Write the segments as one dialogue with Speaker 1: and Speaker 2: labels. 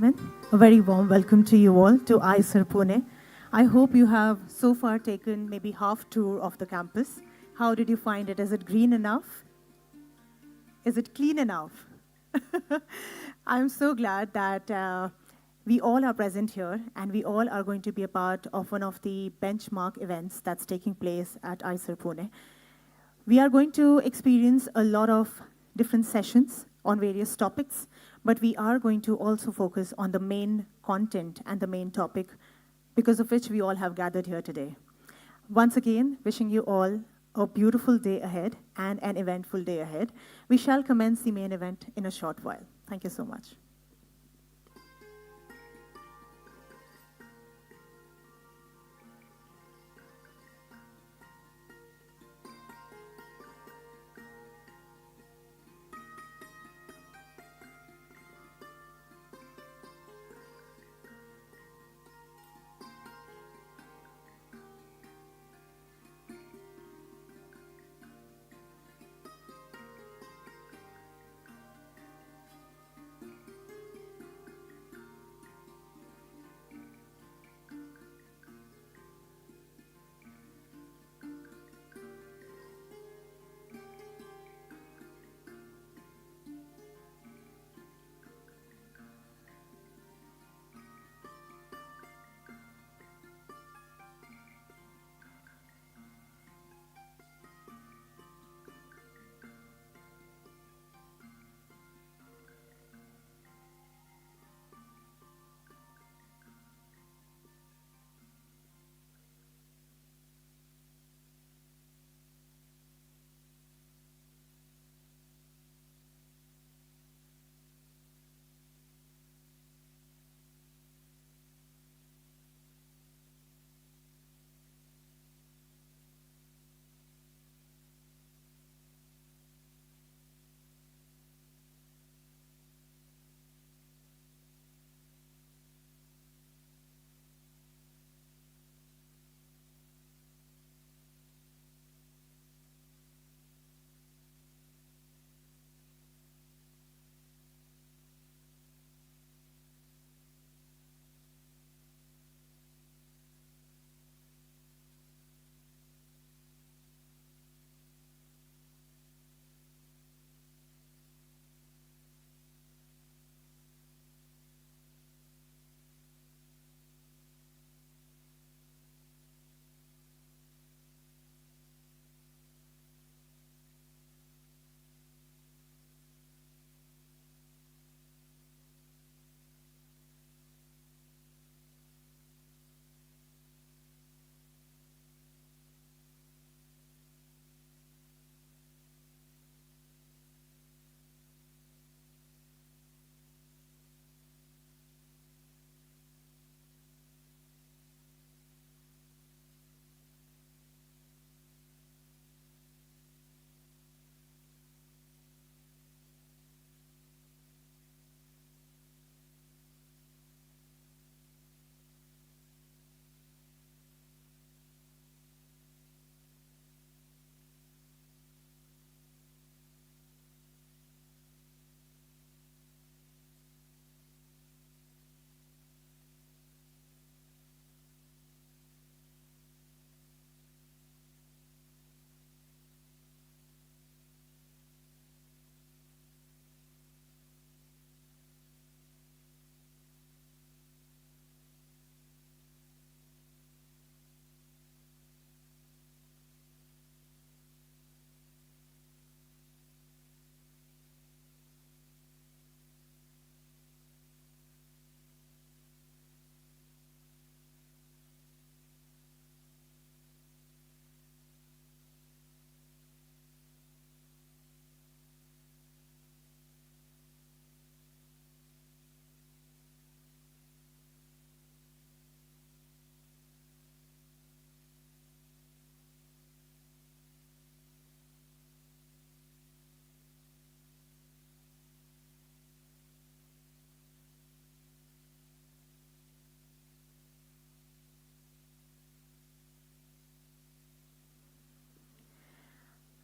Speaker 1: gentlemen, a very warm welcome to you all to IISER Pune. I hope you have so far taken maybe half tour of the campus. How did you find it? Is it green enough? Is it clean enough? I'm so glad that we all are present here and we all are going to be a part of one of the benchmark events that's taking place at IISER Pune. We are going to experience a lot of different sessions on various topics, but we are going to also focus on the main content and the main topic because of which we all have gathered here today. Once again, wishing you all a beautiful day ahead and an eventful day ahead. We shall commence the main event in a short while. Thank you so much.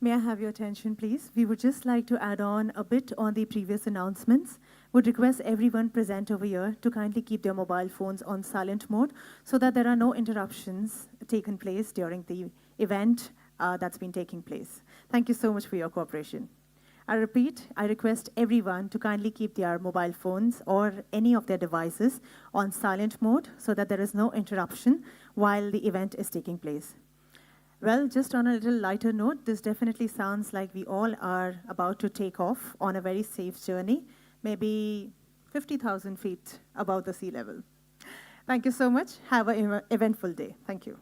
Speaker 1: May I have your attention, please? We would just like to add on a bit on the previous announcements. Would request everyone present over here to kindly keep their mobile phones on silent mode so that there are no interruptions taken place during the event that's been taking place. Thank you so much for your cooperation. I repeat, I request everyone to kindly keep their mobile phones or any of their devices on silent mode so that there is no interruption while the event is taking place. Well, just on a little lighter note, this definitely sounds like we all are about to take off on a very safe journey, maybe 50,000 feet above the sea level. Thank you so much. Have an eventful day. Thank you.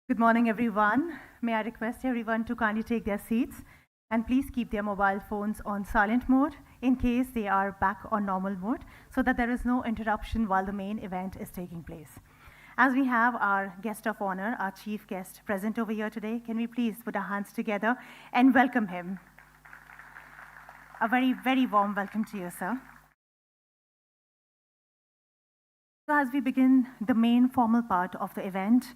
Speaker 1: Good morning, everyone. May I request everyone to kindly take their seats and please keep their mobile phones on silent mode in case they are back on normal mode so that there is no interruption while the main event is taking place. As we have our guest of honor, our chief guest present over here today, can we please put our hands together and welcome him? A very, very warm welcome to you, sir. So as we begin the main formal part of the event,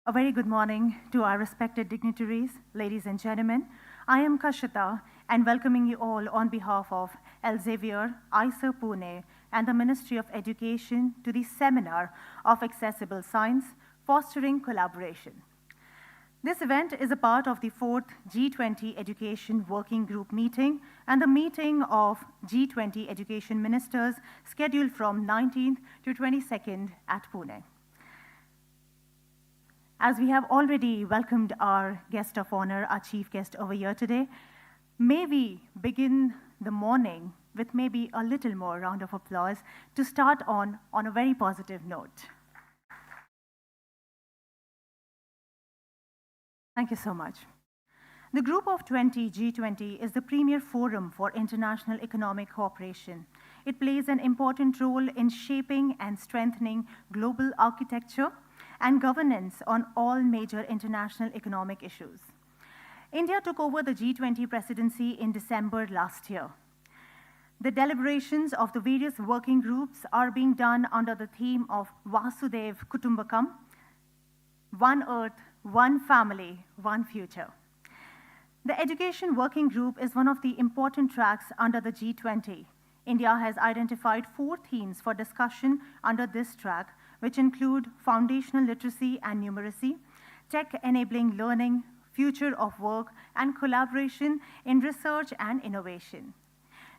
Speaker 1: a very good morning to our respected dignitaries, ladies and gentlemen. I am Kashita and welcoming you all on behalf of Elsevier, IISER Pune, and the Ministry of Education to the Seminar of Accessible Science, Fostering Collaboration. This event is a part of the 4th G20 Education Working Group meeting and the meeting of G20 Education Ministers scheduled from 19th to 22nd at Pune. As we have already welcomed our guest of honor, our chief guest over here today, may we begin the morning with maybe a little more round of applause to start on a very positive note. Thank you so much. The Group of 20, G20, is the premier forum for international economic cooperation. It plays an important role in shaping and strengthening global architecture and governance on all major international economic issues. India took over the G20 presidency in December last year. The deliberations of the various working groups are being done under the theme of Vasudhaiv Kutumbakam, One Earth, One Family, One Future. The Education Working Group is one of the important tracks under the G20. India has identified 4 themes for discussion under this track, which include foundational literacy and numeracy, tech-enabling learning, future of work, and collaboration in research and innovation.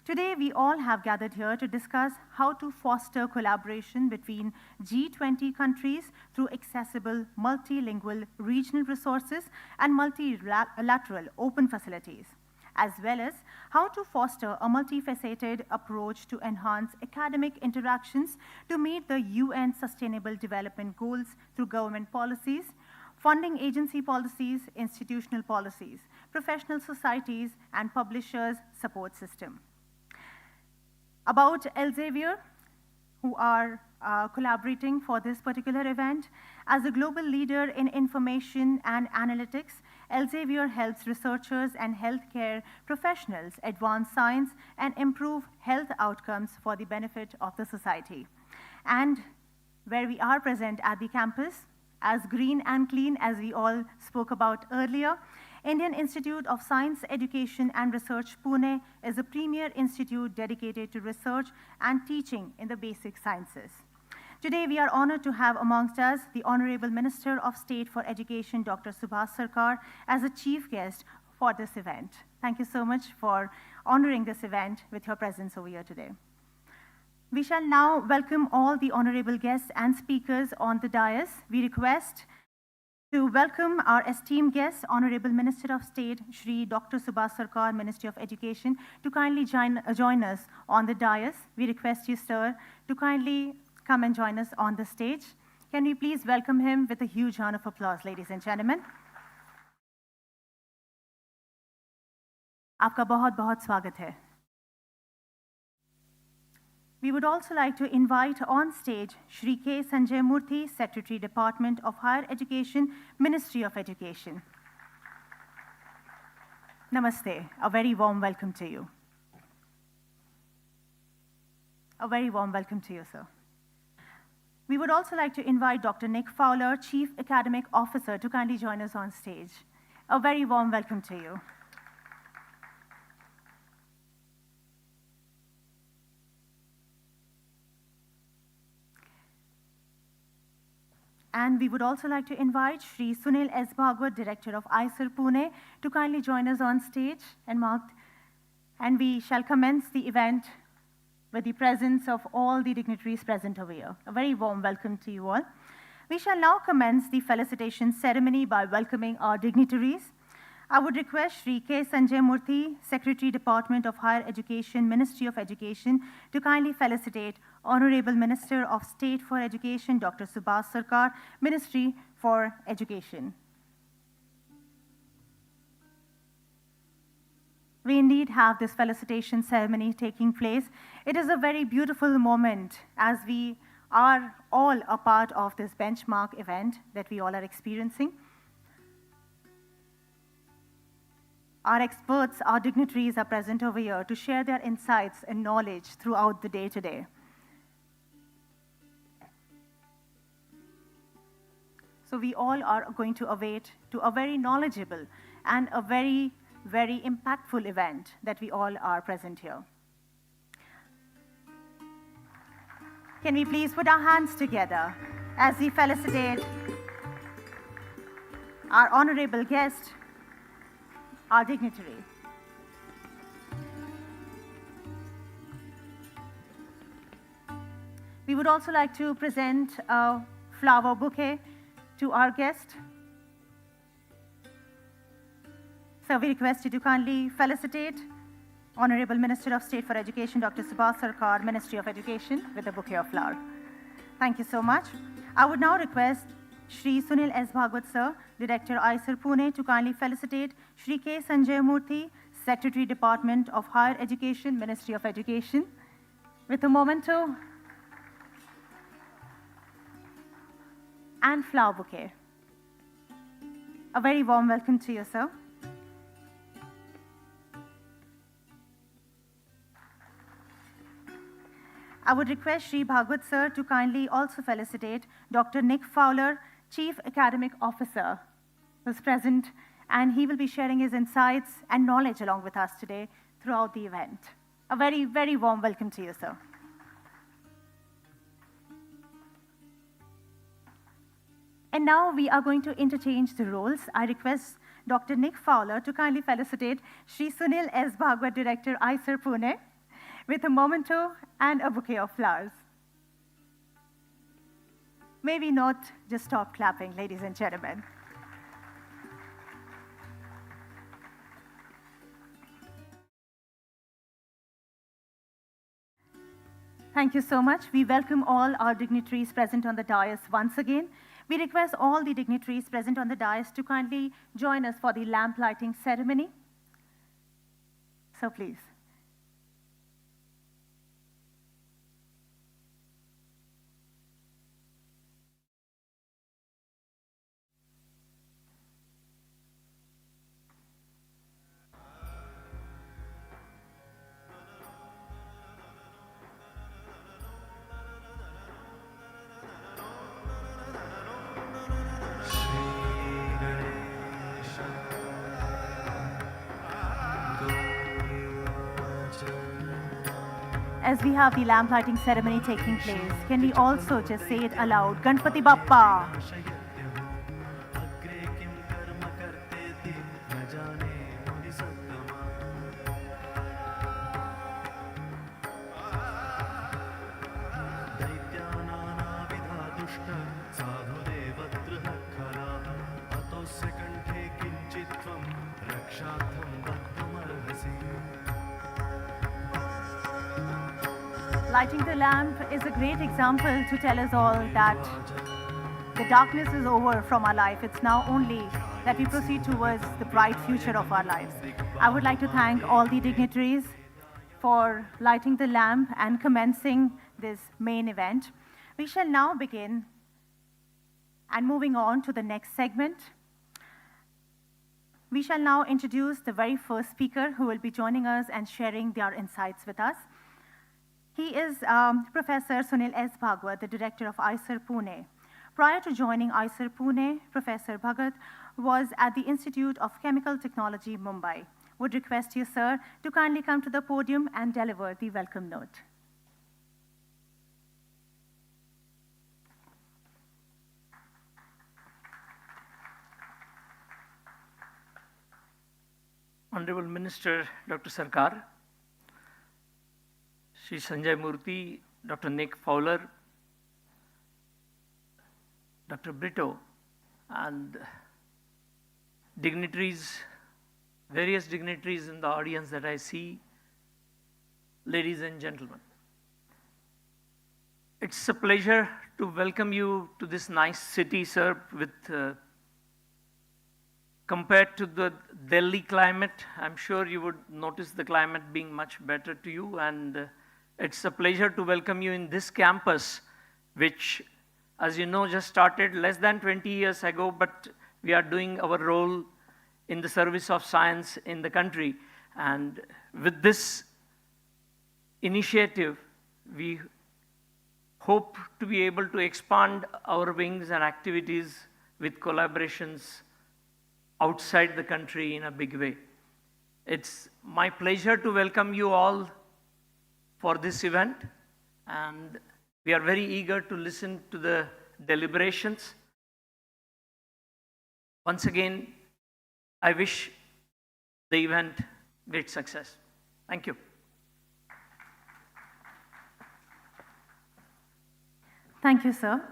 Speaker 1: Today, we all have gathered here to discuss how to foster collaboration between G20 countries through accessible, multilingual regional resources and multilateral open facilities, as well as how to foster a multifaceted approach to enhance academic interactions to meet the UN Sustainable Development Goals through government policies, funding agency policies, institutional policies, professional societies, and publishers' support system. About Elsevier, who are collaborating for this particular event. As a global leader in information and analytics, Elsevier helps researchers and healthcare professionals advance science and improve health outcomes for the benefit of the society. And where we are present at the campus, as green and clean as we all spoke about earlier, Indian Institute of Science, Education and Research, Pune is a premier institute dedicated to research and teaching in the basic sciences. Today, we are honored to have amongst us the Honorable Minister of State for Education, Dr. Subhas Sarkar, as a chief guest for this event. Thank you so much for honoring this event with your presence over here today. We shall now welcome all the honorable guests and speakers on the dais. We request to welcome our esteemed guest, Honorable Minister of State, Shri Dr. Subhas Sarkar, Ministry of Education, to kindly join us on the dais. We request you, sir, to kindly come and join us on the stage. Can we please welcome him with a huge round of applause, ladies and gentlemen? आपका बहुत-बहुत स्वागत है. We would also like to invite on stage Shri K. Sanjay Murthy, Secretary, Department of Higher Education, Ministry of Education. Namaste. A very warm welcome to you. A very warm welcome to you, sir. We would also like to invite Dr. Nick Fowler, Chief Academic Officer, to kindly join us on stage. A very warm welcome to you. And we would also like to invite Shri Sunil S. Bhagwat, Director of IISER Pune, to kindly join us on stage and we shall commence the event with the presence of all the dignitaries present over here. A very warm welcome to you all. We shall now commence the felicitation ceremony by welcoming our dignitaries. I would request Shri K. Sanjay Murthy, Secretary, Department of Higher Education, Ministry of Education, to kindly felicitate Honorable Minister of State for Education, Dr. Subhas Sarkar, Ministry for Education. we indeed have this felicitation ceremony taking place. It is a very beautiful moment as we are all a part of this benchmark event that we all are experiencing. Our experts, our dignitaries are present over here to share their insights and knowledge throughout the day today. So we all are going to await to a very knowledgeable and a very, very impactful event that we all are present here. Can we please put our hands together as we felicitate our honorable guest, our dignitary. We would also like to present a flower bouquet to our guest. So we request you to kindly felicitate Honorable Minister of State for Education, Dr. Subhas Sarkar, Ministry of Education, with a bouquet of flowers. Thank you so much. I would now request Shri Sunil S. Bhagwat, sir, Director IISER Pune, to kindly felicitate Shri K. Sanjay Murthy, Secretary, Department of Higher Education, Ministry of Education, with a memento and flower bouquet. A very warm welcome to you, sir. I would request Shri Bhagwat, sir, to kindly also felicitate Dr. Nick Fowler, Chief Academic Officer, who's present, and he will be sharing his insights and knowledge along with us today throughout the event. A very, very warm welcome to you, sir. And now we are going to interchange the roles. I request Dr. Nick Fowler to kindly felicitate Shri Sunil S. Bhagwat, Director, IISER Pune, with a memento and a bouquet of flowers. May we not just stop clapping, ladies and gentlemen. Thank you so much. We welcome all our dignitaries present on the dais once again. We request all the dignitaries present on the dais to kindly join us for the lamp lighting ceremony. So please. As we have the lamp lighting ceremony taking place, can we also just say it aloud? Ganpati Bappa. Lighting the lamp is a great example to tell us all that the darkness is over from our life. It's now only that we proceed towards the bright future of our lives. I would like to thank all the dignitaries for lighting the lamp and commencing this main event. We shall now begin and moving on to the next segment. We shall now introduce the very first speaker who will be joining us and sharing their insights with us. He is Professor Sunil S. Bhagwat, the Director of IISER Pune. Prior to joining IISER Pune, Professor Bhagwat was at the Institute of Chemical Technology, Mumbai. Would request you, sir, to kindly come to the podium and deliver the welcome note.
Speaker 2: Honorable Minister Dr. Sarkar, Shri Sanjay Murthy, Dr. Nick Fowler, Dr. Brito, and dignitaries, various dignitaries in the audience that I see, ladies and gentlemen. It's a pleasure to welcome you to this nice city, sir, with Compared to the Delhi climate, I'm sure you would notice the climate being much better to you, and it's a pleasure to welcome you in this campus, which, as you know, just started less than 20 years ago, but we are doing our role in the service of science in the country. And with this initiative, we hope to be able to expand our wings and activities with collaborations outside the country in a big way. It's my pleasure to welcome you all for this event, and we are very eager to listen to the deliberations. Once again, I wish the event great success. Thank you.
Speaker 1: Thank you, sir.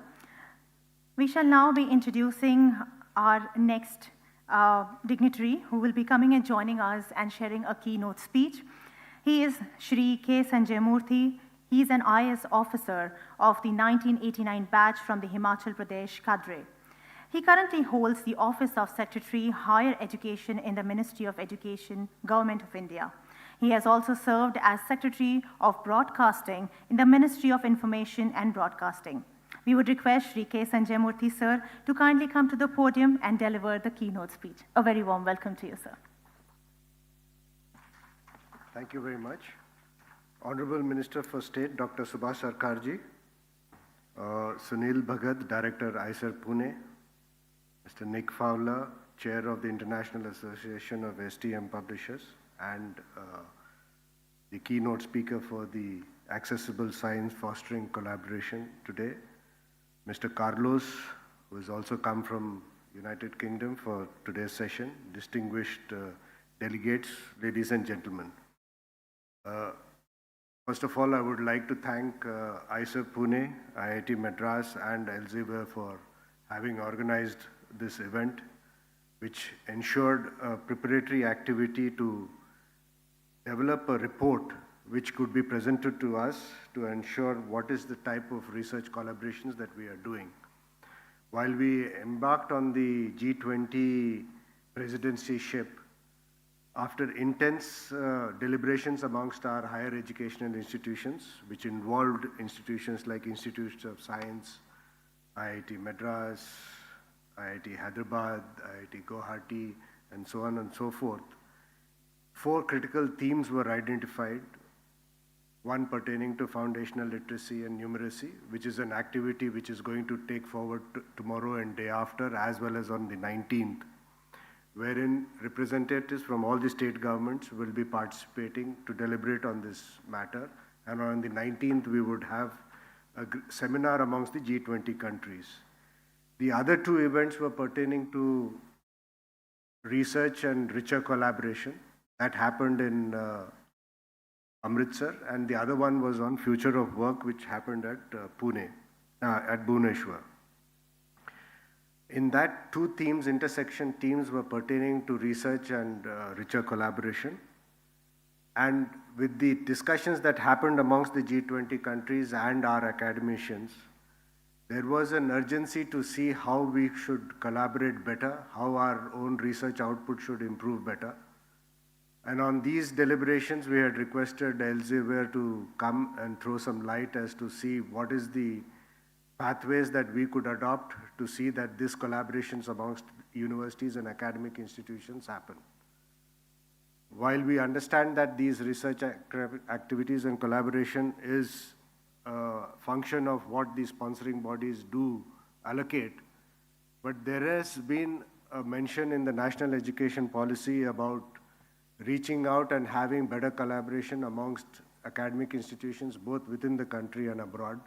Speaker 1: We shall now be introducing our next dignitary who will be coming and joining us and sharing a keynote speech. He is Shri K. Sanjay Murthy. He is an IAS officer of the 1989 batch from the Himachal Pradesh cadre. He currently holds the office of Secretary, Higher Education in the Ministry of Education, Government of India. He has also served as Secretary of Broadcasting in the Ministry of Information and Broadcasting. We would request Shri K. Sanjay Murthy, sir, to kindly come to the podium and deliver the keynote speech. A very warm welcome to you, sir.
Speaker 3: Thank you very much. Honorable Minister for State, Dr. Subhas Sarkar ji, Sunil Bhagwat, Director, IISER Pune, Mr. Nick Fowler, Chair of the International Association of STM Publishers, and the keynote speaker for the Accessible Science Fostering Collaboration today, Mr. Carlos, who has also come from United Kingdom for today's session, distinguished delegates, ladies and gentlemen. First of all, I would like to thank IISER Pune, IIT Madras, and Elsevier for having organized this event, which ensured a preparatory activity to develop a report which could be presented to us to ensure what is the type of research collaborations that we are doing. While we embarked on the G20 presidencyship, after intense deliberations amongst our higher educational institutions, which involved institutions like Institutes of Science, IIT Madras, IIT Hyderabad, IIT Guwahati, and so on and so forth, 4 critical themes were identified. One pertaining to foundational literacy and numeracy, which is an activity which is going to take forward tomorrow and day after, as well as on the 19th, wherein representatives from all the state governments will be participating to deliberate on this matter. And on the 19th, we would have a seminar amongst the G20 countries. The other 2 events were pertaining to research and richer collaboration. That happened in Amritsar, and the other one was on future of work, which happened at Pune, at Bhubaneswar. In that 2 themes, intersection themes were pertaining to research and richer collaboration. And with the discussions that happened amongst the G20 countries and our academicians, there was an urgency to see how we should collaborate better, how our own research output should improve better. And on these deliberations, we had requested Elsevier to come and throw some light as to see what is the pathways that we could adopt to see that these collaborations amongst universities and academic institutions happen. While we understand that these research activities and collaboration is a function of what the sponsoring bodies do allocate, but there has been a mention in the national education policy about reaching out and having better collaboration amongst academic institutions, both within the country and abroad.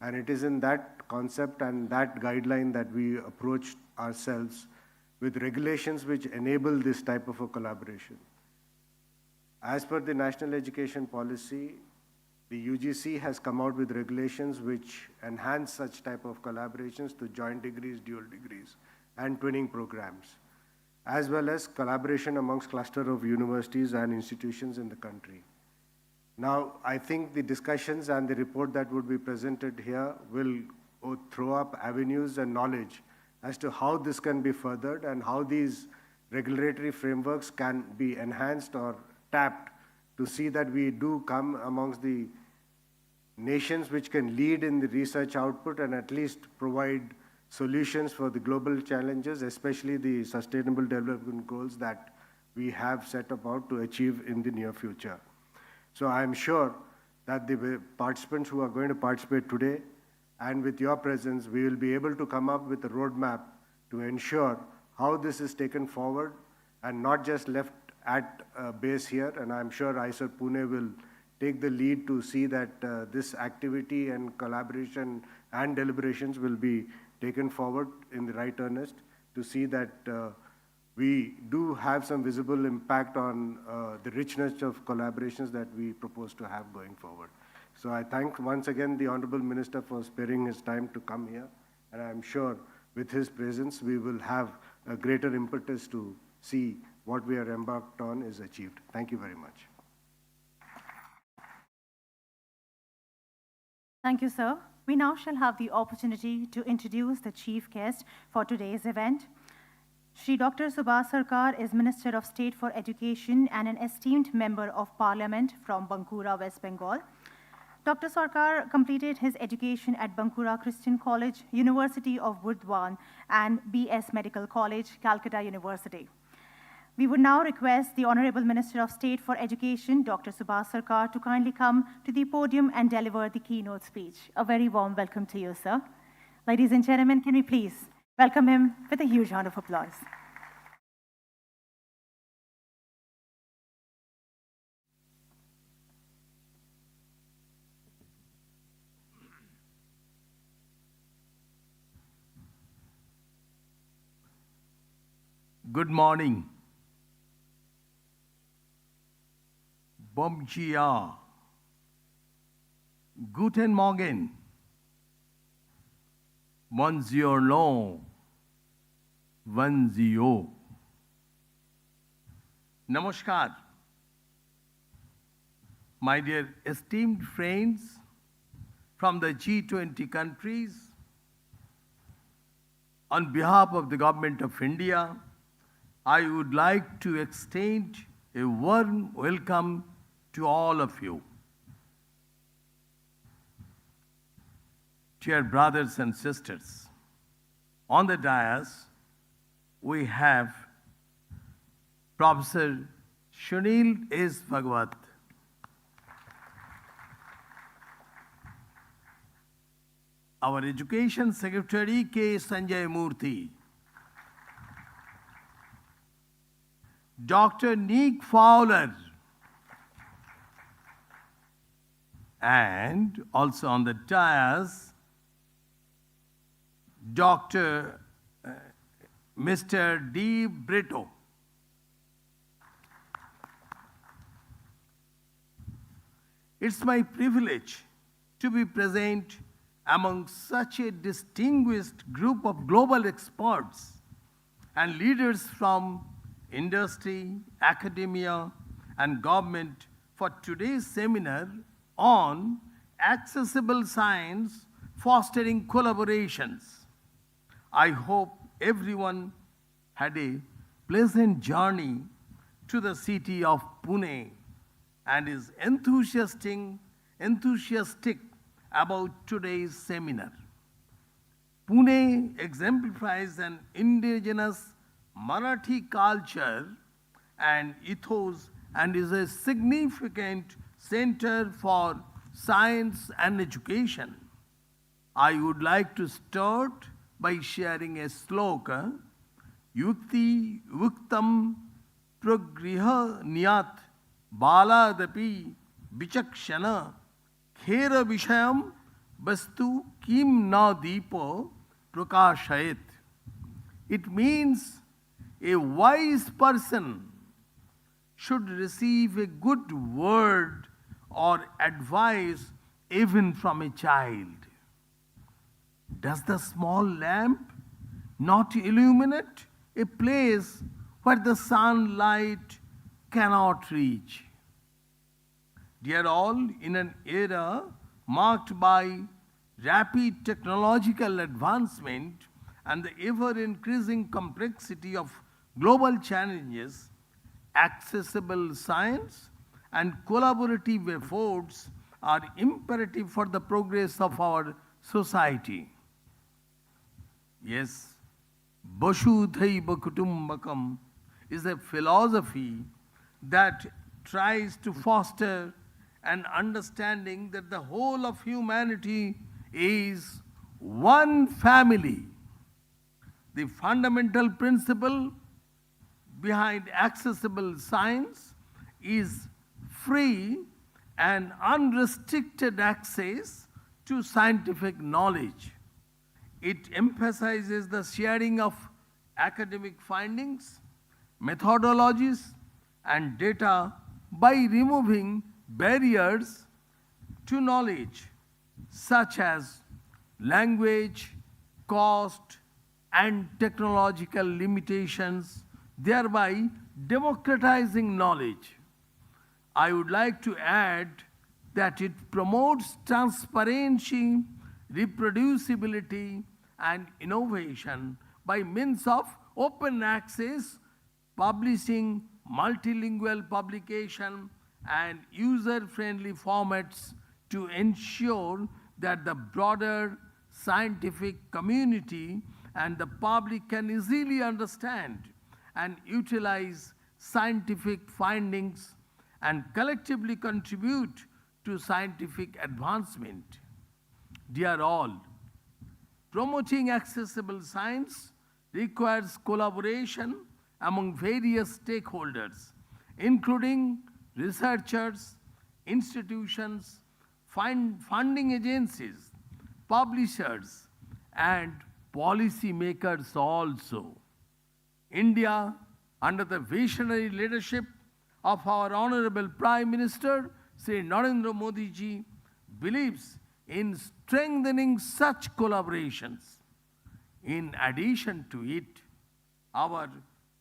Speaker 3: And it is in that concept and that guideline that we approach ourselves with regulations which enable this type of a collaboration. As per the national education policy, the UGC has come out with regulations which enhance such type of collaborations to joint degrees, dual degrees, and twinning programs, as well as collaboration amongst cluster of universities and institutions in the country. Now, I think the discussions and the report that would be presented here will throw up avenues and knowledge as to how this can be furthered and how these regulatory frameworks can be enhanced or tapped to see that we do come amongst the nations which can lead in the research output and at least provide solutions for the global challenges, especially the sustainable development goals that we have set about to achieve in the near future. So I am sure that the participants who are going to participate today, and with your presence, we will be able to come up with a roadmap to ensure how this is taken forward and not just left at base here. And I'm sure IISER Pune will take the lead to see that this activity and collaboration and deliberations will be taken forward in the right earnest to see that we do have some visible impact on the richness of collaborations that we propose to have going forward. So I thank once again the Honorable Minister for sparing his time to come here, and I'm sure with his presence we will have a greater impetus to see what we are embarked on is achieved. Thank you very much.
Speaker 1: Thank you, sir. We now shall have the opportunity to introduce the chief guest for today's event. Shri Dr. Subhas Sarkar is Minister of State for Education and an esteemed member of Parliament from Bankura, West Bengal. Dr. Sarkar completed his education at Bankura Christian College, University of Burdwan, and BS Medical College, Calcutta University. We would now request the Honorable Minister of State for Education, Dr. Subhas Sarkar, to kindly come to the podium and deliver the keynote speech. A very warm welcome to you, sir. Ladies and gentlemen, can we please welcome him with a huge round of applause.
Speaker 4: Good morning. Bon dia. Guten Morgen. Bonjour. Bonjour. Namaskar. My dear esteemed friends from the G20 countries, on behalf of the Government of India, I would like to extend a warm welcome to all of you. Dear brothers and sisters, on the dais, we have Professor Sunil S. Bhagwat, our Education Secretary K. Sanjay Murthy, Dr. Nick Fowler, and also on the dais, Mr. D. Brito. It's my privilege to be present among such a distinguished group of global experts and leaders from industry, academia, and government for today's seminar on accessible science fostering collaborations. I hope everyone had a pleasant journey to the city of Pune and is enthusiastic about today's seminar. Pune exemplifies an indigenous Marathi culture and ethos and is a significant center for science and education. I would like to start by sharing a sloka, Yukti Vuktam Pragriha Niyat Baladapi Bichakshana Khera Vishayam Vastu Kim Na Deepo Prakashayet. It means a wise person should receive a good word or advice even from a child. Does the small lamp not illuminate a place where the sunlight cannot reach? Dear all, in an era marked by rapid technological advancement and the ever-increasing complexity of global challenges, accessible science and collaborative efforts are imperative for the progress of our society. Yes, Vasudhaiva Kutumbakam is a philosophy that tries to foster an understanding that the whole of humanity is one family. The fundamental principle behind accessible science is free and unrestricted access to scientific knowledge. It emphasizes the sharing of academic findings, methodologies, and data by removing barriers to knowledge such as language, cost, and technological limitations, thereby democratizing knowledge. I would like to add that it promotes transparency, reproducibility, and innovation by means of open access, publishing, multilingual publication, and user-friendly formats to ensure that the broader scientific community and the public can easily understand and utilize scientific findings and collectively contribute to scientific advancement. Dear all, promoting accessible science requires collaboration among various stakeholders, including researchers, institutions, funding agencies, publishers, and policy makers also. India, under the visionary leadership of our Honorable Prime Minister, Shri Narendra Modi ji, believes in strengthening such collaborations. In addition to it, our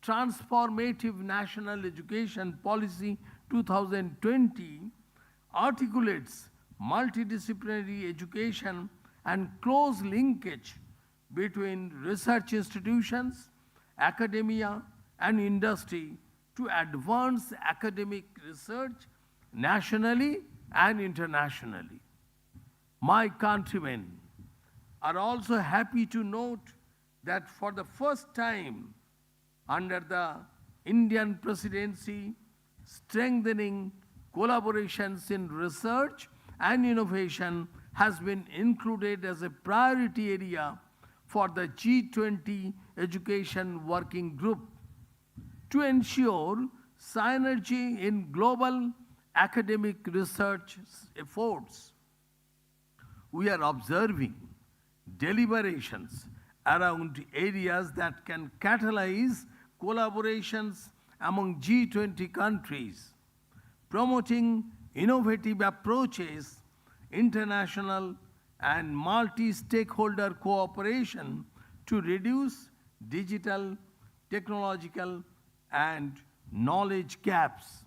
Speaker 4: transformative National Education Policy 2020 articulates multidisciplinary education and close linkage between research institutions, academia, and industry to advance academic research nationally and internationally. My countrymen are also happy to note that for the first time under the Indian presidency, strengthening collaborations in research and innovation has been included as a priority area for the G20 Education Working Group to ensure synergy in global academic research efforts. We are observing deliberations around areas that can catalyze collaborations among G20 countries, promoting innovative approaches, international and multi-stakeholder cooperation to reduce digital, technological, and knowledge gaps,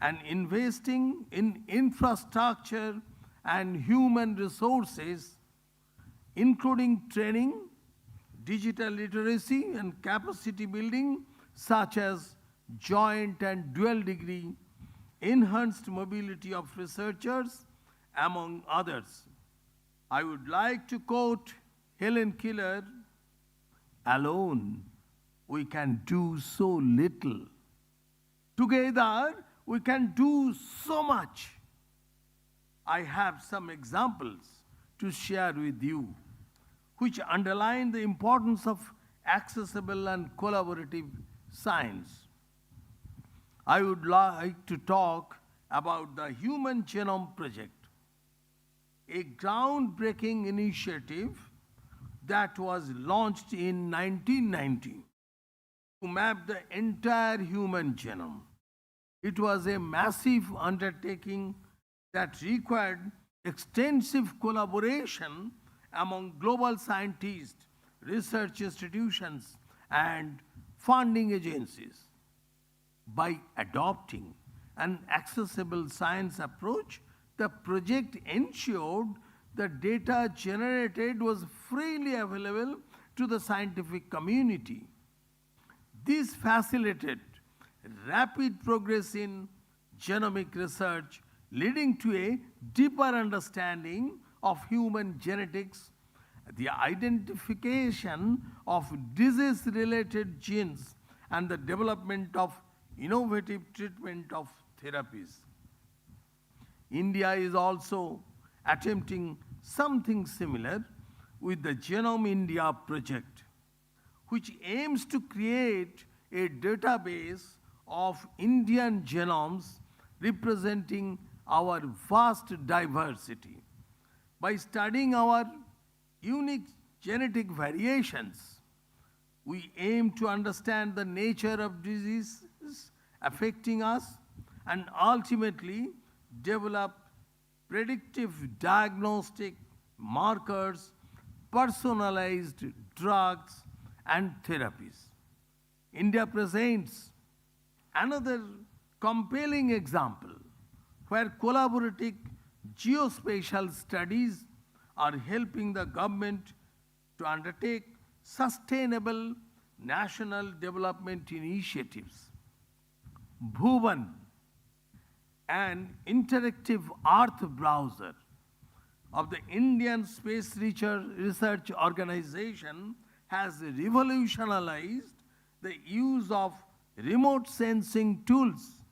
Speaker 4: and investing in infrastructure and human resources, including training, digital literacy, and capacity building, such as joint and dual degree, enhanced mobility of researchers, among others. I would like to quote Helen Keller, "Alone, we can do so little. Together, we can do so much." I have some examples to share with you, which underline the importance of accessible and collaborative science. I would like to talk about the Human Genome Project, a groundbreaking initiative that was launched in 1990 to map the entire human genome. It was a massive undertaking that required extensive collaboration among global scientists, research institutions, and funding agencies. By adopting an accessible science approach, the project ensured the data generated was freely available to the scientific community. This facilitated rapid progress in genomic research, leading to a deeper understanding of human genetics, the identification of disease-related genes, and the development of innovative treatment of therapies. India is also attempting something similar with the Genome India project, which aims to create a database of Indian genomes representing our vast diversity. By studying our unique genetic variations, we aim to understand the nature of diseases affecting us and ultimately develop predictive diagnostic markers, personalized drugs, and therapies. India presents another compelling example where collaborative geospatial studies are helping the government to undertake sustainable national development initiatives. Bhuvan, an interactive Earth browser of the Indian Space Research Organization, has revolutionized the use of remote sensing tools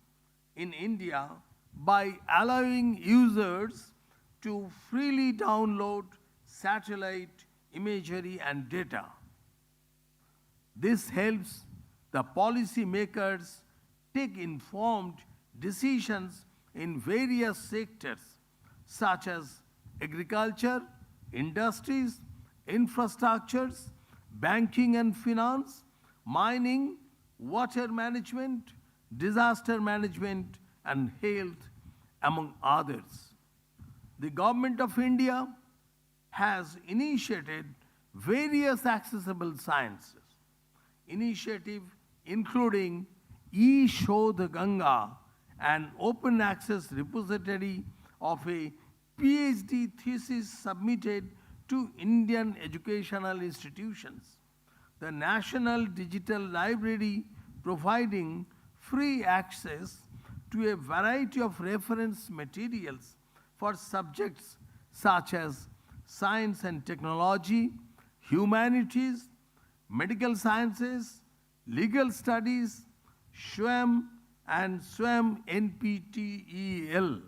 Speaker 4: in India by allowing users to freely download satellite imagery and data. This helps the policymakers take informed decisions in various sectors such as agriculture, industries, infrastructures, banking and finance, mining, water management, disaster management, and health, among others. The Government of India has initiated various accessible sciences initiatives, including eShodh Ganga, an open access repository of a PhD thesis submitted to Indian educational institutions, the National Digital Library providing free access to a variety of reference materials for subjects such as science and technology, humanities, medical sciences, legal studies, SWAM and SWAM NPTEL,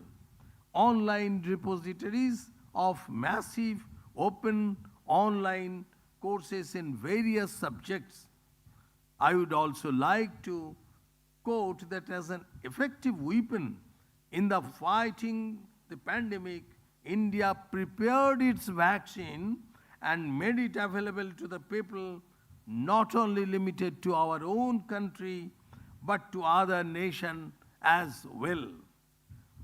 Speaker 4: online repositories of massive open online courses in various subjects. I would also like to quote that as an effective weapon in the fighting the pandemic, India prepared its vaccine and made it available to the people, not only limited to our own country, but to other nations as well.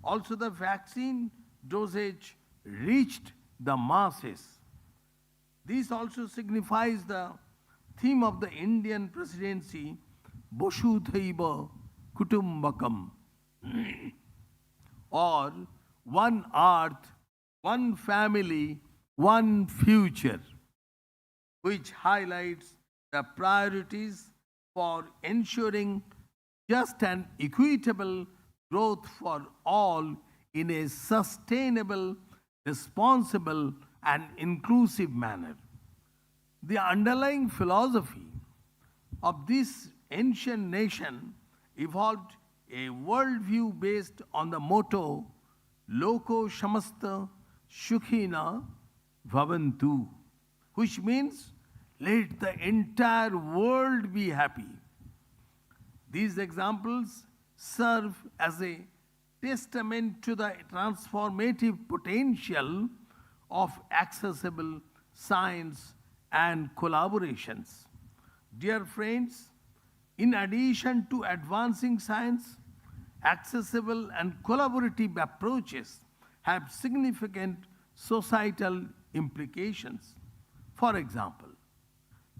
Speaker 4: Also, the vaccine dosage reached the masses. This also signifies the theme of the Indian presidency, Vasudhaiva Kutumbakam, or one earth, one family, one future, which highlights the priorities for ensuring just and equitable growth for all in a sustainable, responsible, and inclusive manner. The underlying philosophy of this ancient nation evolved a worldview based on the motto Loko Shamasta Shukhina Bhavantu, which means let the entire world be happy. These examples serve as a testament to the transformative potential of accessible science and collaborations. Dear friends, in addition to advancing science, accessible and collaborative approaches have significant societal implications. For example,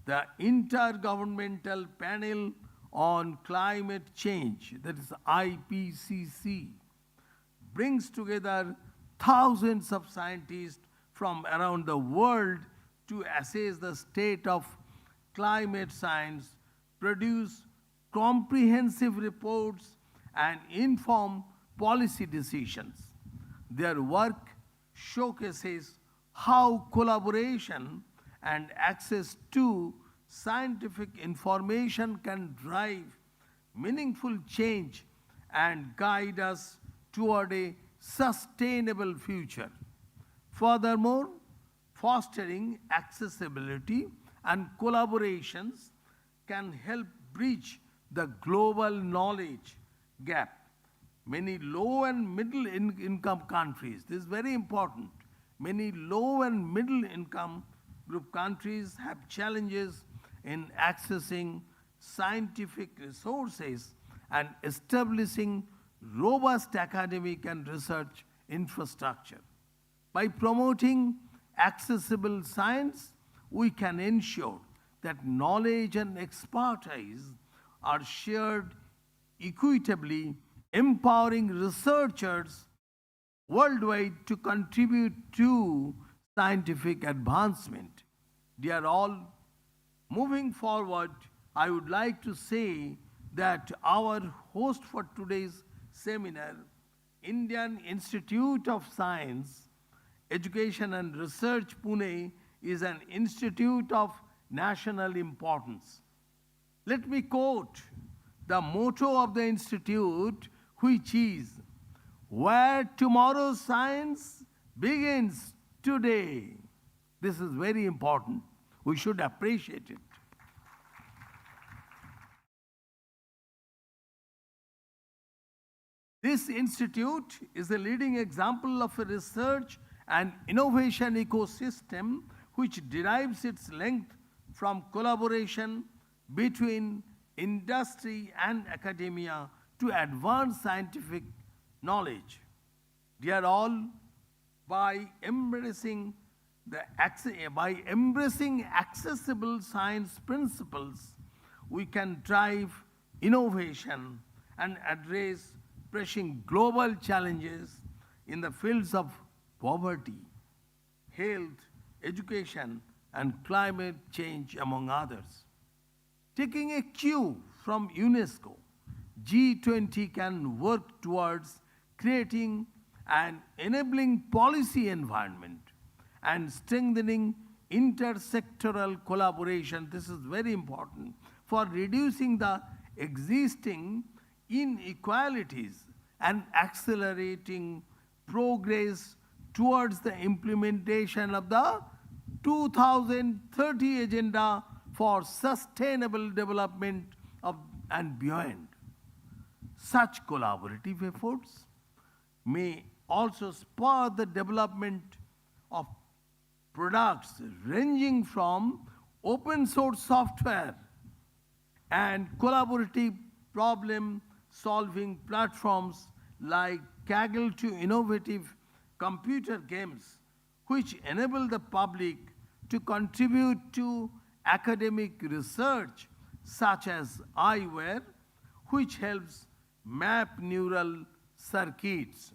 Speaker 4: the Intergovernmental Panel on Climate Change, that is IPCC, brings together thousands of scientists from around the world to assess the state of climate science, produce comprehensive reports, and inform policy decisions. Their work showcases how collaboration and access to scientific information can drive meaningful change and guide us toward a sustainable future. Furthermore, fostering accessibility and collaborations can help bridge the global knowledge gap. Many low and middle income countries, this is very important, many low and middle income group countries have challenges in accessing scientific resources and establishing robust academic and research infrastructure. By promoting accessible science, we can ensure that knowledge and expertise are shared equitably, empowering researchers worldwide to contribute to scientific advancement. Dear all, moving forward, I would like to say that our host for today's seminar, Indian Institute of Science, Education and Research, Pune, is an institute of national importance. Let me quote the motto of the institute, which is, "Where tomorrow's science begins today." This is very important. We should appreciate it. This institute is a leading example of a research and innovation ecosystem which derives its length from collaboration between industry and academia to advance scientific knowledge. Dear all, by embracing accessible science principles, we can drive innovation and address pressing global challenges in the fields of poverty, health, education, and climate change, among others. Taking a cue from UNESCO, G20 can work towards creating an enabling policy environment and strengthening intersectoral collaboration. This is very important for reducing the existing inequalities and accelerating progress towards the implementation of the 2030 Agenda for Sustainable Development and beyond. Such collaborative efforts may also spur the development of products ranging from open source software and collaborative problem-solving platforms like Kaggle to innovative computer games, which enable the public to contribute to academic research, such as eyewear, which helps map neural circuits.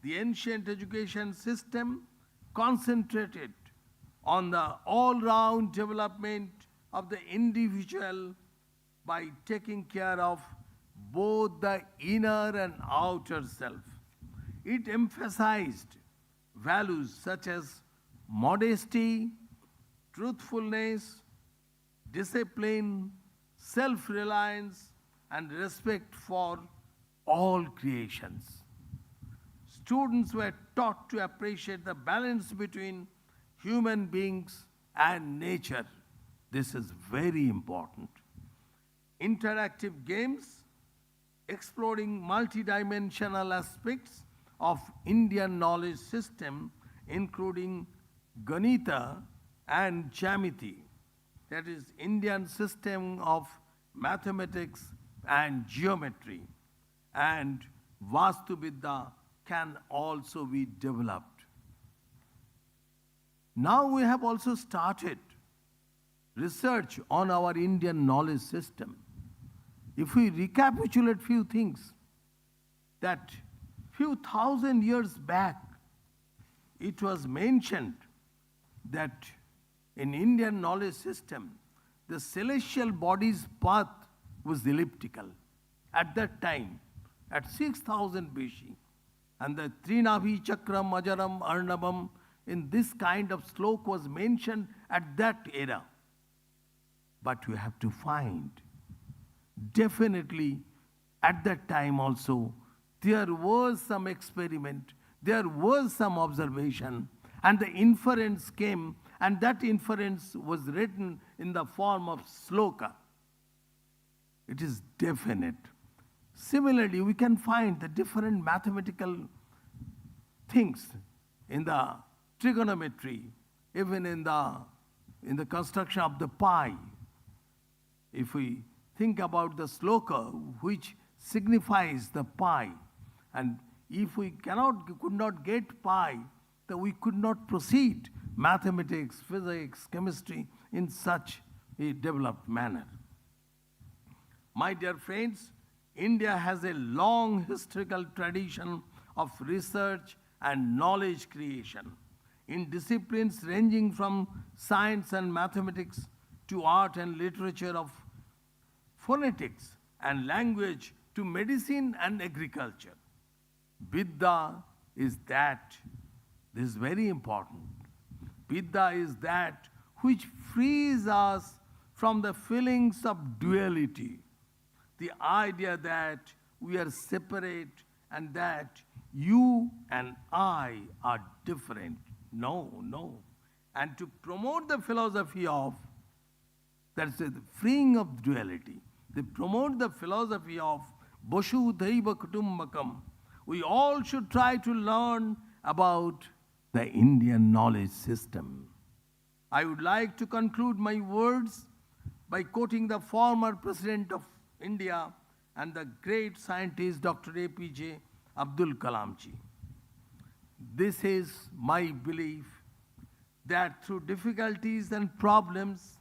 Speaker 4: The ancient education system concentrated on the all-round development of the individual by taking care of both the inner and outer self. It emphasized values such as modesty, truthfulness, discipline, self-reliance, and respect for all creations. Students were taught to appreciate the balance between human beings and nature. This is very important. Interactive games exploring multidimensional aspects of Indian knowledge system, including Ganita and Jamiti, that is Indian system of mathematics and geometry, and Vastuvidya can also be developed. Now we have also started research on our Indian knowledge system. If we recapitulate few things, that few thousand years back, it was mentioned that in Indian knowledge system, the celestial body's path was elliptical at that time, at 6000 BC. And the Trinavi Chakram Ajaram Arnabam in this kind of slok was mentioned at that era. But we have to find, definitely at that time also, there was some experiment, there was some observation, and the inference came, and that inference was written in the form of sloka. It is definite. Similarly, we can find the different mathematical things in the trigonometry, even in the construction of the pi. If we think about the sloka, which signifies the pi, and if we could not get pi, then we could not proceed mathematics, physics, chemistry in such a developed manner. My dear friends, India has a long historical tradition of research and knowledge creation in disciplines ranging from science and mathematics to art and literature, of phonetics and language to medicine and agriculture. Vidya is that, this is very important. Vidya is that which frees us from the feelings of duality, the idea that we are separate and that you and I are different. No, no. And to promote the philosophy of, that's the freeing of duality, they promote the philosophy of Vasudhaiva Kutumbakam. We all should try to learn about the Indian knowledge system. I would like to conclude my words by quoting the former President of India and the great scientist Dr. APJ Abdul Kalam ji. This is my belief that through difficulties and problems,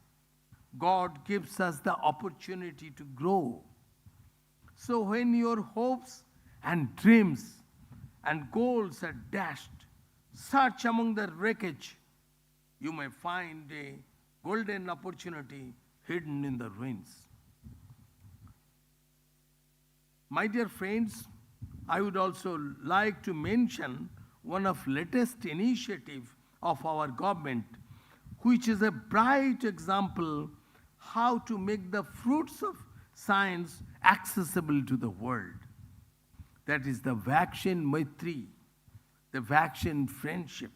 Speaker 4: God gives us the opportunity to grow. So when your hopes and dreams and goals are dashed, search among the wreckage, you may find a golden opportunity hidden in the ruins. My dear friends, I would also like to mention one of latest initiative of our government, which is a bright example how to make the fruits of science accessible to the world. That is the vaccine Maitri, the vaccine friendship.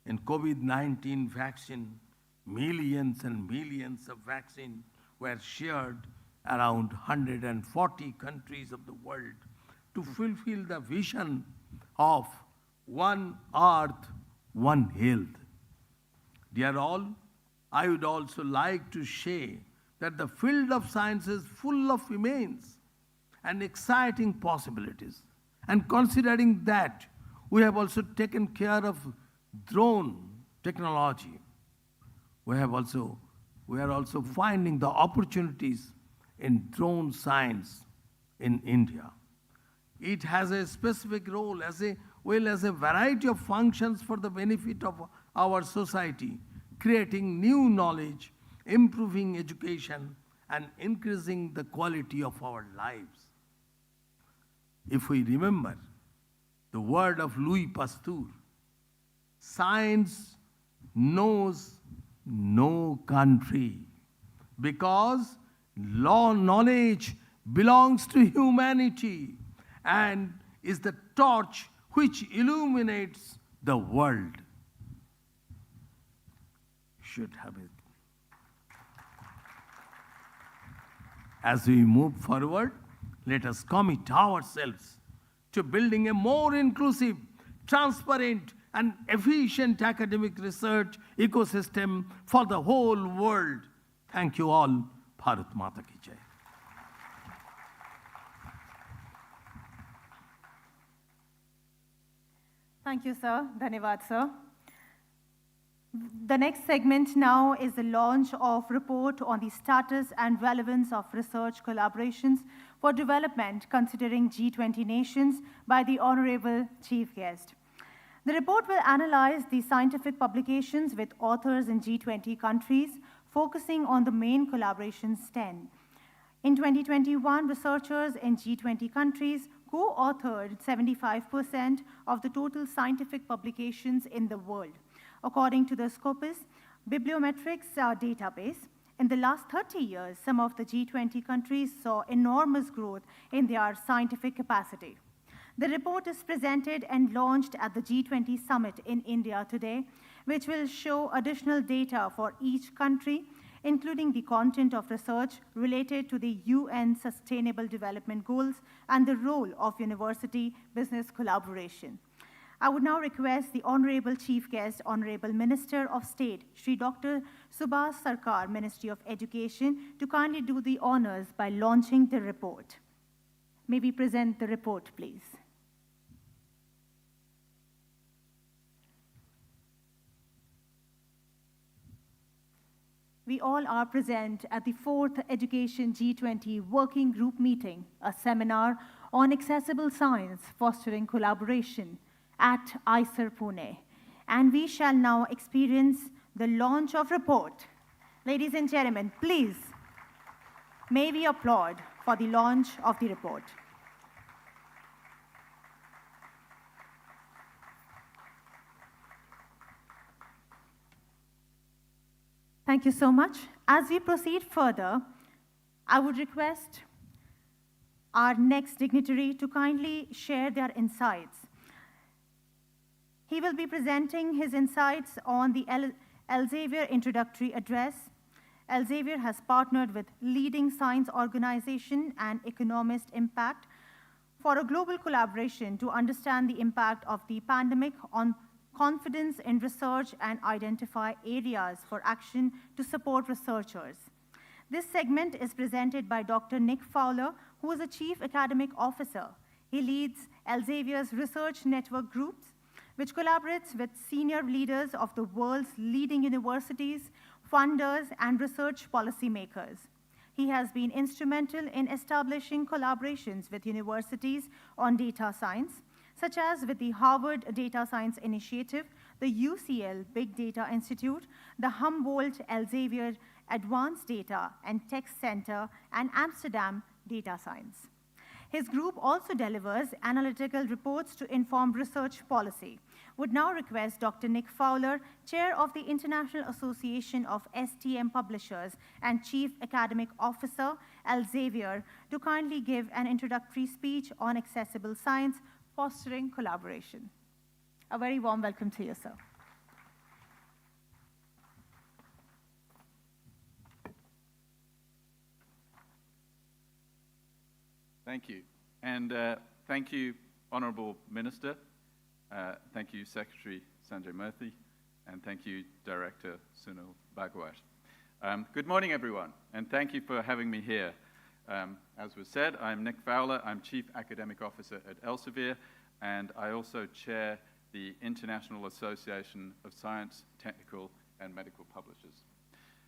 Speaker 4: In COVID-19 vaccine, millions and millions of vaccine were shared around 140 countries of the world to fulfill the vision of one earth, one health. Dear all, I would also like to say that the field of science is full of immense and exciting possibilities. And considering that, we have also taken care of drone technology. We are also finding the opportunities in drone science in India. It has a specific role as a variety of functions for the benefit of our society, creating new knowledge, improving education, and increasing the quality of our lives. If we remember the word of Louis Pasteur, science knows no country because knowledge belongs to humanity and is the torch which illuminates the world. Should have it. As we move forward, let us commit ourselves to building a more inclusive, transparent, and efficient academic research ecosystem for the whole world. Thank you all. Bharat Mata ki jai.
Speaker 1: Thank you, sir. Dhanyavad, sir. The next segment now is the launch of report on the status and relevance of research collaborations for development considering G20 nations by the Honorable Chief Guest. The report will analyze the scientific publications with authors in G20 countries focusing on the main collaborations 10. In 2021, researchers in G20 countries co-authored 75% of the total scientific publications in the world, according to the Scopus Bibliometrics database. In the last 30 years, some of the G20 countries saw enormous growth in their scientific capacity. The report is presented and launched at the G20 summit in India today, which will show additional data for each country, including the content of research related to the UN Sustainable Development Goals and the role of university-business collaboration. I would now request the Honorable Chief Guest, Honorable Minister of State, Shri Dr. Subhas Sarkar, Ministry of Education, to kindly do the honors by launching the report. May we present the report, please? We all are present at the 4th Education G20 Working Group Meeting, a seminar on accessible science fostering collaboration at IISER Pune. And we shall now experience the launch of report. Ladies and gentlemen, please, may we applaud for the launch of the report. Thank you so much. As we proceed further, I would request our next dignitary to kindly share their insights. He will be presenting his insights on the Elsevier introductory address. Elsevier has partnered with leading science organization and Economist Impact for a global collaboration to understand the impact of the pandemic on confidence in research and identify areas for action to support researchers. This segment is presented by Dr. Nick Fowler, who is a Chief Academic Officer. He leads Elsevier's research network groups, which collaborates with senior leaders of the world's leading universities, funders, and research policymakers. He has been instrumental in establishing collaborations with universities on data science, such as with the Harvard Data Science Initiative, the UCL Big Data Institute, the Humboldt Elsevier Advanced Data and Tech Center, and Amsterdam Data Science. His group also delivers analytical reports to inform research policy. Would now request Dr. Nick Fowler, Chair of the International Association of STM Publishers and Chief Academic Officer, Elsevier, to kindly give an introductory speech on accessible science, fostering collaboration. A very warm welcome to you, sir.
Speaker 5: Thank you. And thank you, Honourable Minister. Thank you, Secretary Sanjay Murthy. And thank you, Director Sunil Bhagwat. Good morning, everyone. And thank you for having me here. As was said, I'm Nick Fowler. I'm Chief Academic Officer at Elsevier, and I also chair the International Association of Science, Technical, and Medical Publishers.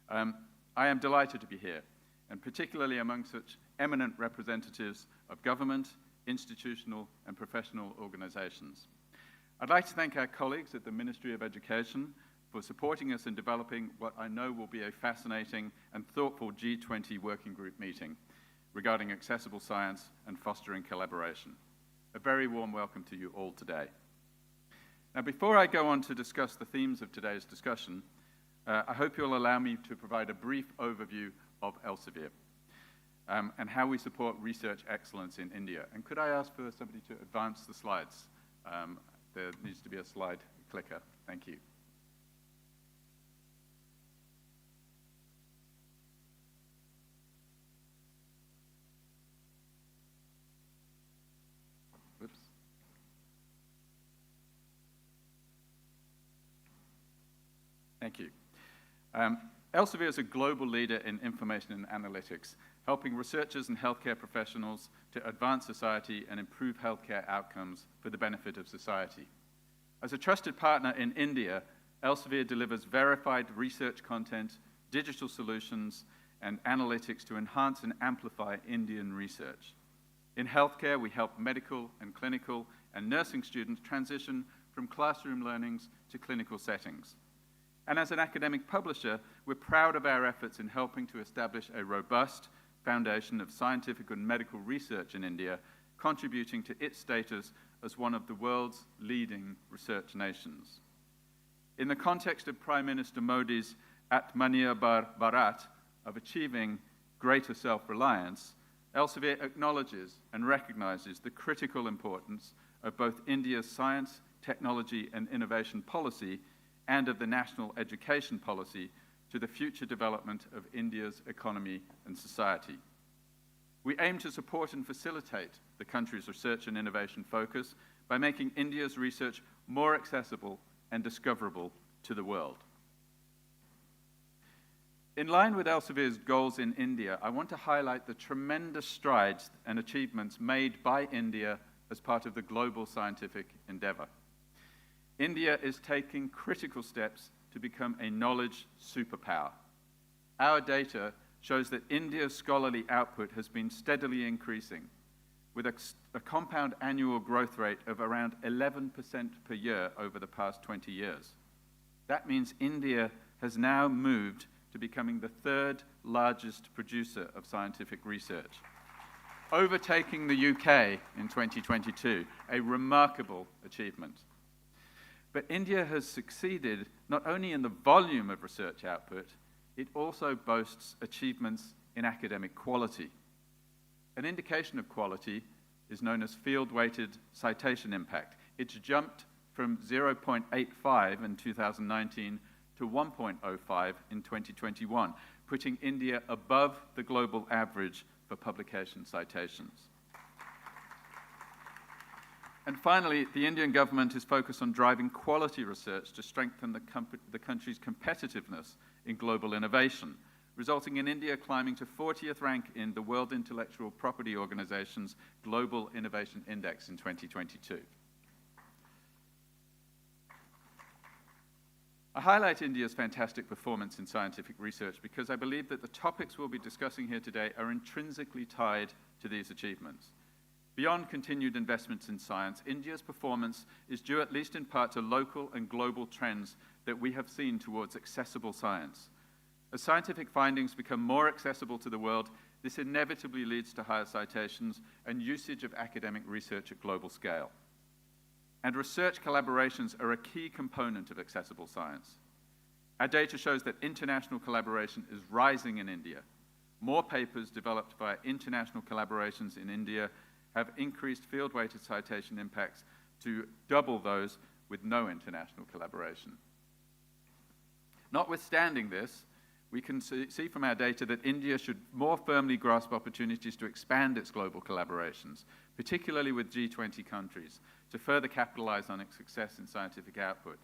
Speaker 5: I am delighted to be here, and particularly among such eminent representatives of government, institutional, and professional organizations. I'd like to thank our colleagues at the Ministry of Education for supporting us in developing what I know will be a fascinating and thoughtful G20 working group meeting regarding accessible science and fostering collaboration. A very warm welcome to you all today. Now, before I go on to discuss the themes of today's discussion, I hope you'll allow me to provide a brief overview of Elsevier and how we support research excellence in India. And could I ask for somebody to advance the slides? There needs to be a slide clicker. Thank you. Whoops. Thank you. Elsevier is a global leader in information and analytics, helping researchers and healthcare professionals to advance society and improve healthcare outcomes for the benefit of society. As a trusted partner in India, Elsevier delivers verified research content, digital solutions, and analytics to enhance and amplify Indian research. In healthcare, we help medical and clinical and nursing students transition from classroom learnings to clinical settings. And as an academic publisher, we're proud of our efforts in helping to establish a robust foundation of scientific and medical research in India, contributing to its status as one of the world's leading research nations. In the context of Prime Minister Modi's Atmanirbhar Bharat of achieving greater self-reliance, Elsevier acknowledges and recognizes the critical importance of both India's science, technology, and innovation policy and of the national education policy to the future development of India's economy and society. We aim to support and facilitate the country's research and innovation focus by making India's research more accessible and discoverable to the world. In line with Elsevier's goals in India, I want to highlight the tremendous strides and achievements made by India as part of the global scientific endeavor. India is taking critical steps to become a knowledge superpower. Our data shows that India's scholarly output has been steadily increasing, with a compound annual growth rate of around 11% per year over the past 20 years. That means India has now moved to becoming the third largest producer of scientific research, overtaking the UK in 2022, a remarkable achievement. But India has succeeded not only in the volume of research output, it also boasts achievements in academic quality. An indication of quality is known as field-weighted citation impact. It's jumped from 0.85 in 2019 to 1.05 in 2021, putting India above the global average for publication citations. And finally, the Indian government is focused on driving quality research to strengthen the country's competitiveness in global innovation, resulting in India climbing to 40th rank in the World Intellectual Property Organization's Global Innovation Index in 2022. I highlight India's fantastic performance in scientific research because I believe that the topics we'll be discussing here today are intrinsically tied to these achievements. Beyond continued investments in science, India's performance is due at least in part to local and global trends that we have seen towards accessible science. As scientific findings become more accessible to the world, this inevitably leads to higher citations and usage of academic research at global scale. And research collaborations are a key component of accessible science. Our data shows that international collaboration is rising in India. More papers developed via international collaborations in India have increased field-weighted citation impacts to double those with no international collaboration. Notwithstanding this, we can see from our data that India should more firmly grasp opportunities to expand its global collaborations, particularly with G20 countries, to further capitalize on its success in scientific output.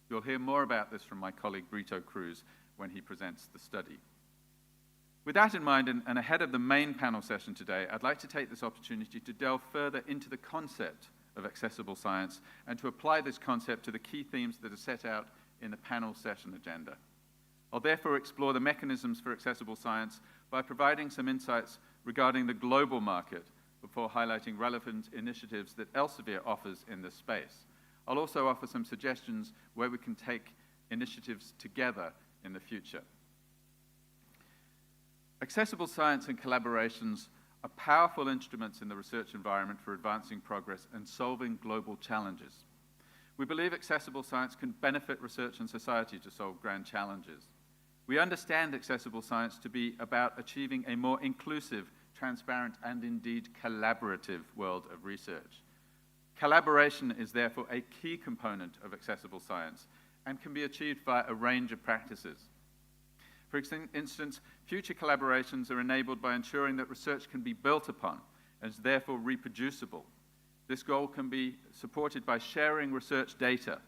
Speaker 5: You'll hear more about this from my colleague Brito Cruz when he presents the study. With that in mind, and ahead of the main panel session today, I'd like to take this opportunity to delve further into the concept of accessible science and to apply this concept to the key themes that are set out in the panel session agenda. I'll therefore explore the mechanisms for accessible science by providing some insights regarding the global market before highlighting relevant initiatives that Elsevier offers in this space. I'll also offer some suggestions where we can take initiatives together in the future. Accessible science and collaborations are powerful instruments in the research environment for advancing progress and solving global challenges. We believe accessible science can benefit research and society to solve grand challenges. We understand accessible science to be about achieving a more inclusive, transparent, and indeed collaborative world of research. Collaboration is therefore a key component of accessible science and can be achieved via a range of practices. For instance, future collaborations are enabled by ensuring that research can be built upon and is therefore reproducible. This goal can be supported by sharing research data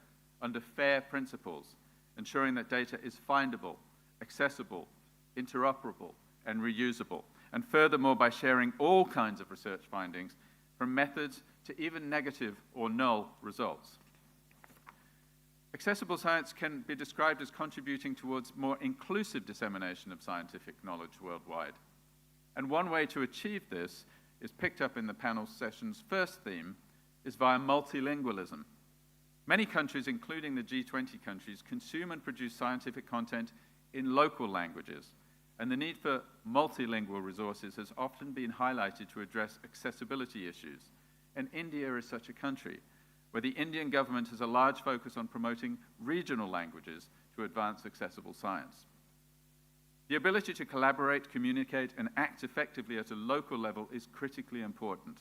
Speaker 5: under fair principles, ensuring that data is findable, accessible, interoperable, and reusable, and furthermore by sharing all kinds of research findings, from methods to even negative or null results. Accessible science can be described as contributing towards more inclusive dissemination of scientific knowledge worldwide. And one way to achieve this is picked up in the panel session's first theme, is via multilingualism. Many countries, including the G20 countries, consume and produce scientific content in local languages, and the need for multilingual resources has often been highlighted to address accessibility issues. And India is such a country, where the Indian government has a large focus on promoting regional languages to advance accessible science. The ability to collaborate, communicate, and act effectively at a local level is critically important.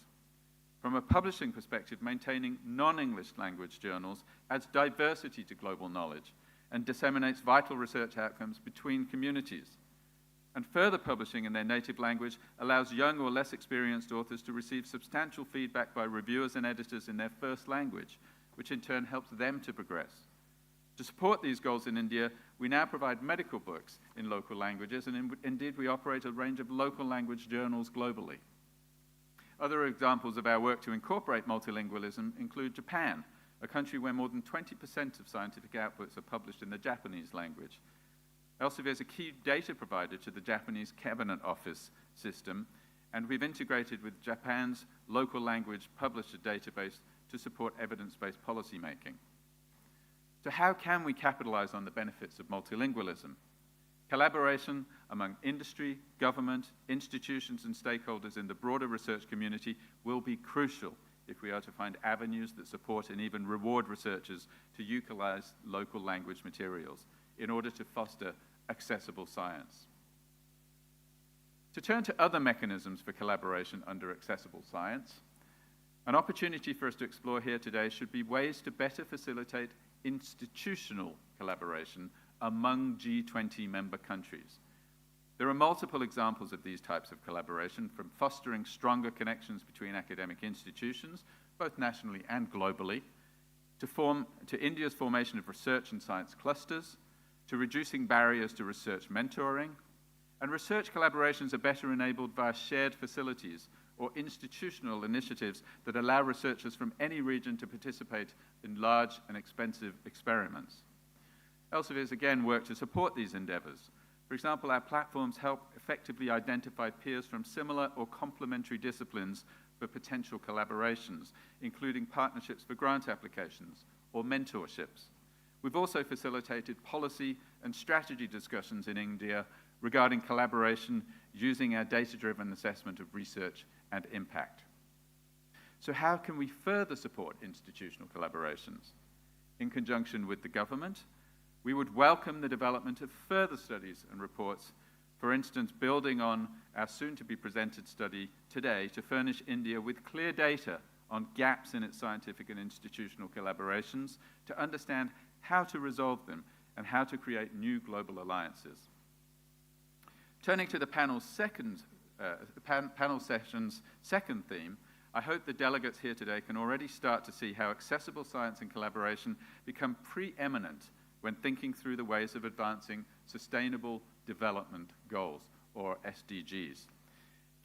Speaker 5: From a publishing perspective, maintaining non-English language journals adds diversity to global knowledge and disseminates vital research outcomes between communities. And further publishing in their native language allows young or less experienced authors to receive substantial feedback by reviewers and editors in their first language, which in turn helps them to progress. To support these goals in India, we now provide medical books in local languages, and indeed we operate a range of local language journals globally. Other examples of our work to incorporate multilingualism include Japan, a country where more than 20% of scientific outputs are published in the Japanese language. Elsevier is a key data provider to the Japanese Cabinet Office system, and we've integrated with Japan's local language publisher database to support evidence-based policy making. So how can we capitalize on the benefits of multilingualism? Collaboration among industry, government, institutions, and stakeholders in the broader research community will be crucial if we are to find avenues that support and even reward researchers to utilize local language materials in order to foster accessible science. To turn to other mechanisms for collaboration under accessible science, an opportunity for us to explore here today should be ways to better facilitate institutional collaboration among G20 member countries. There are multiple examples of these types of collaboration, from fostering stronger connections between academic institutions, both nationally and globally, to India's formation of research and science clusters, to reducing barriers to research mentoring, and research collaborations are better enabled via shared facilities or institutional initiatives that allow researchers from any region to participate in large and expensive experiments. Elsevier has again worked to support these endeavors. For example, our platforms help effectively identify peers from similar or complementary disciplines for potential collaborations, including partnerships for grant applications or mentorships. We've also facilitated policy and strategy discussions in India regarding collaboration using our data-driven assessment of research and impact. So how can we further support institutional collaborations? In conjunction with the government, we would welcome the development of further studies and reports, for instance, building on our soon-to-be-presented study today to furnish India with clear data on gaps in its scientific and institutional collaborations to understand how to resolve them and how to create new global alliances. Turning to the panel session's second theme, I hope the delegates here today can already start to see how accessible science and collaboration become preeminent when thinking through the ways of advancing Sustainable Development Goals, or SDGs.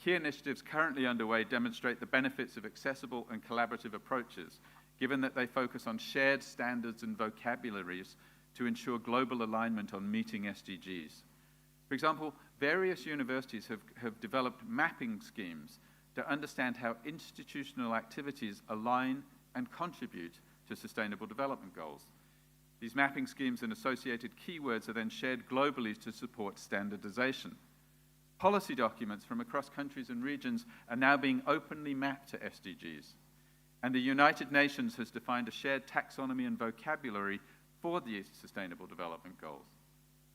Speaker 5: Key initiatives currently underway demonstrate the benefits of accessible and collaborative approaches, given that they focus on shared standards and vocabularies to ensure global alignment on meeting SDGs. For example, various universities have developed mapping schemes to understand how institutional activities align and contribute to Sustainable Development Goals. These mapping schemes and associated keywords are then shared globally to support standardization. Policy documents from across countries and regions are now being openly mapped to SDGs. And the United Nations has defined a shared taxonomy and vocabulary for the Sustainable Development Goals.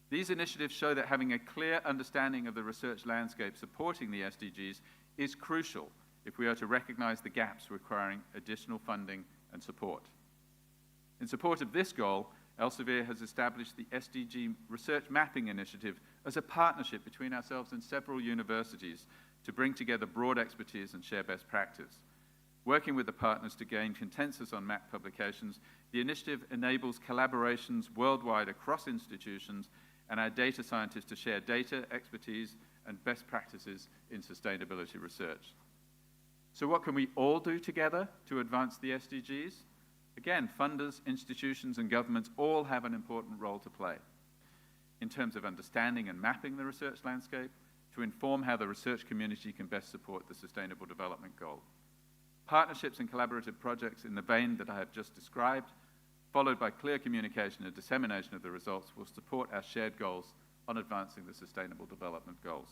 Speaker 5: These initiatives show that having a clear understanding of the research landscape supporting the SDGs is crucial if we are to recognize the gaps requiring additional funding and support. In support of this goal, Elsevier has established the SDG Research Mapping Initiative as a partnership between ourselves and several universities to bring together broad expertise and share best practice. Working with the partners to gain consensus on MAP publications, the initiative enables collaborations worldwide across institutions and our data scientists to share data, expertise, and best practices in sustainability research. So what can we all do together to advance the SDGs? Again, funders, institutions, and governments all have an important role to play in terms of understanding and mapping the research landscape to inform how the research community can best support the Sustainable Development Goal. Partnerships and collaborative projects in the vein that I have just described followed by clear communication and dissemination of the results, will support our shared goals on advancing the Sustainable Development Goals.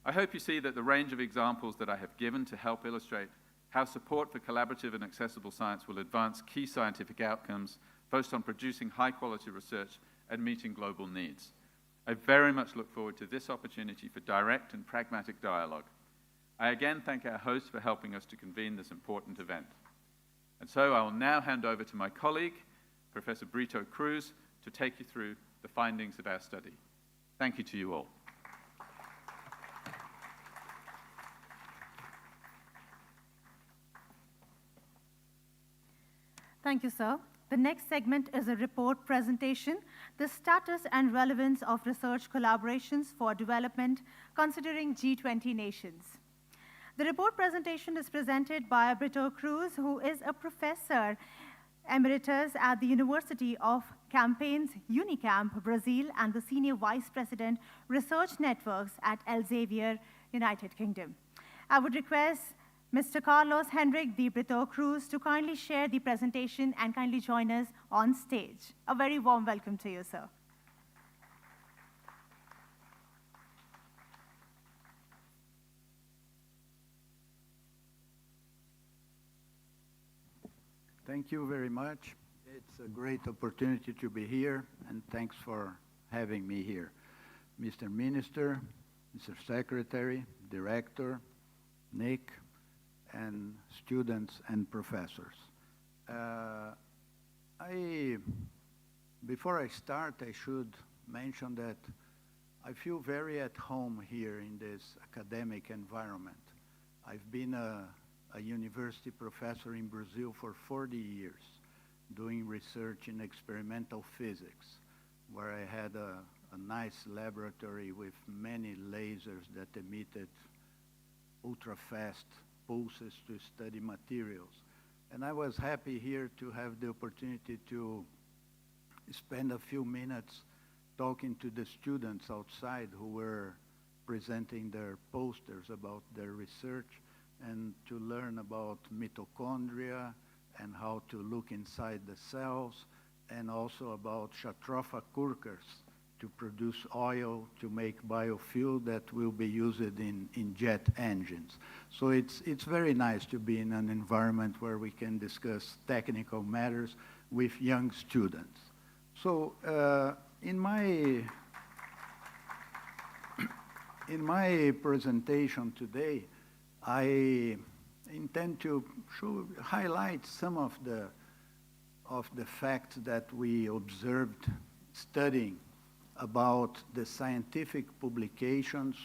Speaker 5: I hope you see that the range of examples that I have given to help illustrate how support for collaborative and accessible science will advance key scientific outcomes focused on producing high-quality research and meeting global needs. I very much look forward to this opportunity for direct and pragmatic dialogue. I again thank our hosts for helping us to convene this important event. And so I will now hand over to my colleague, Professor Brito Cruz, to take you through the findings of our study. Thank you to you all.
Speaker 1: Thank you, sir. The next segment is a report presentation, the status and relevance of research collaborations for development considering G20 nations. The report presentation is presented by Brito Cruz, who is a professor emeritus at the University of Campaign's Unicamp, Brazil, and the Senior Vice President, Research Networks at Elsevier, United Kingdom. I would request Mr. Carlos Henrique de Brito Cruz to kindly share the presentation and kindly join us on stage. A very warm welcome to you, sir.
Speaker 6: Thank you very much. It's a great opportunity to be here, and thanks for having me here. Mr. Minister, Mr. Secretary, Director, Nick, and students and professors. Before I start, I should mention that I feel very at home here in this academic environment. I've been a university professor in Brazil for 40 years, doing research in experimental physics, where I had a nice laboratory with many lasers that emitted ultra-fast pulses to study materials. And I was happy here to have the opportunity to spend a few minutes talking to the students outside who were presenting their posters about their research, and to learn about mitochondria and how to look inside the cells, and also about Jatropha curcas to produce oil to make biofuel that will be used in jet engines. So it's very nice to be in an environment where we can discuss technical matters with young students. So in my presentation today, I intend to highlight some of the facts that we observed studying about the scientific publications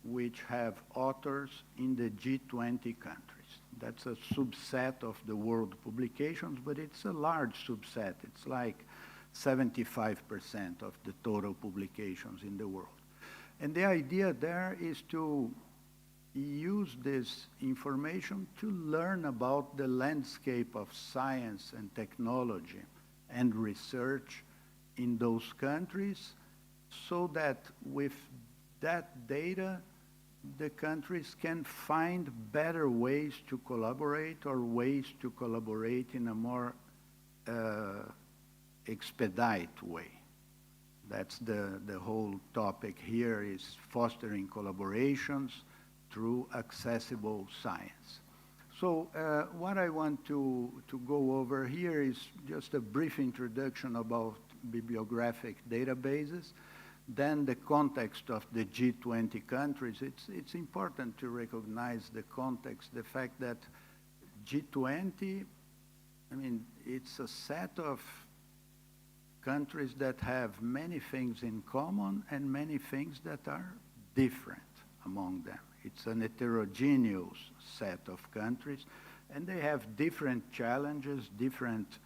Speaker 6: which have authors in the G20 countries. That's a subset of the world publications, but it's a large subset. It's like 75% of the total publications in the world. And the idea there is to use this information to learn about the landscape of science and technology and research in those countries, so that with that data, the countries can find better ways to collaborate, or ways to collaborate in a more expedite way. That's the whole topic here, is fostering collaborations through accessible science. So what I want to go over here is just a brief introduction about bibliographic databases, then the context of the G20 countries. It's important to recognize the context, the fact that G20, I mean, it's a set of countries that have many things in common and many things that are different among them. It's an heterogeneous set of countries, and they have different challenges, different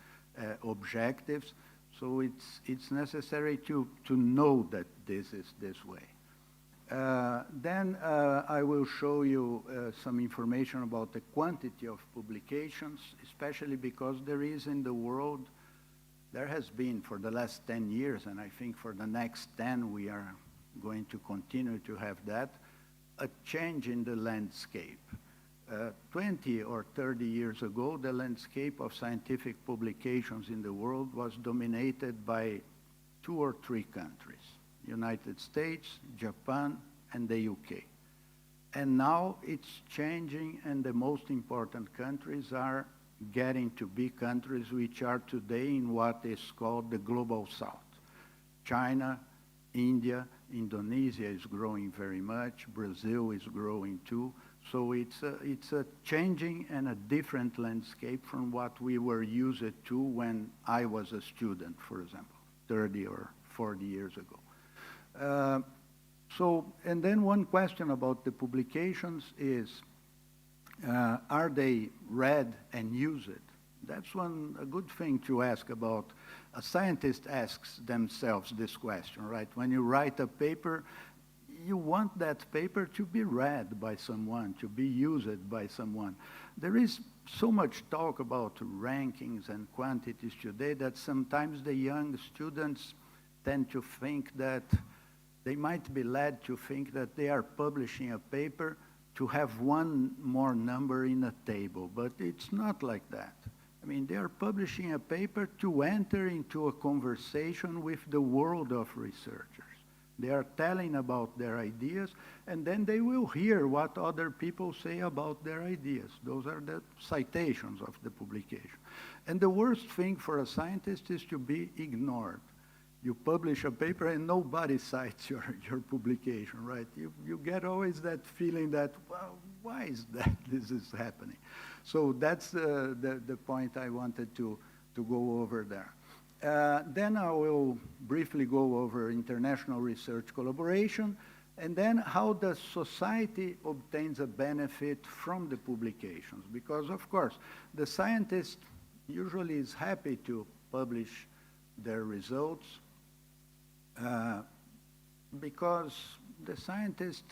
Speaker 6: objectives. So it's necessary to know that this is this way. Then I will show you some information about the quantity of publications, especially because there is in the world, there has been for the last 10 years, and I think for the next 10 we are going to continue to have that, a change in the landscape. 20 or 30 years ago, the landscape of scientific publications in the world was dominated by 2 or 3 countries, United States, Japan, and the UK. And now it's changing, and the most important countries are getting to be countries which are today in what is called the Global South. China, India, Indonesia is growing very much, Brazil is growing too. So it's a changing and a different landscape from what we were used to when I was a student, for example, 30 or 40 years ago. And then one question about the publications is, are they read and used? That's a good thing to ask about. A scientist asks themselves this question, right? When you write a paper, you want that paper to be read by someone, to be used by someone. There is so much talk about rankings and quantities today that sometimes the young students tend to think that they might be led to think that they are publishing a paper to have one more number in a table, but it's not like that. I mean, they are publishing a paper to enter into a conversation with the world of researchers. They are telling about their ideas, and then they will hear what other people say about their ideas. Those are the citations of the publication. And the worst thing for a scientist is to be ignored. You publish a paper and nobody cites your publication, right? You get always that feeling that, well, why is that this is happening? So that's the point I wanted to go over there. Then I will briefly go over international research collaboration, and then how the society obtains a benefit from the publications. Because, of course, the scientist usually is happy to publish their results because the scientist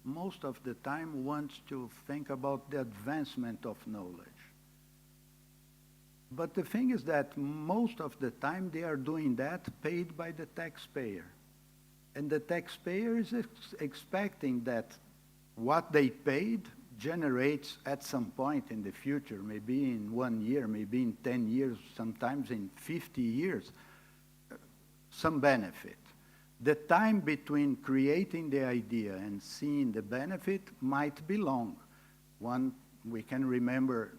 Speaker 6: most of the time wants to think about the advancement of knowledge. But the thing is that most of the time they are doing that paid by the taxpayer. And the taxpayer is expecting that what they paid generates at some point in the future, maybe in 1 year, maybe in 10 years, sometimes in 50 years, some benefit. The time between creating the idea and seeing the benefit might be long. We can remember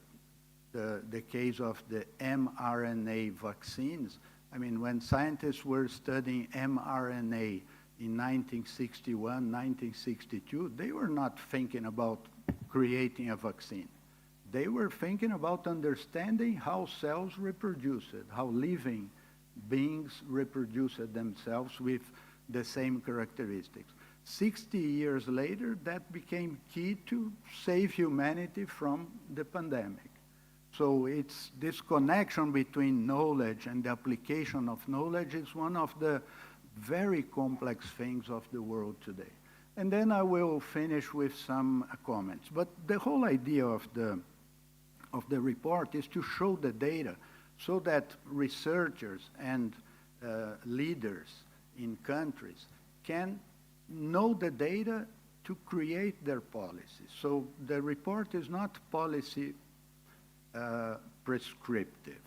Speaker 6: the case of the mRNA vaccines. I mean, when scientists were studying mRNA in 1961, 1962, they were not thinking about creating a vaccine. They were thinking about understanding how cells reproduced, how living beings reproduced themselves with the same characteristics. 60 years later, that became key to save humanity from the pandemic. So it's this connection between knowledge and the application of knowledge is one of the very complex things of the world today. And then I will finish with some comments. But the whole idea of the report is to show the data so that researchers and leaders in countries can know the data to create their policies. So the report is not policy prescriptive.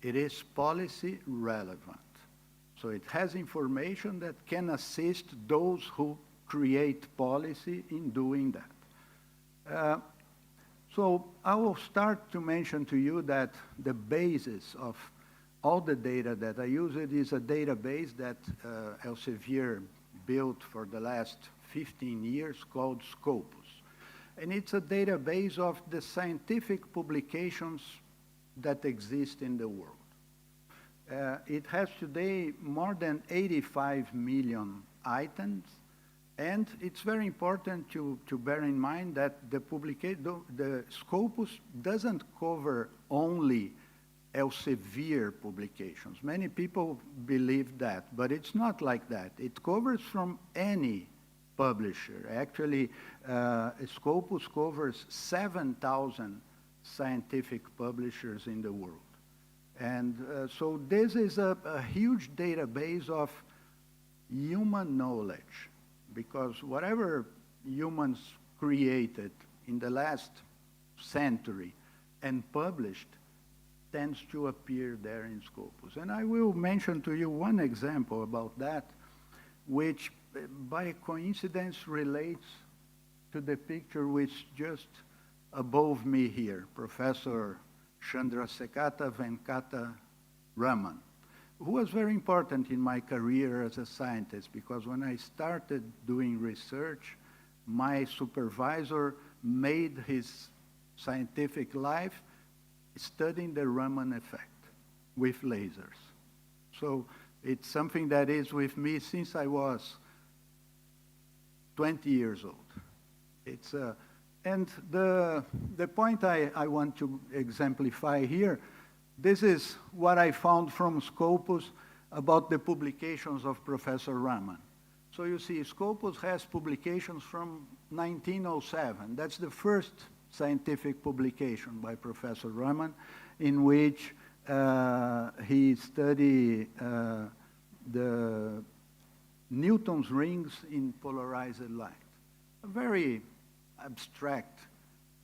Speaker 6: It is policy relevant. So it has information that can assist those who create policy in doing that. So I will start to mention to you that the basis of all the data that I use is a database that Elsevier built for the last 15 years called Scopus. And it's a database of the scientific publications that exist in the world. It has today more than 85 million items, and it's very important to bear in mind that the Scopus doesn't cover only Elsevier publications. Many people believe that, but it's not like that. It covers from any publisher. Actually, Scopus covers 7,000 scientific publishers in the world. And so this is a huge database of human knowledge, because whatever humans created in the last century and published tends to appear there in Scopus. And I will mention to you one example about that, which by coincidence relates to the picture which just above me here, Professor Chandrasekata Venkata Raman, who was very important in my career as a scientist, because when I started doing research, my supervisor made his scientific life studying the Raman effect with lasers. So it's something that is with me since I was 20 years old. And the point I want to exemplify here, this is what I found from Scopus about the publications of Professor Raman. So you see, Scopus has publications from 1907. That's the first scientific publication by Professor Raman, in which he studied the Newton's rings in polarized light. A very abstract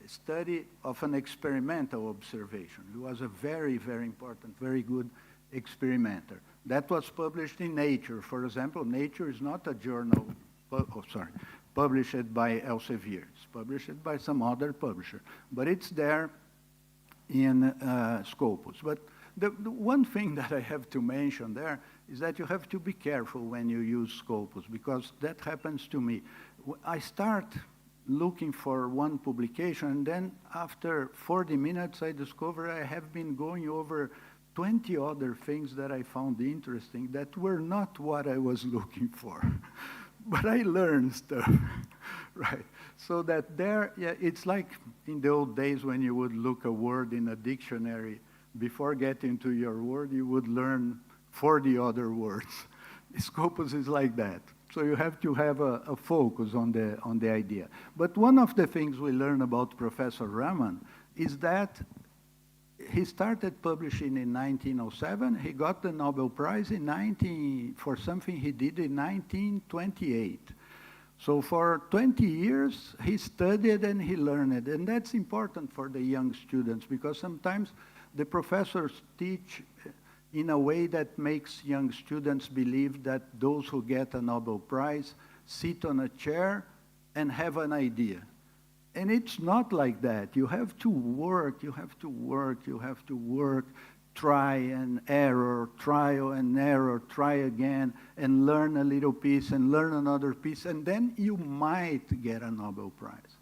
Speaker 6: study of an experimental observation. He was a very, very important, very good experimenter. That was published in Nature. For example, Nature is not a journal, published by Elsevier. It's published by some other publisher. But it's there in Scopus. But the one thing that I have to mention there is that you have to be careful when you use Scopus, because that happens to me. I start looking for one publication, and then after 40 minutes, I discover I have been going over 20 other things that I found interesting that were not what I was looking for. But I learned stuff, right? So that there, yeah, it's like in the old days when you would look a word in a dictionary. Before getting to your word, you would learn 40 other words. Scopus is like that. So you have to have a focus on the idea. But one of the things we learn about Professor Raman is that he started publishing in 1907. He got the Nobel Prize for something he did in 1928. So for 20 years, he studied and he learned. And that's important for the young students, because sometimes the professors teach in a way that makes young students believe that those who get a Nobel Prize sit on a chair and have an idea. And it's not like that. You have to work, you have to work, you have to work, try and error, trial and error, try again, and learn a little piece and learn another piece, and then you might get a Nobel Prize.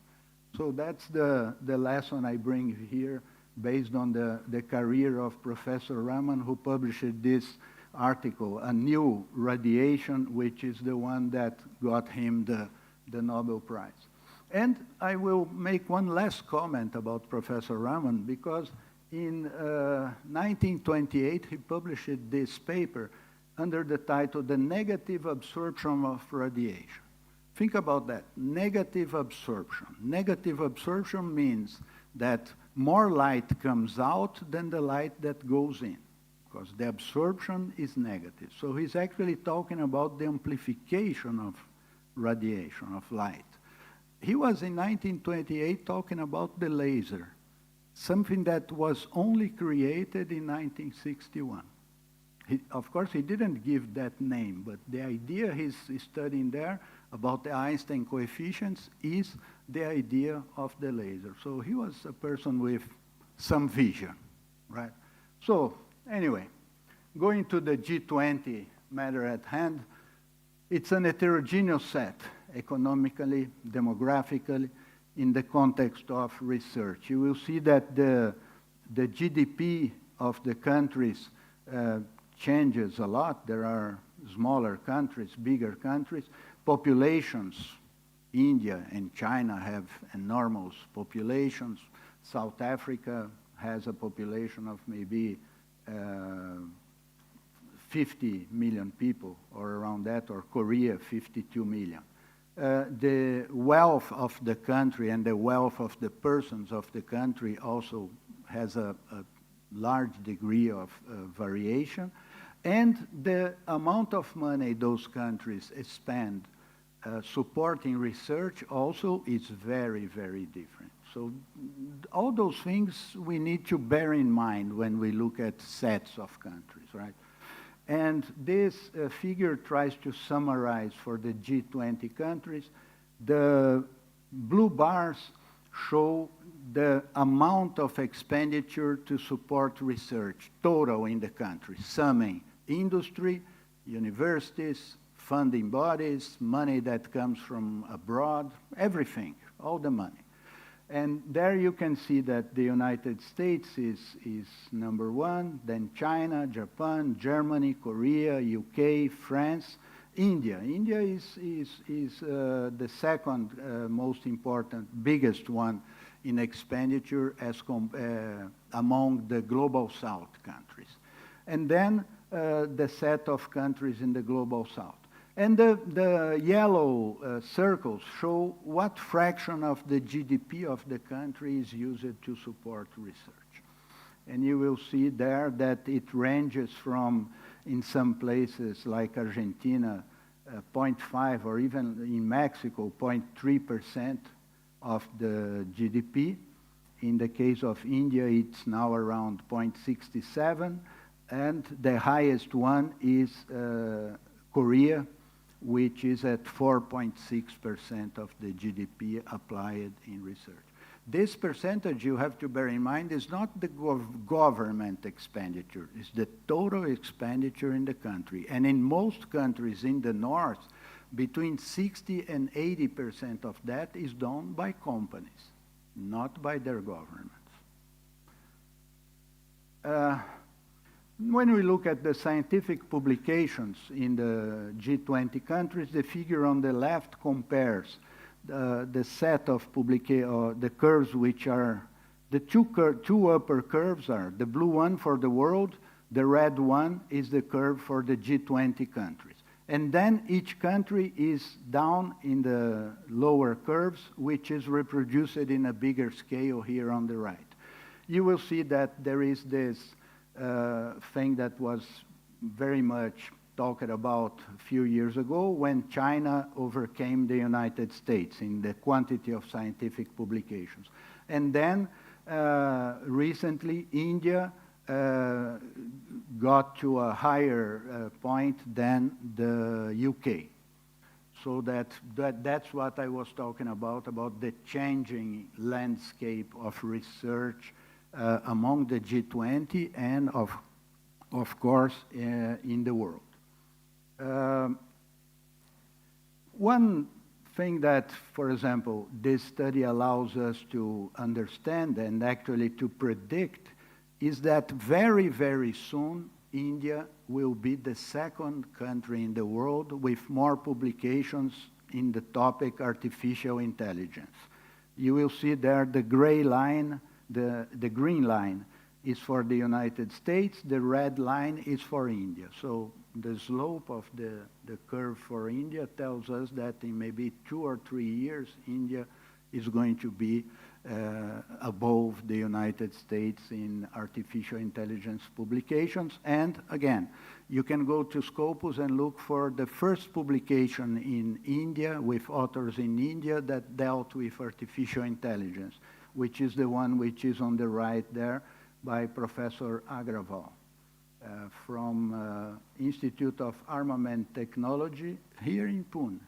Speaker 6: So that's the lesson I bring here, based on the career of Professor Raman, who published this article, A New Radiation, which is the one that got him the Nobel Prize. And I will make one last comment about Professor Raman, because in 1928, he published this paper under the title, The Negative Absorption of Radiation. Think about that, negative absorption. Negative absorption means that more light comes out than the light that goes in, because the absorption is negative. So he's actually talking about the amplification of radiation, of light. He was in 1928 talking about the laser, something that was only created in 1961. Of course, he didn't give that name, but the idea he's studying there about the Einstein coefficients is the idea of the laser. So he was a person with some vision, right? So anyway, going to the G20 matter at hand, it's an heterogeneous set, economically, demographically, in the context of research. You will see that the GDP of the countries changes a lot. There are smaller countries, bigger countries. Populations, India and China have enormous populations. South Africa has a population of maybe 50 million people, or around that, or Korea, 52 million. The wealth of the country and the wealth of the persons of the country also has a large degree of variation. And the amount of money those countries spend supporting research also is very, very different. So all those things we need to bear in mind when we look at sets of countries, right? And this figure tries to summarize for the G20 countries. The blue bars show the amount of expenditure to support research, total in the country, summing industry, universities, funding bodies, money that comes from abroad, everything, all the money. And there you can see that the United States is number one, then China, Japan, Germany, Korea, UK, France, India. India is the second most important, biggest one in expenditure as among the Global South countries. And then the set of countries in the Global South. And the yellow circles show what fraction of the GDP of the country is used to support research. And you will see there that it ranges from, in some places like Argentina, 0.5, or even in Mexico, 0.3% of the GDP. In the case of India, it's now around 0.67, and the highest one is Korea, which is at 4.6% of the GDP applied in research. This percentage, you have to bear in mind, is not the government expenditure, it's the total expenditure in the country. And in most countries in the north, between 60 and 80% of that is done by companies, not by their governments. When we look at the scientific publications in the G20 countries, the figure on the left compares the set of the curves, which are the two upper curves are the blue one for the world, the red one is the curve for the G20 countries. And then each country is down in the lower curves, which is reproduced in a bigger scale here on the right. You will see that there is this thing that was very much talked about a few years ago when China overcame the United States in the quantity of scientific publications. And then recently India got to a higher point than the UK. So that's what I was talking about the changing landscape of research among the G20 and of course in the world. One thing that, for example, this study allows us to understand and actually to predict is that very, very soon India will be the second country in the world with more publications in the topic artificial intelligence. You will see there the gray line, the green line is for the United States, the red line is for India. So the slope of the curve for India tells us that in maybe 2 or 3 years, India is going to be above the United States in artificial intelligence publications. And again, you can go to Scopus and look for the first publication in India with authors in India that dealt with artificial intelligence, which is the one which is on the right there by Professor Agraval from Institute of Armament Technology here in Pune.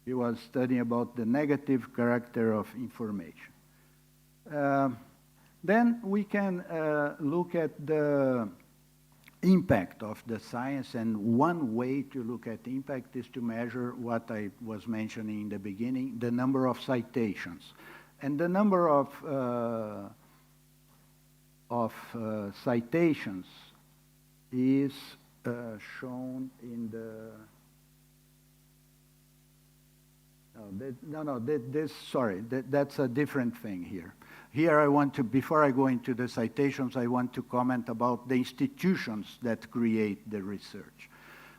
Speaker 6: He was studying about the negative character of information. Then we can look at the impact of the science, and one way to look at impact is to measure what I was mentioning in the beginning, the number of citations. And the number of citations is shown in the that's a different thing here. Here I want to, before I go into the citations, I want to comment about the institutions that create the research.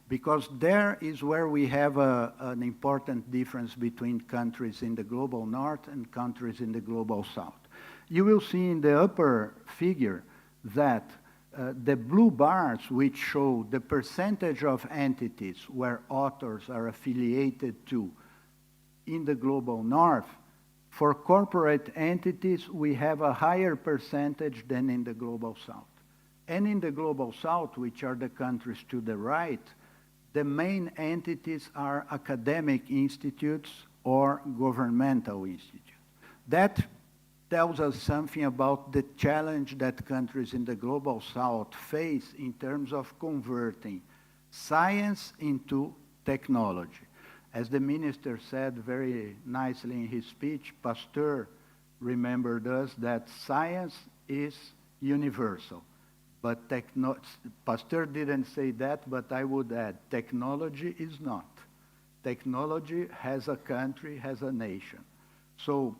Speaker 6: Because there is where we have an important difference between countries in the global north and countries in the global south. You will see in the upper figure that the blue bars, which show the percentage of entities where authors are affiliated to in the global north, For corporate entities, we have a higher percentage than in the Global South. And in the Global South, which are the countries to the right, the main entities are academic institutes or governmental institutes. That tells us something about the challenge that countries in the Global South face in terms of converting science into technology. As the minister said very nicely in his speech, Pasteur remembered us that science is universal. But Pasteur didn't say that, but I would add, technology is not. Technology has a country, has a nation. So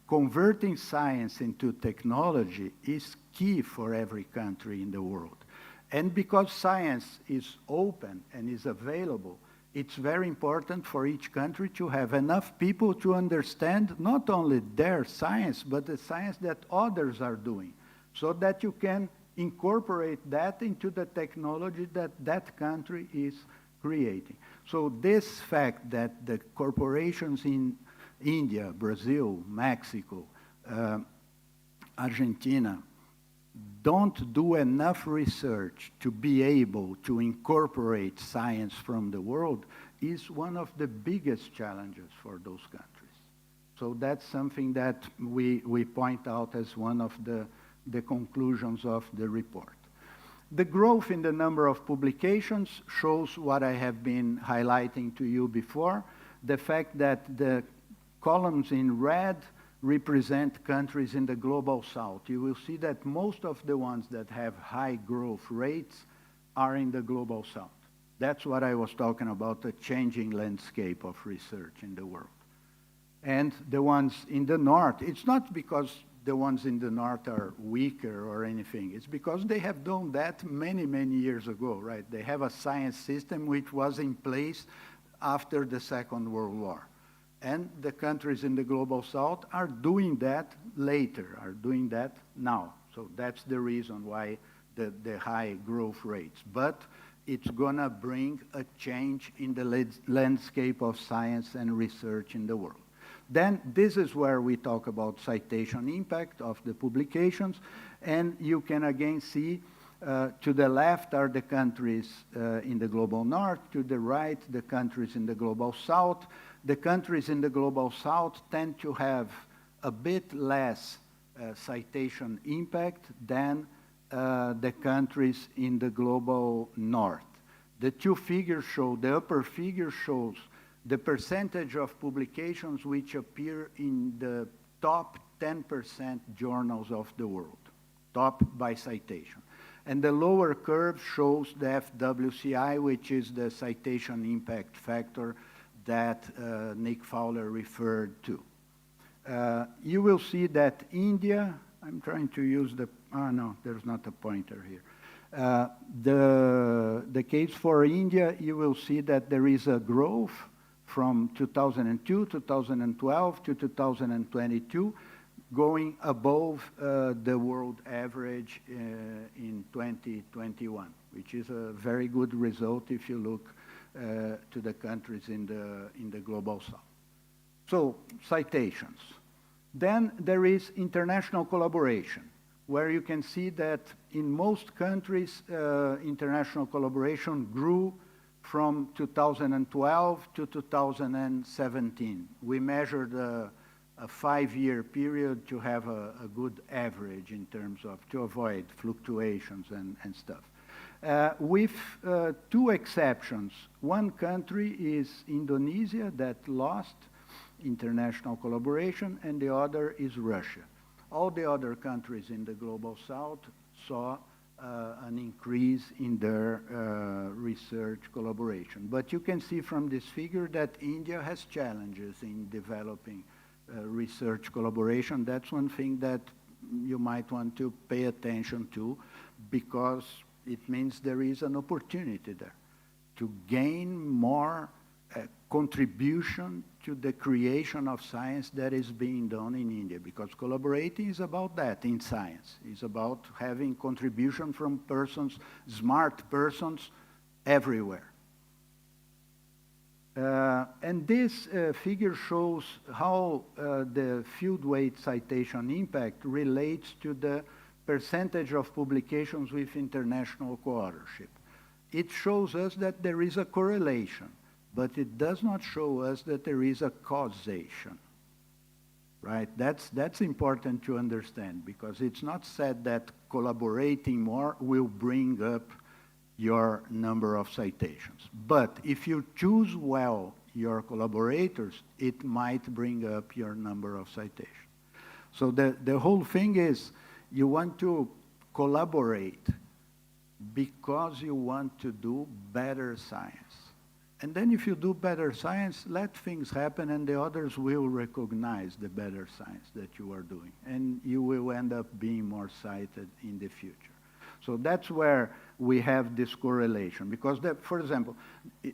Speaker 6: converting science into technology is key for every country in the world. And because science is open and is available, it's very important for each country to have enough people to understand not only their science, but the science that others are doing, so that you can incorporate that into the technology that that country is creating. So this fact that the corporations in India, Brazil, Mexico, Argentina, don't do enough research to be able to incorporate science from the world is one of the biggest challenges for those countries. So that's something that we point out as one of the conclusions of the report. The growth in the number of publications shows what I have been highlighting to you before, the fact that the columns in red represent countries in the Global South. You will see that most of the ones that have high growth rates are in the Global South. That's what I was talking about, the changing landscape of research in the world. And the ones in the North, it's not because the ones in the North are weaker or anything. It's because they have done that many, many years ago, right? They have a science system which was in place after the Second World War. And the countries in the Global South are doing that later, are doing that now. So that's the reason why the high growth rates. But it's going to bring a change in the landscape of science and research in the world. Then this is where we talk about citation impact of the publications. And you can again see to the left are the countries in the Global North, to the right, the countries in the Global South. The countries in the Global South tend to have a bit less citation impact than the countries in the Global North. The two figures show, the upper figure shows the percentage of publications which appear in the top 10% journals of the world, top by citation. And the lower curve shows the FWCI, which is the citation impact factor that Nick Fowler referred to. You will see that India, I'm trying to use the, no, there's not a pointer here. The case for India, you will see that there is a growth from 2002, 2012 to 2022, going above the world average in 2021, which is a very good result if you look to the countries in the Global South. So, citations. Then there is international collaboration, where you can see that in most countries, international collaboration grew from 2012 to 2017. We measured a 5-year period to have a good average in terms of, to avoid fluctuations and stuff. With two exceptions. One country is Indonesia that lost international collaboration, and the other is Russia. All the other countries in the Global South saw an increase in their research collaboration. But you can see from this figure that India has challenges in developing research collaboration. That's one thing that you might want to pay attention to, because it means there is an opportunity there to gain more contribution to the creation of science that is being done in India, because collaborating is about that in science. It's about having contribution from persons, smart persons, everywhere. And this figure shows how the field weight citation impact relates to the percentage of publications with international co-authorship. It shows us that there is a correlation, but it does not show us that there is a causation, right? That's important to understand, because it's not said that collaborating more will bring up your number of citations. But if you choose well your collaborators, it might bring up your number of citations. So the whole thing is, you want to collaborate because you want to do better science. And then if you do better science, let things happen and the others will recognize the better science that you are doing. And you will end up being more cited in the future. So that's where we have this correlation. Because, for example,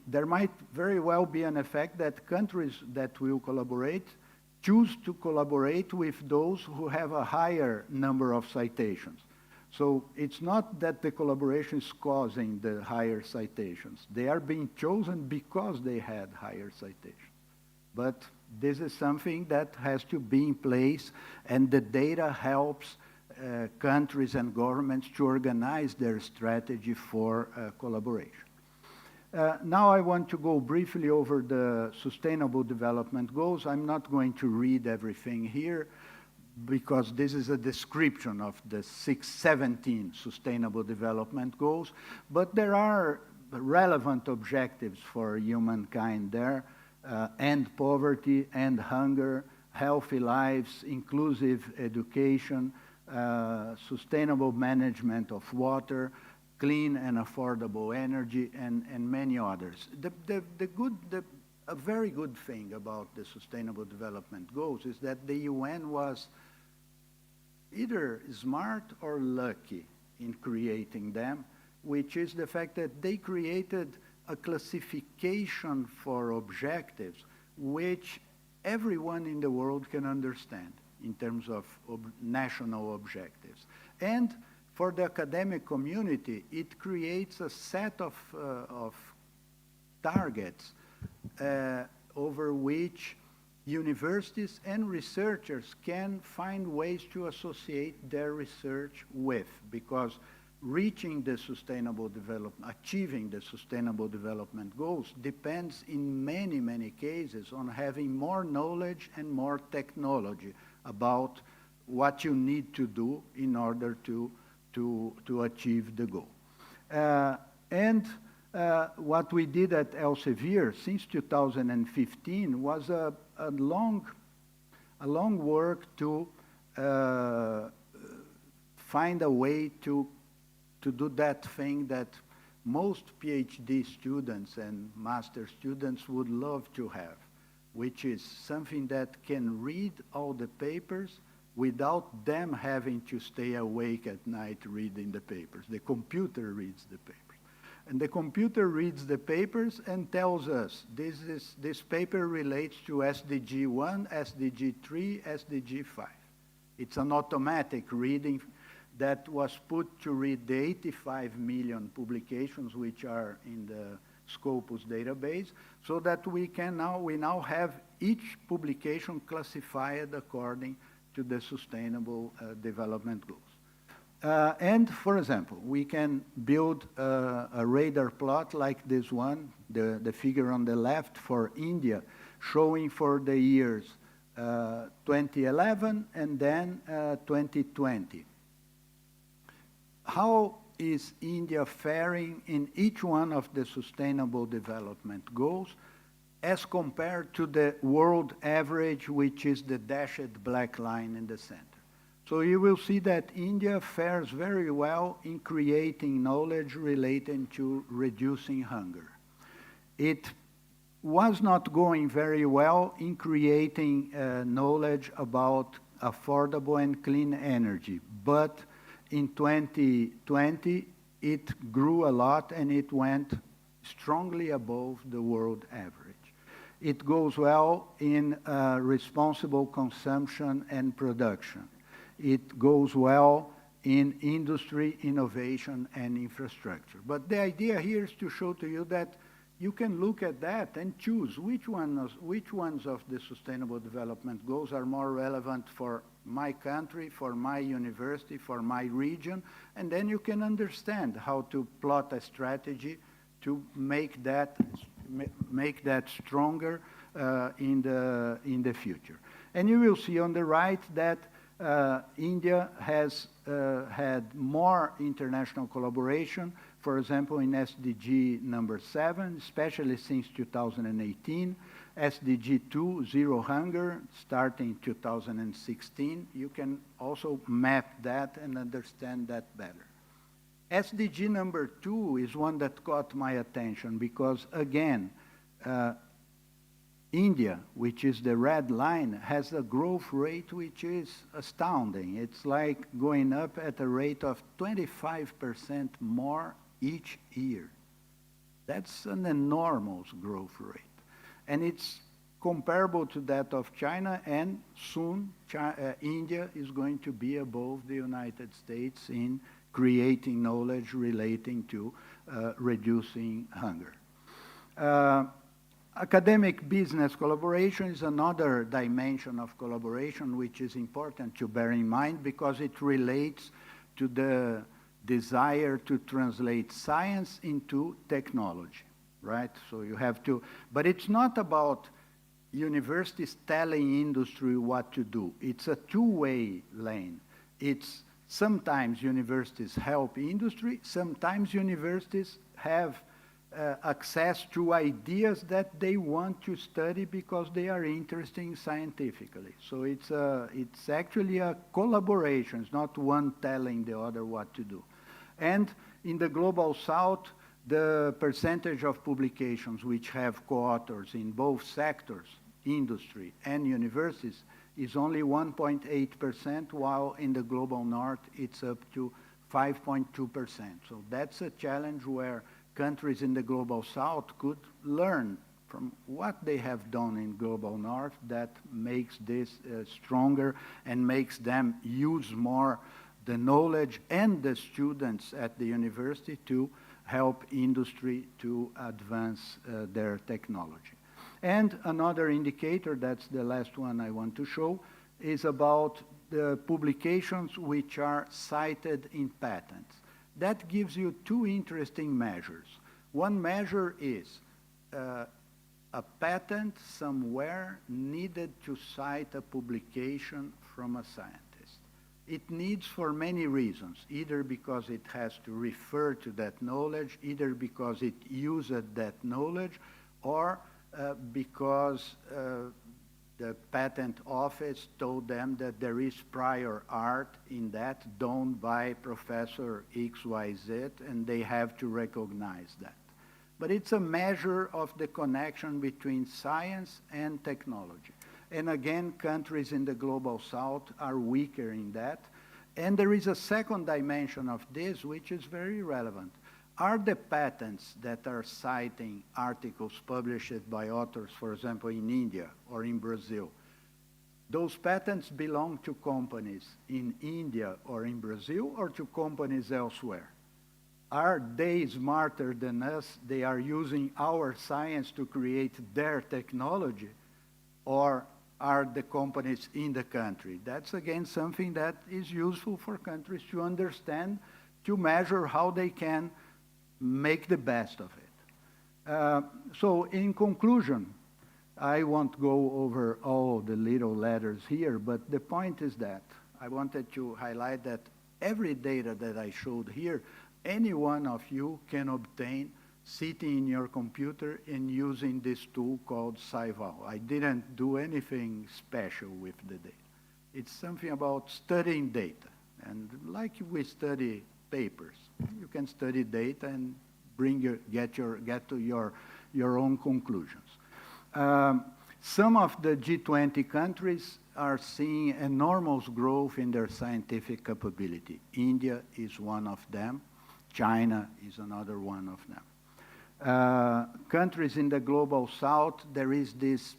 Speaker 6: there might very well be an effect that countries that will collaborate choose to collaborate with those who have a higher number of citations. So it's not that the collaboration is causing the higher citations. They are being chosen because they had higher citations. But this is something that has to be in place, and the data helps countries and governments to organize their strategy for collaboration. Now I want to go briefly over the Sustainable Development Goals. I'm not going to read everything here, because this is a description of the 17 Sustainable Development Goals, but there are relevant objectives for humankind there: end poverty, end hunger, healthy lives, inclusive education, sustainable management of water, clean and affordable energy, and many others. A very good thing about the Sustainable Development Goals is that the UN was either smart or lucky in creating them, which is the fact that they created a classification for objectives which everyone in the world can understand in terms of national objectives. And for the academic community, it creates a set of targets over which universities and researchers can find ways to associate their research with, because achieving the Sustainable Development Goals depends in many, many cases on having more knowledge and more technology about what you need to do in order to achieve the goal. What we did at Elsevier since 2015 was a long work to find a way to do that thing that most PhD students and master students would love to have, which is something that can read all the papers without them having to stay awake at night reading the papers. The computer reads the papers. And the computer reads the papers and tells us, this paper relates to SDG 1, SDG 3, SDG 5. It's an automatic reading that was put to read the 85 million publications which are in the Scopus database, so that we now have each publication classified according to the Sustainable Development Goals. And for example, we can build a radar plot like this one, the figure on the left for India, showing for the years 2011 and then 2020. How is India faring in each one of the Sustainable Development Goals as compared to the world average, which is the dashed black line in the center? So you will see that India fares very well in creating knowledge relating to reducing hunger. It was not going very well in creating knowledge about affordable and clean energy, but in 2020, it grew a lot and it went strongly above the world average. It goes well in responsible consumption and production. It goes well in industry, innovation, and infrastructure. But the idea here is to show to you that you can look at that and choose which ones of the Sustainable Development Goals are more relevant for my country, for my university, for my region, and then you can understand how to plot a strategy to make that stronger in the future. And you will see on the right that India has had more international collaboration, for example, in SDG number 7, especially since 2018, SDG 2, Zero Hunger, starting 2016. You can also map that and understand that better. SDG number 2 is one that caught my attention because, again, India, which is the red line, has a growth rate which is astounding. It's like going up at a rate of 25% more each year. That's an enormous growth rate. And it's comparable to that of China, and soon India is going to be above the United States in creating knowledge relating to reducing hunger. Academic business collaboration is another dimension of collaboration which is important to bear in mind because it relates to the desire to translate science into technology, right? So you have to, but it's not about universities telling industry what to do. It's a two-way lane. It's sometimes universities help industry, sometimes universities have access to ideas that they want to study because they are interested scientifically. So it's actually a collaboration. It's not one telling the other what to do. And in the Global South, the percentage of publications which have co-authors in both sectors, industry and universities, is only 1.8%, while in the Global North, it's up to 5.2%. So that's a challenge where countries in the Global South could learn from what they have done in Global North that makes this stronger and makes them use more the knowledge and the students at the university to help industry to advance their technology. And another indicator, that's the last one I want to show, is about the publications which are cited in patents. That gives you two interesting measures. One measure is a patent somewhere needed to cite a publication from a scientist. It needs for many reasons, either because it has to refer to that knowledge, either because it used that knowledge, or because the patent office told them that there is prior art in that done by Professor XYZ, and they have to recognize that. But it's a measure of the connection between science and technology. And again, countries in the Global South are weaker in that. And there is a second dimension of this, which is very relevant. Are the patents that are citing articles published by authors, for example, in India or in Brazil, those patents belong to companies in India or in Brazil or to companies elsewhere? Are they smarter than us? They are using our science to create their technology, or are the companies in the country? That's again something that is useful for countries to understand, to measure how they can make the best of it. So in conclusion, I won't go over all the little letters here, but the point is that I wanted to highlight that every data that I showed here, any one of you can obtain sitting in your computer and using this tool called SciVal. I didn't do anything special with the data. It's something about studying data. And like we study papers, you can study data and get to your own conclusions. Some of the G20 countries are seeing enormous growth in their scientific capability. India is one of them. China is another one of them. Countries in the Global South, there is this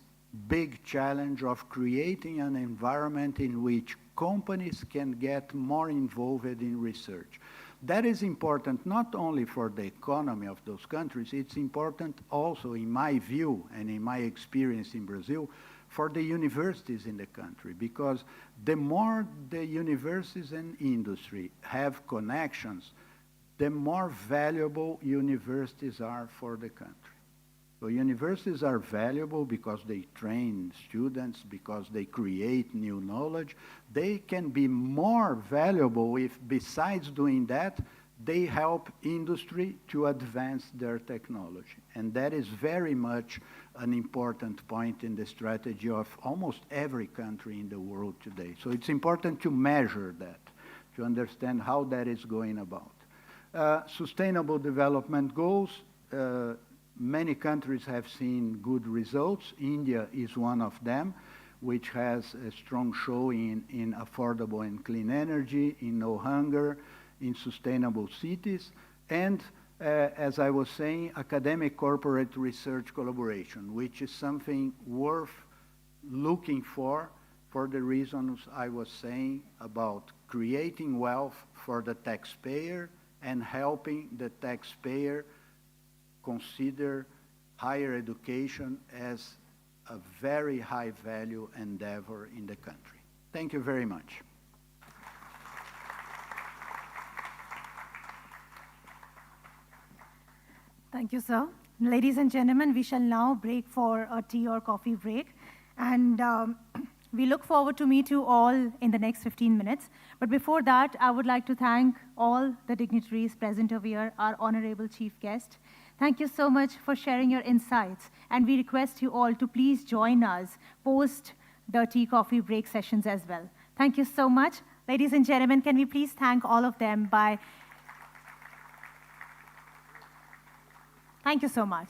Speaker 6: big challenge of creating an environment in which companies can get more involved in research. that is important not only for the economy of those countries, it's important also, in my view and in my experience in Brazil, for the universities in the country, because the more the universities and industry have connections, the more valuable universities are for the country. So universities are valuable because they train students, because they create new knowledge. They can be more valuable if, besides doing that, they help industry to advance their technology. And that is very much an important point in the strategy of almost every country in the world today. So it's important to measure that, to understand how that is going about. Sustainable development goals, many countries have seen good results. India is one of them, which has a strong showing in affordable and clean energy, in no hunger, in sustainable cities, and as I was saying, academic corporate research collaboration, which is something worth looking for the reasons I was saying about creating wealth for the taxpayer and helping the taxpayer consider higher education as a very high value endeavor in the country. Thank you very much.
Speaker 7: Thank you, sir. Ladies and gentlemen, we shall now break for a tea or coffee break. And we look forward to meet you all in the next 15 minutes. But before that, I would like to thank all the dignitaries present over here, our honorable chief guest. Thank you so much for sharing your insights. And we request you all to please join us post the tea coffee break sessions as well. Thank you so much. Ladies and gentlemen, can we please thank all of them by... Thank you so much.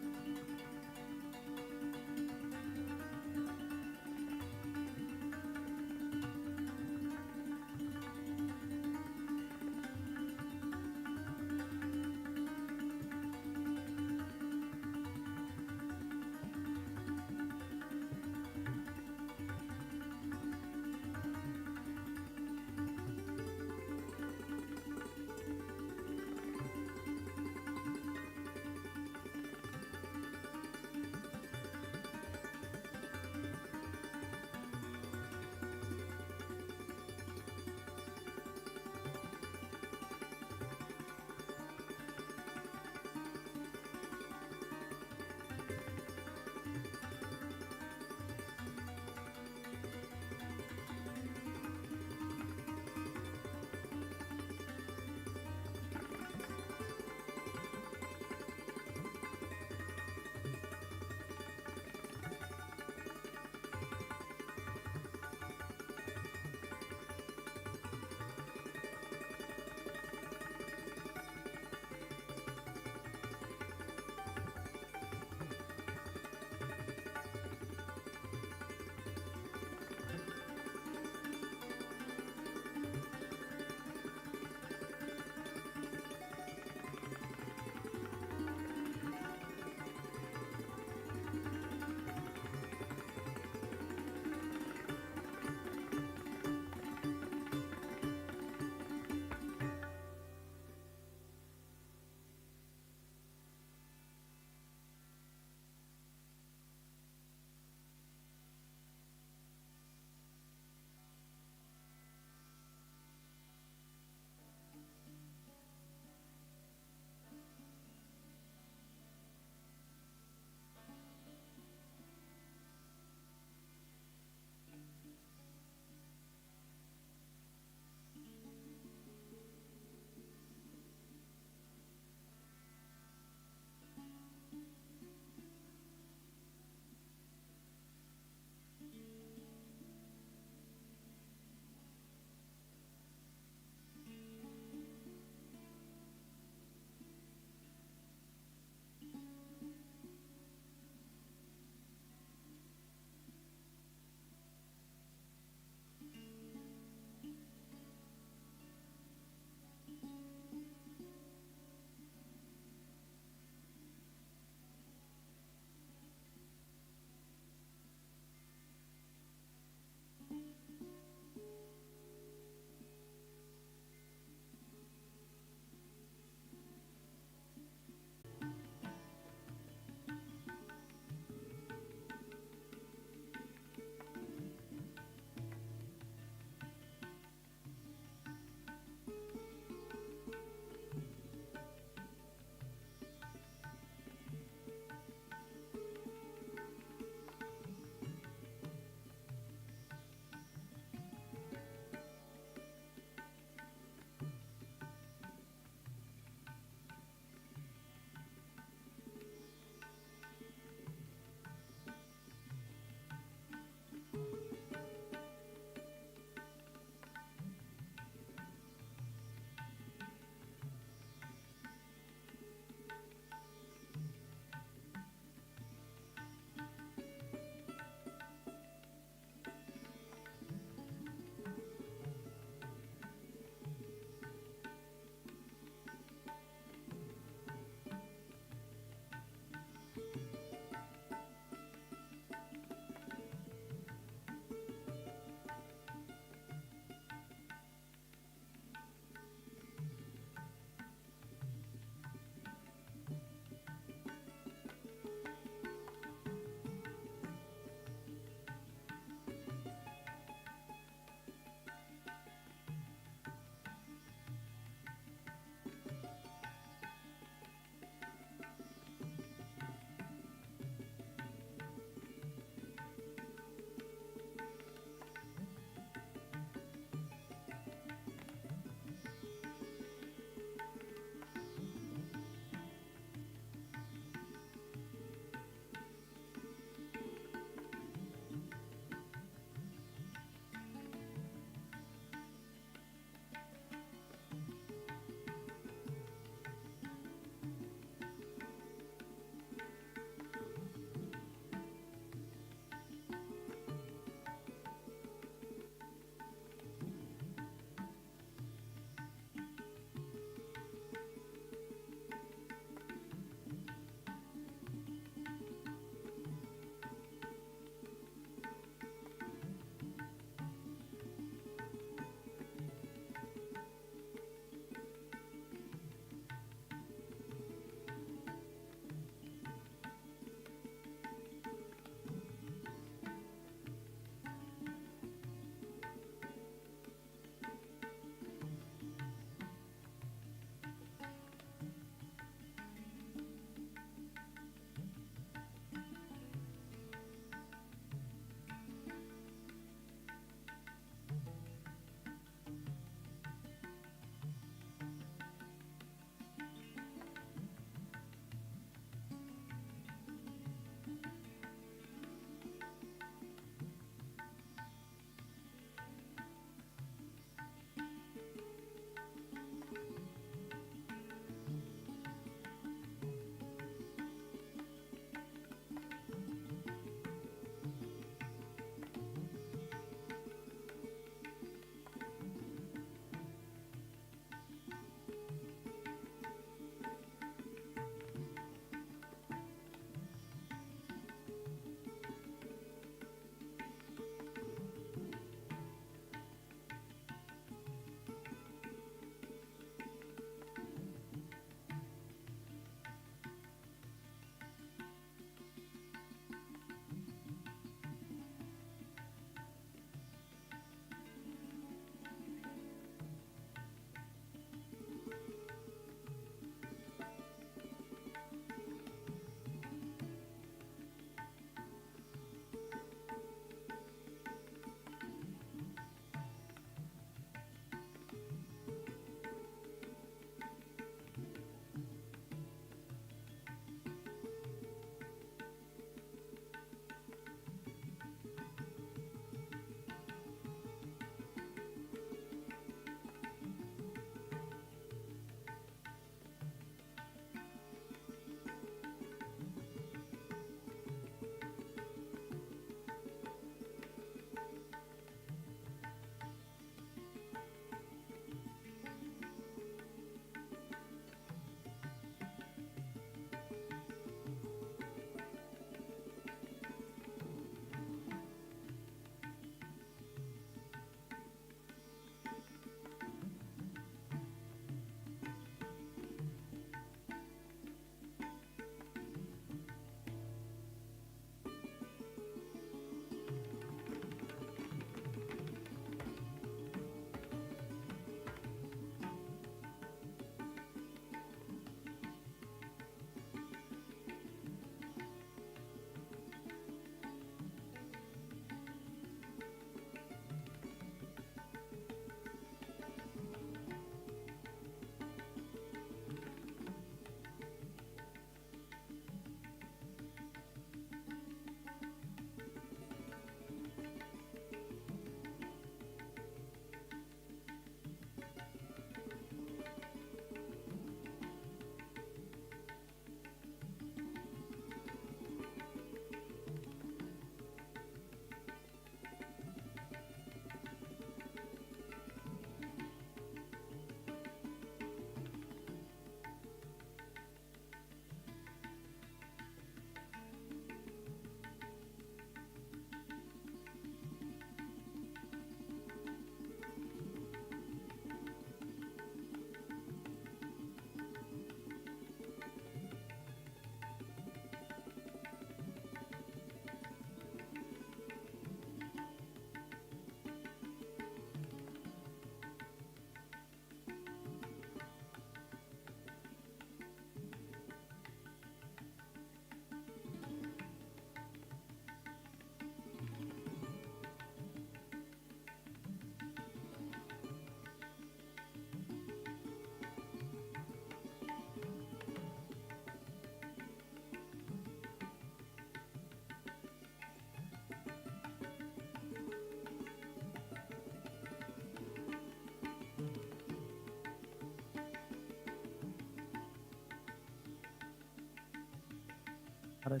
Speaker 8: Chick.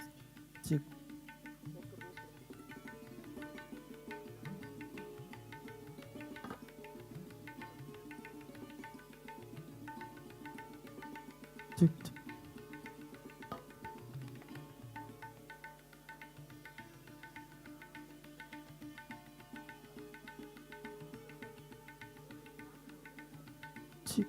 Speaker 8: Chick. Chick.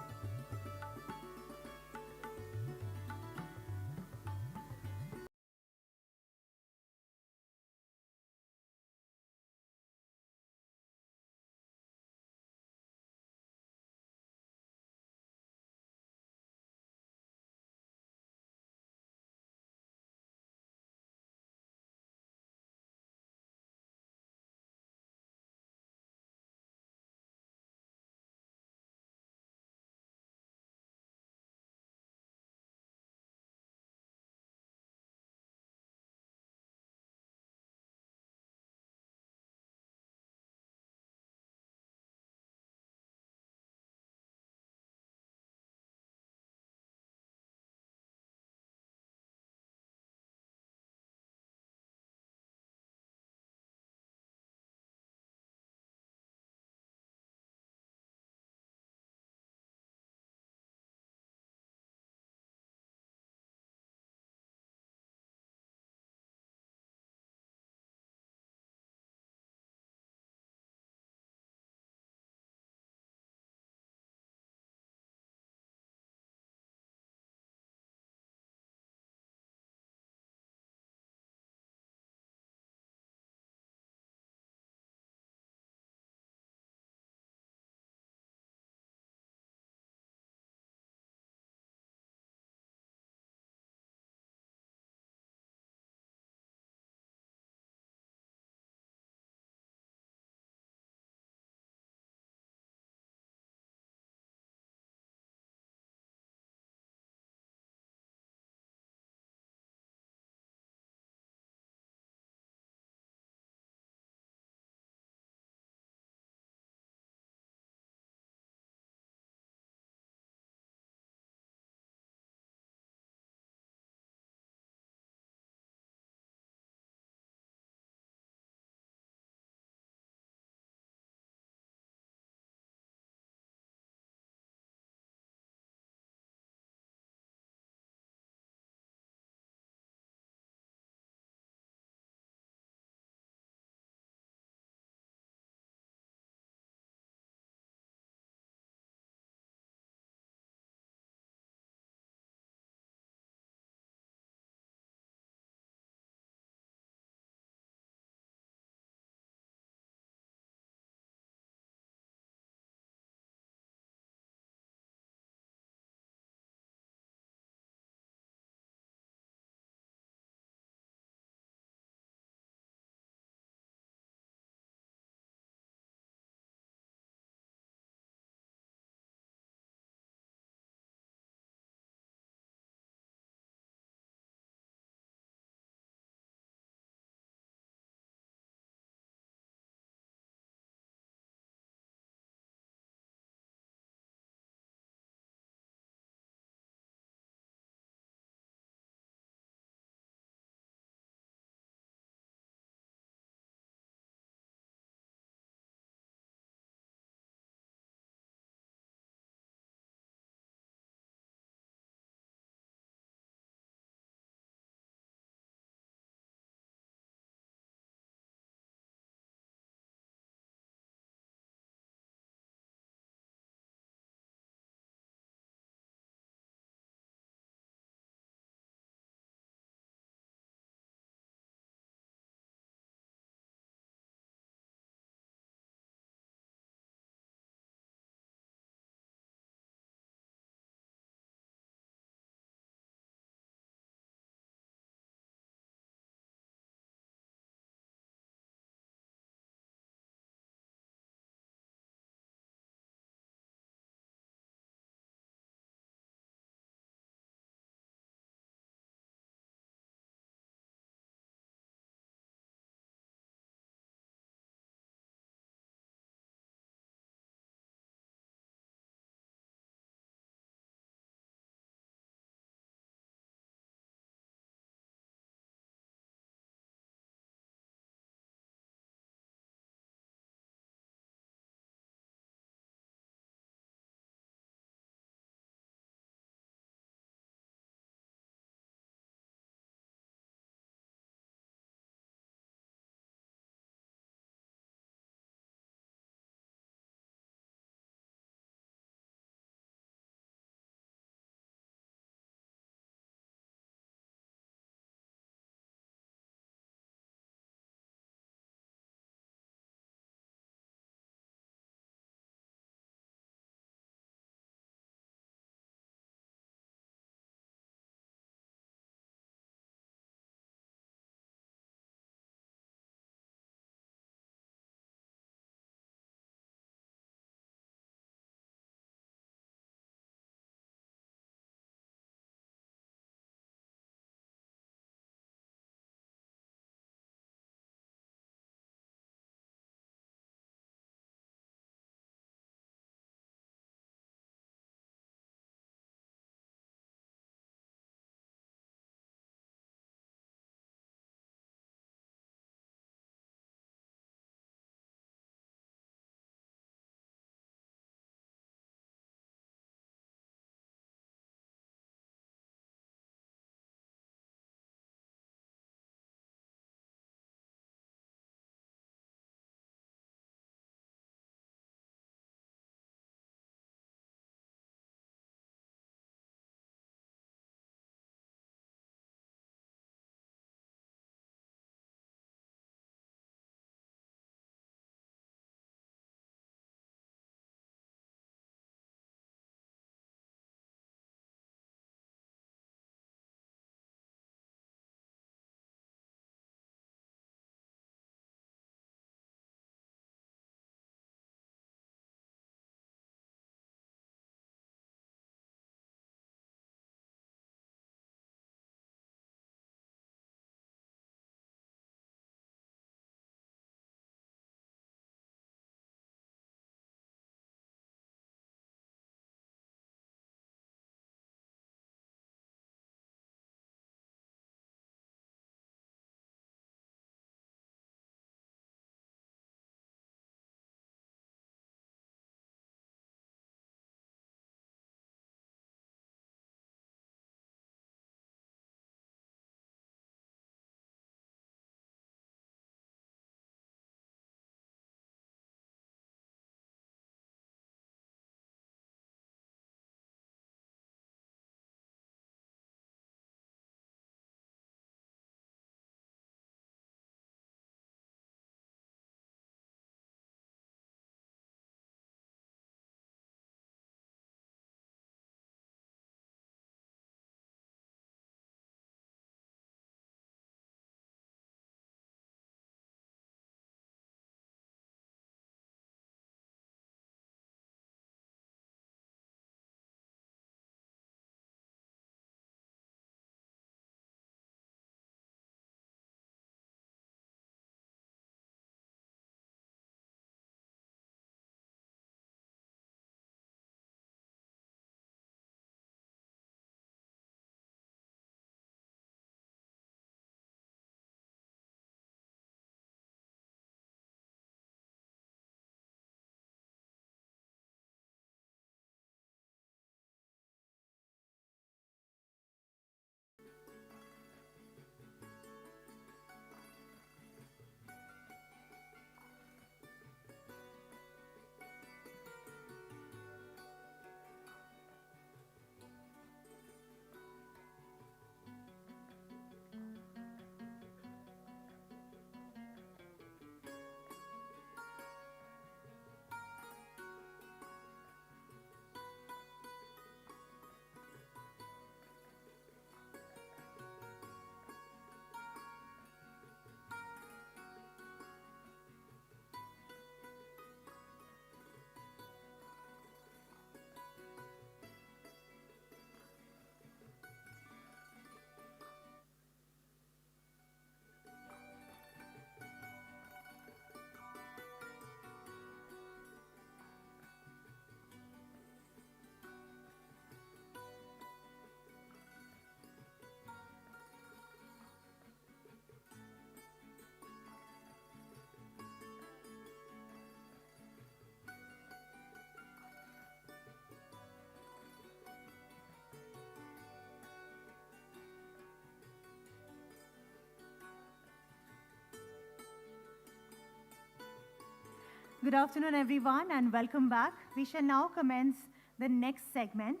Speaker 7: Good afternoon, everyone, and welcome back. We shall now commence the next segment.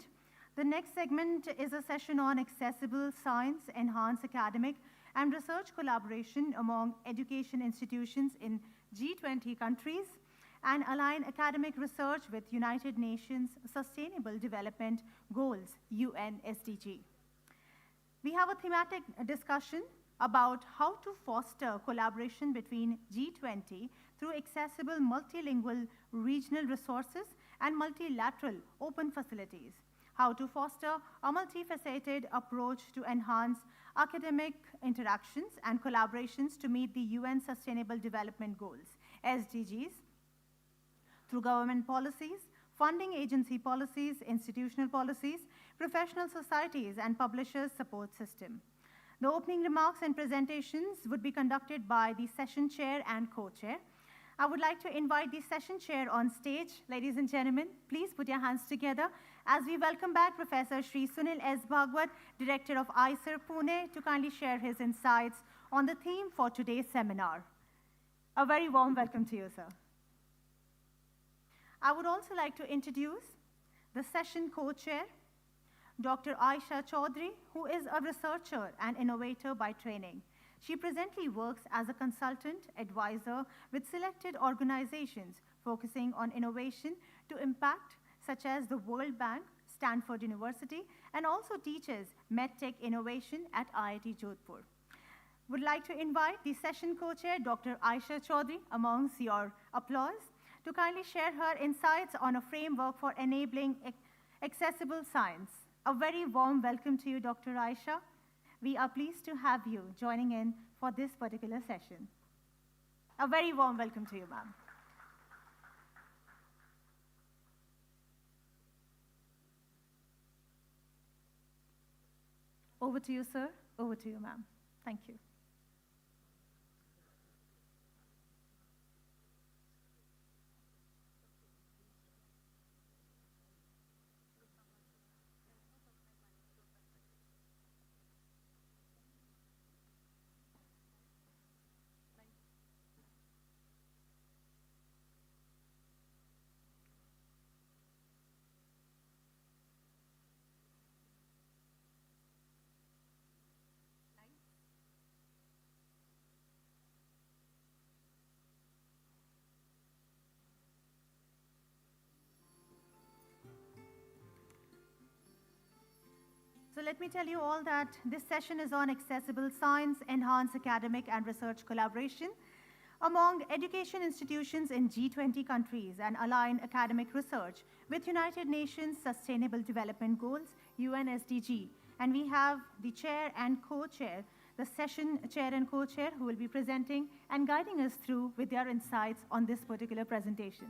Speaker 7: The next segment is a session on accessible science, enhanced academic and research collaboration among education institutions in G20 countries, and align academic research with United Nations Sustainable Development Goals, UN SDG. We have a thematic discussion about how to foster collaboration between G20 through accessible multilingual regional resources and multilateral open facilities, how to foster a multifaceted approach to enhance academic interactions and collaborations to meet the UN Sustainable Development Goals, SDGs, through government policies, funding agency policies, institutional policies, professional societies, and publishers' support system. The opening remarks and presentations would be conducted by the session chair and co-chair. I would like to invite the session chair on stage. Ladies and gentlemen, please put your hands together as we welcome back Professor Shri Sunil S. Bhagwat, Director of IISER Pune, to kindly share his insights on the theme for today's seminar. A very warm welcome to you, sir. I would also like to introduce the session co-chair, Dr. Aisha Chaudhary, who is a researcher and innovator by training. She presently works as a consultant advisor with selected organizations focusing on innovation to impact, such as the World Bank, Stanford University, and also teaches MedTech innovation at IIT Jodhpur. Would like to invite the session co-chair, Dr. Aisha Chaudhary, amongst your applause, to kindly share her insights on a framework for enabling accessible science. A very warm welcome to you, Dr. Aisha. We are pleased to have you joining in for this particular session. A very warm welcome to you, ma'am. Over to you, sir. Over to you, ma'am. Thank you. So let me tell you all that this session is on accessible science, enhanced academic and research collaboration among education institutions in G20 countries and align academic research with United Nations Sustainable Development Goals, UN SDG. And we have the chair and co-chair, the session chair and co-chair, who will be presenting and guiding us through with their insights on this particular presentation.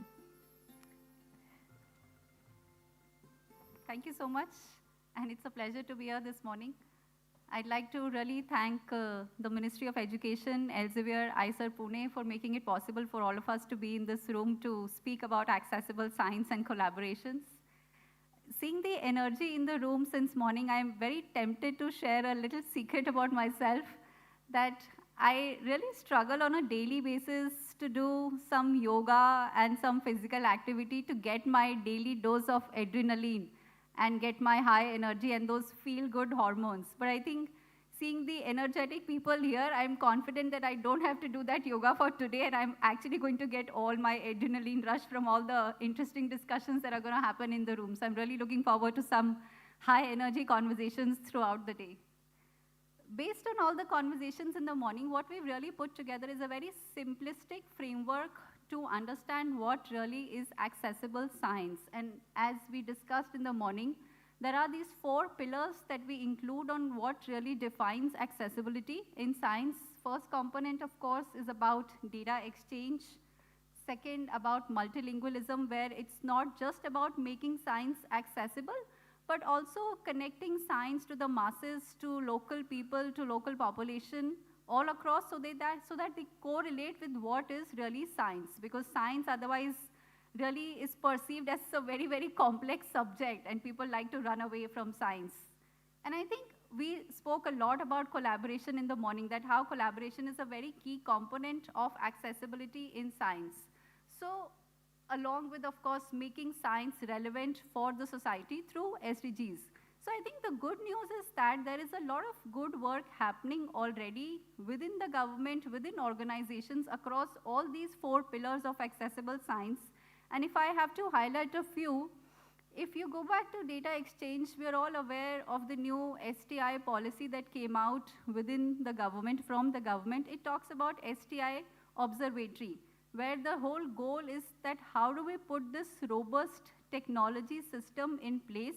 Speaker 9: Thank you so much. And it's a pleasure to be here this morning. I'd like to really thank the Ministry of Education, Elsevier, IISER Pune for making it possible for all of us to be in this room to speak about accessible science and collaborations. Seeing the energy in the room since morning, I'm very tempted to share a little secret about myself that I really struggle on a daily basis to do some yoga and some physical activity to get my daily dose of adrenaline and get my high energy and those feel-good hormones. But I think seeing the energetic people here, I'm confident that I don't have to do that yoga for today, and I'm actually going to get all my adrenaline rush from all the interesting discussions that are going to happen in the room. So I'm really looking forward to some high-energy conversations throughout the day. Based on all the conversations in the morning, what we've really put together is a very simplistic framework to understand what really is accessible science. And as we discussed in the morning, there are these 4 pillars that we include on what really defines accessibility in science. First component, of course, is about data exchange. Second, about multilingualism, where it's not just about making science accessible, but also connecting science to the masses, to local people, to local population, all across so that they correlate with what is really science, because science otherwise really is perceived as a very, very complex subject and people like to run away from science. And I think we spoke a lot about collaboration in the morning, that how collaboration is a very key component of accessibility in science. So along with, of course, making science relevant for the society through SDGs. So I think the good news is that there is a lot of good work happening already within the government, within organizations across all these 4 pillars of accessible science. And if I have to highlight a few, if you go back to data exchange, we are all aware of the new STI policy that came out within the government, from the government. It talks about STI observatory, where the whole goal is that how do we put this robust technology system in place,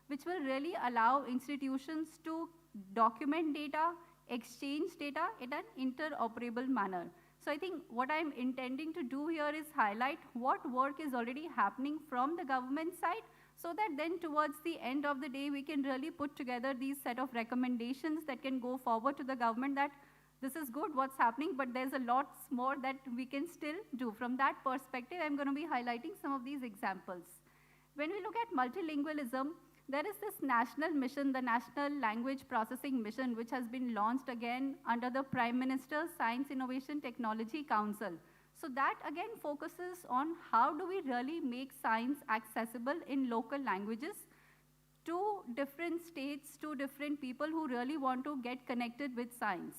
Speaker 9: which will really allow institutions to document data, exchange data in an interoperable manner. So I think what I'm intending to do here is highlight what work is already happening from the government side, so that then towards the end of the day, we can really put together these set of recommendations that can go forward to the government that this is good, what's happening, but there's a lot more that we can still do. From that perspective, I'm going to be highlighting some of these examples. When we look at multilingualism, there is this national mission, the National Language Processing Mission, which has been launched again under the Prime Minister's Science, Innovation, Technology Council. So that again focuses on how do we really make science accessible in local languages to different states, to different people who really want to get connected with science.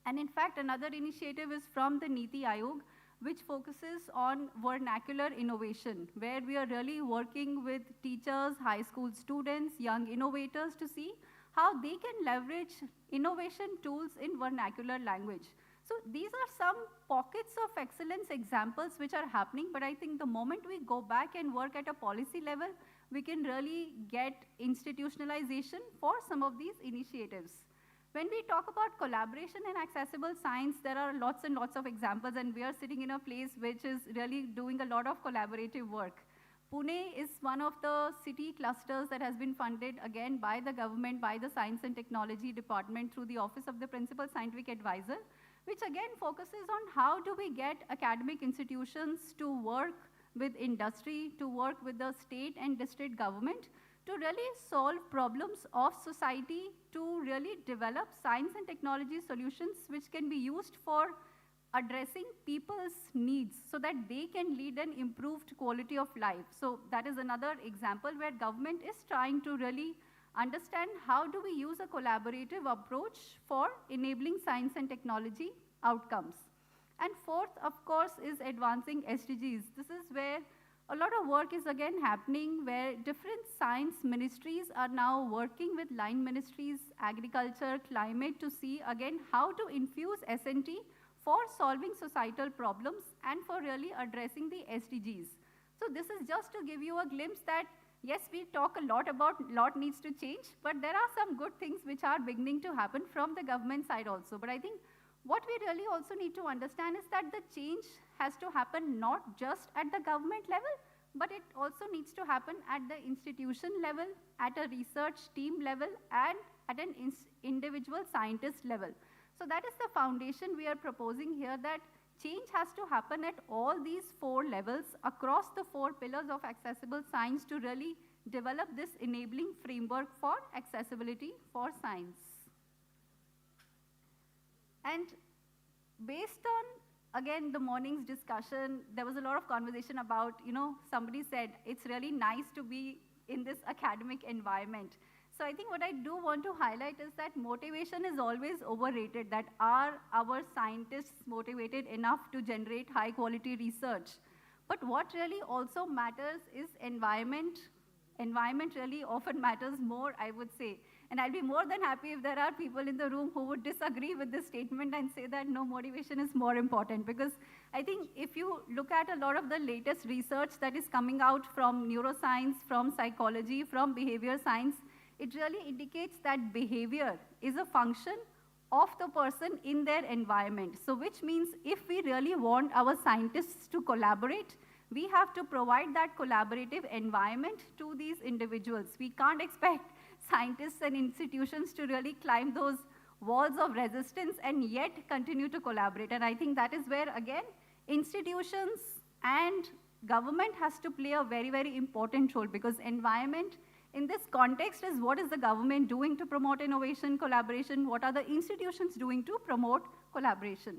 Speaker 9: And in fact, another initiative is from the Niti Aayog, which focuses on vernacular innovation, where we are really working with teachers, high school students, young innovators to see how they can leverage innovation tools in vernacular language. So these are some pockets of excellence examples which are happening, but I think the moment we go back and work at a policy level, we can really get institutionalization for some of these initiatives. When we talk about collaboration in accessible science, there are lots and lots of examples, and we are sitting in a place which is really doing a lot of collaborative work. Pune is one of the city clusters that has been funded again by the government, by the Science and Technology Department through the Office of the Principal Scientific Advisor, which again focuses on how do we get academic institutions to work with industry, to work with the state and district government, to really solve problems of society, to really develop science and technology solutions which can be used for addressing people's needs so that they can lead an improved quality of life. So that is another example where government is trying to really understand how do we use a collaborative approach for enabling science and technology outcomes. And fourth, of course, is advancing SDGs. This is where a lot of work is again happening, where different science ministries are now working with line ministries, agriculture, climate, to see again how to infuse S&T for solving societal problems and for really addressing the SDGs. So this is just to give you a glimpse that yes, we talk a lot about lot needs to change, but there are some good things which are beginning to happen from the government side also. But I think what we really also need to understand is that the change has to happen not just at the government level, but it also needs to happen at the institution level, at a research team level, and at an individual scientist level. So that is the foundation we are proposing here, that change has to happen at all these 4 levels across the 4 pillars of accessible science to really develop this enabling framework for accessibility for science. And based on, again, the morning's discussion, there was a lot of conversation about, somebody said, it's really nice to be in this academic environment. So I think what I do want to highlight is that motivation is always overrated, that are our scientists motivated enough to generate high quality research? But what really also matters is environment. Environment really often matters more, I would say. And I'll be more than happy if there are people in the room who would disagree with this statement and say that no, motivation is more important. Because I think if you look at a lot of the latest research that is coming out from neuroscience, from psychology, from behavior science, it really indicates that behavior is a function of the person in their environment. So which means if we really want our scientists to collaborate, we have to provide that collaborative environment to these individuals. We can't expect scientists and institutions to really climb those walls of resistance and yet continue to collaborate. And I think that is where, again, institutions and government has to play a very, very important role, because environment in this context is what is the government doing to promote innovation, collaboration, what are the institutions doing to promote collaboration.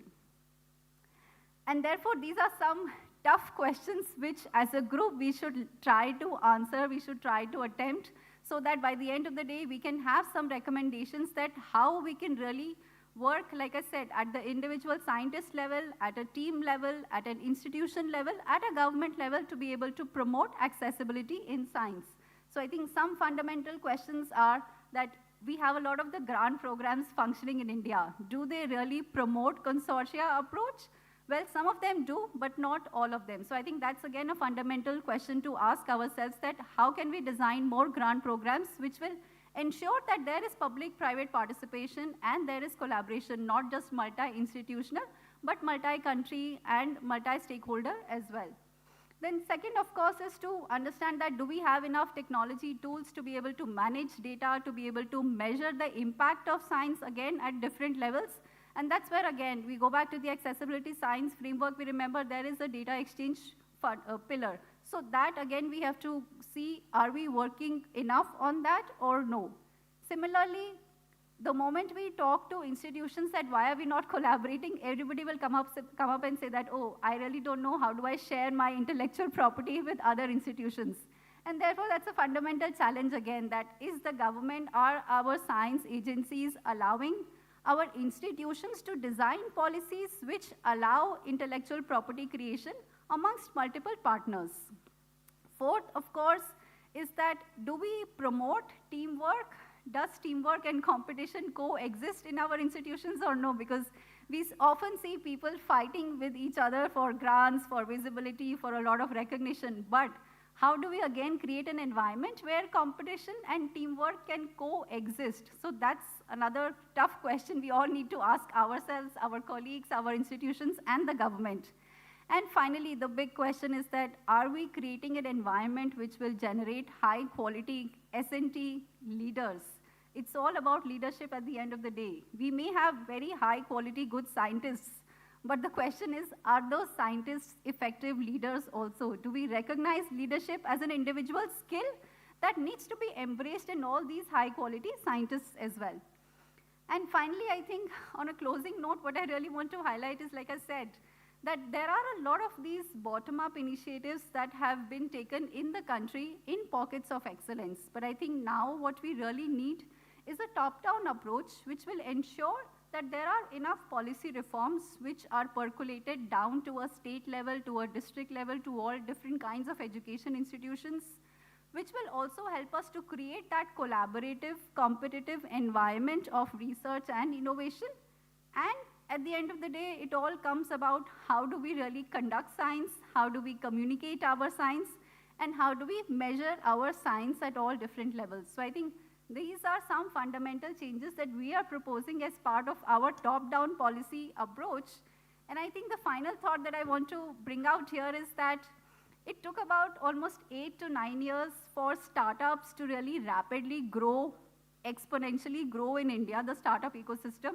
Speaker 9: And therefore, these are some tough questions which as a group we should try to answer, we should try to attempt, so that by the end of the day we can have some recommendations that how we can really work, like I said, at the individual scientist level, at a team level, at an institution level, at a government level to be able to promote accessibility in science. So I think some fundamental questions are that we have a lot of the grant programs functioning in India. Do they really promote consortia approach? Well, some of them do, but not all of them. So I think that's again a fundamental question to ask ourselves, that how can we design more grant programs which will ensure that there is public-private participation and there is collaboration, not just multi-institutional, but multi-country and multi-stakeholder as well. Then second, of course, is to understand that do we have enough technology tools to be able to manage data, to be able to measure the impact of science again at different levels. And that's where, again, we go back to the accessibility science framework. We remember there is a data exchange pillar. So that, again, we have to see, are we working enough on that or no? Similarly, the moment we talk to institutions that why are we not collaborating, everybody will come up and say that, oh, I really don't know, how do I share my intellectual property with other institutions? And therefore, that's a fundamental challenge again, that is the government, are our science agencies allowing our institutions to design policies which allow intellectual property creation amongst multiple partners? Fourth, of course, is that do we promote teamwork? Does teamwork and competition coexist in our institutions or no? Because we often see people fighting with each other for grants, for visibility, for a lot of recognition. But how do we again create an environment where competition and teamwork can coexist? So that's another tough question we all need to ask ourselves, our colleagues, our institutions, and the government. And finally, the big question is that are we creating an environment which will generate high quality S&T leaders? It's all about leadership at the end of the day. We may have very high quality good scientists, but the question is, are those scientists effective leaders also? Do we recognize leadership as an individual skill that needs to be embraced in all these high quality scientists as well? And finally, I think on a closing note, what I really want to highlight is, like I said, that there are a lot of these bottom-up initiatives that have been taken in the country in pockets of excellence. But I think now what we really need is a top-down approach which will ensure that there are enough policy reforms which are percolated down to a state level, to a district level, to all different kinds of education institutions, which will also help us to create that collaborative, competitive environment of research and innovation. And at the end of the day, it all comes about how do we really conduct science, how do we communicate our science, and how do we measure our science at all different levels. So I think these are some fundamental changes that we are proposing as part of our top-down policy approach. And I think the final thought that I want to bring out here is that it took about almost 8 to 9 years for startups to really rapidly grow, exponentially grow in India, the startup ecosystem,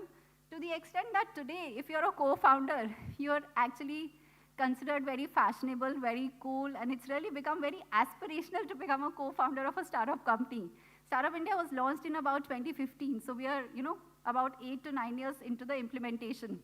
Speaker 9: to the extent that today, if you're a co-founder, you're actually considered very fashionable, very cool, and it's really become very aspirational to become a co-founder of a startup company. Startup India was launched in about 2015, so we are, about 8 to 9 years into the implementation.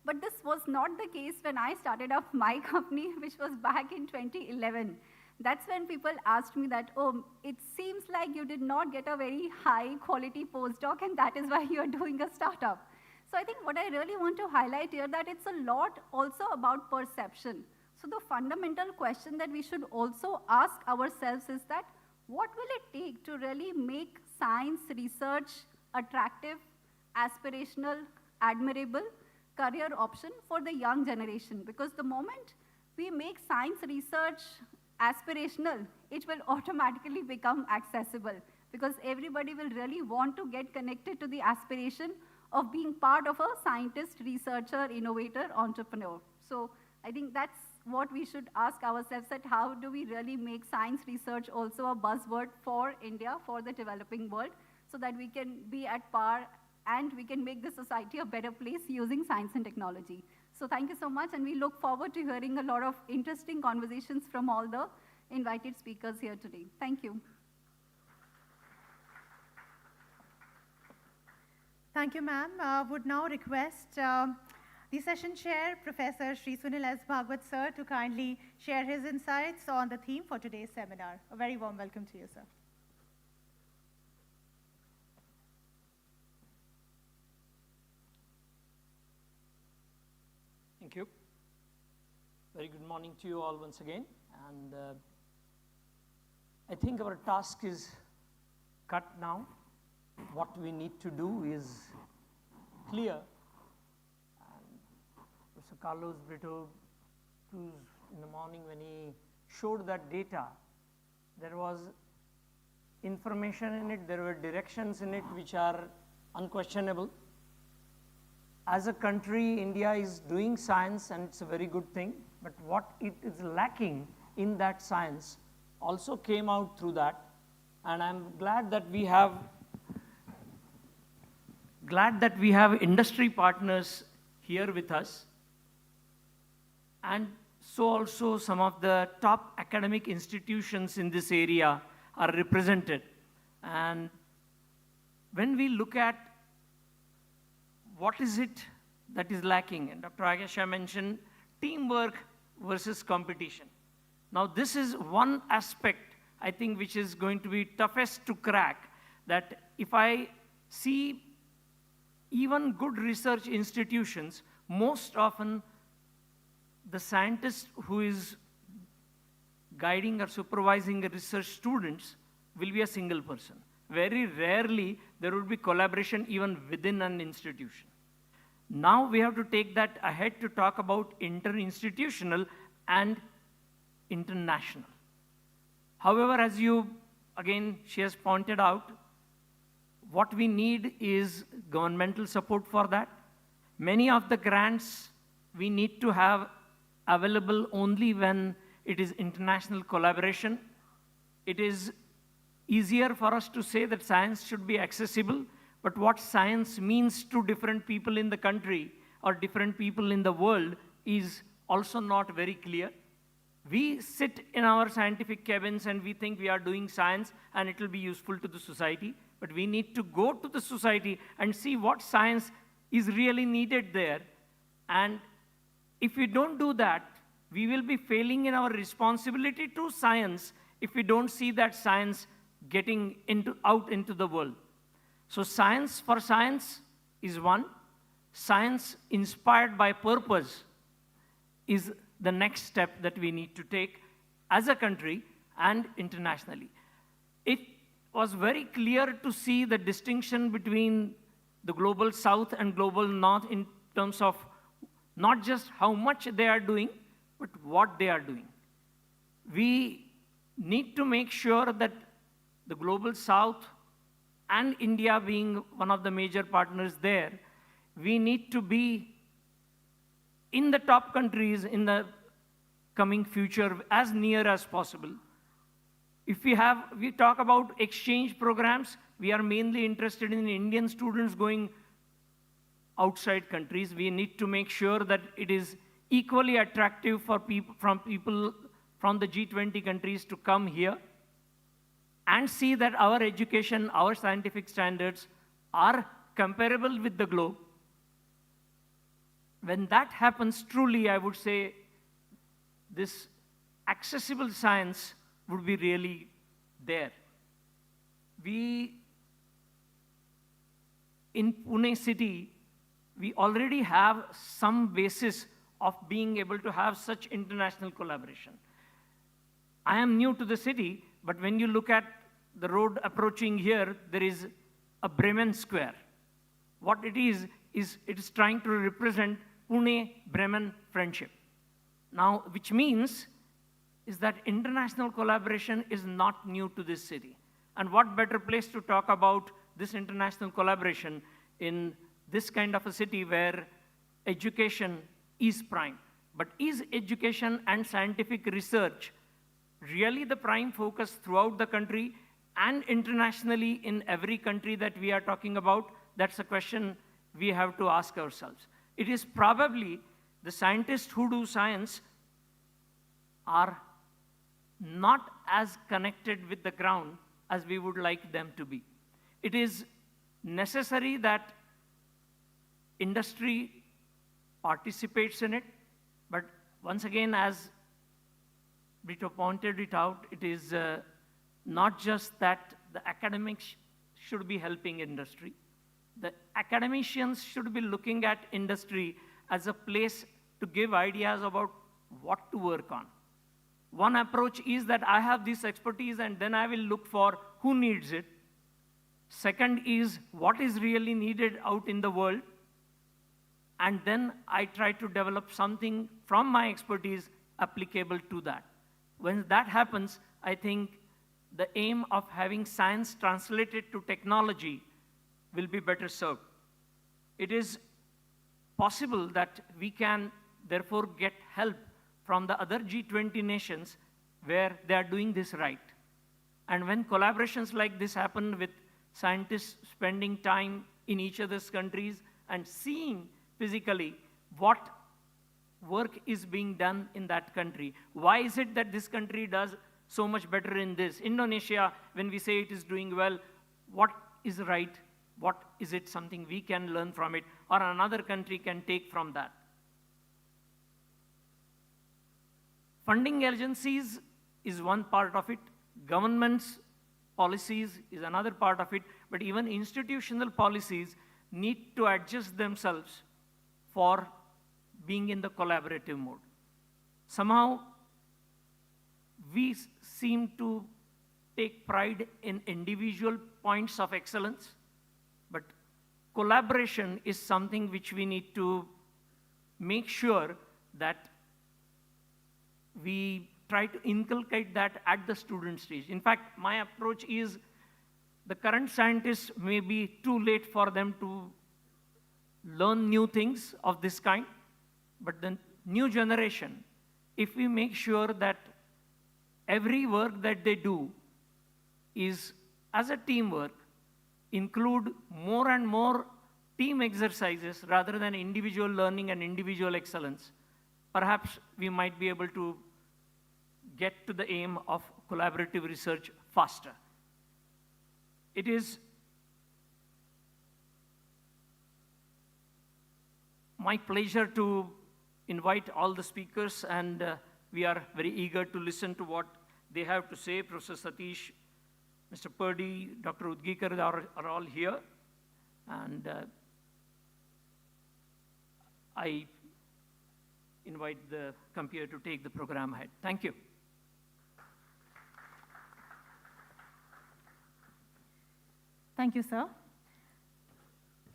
Speaker 9: But this was not the case when I started up my company, which was back in 2011. That's when people asked me that, oh, it seems like you did not get a very high quality postdoc and that is why you're doing a startup. So I think what I really want to highlight here that it's a lot also about perception. So the fundamental question that we should also ask ourselves is that what will it take to really make science research attractive, aspirational, admirable career option for the young generation? Because the moment we make science research aspirational, it will automatically become accessible because everybody will really want to get connected to the aspiration of being part of a scientist, researcher, innovator, entrepreneur. So I think that's what we should ask ourselves, that how do we really make science research also a buzzword for India, for the developing world, so that we can be at par and we can make the society a better place using science and technology. So thank you so much, and we look forward to hearing a lot of interesting conversations from all the invited speakers here today. Thank you.
Speaker 7: Thank you, ma'am. Would now request the session chair, Professor Shri Sunil S. Bhagwat, sir, to kindly share his insights on the theme for today's seminar. A very warm welcome to you, sir.
Speaker 2: Thank you. Very good morning to you all once again. And I think our task is cut now. What we need to do is clear. And Professor Carlos Brito Cruz in the morning when he showed that data, there was information in it, there were directions in it which are unquestionable. As a country, India is doing science and it's a very good thing, but what it is lacking in that science also came out through that. And I'm glad that we have industry partners here with us. And so also some of the top academic institutions in this area are represented. And when we look at what is it that is lacking, and Dr. Agasha mentioned teamwork versus competition. Now this is one aspect, I think, which is going to be toughest to crack, that if I see even good research institutions, most often the scientist who is guiding or supervising the research students will be a single person. Very rarely there would be collaboration even within an institution. Now we have to take that ahead to talk about inter-institutional and international. However, as she has pointed out, what we need is governmental support for that. Many of the grants we need to have available only when it is international collaboration. It is easier for us to say that science should be accessible, but what science means to different people in the country or different people in the world is also not very clear. We sit in our scientific cabins and we think we are doing science and it will be useful to the society, but we need to go to the society and see what science is really needed there. And if we don't do that, we will be failing in our responsibility to science if we don't see that science getting out into the world. So science for science is one. Science inspired by purpose is the next step that we need to take as a country and internationally. It was very clear to see the distinction between the global south and global north in terms of not just how much they are doing, but what they are doing. We need to make sure that the global south and India being one of the major partners there, we need to be in the top countries in the coming future as near as possible. If we talk about exchange programs, we are mainly interested in Indian students going outside countries. We need to make sure that it is equally attractive for people from the G20 countries to come here and see that our education, our scientific standards are comparable with the globe. When that happens, truly, I would say this accessible science would be really there. In Pune city, we already have some basis of being able to have such international collaboration. I am new to the city, but when you look at the road approaching here, there is a Bremen Square. What it is it is trying to represent Pune-Bremen friendship. Now, which means is that international collaboration is not new to this city. And what better place to talk about this international collaboration in this kind of a city where education is prime. But is education and scientific research really the prime focus throughout the country and internationally in every country that we are talking about? That's a question we have to ask ourselves. It is probably the scientists who do science are not as connected with the ground as we would like them to be. It is necessary that industry participates in it. But once again, as Brito pointed it out, it is not just that the academics should be helping industry. The academicians should be looking at industry as a place to give ideas about what to work on. One approach is that I have this expertise and then I will look for who needs it. Second is what is really needed out in the world. And then I try to develop something from my expertise applicable to that. When that happens, I think the aim of having science translated to technology will be better served. It is possible that we can therefore get help from the other G20 nations where they are doing this right. And when collaborations like this happen with scientists spending time in each other's countries and seeing physically what work is being done in that country. Why is it that this country does so much better in this? Indonesia, when we say it is doing well, what is right? What is it something we can learn from it or another country can take from that? Funding agencies is one part of it. Governments' policies is another part of it. But even institutional policies need to adjust themselves for being in the collaborative mode. Somehow, we seem to take pride in individual points of excellence, but collaboration is something which we need to make sure that we try to inculcate that at the student stage. In fact, my approach is the current scientists may be too late for them to learn new things of this kind, but the new generation, if we make sure that every work that they do is as a teamwork, include more and more team exercises rather than individual learning and individual excellence, perhaps we might be able to get to the aim of collaborative research faster. It is my pleasure to invite all the speakers, and we are very eager to listen to what they have to say. Professor Satish, Mr. Purdy, Dr. Udgikar are all here. And I invite the computer to take the program ahead. Thank you.
Speaker 7: Thank you, sir.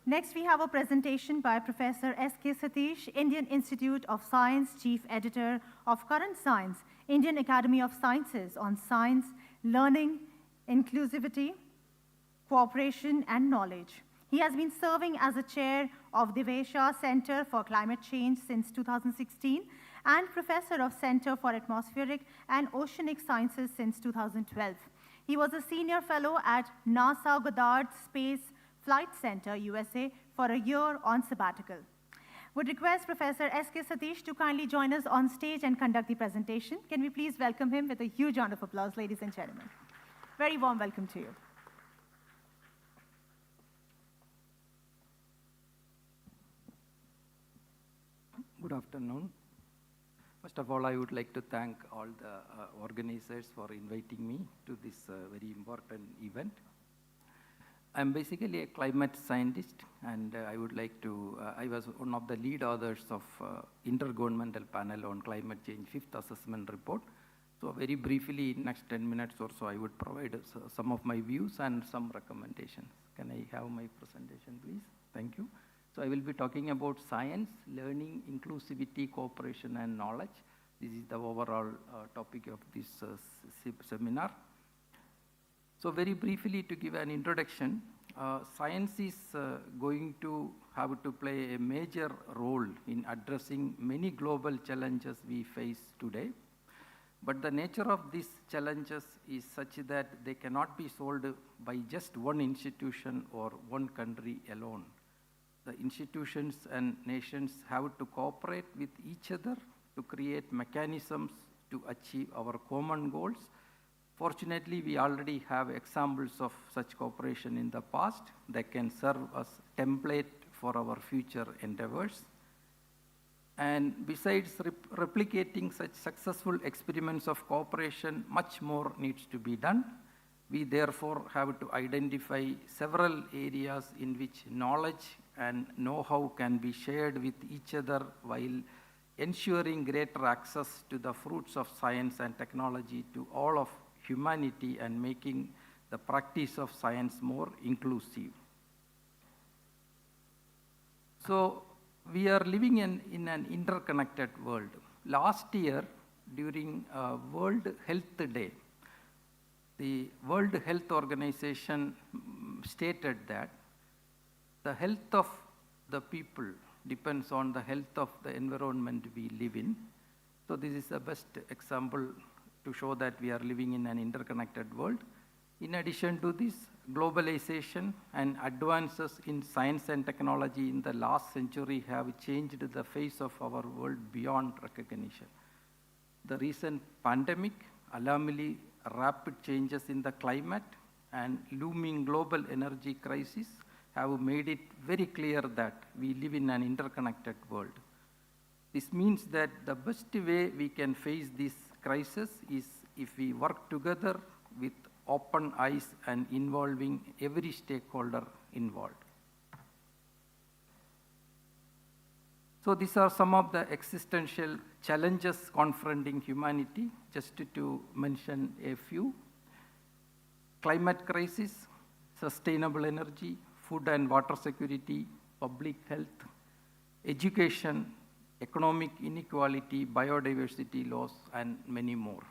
Speaker 7: Next, we have a presentation by Professor S.K. Satish, Indian Institute of Science, Chief Editor of Current Science, Indian Academy of Sciences, on science, learning, inclusivity, cooperation, and knowledge. He has been serving as a chair of Devesha Center for Climate Change since 2016 and professor of Center for Atmospheric and Oceanic Sciences since 2012. He was a senior fellow at NASA Goddard Space Flight Center, USA, for a year on sabbatical. Would request Professor S.K. Satish to kindly join us on stage and conduct the presentation. Can we please welcome him with a huge round of applause, ladies and gentlemen. Very warm welcome to you.
Speaker 10: Good afternoon. First of all, I would like to thank all the organizers for inviting me to this very important event. I'm basically a climate scientist, and I would like to, I was one of the lead authors of Intergovernmental Panel on Climate Change 5th Assessment Report. So very briefly, in next 10 minutes or so, I would provide some of my views and some recommendations. Can I have my presentation, please? Thank you. So I will be talking about science, learning, inclusivity, cooperation, and knowledge. This is the overall topic of this seminar. So very briefly, to give an introduction, science is going to have to play a major role in addressing many global challenges we face today. But the nature of these challenges is such that they cannot be solved by just one institution or one country alone. The institutions and nations have to cooperate with each other to create mechanisms to achieve our common goals. Fortunately, we already have examples of such cooperation in the past that can serve as template for our future endeavors. And besides replicating such successful experiments of cooperation, much more needs to be done. We therefore have to identify several areas in which knowledge and know-how can be shared with each other while ensuring greater access to the fruits of science and technology to all of humanity and making the practice of science more inclusive. So we are living in an interconnected world. Last year, during World Health Day, the World Health Organization stated that the health of the people depends on the health of the environment we live in. So this is the best example to show that we are living in an interconnected world. In addition to this, globalization and advances in science and technology in the last century have changed the face of our world beyond recognition. The recent pandemic, alarmingly rapid changes in the climate, and looming global energy crisis have made it very clear that we live in an interconnected world. This means that the best way we can face this crisis is if we work together with open eyes and involving every stakeholder involved. So these are some of the existential challenges confronting humanity, just to mention a few. Climate crisis, sustainable energy, food and water security, public health, education, economic inequality, biodiversity loss, and many more.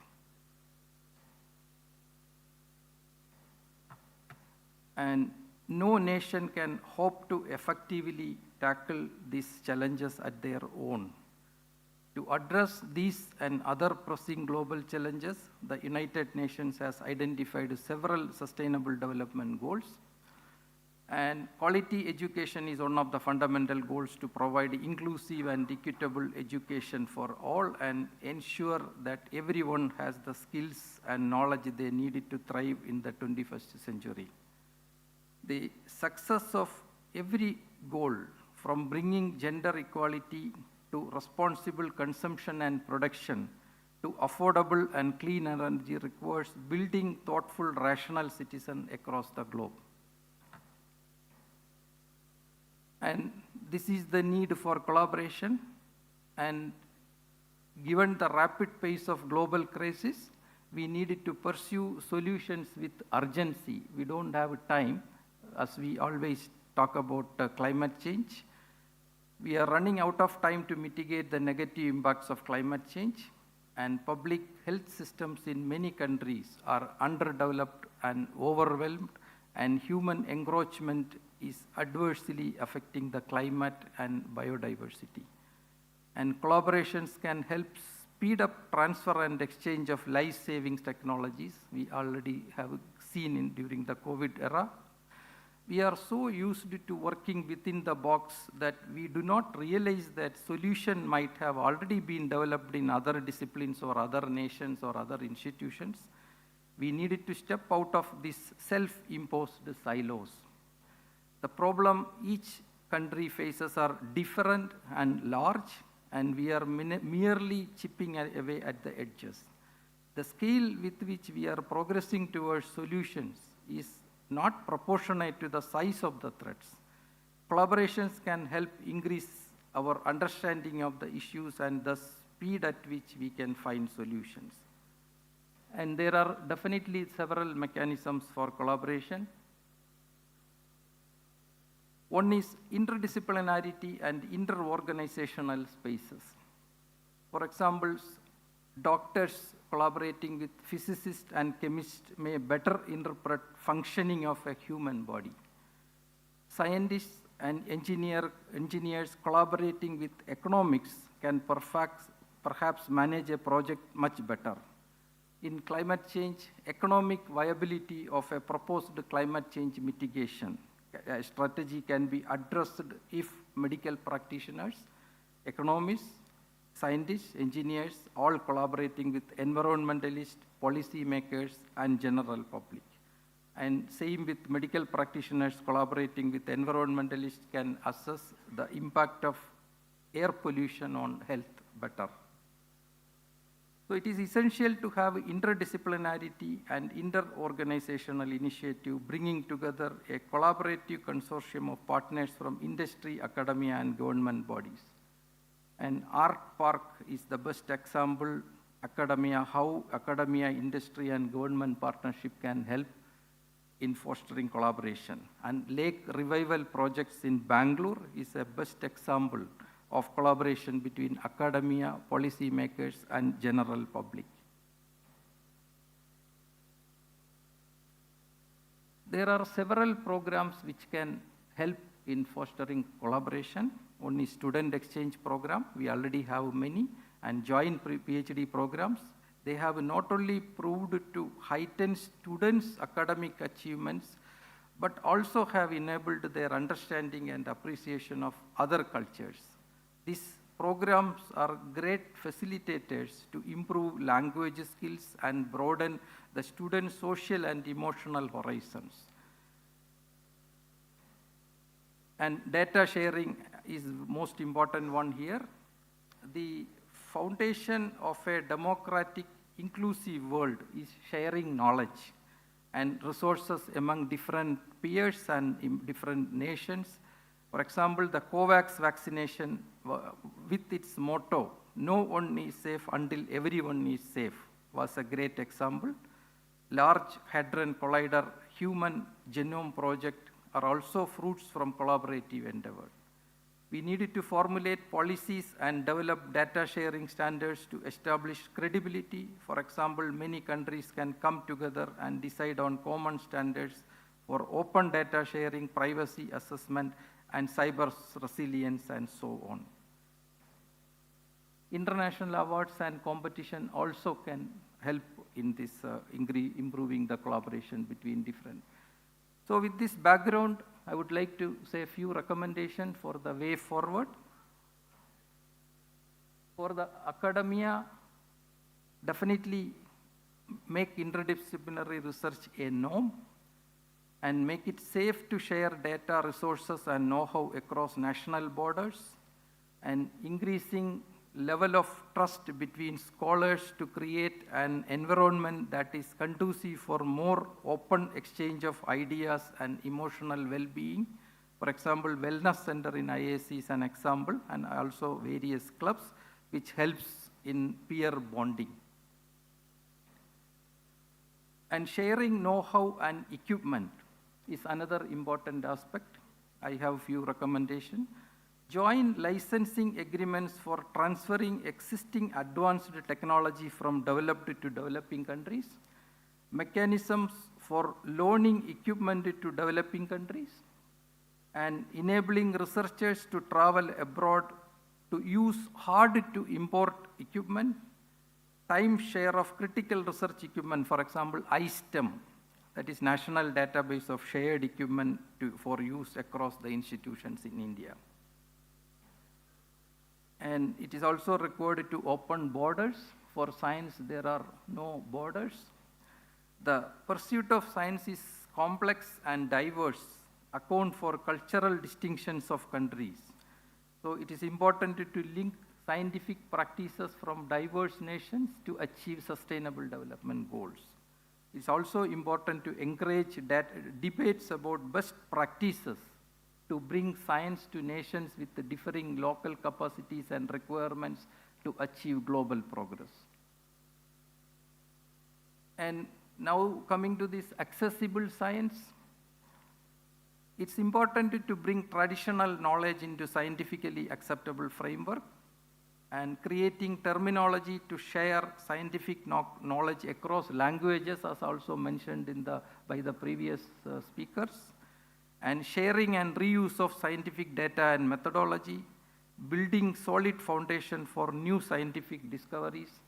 Speaker 10: And no nation can hope to effectively tackle these challenges at their own. To address these and other pressing global challenges, the United Nations has identified several sustainable development goals. And quality education is one of the fundamental goals to provide inclusive and equitable education for all and ensure that everyone has the skills and knowledge they need to thrive in the 21st century. The success of every goal, from bringing gender equality to responsible consumption and production to affordable and clean energy, requires building thoughtful, rational citizens across the globe. And this is the need for collaboration, and given the rapid pace of global crisis, we needed to pursue solutions with urgency. We don't have time, as we always talk about climate change. We are running out of time to mitigate the negative impacts of climate change, and public health systems in many countries are underdeveloped and overwhelmed, and human encroachment is adversely affecting the climate and biodiversity. And collaborations can help speed up transfer and exchange of life-saving technologies. We already have seen during the COVID era. We are so used to working within the box that we do not realize that solution might have already been developed in other disciplines or other nations or other institutions. We needed to step out of these self-imposed silos. The problem each country faces are different and large, and we are merely chipping away at the edges. The scale with which we are progressing towards solutions is not proportionate to the size of the threats. Collaborations can help increase our understanding of the issues and the speed at which we can find solutions. And there are definitely several mechanisms for collaboration. One is interdisciplinarity and inter-organizational spaces. For example, doctors collaborating with physicists and chemists may better interpret functioning of a human body. Scientists and engineers collaborating with economics can perhaps manage a project much better. In climate change, economic viability of a proposed climate change mitigation strategy can be addressed if medical practitioners, economists, scientists, engineers, all collaborating with environmentalists, policy makers, and general public. And same with medical practitioners collaborating with environmentalists can assess the impact of air pollution on health better. So it is essential to have interdisciplinarity and inter-organizational initiative, bringing together a collaborative consortium of partners from industry, academia, and government bodies. And Art Park is the best example, how academia, industry, and government partnership can help in fostering collaboration. And Lake Revival projects in Bangalore is a best example of collaboration between academia, policymakers, and general public. There are several programs which can help in fostering collaboration. One is student exchange program. We already have many, and joint PhD programs. They have not only proved to heighten students' academic achievements, but also have enabled their understanding and appreciation of other cultures. These programs are great facilitators to improve language skills and broaden the students' social and emotional horizons. And data sharing is the most important one here. The foundation of a democratic, inclusive world is sharing knowledge and resources among different peers and in different nations. For example, the COVAX vaccination with its motto, "No one is safe until everyone is safe," was a great example. Large Hadron Collider Human Genome Project are also fruits from collaborative endeavor. We needed to formulate policies and develop data sharing standards to establish credibility. For example, many countries can come together and decide on common standards for open data sharing, privacy assessment, and cyber resilience, and so on. International awards and competition also can help in this improving the collaboration between different. So with this background, I would like to say a few recommendations for the way forward. For the academia, definitely make interdisciplinary research a norm and make it safe to share data, resources, and know-how across national borders, and increasing level of trust between scholars to create an environment that is conducive for more open exchange of ideas and emotional well-being. For example, Wellness Center in IISc is an example, and also various clubs, which helps in peer bonding. And sharing know-how and equipment is another important aspect. I have few recommendations. Joint licensing agreements for transferring existing advanced technology from developed to developing countries. Mechanisms for loaning equipment to developing countries. And enabling researchers to travel abroad to use hard to import equipment. Time share of critical research equipment, for example, ISTEM, that is National Database of Shared Equipment for use across the institutions in India. And it is also required to open borders. For science, there are no borders. The pursuit of science is complex and diverse, account for cultural distinctions of countries. So it is important to link scientific practices from diverse nations to achieve sustainable development goals. It's also important to encourage debates about best practices to bring science to nations with the differing local capacities and requirements to achieve global progress. And now coming to this accessible science, it's important to bring traditional knowledge into scientifically acceptable framework, and creating terminology to share scientific knowledge across languages, as also mentioned by the previous speakers, and sharing and reuse of scientific data and methodology, building solid foundation for new scientific discoveries,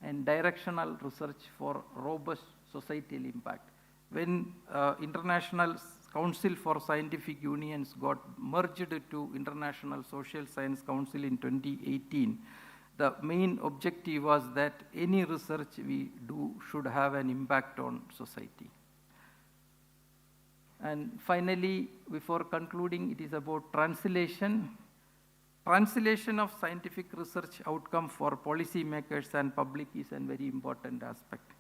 Speaker 10: and directional research for robust societal impact. When International Council for Scientific Unions got merged to International Social Science Council in 2018, the main objective was that any research we do should have an impact on society. And finally, before concluding, it is about translation. Translation of scientific research outcome for policymakers and public is a very important aspect.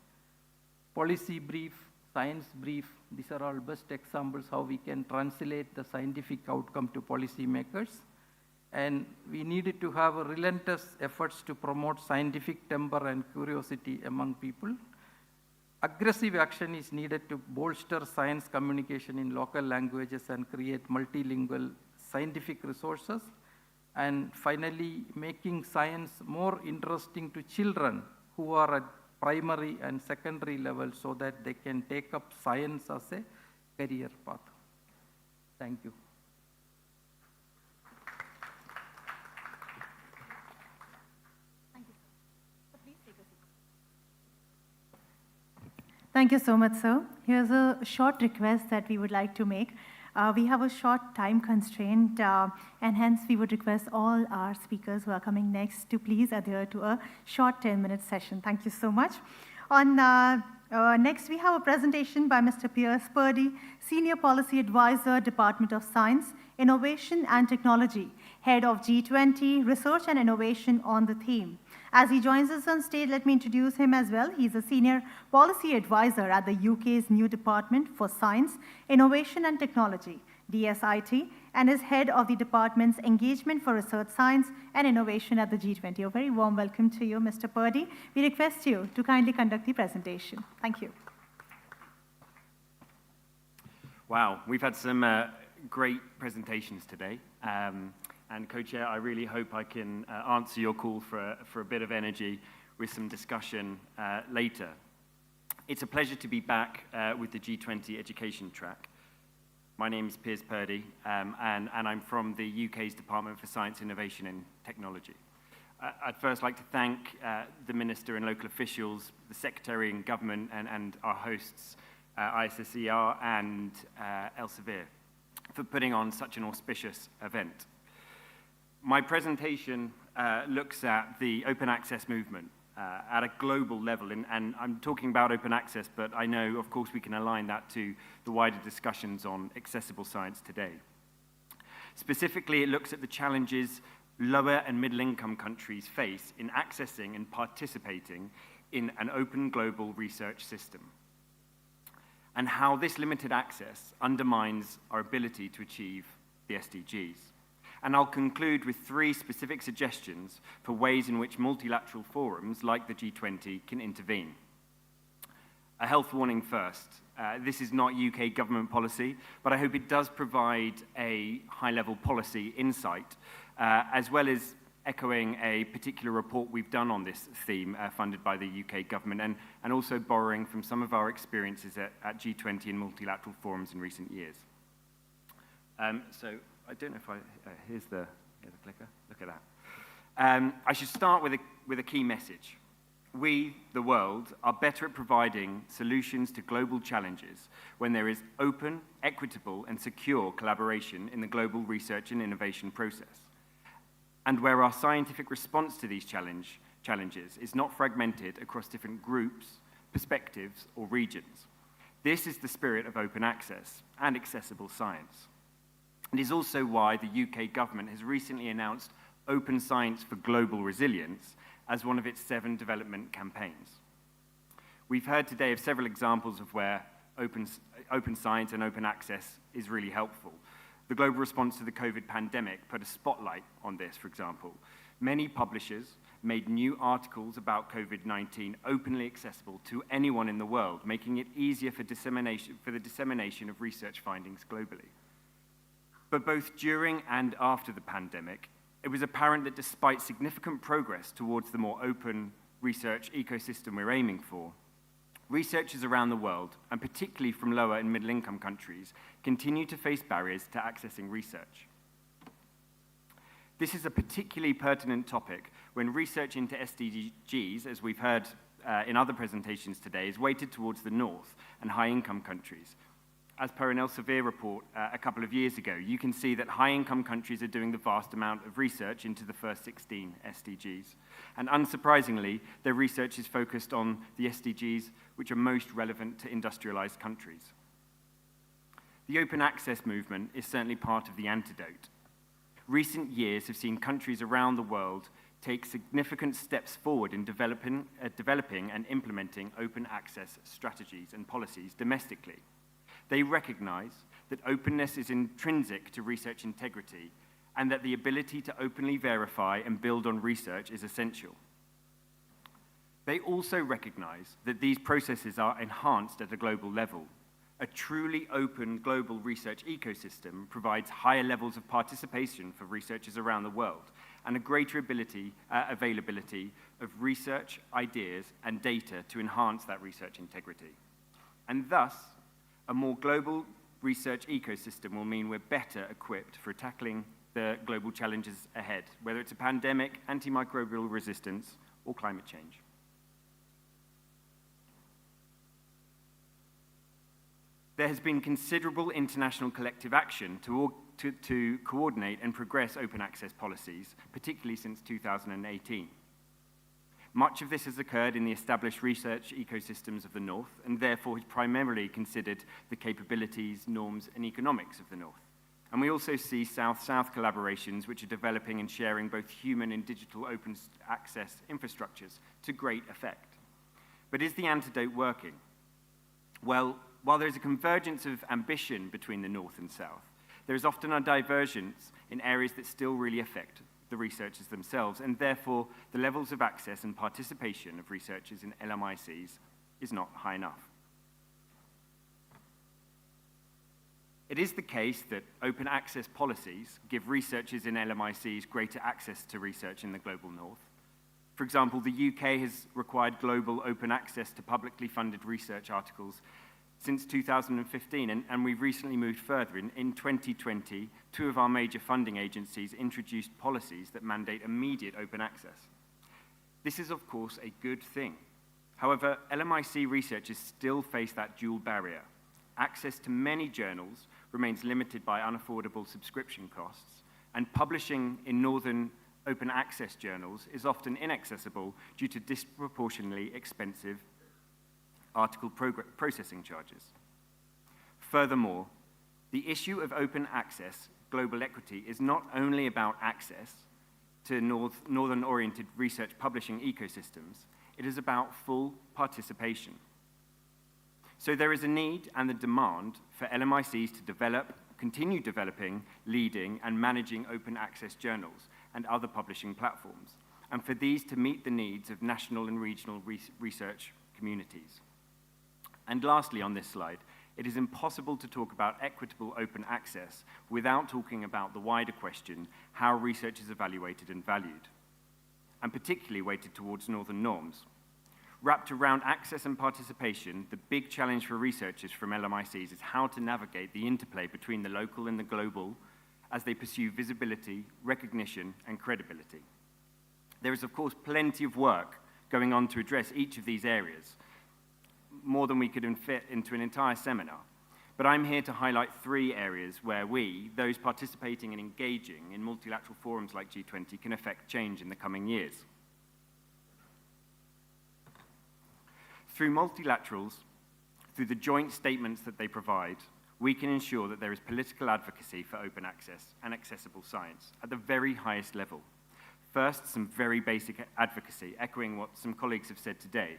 Speaker 10: Policy brief, science brief, these are all best examples how we can translate the scientific outcome to policymakers. And we needed to have a relentless efforts to promote scientific temper and curiosity among people. Aggressive action is needed to bolster science communication in local languages and create multilingual scientific resources. And finally, making science more interesting to children who are at primary and secondary level so that they can take up science as a career path. Thank you.
Speaker 7: Thank you so much, sir. Here's a short request that we would like to make. We have a short time constraint, and hence we would request all our speakers who are coming next to please adhere to a short 10-minute session. Thank you so much. Next, we have a presentation by Mr. Piers Purdy, Senior Policy Advisor, Department of Science, Innovation and Technology, Head of G20, Research and Innovation on the theme. As he joins us on stage, let me introduce him as well. He's a Senior Policy Advisor at the UK's new Department for Science, Innovation and Technology, DSIT, and is Head of the Department's Engagement for Research Science and Innovation at the G20. A very warm welcome to you, Mr. Purdy. We request you to kindly conduct the presentation. Thank you.
Speaker 11: Wow, we've had some great presentations today. And Co-Chair, I really hope I can answer your call for a bit of energy with some discussion later. It's a pleasure to be back with the G20 education track. My name is Piers Purdy, and I'm from the UK's Department for Science, Innovation and Technology. I'd first like to thank the Minister and local officials, the Secretary and Government, and our hosts, IISER and Elsevier, for putting on such an auspicious event. My presentation looks at the open access movement at a global level, and I'm talking about open access, but I know, of course, we can align that to the wider discussions on accessible science today. Specifically, it looks at the challenges lower and middle-income countries face in accessing and participating in an open global research system, and how this limited access undermines our ability to achieve the SDGs. And I'll conclude with 3 specific suggestions for ways in which multilateral forums like the G20 can intervene. A health warning first. This is not UK government policy, but I hope it does provide a high-level policy insight, as well as echoing a particular report we've done on this theme, funded by the UK government, and also borrowing from some of our experiences at G20 and multilateral forums in recent years. So I don't know if here's the clicker, look at that. I should start with a key message. We, the world, are better at providing solutions to global challenges when there is open, equitable, and secure collaboration in the global research and innovation process, and where our scientific response to these challenges is not fragmented across different groups, perspectives, or regions. This is the spirit of open access and accessible science. It is also why the UK government has recently announced Open Science for Global Resilience as one of its 7 development campaigns. We've heard today of several examples of where open science and open access is really helpful. The global response to the COVID pandemic put a spotlight on this, for example. Many publishers made new articles about COVID-19 openly accessible to anyone in the world, making it easier for the dissemination of research findings globally. But both during and after the pandemic, it was apparent that despite significant progress towards the more open research ecosystem we're aiming for, researchers around the world, and particularly from lower and middle-income countries, continue to face barriers to accessing research. This is a particularly pertinent topic when research into SDGs, as we've heard in other presentations today, is weighted towards the north and high-income countries. As per an Elsevier report a couple of years ago, you can see that high-income countries are doing the vast amount of research into the first 16 SDGs. And unsurprisingly, their research is focused on the SDGs which are most relevant to industrialized countries. The open access movement is certainly part of the antidote. recent years have seen countries around the world take significant steps forward in developing and implementing open access strategies and policies domestically. They recognize that openness is intrinsic to research integrity and that the ability to openly verify and build on research is essential. They also recognize that these processes are enhanced at a global level. A truly open global research ecosystem provides higher levels of participation for researchers around the world and a greater availability of research, ideas, and data to enhance that research integrity. And thus, a more global research ecosystem will mean we're better equipped for tackling the global challenges ahead, whether it's a pandemic, antimicrobial resistance, or climate change. There has been considerable international collective action to coordinate and progress open access policies, particularly since 2018. Much of this has occurred in the established research ecosystems of the North, and therefore has primarily considered the capabilities, norms, and economics of the North. And we also see South-South collaborations which are developing and sharing both human and digital open access infrastructures to great effect. But is the antidote working? Well, while there is a convergence of ambition between the North and South, there is often a divergence in areas that still really affect the researchers themselves, and therefore the levels of access and participation of researchers in LMICs is not high enough. It is the case that open access policies give researchers in LMICs greater access to research in the global North. For example, the UK has required global open access to publicly funded research articles since 2015, and we've recently moved further. In 2020, two of our major funding agencies introduced policies that mandate immediate open access. This is, of course, a good thing. However, LMIC researchers still face that dual barrier. Access to many journals remains limited by unaffordable subscription costs, and publishing in northern open access journals is often inaccessible due to disproportionately expensive article processing charges. Furthermore, the issue of open access, global equity, is not only about access to northern-oriented research publishing ecosystems, it is about full participation. So there is a need and the demand for LMICs to develop, continue developing, leading, and managing open access journals and other publishing platforms, and for these to meet the needs of national and regional research communities. And lastly, on this slide, it is impossible to talk about equitable open access without talking about the wider question, how research is evaluated and valued, and particularly weighted towards northern norms. Wrapped around access and participation, the big challenge for researchers from LMICs is how to navigate the interplay between the local and the global as they pursue visibility, recognition, and credibility. There is, of course, plenty of work going on to address each of these areas, more than we could fit into an entire seminar. But I'm here to highlight three areas where we, those participating and engaging in multilateral forums like G20, can affect change in the coming years. Through multilaterals, through the joint statements that they provide, we can ensure that there is political advocacy for open access and accessible science at the very highest level. First, some very basic advocacy, echoing what some colleagues have said today.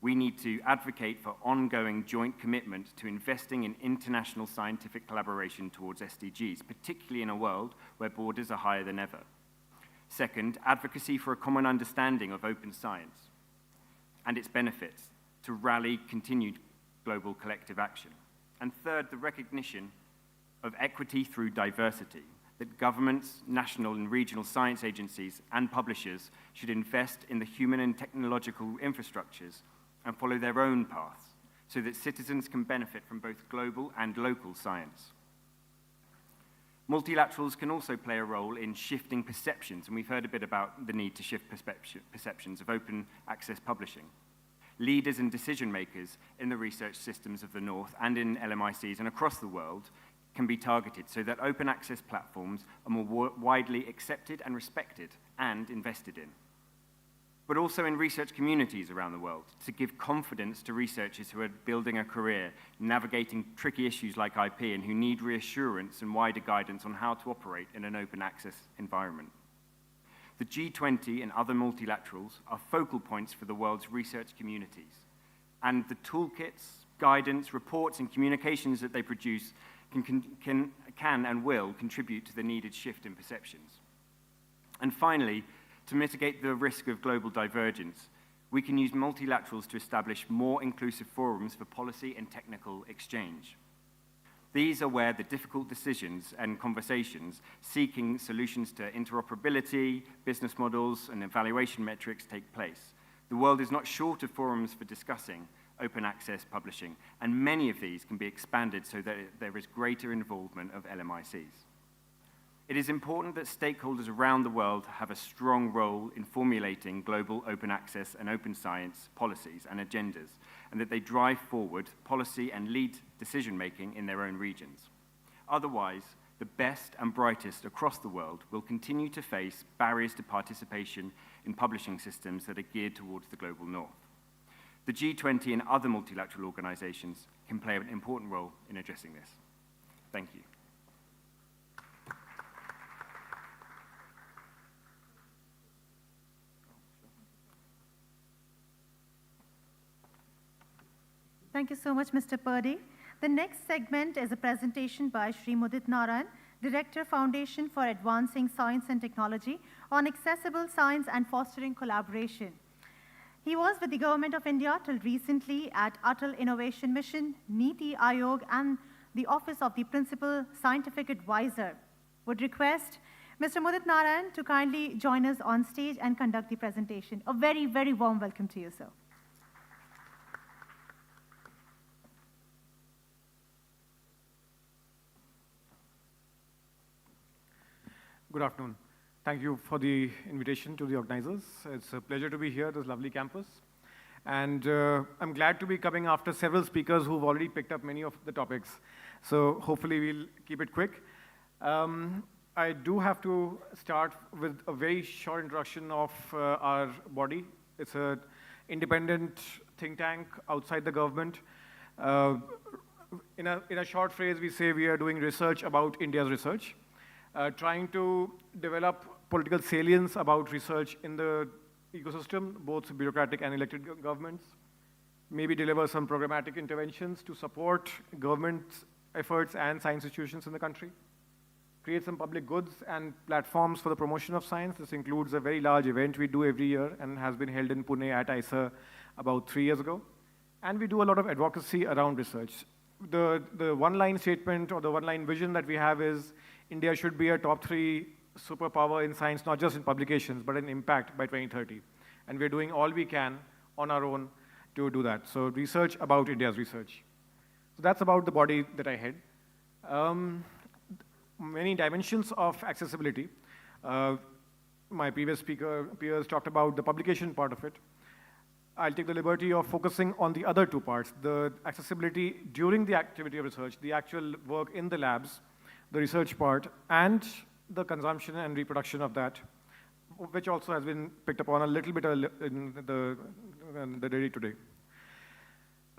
Speaker 11: We need to advocate for ongoing joint commitment to investing in international scientific collaboration towards SDGs, particularly in a world where borders are higher than ever. Second, advocacy for a common understanding of open science and its benefits to rally continued global collective action. And third, the recognition of equity through diversity, that governments, national and regional science agencies, and publishers should invest in the human and technological infrastructures and follow their own paths so that citizens can benefit from both global and local science. Multilaterals can also play a role in shifting perceptions, and we've heard a bit about the need to shift perceptions of open access publishing. Leaders and decision makers in the research systems of the North and in LMICs and across the world can be targeted so that open access platforms are more widely accepted and respected and invested in. but also in research communities around the world to give confidence to researchers who are building a career, navigating tricky issues like IP, and who need reassurance and wider guidance on how to operate in an open access environment. The G20 and other multilaterals are focal points for the world's research communities, and the toolkits, guidance, reports, and communications that they produce can and will contribute to the needed shift in perceptions. And finally, to mitigate the risk of global divergence, we can use multilaterals to establish more inclusive forums for policy and technical exchange. These are where the difficult decisions and conversations seeking solutions to interoperability, business models, and evaluation metrics take place. The world is not short of forums for discussing open access publishing, and many of these can be expanded so that there is greater involvement of LMICs. It is important that stakeholders around the world have a strong role in formulating global open access and open science policies and agendas, and that they drive forward policy and lead decision-making in their own regions. Otherwise, the best and brightest across the world will continue to face barriers to participation in publishing systems that are geared towards the global north. The G20 and other multilateral organizations can play an important role in addressing this. Thank you.
Speaker 7: Thank you so much, Mr. Purdy. The next segment is a presentation by Shri Mudit Narayan, Director, Foundation for Advancing Science and Technology, on accessible science and fostering collaboration. He was with the Government of India till recently at Atal Innovation Mission, Niti Aayog, and the Office of the Principal Scientific Advisor. Would request Mr. Mudit Narayan to kindly join us on stage and conduct the presentation. A very, very warm welcome to you, sir.
Speaker 12: Good afternoon. Thank you for the invitation to the organizers. It's a pleasure to be here at this lovely campus. And I'm glad to be coming after several speakers who've already picked up many of the topics. So hopefully we'll keep it quick. I do have to start with a very short introduction of our body. It's an independent think tank outside the government. In a short phrase, we say we are doing research about India's research. Trying to develop political salience about research in the ecosystem, both bureaucratic and elected governments. Maybe deliver some programmatic interventions to support government efforts and science institutions in the country. Create some public goods and platforms for the promotion of science. This includes a very large event we do every year and has been held in Pune at IISER about 3 years ago. And we do a lot of advocacy around research. The one-line statement or the one-line vision that we have is India should be a top 3 superpower in science, not just in publications, but in impact by 2030. And we're doing all we can on our own to do that. So research about India's research. So that's about the body that I head. Many dimensions of accessibility. My previous peers talked about the publication part of it. I'll take the liberty of focusing on the other 2 parts, the accessibility during the activity of research, the actual work in the labs, the research part, and the consumption and reproduction of that, which also has been picked upon a little bit in the day today.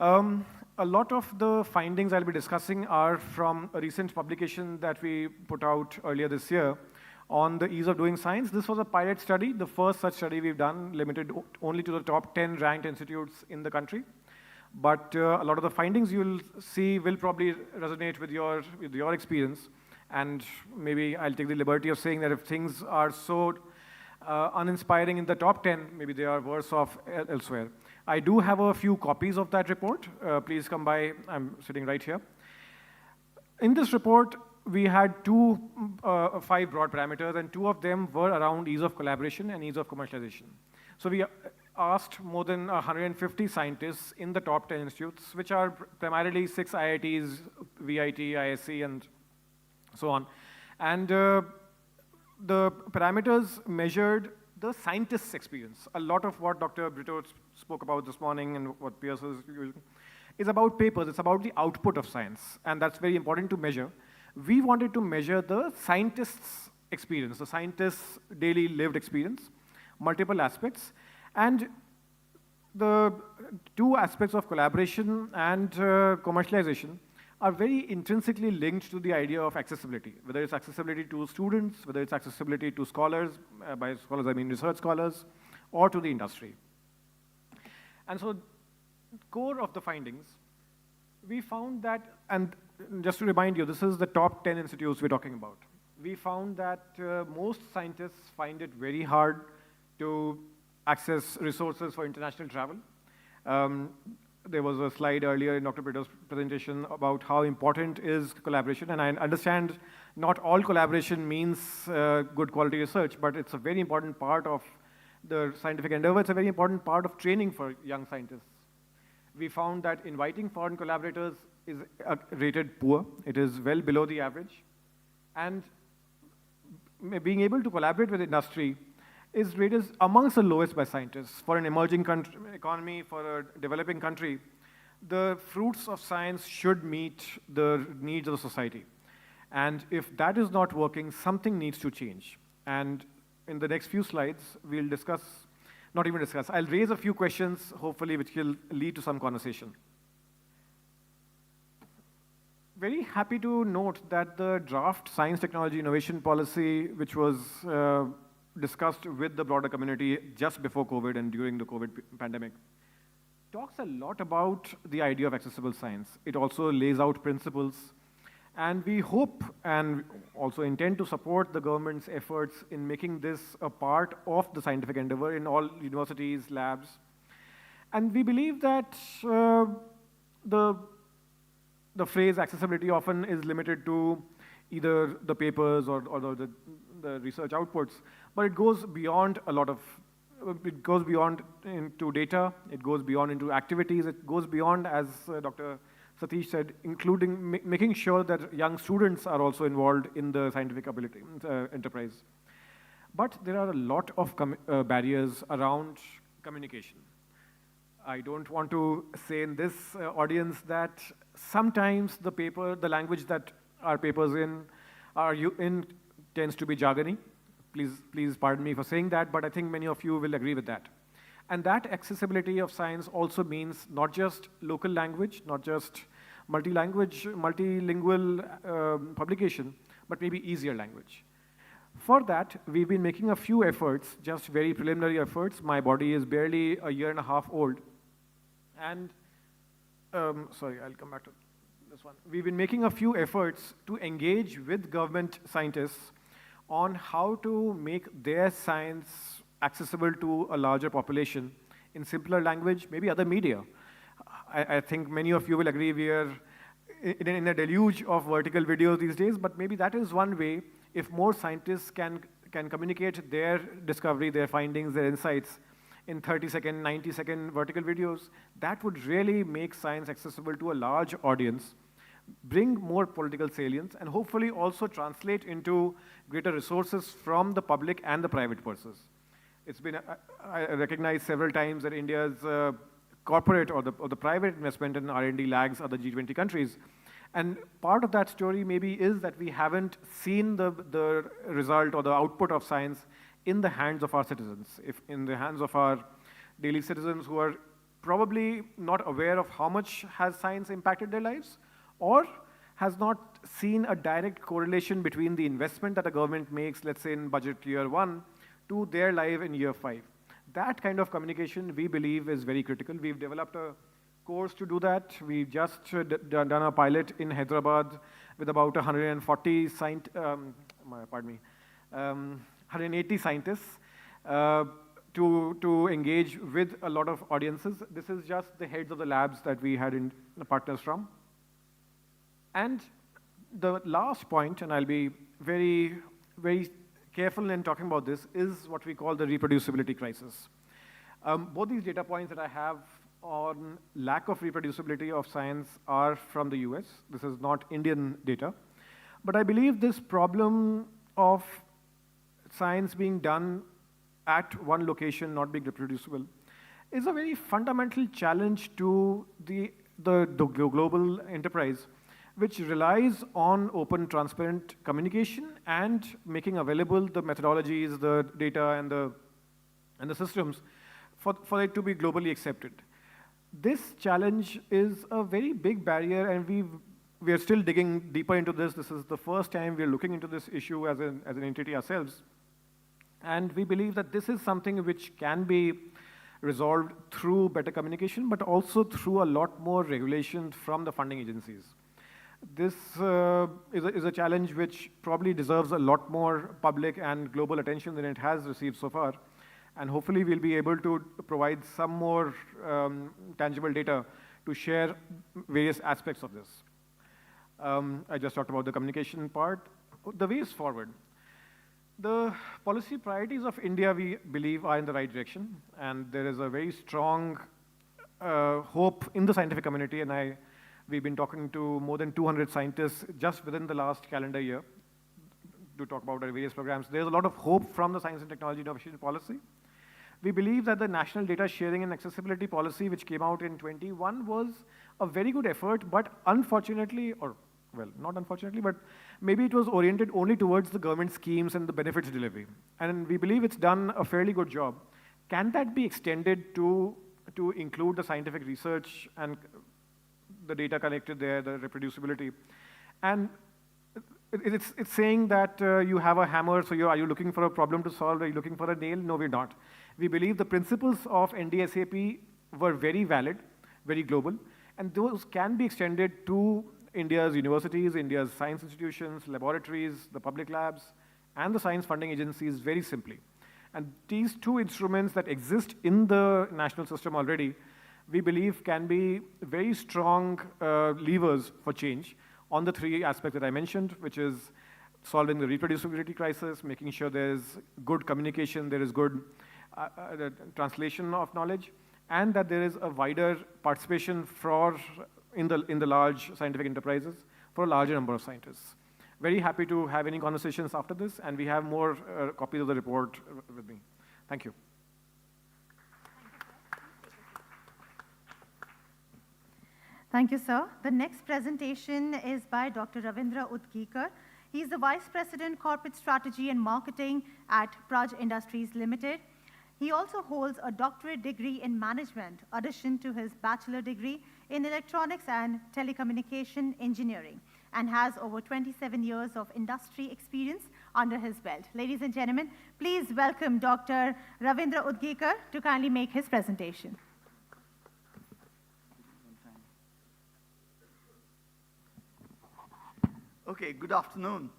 Speaker 12: A lot of the findings I'll be discussing are from a recent publication that we put out earlier this year on the ease of doing science. This was a pilot study, the first such study we've done, limited only to the top 10 ranked institutes in the country. But a lot of the findings you'll see will probably resonate with your experience. And maybe I'll take the liberty of saying that if things are so uninspiring in the top 10, maybe they are worse off elsewhere. I do have a few copies of that report. Please come by. I'm sitting right here. In this report, we had 5 broad parameters, and 2 of them were around ease of collaboration and ease of commercialization. So we asked more than 150 scientists in the top 10 institutes, which are primarily 6 IITs, VIT, ISC, and so on. And the parameters measured the scientist's experience. A lot of what Dr. Brito spoke about this morning and what Pierce is about papers. It's about the output of science, and that's very important to measure. We wanted to measure the scientist's experience, the scientist's daily lived experience, multiple aspects, And the two aspects of collaboration and commercialization are very intrinsically linked to the idea of accessibility, whether it's accessibility to students, whether it's accessibility to scholars, by scholars I mean research scholars, or to the industry. And so, core of the findings, we found that, and just to remind you, this is the top 10 institutes we're talking about. We found that most scientists find it very hard to access resources for international travel. There was a slide earlier in Dr. Pradhan's presentation about how important is collaboration, and I understand not all collaboration means good quality research, but it's a very important part of the scientific endeavor. It's a very important part of training for young scientists. We found that inviting foreign collaborators is rated poor. It is well below the average. And being able to collaborate with industry is rated amongst the lowest by scientists. For an emerging economy, for a developing country, the fruits of science should meet the needs of the society. And if that is not working, something needs to change. And in the next few slides, we'll discuss, not even discuss, I'll raise a few questions, hopefully, which will lead to some conversation. Very happy to note that the draft Science, Technology, Innovation Policy, which was discussed with the broader community just before COVID and during the COVID pandemic, talks a lot about the idea of accessible science. It also lays out principles, and we hope and also intend to support the government's efforts in making this a part of the scientific endeavor in all universities, labs. And we believe that the phrase accessibility often is limited to either the papers or the research outputs, but it goes beyond a lot of, it goes beyond into data, it goes beyond into activities, it goes beyond, as Dr. Satish said, including making sure that young students are also involved in the scientific ability enterprise. But there are a lot of barriers around communication. I don't want to say in this audience that sometimes the language that our papers are in tends to be jargony. Please pardon me for saying that, but I think many of you will agree with that. And that accessibility of science also means not just local language, not just multi-language, multilingual publication, but maybe easier language. For that, we've been making a few efforts, just very preliminary efforts. My body is barely a year and a half old. And, sorry, I'll come back to this one. We've been making a few efforts to engage with government scientists on how to make their science accessible to a larger population in simpler language, maybe other media. I think many of you will agree we are in a deluge of vertical videos these days, but maybe that is one way. If more scientists can communicate their discovery, their findings, their insights in 30-second, 90-second vertical videos, that would really make science accessible to a large audience, bring more political salience, and hopefully also translate into greater resources from the public and the private purses. It's been, I recognize several times that India's corporate or the private investment in R&D lags other G20 countries. And part of that story maybe is that we haven't seen the result or the output of science in the hands of our citizens, if in the hands of our daily citizens who are probably not aware of how much has science impacted their lives, or has not seen a direct correlation between the investment that a government makes, let's say in budget year 1, to their life in year 5. That kind of communication, we believe, is very critical. We've developed a course to do that. We've just done a pilot in Hyderabad with about 180 scientists to engage with a lot of audiences. This is just the heads of the labs that we had in partners from. And the last point, and I'll be very, very careful in talking about this, is what we call the reproducibility crisis. Both these data points that I have on lack of reproducibility of science are from the US. This is not Indian data. But I believe this problem of science being done at one location, not being reproducible, is a very fundamental challenge to the global enterprise, which relies on open, transparent communication and making available the methodologies, the data, and the systems for it to be globally accepted. This challenge is a very big barrier, and we are still digging deeper into this. This is the first time we are looking into this issue as an entity ourselves. And we believe that this is something which can be resolved through better communication, but also through a lot more regulation from the funding agencies. This is a challenge which probably deserves a lot more public and global attention than it has received so far. And hopefully we'll be able to provide some more tangible data to share various aspects of this. I just talked about the communication part. The ways forward. The policy priorities of India, we believe, are in the right direction, and there is a very strong hope in the scientific community, and we've been talking to more than 200 scientists just within the last calendar year to talk about our various programs. There's a lot of hope from the Science and Technology Innovation Policy. We believe that the National Data Sharing and Accessibility Policy, which came out in 21, was a very good effort, but unfortunately, or well, not unfortunately, but maybe it was oriented only towards the government schemes and the benefits delivery. And we believe it's done a fairly good job. Can that be extended to include the scientific research and the data collected there, the reproducibility? And it's saying that you have a hammer, so are you looking for a problem to solve? Are you looking for a nail? No, we're not. We believe the principles of NDSAP were very valid, very global, and those can be extended to India's universities, India's science institutions, laboratories, the public labs, and the science funding agencies very simply. And these two instruments that exist in the national system already, we believe can be very strong levers for change on the three aspects that I mentioned, which is solving the reproducibility crisis, making sure there's good communication, there is good translation of knowledge, and that there is a wider participation in the large scientific enterprises for a larger number of scientists. Very happy to have any conversations after this, and we have more copies of the report with me. Thank you.
Speaker 7: Thank you, sir. The next presentation is by Dr. Ravindra Udgikar. He is the Vice President, Corporate Strategy and Marketing at Praj Industries Limited. He also holds a doctorate degree in management, addition to his bachelor degree in electronics and telecommunication engineering, and has over 27 years of industry experience under his belt. Ladies and gentlemen, please welcome Dr. Ravindra Udgikar to kindly make his presentation.
Speaker 13: Okay, good afternoon.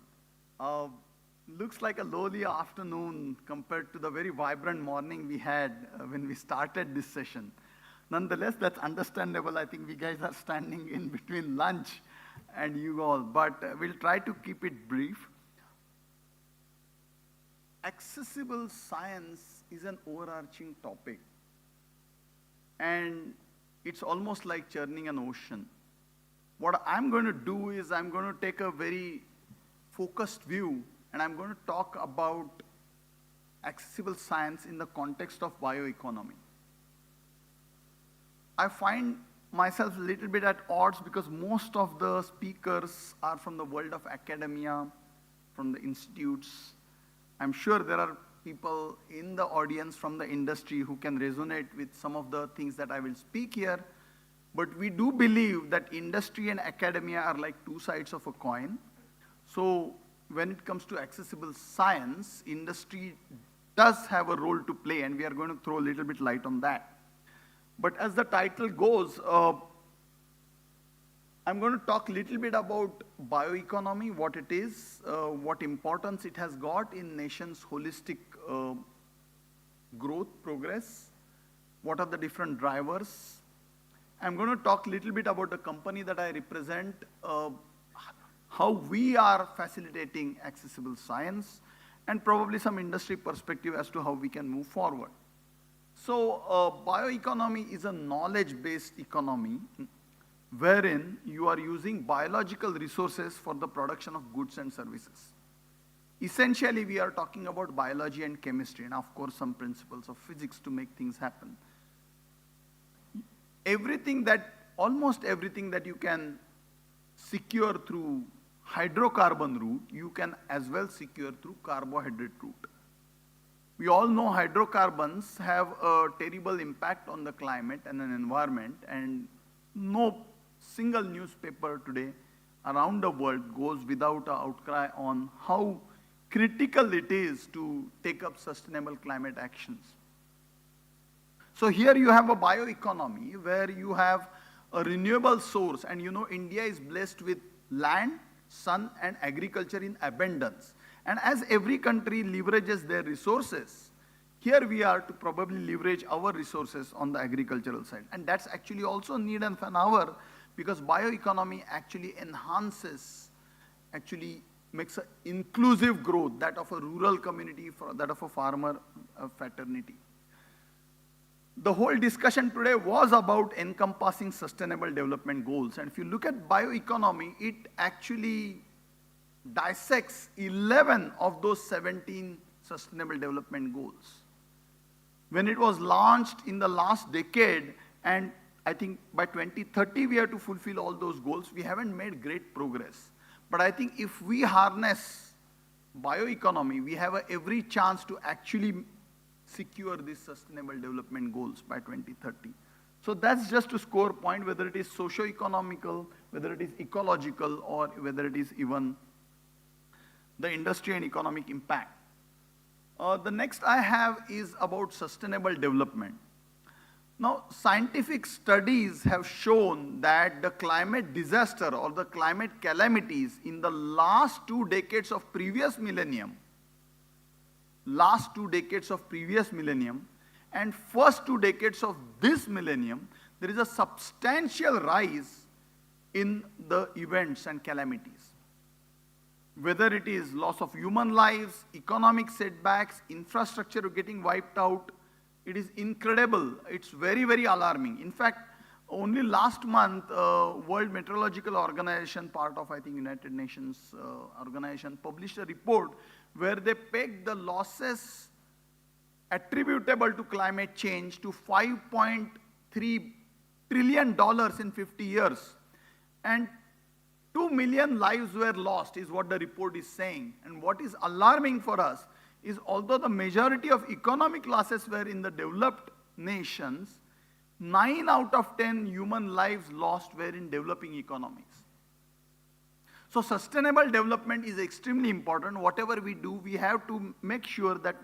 Speaker 13: Looks like a lowly afternoon compared to the very vibrant morning we had when we started this session. Nonetheless, that's understandable. I think we guys are standing in between lunch and you all, but we'll try to keep it brief. Accessible science is an overarching topic, and it's almost like churning an ocean. What I'm going to do is I'm going to take a very focused view, and I'm going to talk about accessible science in the context of bioeconomy. I find myself a little bit at odds because most of the speakers are from the world of academia, from the institutes. I'm sure there are people in the audience from the industry who can resonate with some of the things that I will speak here. But we do believe that industry and academia are like two sides of a coin. So when it comes to accessible science, industry does have a role to play, and we are going to throw a little bit light on that. But as the title goes, I'm going to talk a little bit about bioeconomy, what it is, what importance it has got in nation's holistic growth, progress, what are the different drivers. I'm going to talk a little bit about the company that I represent, how we are facilitating accessible science, and probably some industry perspective as to how we can move forward. So bioeconomy is a knowledge-based economy wherein you are using biological resources for the production of goods and services. Essentially, we are talking about biology and chemistry, and of course some principles of physics to make things happen. Almost everything that you can secure through hydrocarbon route, you can as well secure through carbohydrate route. We all know hydrocarbons have a terrible impact on the climate and an environment, and no single newspaper today around the world goes without an outcry on how critical it is to take up sustainable climate actions. So here you have a bioeconomy where you have a renewable source, and you know India is blessed with land, sun and agriculture in abundance. And as every country leverages their resources, here we are to probably leverage our resources on the agricultural side. And that's actually also need of an hour, because bioeconomy actually enhances, actually makes an inclusive growth, that of a rural community, that of a farmer fraternity. The whole discussion today was about encompassing sustainable development goals. And if you look at bioeconomy, it actually dissects 11 of those 17 sustainable development goals. When it was launched in the last decade, and I think by 2030 we have to fulfill all those goals, we haven't made great progress. But I think if we harness bioeconomy, we have every chance to actually secure these sustainable development goals by 2030. So that's just to score a point, whether it is socio-economical, whether it is ecological, or whether it is even the industry and economic impact. The next I have is about sustainable development. Now, scientific studies have shown that the climate disaster or the climate calamities in the last 2 decades of previous millennium, and first 2 decades of this millennium, there is a substantial rise in the events and calamities. Whether it is loss of human lives, economic setbacks, infrastructure getting wiped out, it is incredible. It's very, very alarming. In fact, only last month, World Meteorological Organization, part of, I think, United Nations organization, published a report where they pegged the losses attributable to climate change to $5.3 trillion in 50 years. And 2 million lives were lost, is what the report is saying. And what is alarming for us is, although the majority of economic losses were in the developed nations, 9 out of 10 human lives lost were in developing economies. So sustainable development is extremely important. Whatever we do, we have to make sure that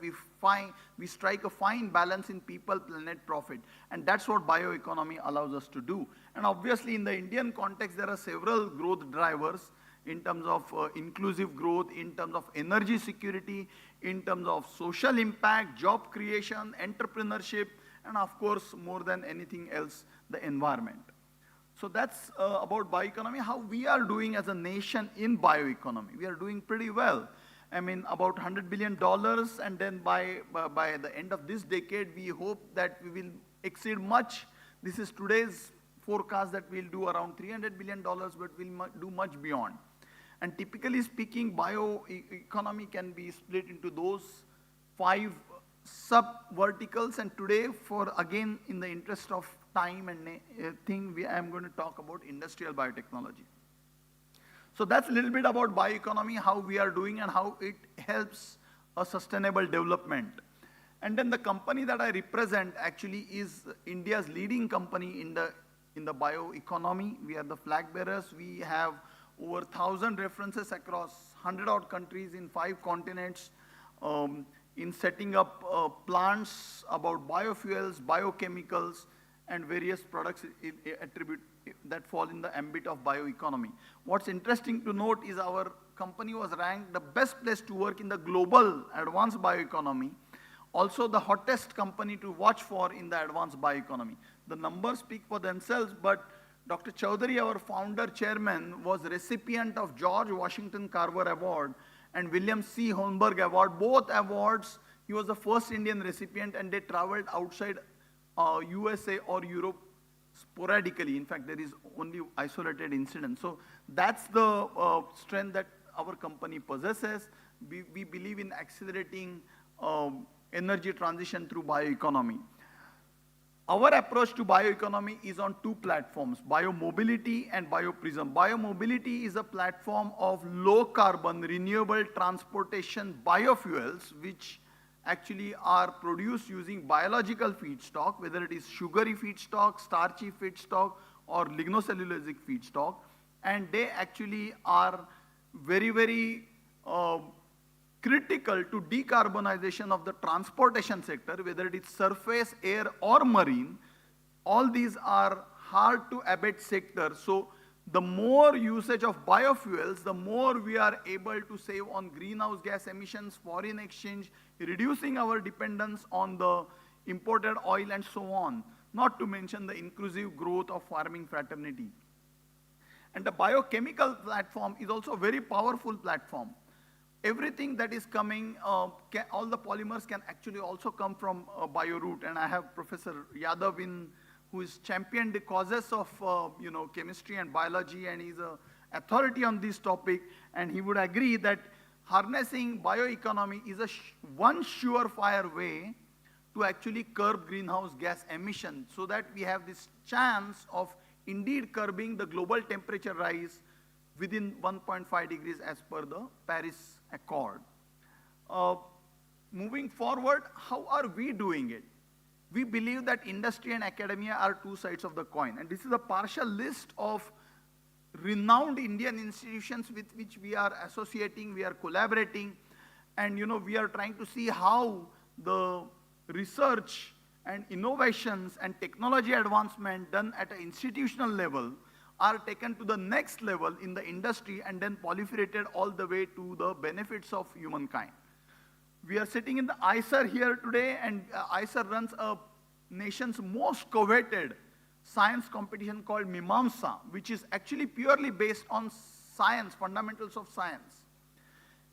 Speaker 13: we strike a fine balance in people, planet, profit. And that's what bioeconomy allows us to do. And obviously in the Indian context, there are several growth drivers in terms of inclusive growth, in terms of energy security, in terms of social impact, job creation, entrepreneurship, and of course, more than anything else, the environment. So that's about bioeconomy. How we are doing as a nation in bioeconomy. We are doing pretty well. I mean, about $100 billion, and then by the end of this decade, we hope that we will exceed much. This is today's forecast that we'll do around $300 billion, but we'll do much beyond. And typically speaking, bioeconomy can be split into those 5 sub-verticals. And today, again, in the interest of time and I am going to talk about industrial biotechnology. So that's a little bit about bioeconomy, how we are doing and how it helps a sustainable development. And then the company that I represent actually is India's leading company in the bioeconomy. We are the flag bearers. We have over 1,000 references across 100-odd countries in 5 continents in setting up plants about biofuels, biochemicals, and various products that fall in the ambit of bioeconomy. What's interesting to note is our company was ranked the best place to work in the global advanced bioeconomy, also the hottest company to watch for in the advanced bioeconomy. The numbers speak for themselves, but Dr. Chowdhury, our founder chairman, was recipient of George Washington Carver Award and William C. Hon'ble Award. Both awards, he was the first Indian recipient, and they traveled outside USA or Europe sporadically. In fact, there is only isolated incidents. So that's the strength that our company possesses. We believe in accelerating energy transition through bioeconomy. Our approach to bioeconomy is on 2 platforms, biomobility and bioprism. Biomobility is a platform of low carbon, renewable transportation biofuels, which actually are produced using biological feedstock, whether it is sugary feedstock, starchy feedstock, or lignocellulosic feedstock, and they actually are very, very critical to decarbonization of the transportation sector, whether it is surface, air, or marine. All these are hard to abate sectors. So the more usage of biofuels, the more we are able to save on greenhouse gas emissions, foreign exchange, reducing our dependence on the imported oil and so on, not to mention the inclusive growth of farming fraternity. And the biochemical platform is also a very powerful platform. Everything that is coming, all the polymers can actually also come from bioroot. And I have Professor Yadav who has championed the causes of chemistry and biology, and he's an authority on this topic, and he would agree that harnessing bioeconomy is one surefire way to actually curb greenhouse gas emissions, so that we have this chance of indeed curbing the global temperature rise within 1.5 degrees as per the Paris Accord. Moving forward, how are we doing it? We believe that industry and academia are two sides of the coin, and this is a partial list of renowned Indian institutions with which we are associating, we are collaborating, and we are trying to see how the research and innovations and technology advancement done at an institutional level are taken to the next level in the industry and then proliferated all the way to the benefits of humankind. We are sitting in the IISER here today, and IISER runs a nation's most coveted science competition called Mimamsa, which is actually purely based on science, fundamentals of science.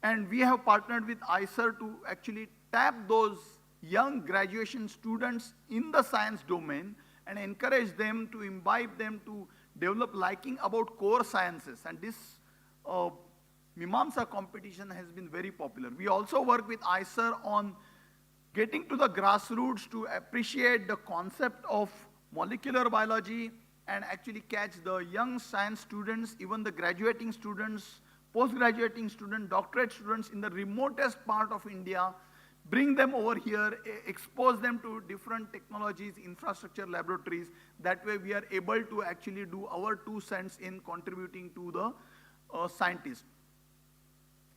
Speaker 13: And we have partnered with IISER to actually tap those young graduation students in the science domain and encourage them to imbibe them to develop liking about core sciences. And this Mimamsa competition has been very popular. We also work with IISER on getting to the grassroots to appreciate the concept of molecular biology and actually catch the young science students, even the graduating students, post-graduating students, doctorate students in the remotest part of India, bring them over here, expose them to different technologies, infrastructure, laboratories. That way we are able to actually do our 2 cents in contributing to the scientists.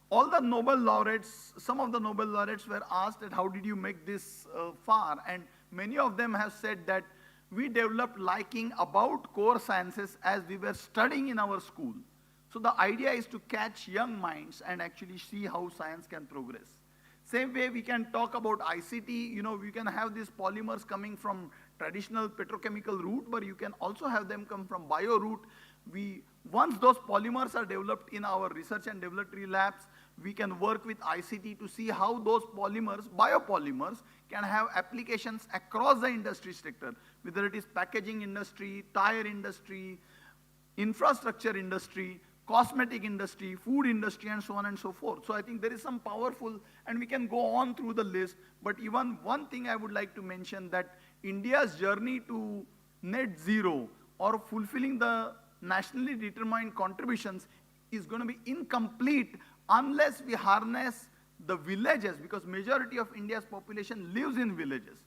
Speaker 13: All the Nobel laureates, some of the Nobel laureates were asked that how did you make this far? And many of them have said that we developed liking about core sciences as we were studying in our school. So the idea is to catch young minds and actually see how science can progress. Same way we can talk about ICT, we can have these polymers coming from traditional petrochemical route, but you can also have them come from bio route. Once those polymers are developed in our research and laboratory labs, we can work with ICT to see how those polymers, biopolymers, can have applications across the industry sector, whether it is packaging industry, tire industry, infrastructure industry, cosmetic industry, food industry, and so on and so forth. So I think there is some powerful, and we can go on through the list, but even one thing I would like to mention, that India's journey to net zero or fulfilling the nationally determined contributions is going to be incomplete unless we harness the villages, because majority of India's population lives in villages.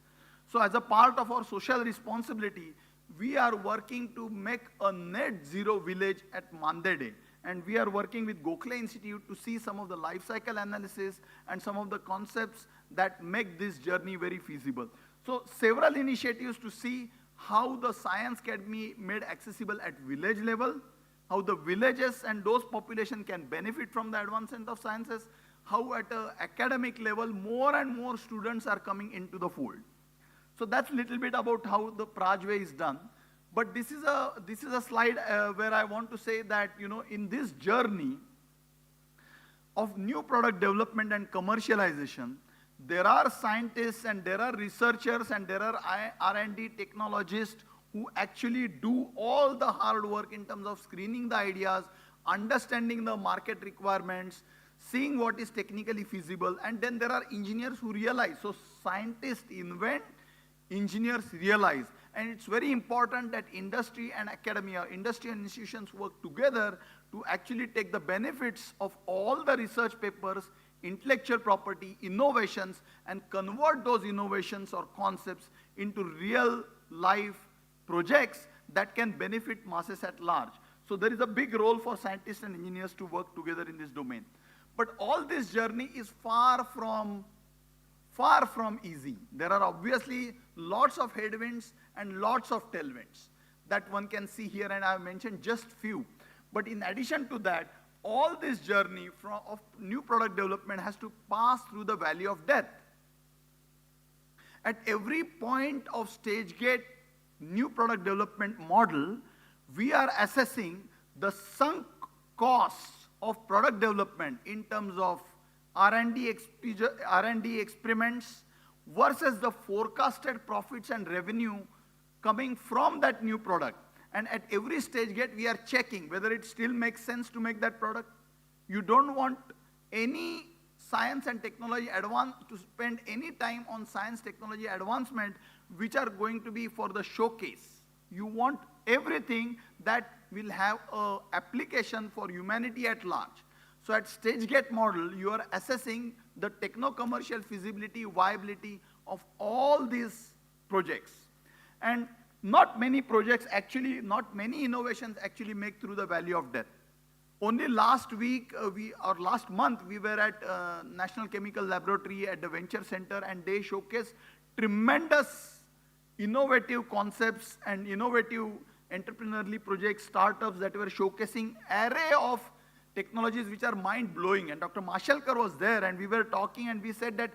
Speaker 13: So as a part of our social responsibility, we are working to make a net zero village at Mandede. And we are working with Gokhale Institute to see some of the life cycle analysis and some of the concepts that make this journey very feasible. So several initiatives to see how the science can be made accessible at village level, how the villages and those population can benefit from the advancement of sciences, how at an academic level more and more students are coming into the fold. So that's a little bit about how the Prajway is done. But this is a slide where I want to say that, in this journey of new product development and commercialization, there are scientists and there are researchers and there are R&D technologists who actually do all the hard work in terms of screening the ideas, understanding the market requirements, seeing what is technically feasible, and then there are engineers who realize. So scientists invent, engineers realize. And it's very important that industry and academia, industry and institutions work together to actually take the benefits of all the research papers intellectual property, innovations, and convert those innovations or concepts into real life projects that can benefit masses at large. So there is a big role for scientists and engineers to work together in this domain. But all this journey is far from easy. There are obviously lots of headwinds and lots of tailwinds that one can see here, and I've mentioned just few. But in addition to that, all this journey of new product development has to pass through the valley of death. At every point of stage gate new product development model, we are assessing the sunk costs of product development in terms of R&D experiments versus the forecasted profits and revenue coming from that new product. And at every stage gate, we are checking whether it still makes sense to make that product. You don't want any science and technology to spend any time on science technology advancement which are going to be for the showcase. You want everything that will have an application for humanity at large. So at stage gate model, you are assessing the techno-commercial feasibility, viability of all these projects. And not many projects actually, not many innovations actually make through the valley of death. Only last week, last month, we were at National Chemical Laboratory at the Venture Center, and they showcased tremendous innovative concepts and innovative entrepreneurial projects, startups that were showcasing array of technologies which are mind-blowing. And Dr. Mashalkar was there, and we were talking, and we said that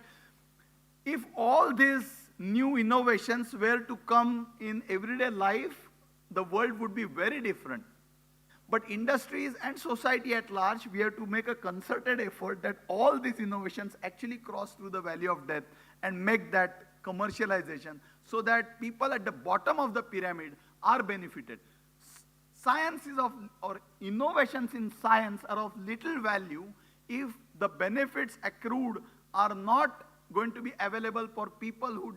Speaker 13: if all these new innovations were to come in everyday life, the world would be very different. But industries and society at large, we have to make a concerted effort that all these innovations actually cross through the valley of death and make that commercialization so that people at the bottom of the pyramid are benefited. Science is or innovations in science are of little value if the benefits accrued are not going to be available for people who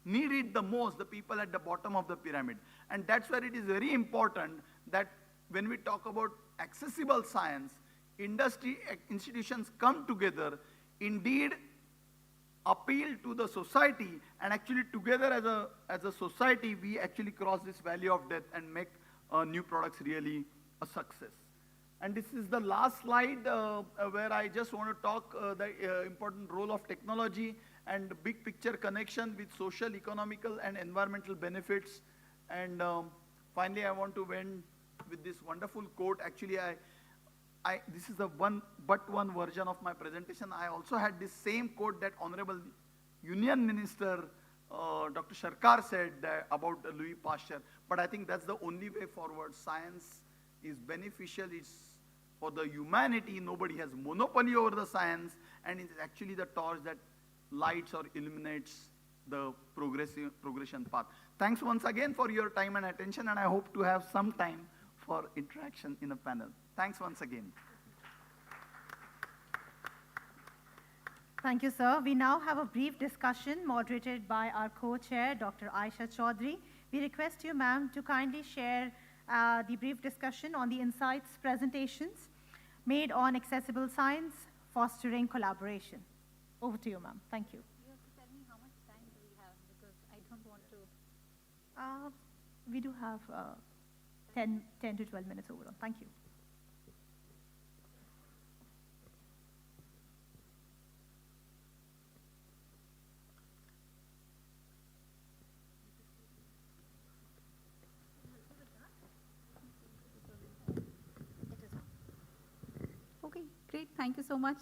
Speaker 13: need it the most, the people at the bottom of the pyramid. And that's where it is very important that when we talk about accessible science, industry institutions come together, indeed appeal to the society, and actually together as a society, we actually cross this valley of death and make new products really a success. And this is the last slide where I just want to talk the important role of technology and big picture connection with social, economical, and environmental benefits. And finally, I want to end with this wonderful quote. Actually, this is the one version of my presentation. I also had this same quote that Honorable Union Minister Dr. Sarkar said about Louis Pasteur. But I think that's the only way forward. Science is beneficial. It's for the humanity. Nobody has monopoly over the science, and it's actually the torch that lights or illuminates the progression path. Thanks once again for your time and attention, and I hope to have some time for interaction in a panel. Thanks once again.
Speaker 7: Thank you, sir. We now have a brief discussion moderated by our co-chair, Dr. Aisha Chaudhary. We request you, ma'am, to kindly share the brief discussion on the insights presentations made on accessible science, fostering collaboration. Over to you, ma'am. Thank you.
Speaker 9: You have to tell me how much time do we have, because I don't want to...
Speaker 7: We do have 10 to 12 minutes overall. Thank you.
Speaker 9: Okay, great. Thank you so much.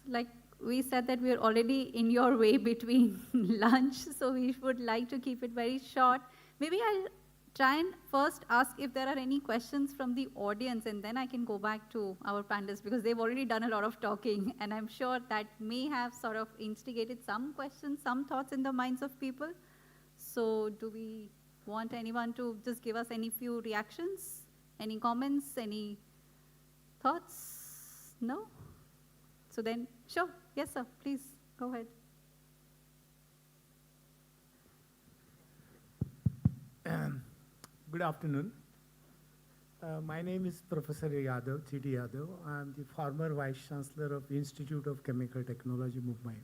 Speaker 9: Like we said that we are already in your way between lunch, so we would like to keep it very short. Maybe I'll try and first ask if there are any questions from the audience, and then I can go back to our panelists, because they've already done a lot of talking, and I'm sure that may have sort of instigated some questions, some thoughts in the minds of people. So do we want anyone to just give us any few reactions, any comments, any thoughts? No? So then, sure. Yes, sir. Please, go ahead.
Speaker 14: Good afternoon. My name is Professor Yadav, G.D. Yadav. I am the former Vice Chancellor of Institute of Chemical Technology, Mumbai.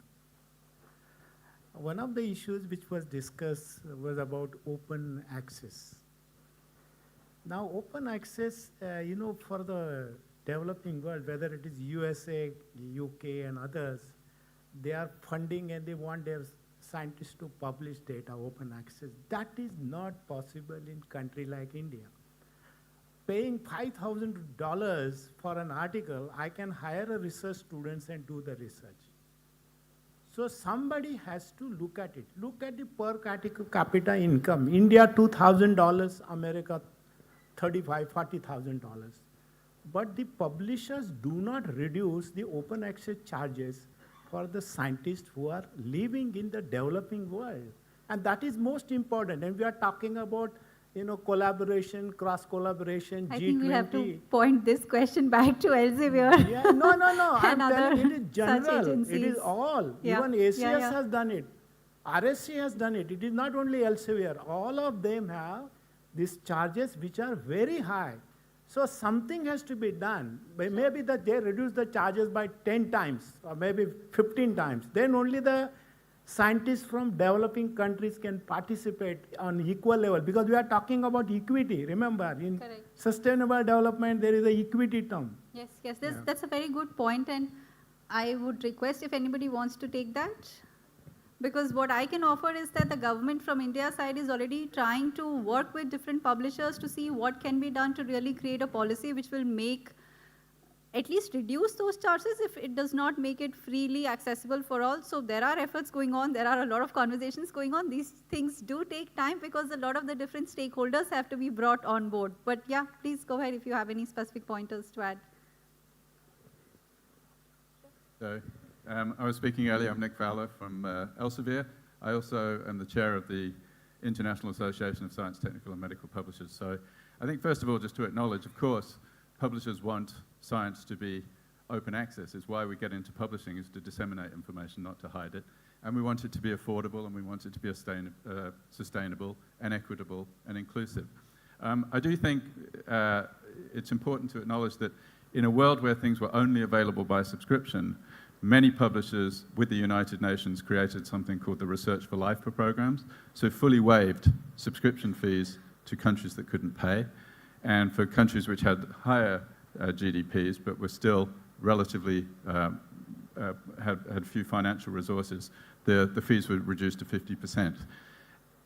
Speaker 14: One of the issues which was discussed was about open access. Now, open access, for the developing world, whether it is USA, UK, and others, they are funding and they want their scientists to publish data, open access. That is not possible in a country like India. Paying $5,000 for an article, I can hire a research students and do the research. So somebody has to look at it. Look at the per capita income. India, $2,000, America, $35,000, $40,000. But the publishers do not reduce the open access charges for the scientists who are living in the developing world. And that is most important. And we are talking about collaboration, cross-collaboration, G20.
Speaker 9: I think we have to point this question back to Elsevier.
Speaker 14: Yeah, no. I'm telling you, it is general. It is all.
Speaker 9: Yeah.
Speaker 14: Even ACS has done it. RSC has done it. It is not only Elsevier. All of them have these charges which are very high. So something has to be done. Maybe that they reduce the charges by 10 times or maybe 15 times. Then only the scientists from developing countries can participate on equal level, because we are talking about equity. Remember, in sustainable development, there is an equity term.
Speaker 9: Yes, that's a very good point, and I would request if anybody wants to take that, because what I can offer is that the government from India's side is already trying to work with different publishers to see what can be done to really create a policy which will make at least reduce those charges if it does not make it freely accessible for all. So there are efforts going on. There are a lot of conversations going on. These things do take time because a lot of the different stakeholders have to be brought on board. But yeah, please go ahead if you have any specific pointers to add.
Speaker 5: So, I was speaking earlier. I'm Nick Fowler from Elsevier. I also am the chair of the International Association of Science, Technical and Medical Publishers. So I think, first of all, just to acknowledge, of course, publishers want science to be open access. It's why we get into publishing, is to disseminate information, not to hide it. And we want it to be affordable, and we want it to be sustainable and equitable and inclusive. I do think it's important to acknowledge that in a world where things were only available by subscription, many publishers with the United Nations created something called the Research for Life programs, so fully waived subscription fees to countries that couldn't pay. And for countries which had higher GDPs but were still relatively, had few financial resources, the fees were reduced to 50%.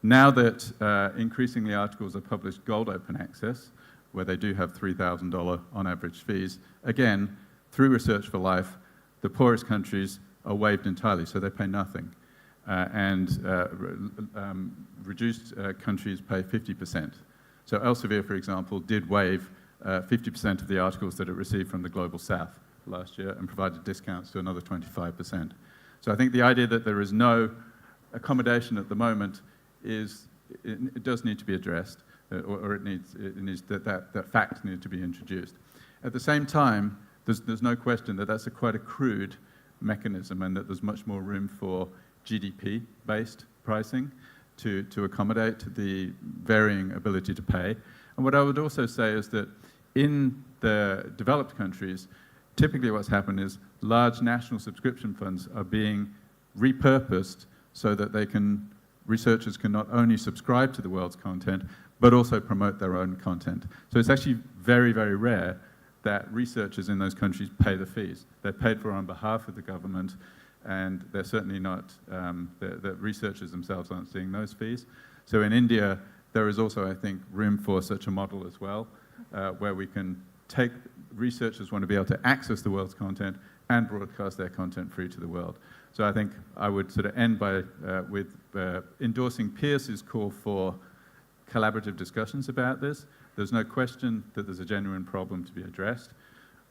Speaker 5: Now that increasingly articles are published gold open access, where they do have $3,000 on average fees, again, through Research for Life, the poorest countries are waived entirely, so they pay nothing. Reduced countries pay 50%. So Elsevier, for example, did waive 50% of the articles that it received from the Global South last year and provided discounts to another 25%. So I think the idea that there is no accommodation at the moment it does need to be addressed, or that fact needs to be introduced. At the same time, there's no question that that's quite a crude mechanism, and that there's much more room for GDP-based pricing to accommodate the varying ability to pay. And what I would also say is that in the developed countries, typically what's happened is large national subscription funds are being repurposed so that researchers can not only subscribe to the world's content, but also promote their own content. So it's actually very, very rare that researchers in those countries pay the fees. They're paid for on behalf of the government, and they're certainly not, the researchers themselves aren't seeing those fees. So in India, there is also, I think, room for such a model as well, where we can take, researchers want to be able to access the world's content and broadcast their content free to the world. So I think I would sort of end by with endorsing Pierce's call for collaborative discussions about this. There's no question that there's a genuine problem to be addressed.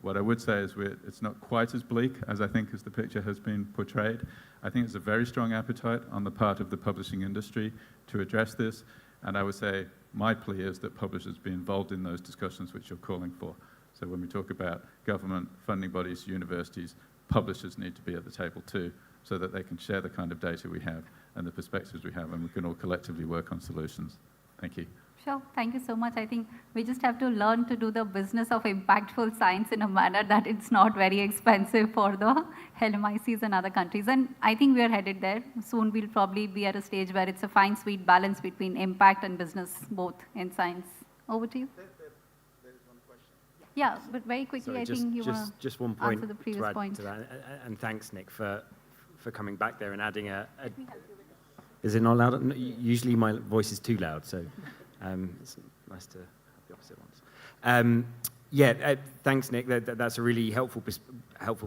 Speaker 5: What I would say is it's not quite as bleak as I think as the picture has been portrayed. I think there's a very strong appetite on the part of the publishing industry to address this, and I would say my plea is that publishers be involved in those discussions which you're calling for. So when we talk about government, funding bodies, universities, publishers need to be at the table too, so that they can share the kind of data we have and the perspectives we have, and we can all collectively work on solutions. Thank you.
Speaker 9: Sure. Thank you so much. I think we just have to learn to do the business of impactful science in a manner that it's not very expensive for the LMICs and other countries. And I think we are headed there. Soon we'll probably be at a stage where it's a fine, sweet balance between impact and business, both in science. Over to you.
Speaker 13: There is one question.
Speaker 9: Yeah, but very quickly,
Speaker 11: Sorry,
Speaker 9: I think you want
Speaker 11: just
Speaker 9: to
Speaker 11: one point
Speaker 9: answer the previous
Speaker 11: to add
Speaker 9: point.
Speaker 11: to that. And thanks, Nick, for coming back there and adding Is it not loud? No, usually my voice is too loud, so it's nice to have the opposite ones. Thanks, Nick. That's a really helpful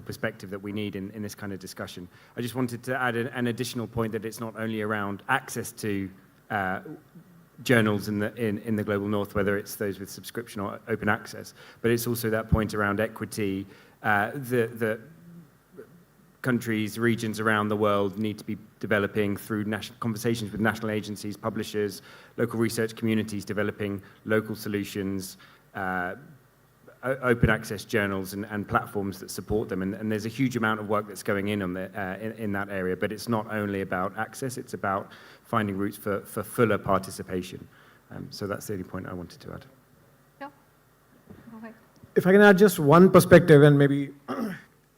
Speaker 11: perspective that we need in this kind of discussion. I just wanted to add an additional point that it's not only around access to journals in the global north, whether it's those with subscription or open access, but it's also that point around equity. The countries, regions around the world need to be developing through conversations with national agencies, publishers, local research communities, developing local solutions, open access journals and platforms that support them. And there's a huge amount of work that's going in on in that area, but it's not only about access, it's about finding routes for fuller participation. So that's the only point I wanted to add.
Speaker 9: Sure. Go ahead.
Speaker 12: If I can add just one perspective and maybe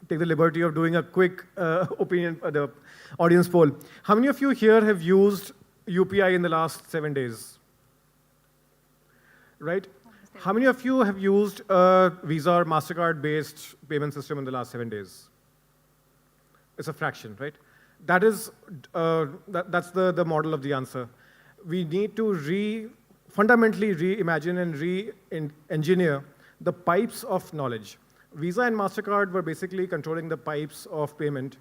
Speaker 12: take the liberty of doing a quick opinion, the audience poll. How many of you here have used UPI in the last 7 days? Right? How many of you have used a Visa or MasterCard-based payment system in the last 7 days? It's a fraction, right? That is, that's the model of the answer. We need to fundamentally reimagine and re-engineer the pipes of knowledge. Visa and MasterCard were basically controlling the pipes of payment.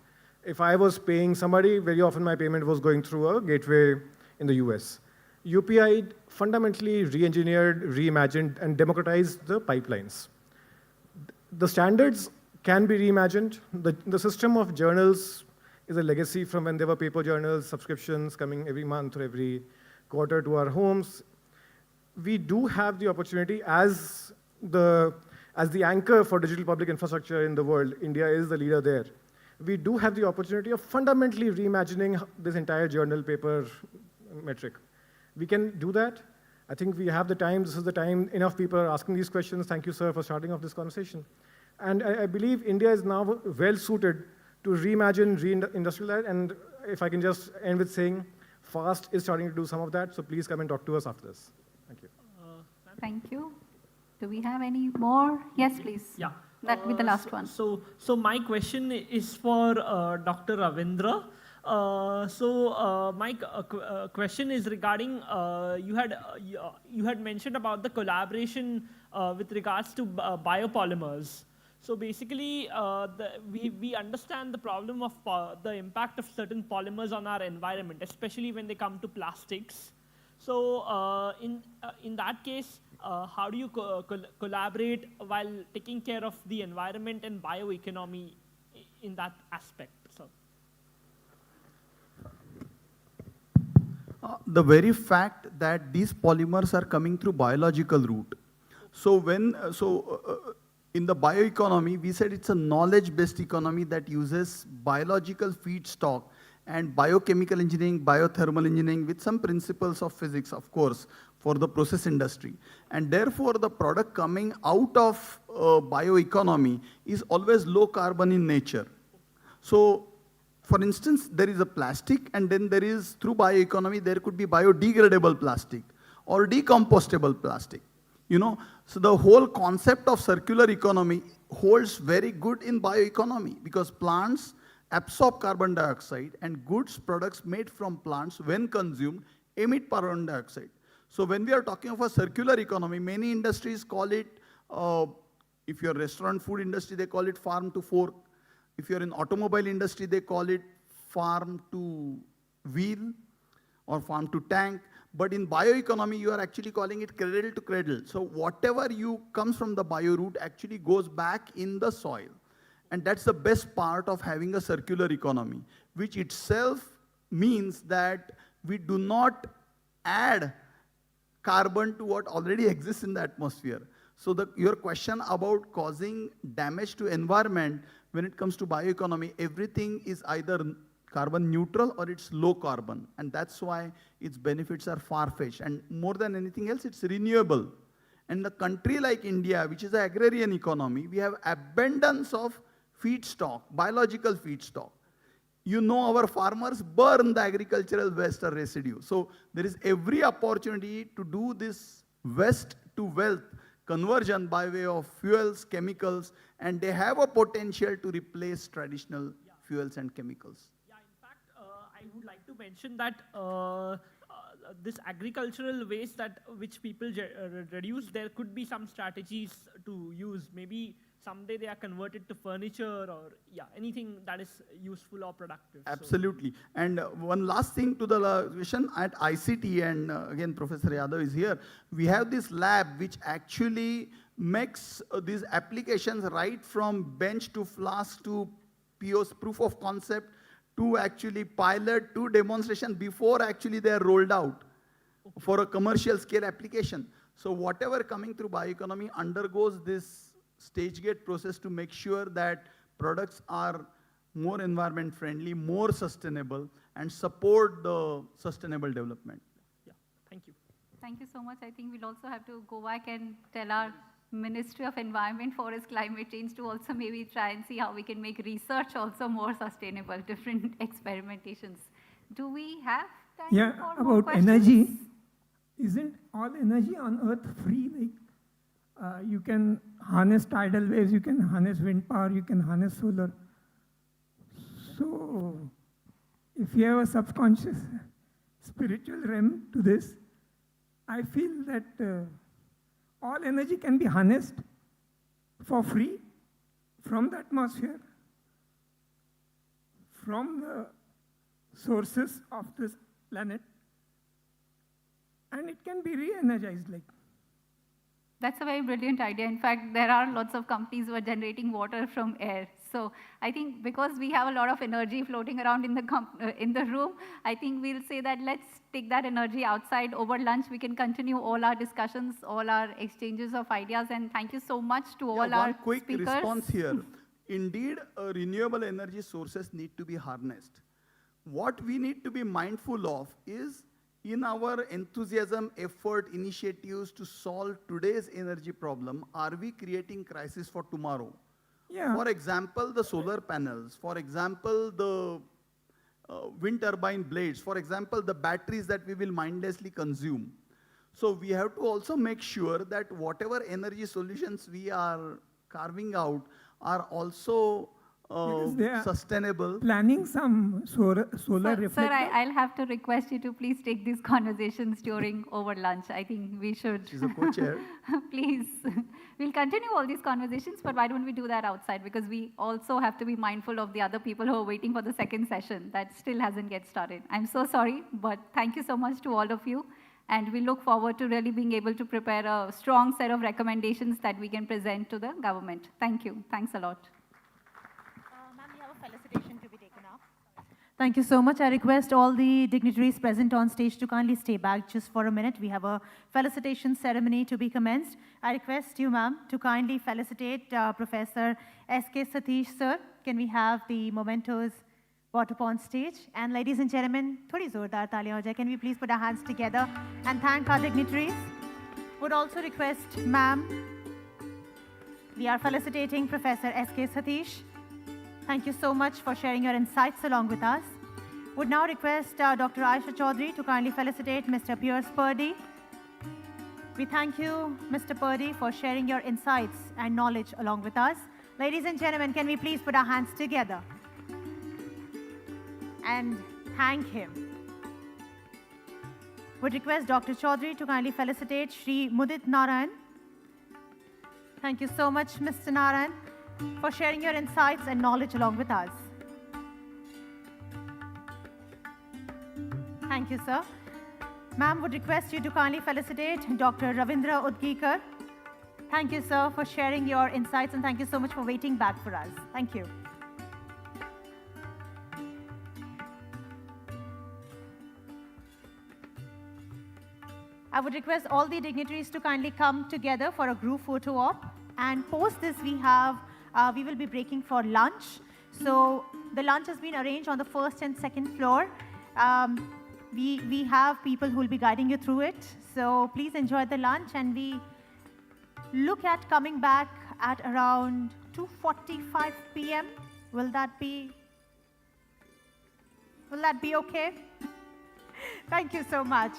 Speaker 12: If I was paying somebody, very often my payment was going through a gateway in the US. UPI fundamentally re-engineered, reimagined, and democratized the pipelines. The standards can be reimagined. The system of journals is a legacy from when there were paper journals, subscriptions coming every month or every quarter to our homes. We do have the opportunity as the anchor for digital public infrastructure in the world. India is the leader there. We do have the opportunity of fundamentally reimagining this entire journal paper metric. We can do that. I think we have the time. This is the time. Enough people are asking these questions. Thank you, sir, for starting off this conversation. And I believe India is now well suited to reimagine, reindustrialize. And if I can just end with saying, FAST is starting to do some of that. So please come and talk to us after this. Thank you.
Speaker 9: Thank you. Do we have any more? Yes, please.
Speaker 15: Yeah.
Speaker 9: That will be the last one.
Speaker 15: So my question is for Dr. Ravindra. My question is regarding you had mentioned about the collaboration with regards to biopolymers. So basically, we understand the problem of the impact of certain polymers on our environment, especially when they come to plastics. So in that case, how do you collaborate while taking care of the environment and bioeconomy in that aspect? So.
Speaker 13: The very fact that these polymers are coming through biological route. So in the bioeconomy, we said it's a knowledge-based economy that uses biological feedstock and biochemical engineering, biothermal engineering with some principles of physics, of course, for the process industry. And therefore, the product coming out of bioeconomy is always low carbon in nature. So, for instance, there is a plastic, and then there is, through bioeconomy, there could be biodegradable plastic or decompostable plastic. You know, so the whole concept of circular economy holds very good in bioeconomy because plants absorb carbon dioxide and goods, products made from plants, when consumed, emit carbon dioxide. So when we are talking of a circular economy, many industries call it, if you're restaurant food industry, they call it farm to fork. If you're in automobile industry, they call it farm to wheel or farm to tank. But in bioeconomy, you are actually calling it cradle to cradle. So whatever comes from the bio route actually goes back in the soil. And that's the best part of having a circular economy, which itself means that we do not add carbon to what already exists in the atmosphere. So your question about causing damage to environment, when it comes to bioeconomy, everything is either carbon neutral or it's low carbon. And that's why its benefits are far-fetched. And more than anything else, it's renewable. And a country like India, which is an agrarian economy, we have abundance of feedstock, biological feedstock. You know, our farmers burn the agricultural waste or residue. So there is every opportunity to do this waste to wealth conversion by way of fuels, chemicals, and they have a potential to replace traditional fuels and chemicals.
Speaker 15: Yeah, in fact, I would like to mention that this agricultural waste which people reduce, there could be some strategies to use. Maybe someday they are converted to furniture or anything that is useful or productive.
Speaker 13: Absolutely. So. And one last thing to the question at ICT, and again Professor Yadav is here, we have this lab which actually makes these applications right from bench to flask to POs, proof of concept, to actually pilot to demonstration before actually they are rolled out for a commercial scale application. So whatever coming through bioeconomy undergoes this stage gate process to make sure that products are more environment friendly, more sustainable, and support the sustainable development.
Speaker 15: Yeah, thank you.
Speaker 9: Thank you so much. I think we'll also have to go back and tell our Ministry of Environment, Forest, Climate Change to also maybe try and see how we can make research also more sustainable, different experimentations. Do we have time for more
Speaker 16: about
Speaker 9: questions?
Speaker 16: energy. Isn't all energy on Earth free? Like, you can harness tidal waves, you can harness wind power, you can harness solar. So, if you have a subconscious spiritual realm to this, I feel that all energy can be harnessed for free from the atmosphere, from the sources of this planet, and it can be re-energized.
Speaker 9: That's a very brilliant idea. In fact, there are lots of companies who are generating water from air. So I think because we have a lot of energy floating around in the room, I think we'll say that let's take that energy outside over lunch. We can continue all our discussions, all our exchanges of ideas. And thank you so much to all our speakers.
Speaker 13: One quick response here. Indeed, renewable energy sources need to be harnessed. What we need to be mindful of is, in our enthusiasm, effort, initiatives to solve today's energy problem, are we creating crisis for tomorrow?
Speaker 16: Yeah.
Speaker 13: For example, the solar panels, for example, the wind turbine blades, for example, the batteries that we will mindlessly consume. So we have to also make sure that whatever energy solutions we are carving out are also sustainable.
Speaker 16: Planning some solar reflector.
Speaker 9: Sir, I'll have to request you to please take these conversations during over lunch. I think we should.
Speaker 13: She's a co-chair.
Speaker 9: Please. We'll continue all these conversations, but why don't we do that outside? Because we also have to be mindful of the other people who are waiting for the second session that still hasn't get started. I'm so sorry, but thank you so much to all of you. And we look forward to really being able to prepare a strong set of recommendations that we can present to the government. Thank you. Thanks a lot.
Speaker 7: Ma'am, we have a felicitation to be taken up.
Speaker 1: Thank you so much. I request all the dignitaries present on stage to kindly stay back just for a minute. We have a felicitation ceremony to be commenced. I request you, ma'am, to kindly felicitate Professor S.K. Satish, sir. Can we have the mementos brought up on stage? And ladies and gentlemen, thodi zordar taaliyan ho jaye. Can we please put our hands together and thank our dignitaries? Would also request, ma'am, we are felicitating Professor S.K. Satish. Thank you so much for sharing your insights along with us. Would now request Dr. Aisha Chaudhary to kindly felicitate Mr. Pierce Purdy. We thank you, Mr. Purdy, for sharing your insights and knowledge along with us. Ladies and gentlemen, can we please put our hands together and thank him? Would request Dr. Chaudhary to kindly felicitate Shri Mudit Narayan. Thank you so much, Mr. Narayan, for sharing your insights and knowledge along with us. Thank you, sir. Ma'am, would request you to kindly felicitate Dr. Ravindra Udgikar. Thank you, sir, for sharing your insights, and thank you so much for waiting back for us. Thank you. I would request all the dignitaries to kindly come together for a group photo op, and post this we will be breaking for lunch.
Speaker 7: So the lunch has been arranged on the first and second floor. We have people who will be guiding you through it. So please enjoy the lunch, and we look at coming back at around 2:45 p.m. Will that be okay? Thank you so much.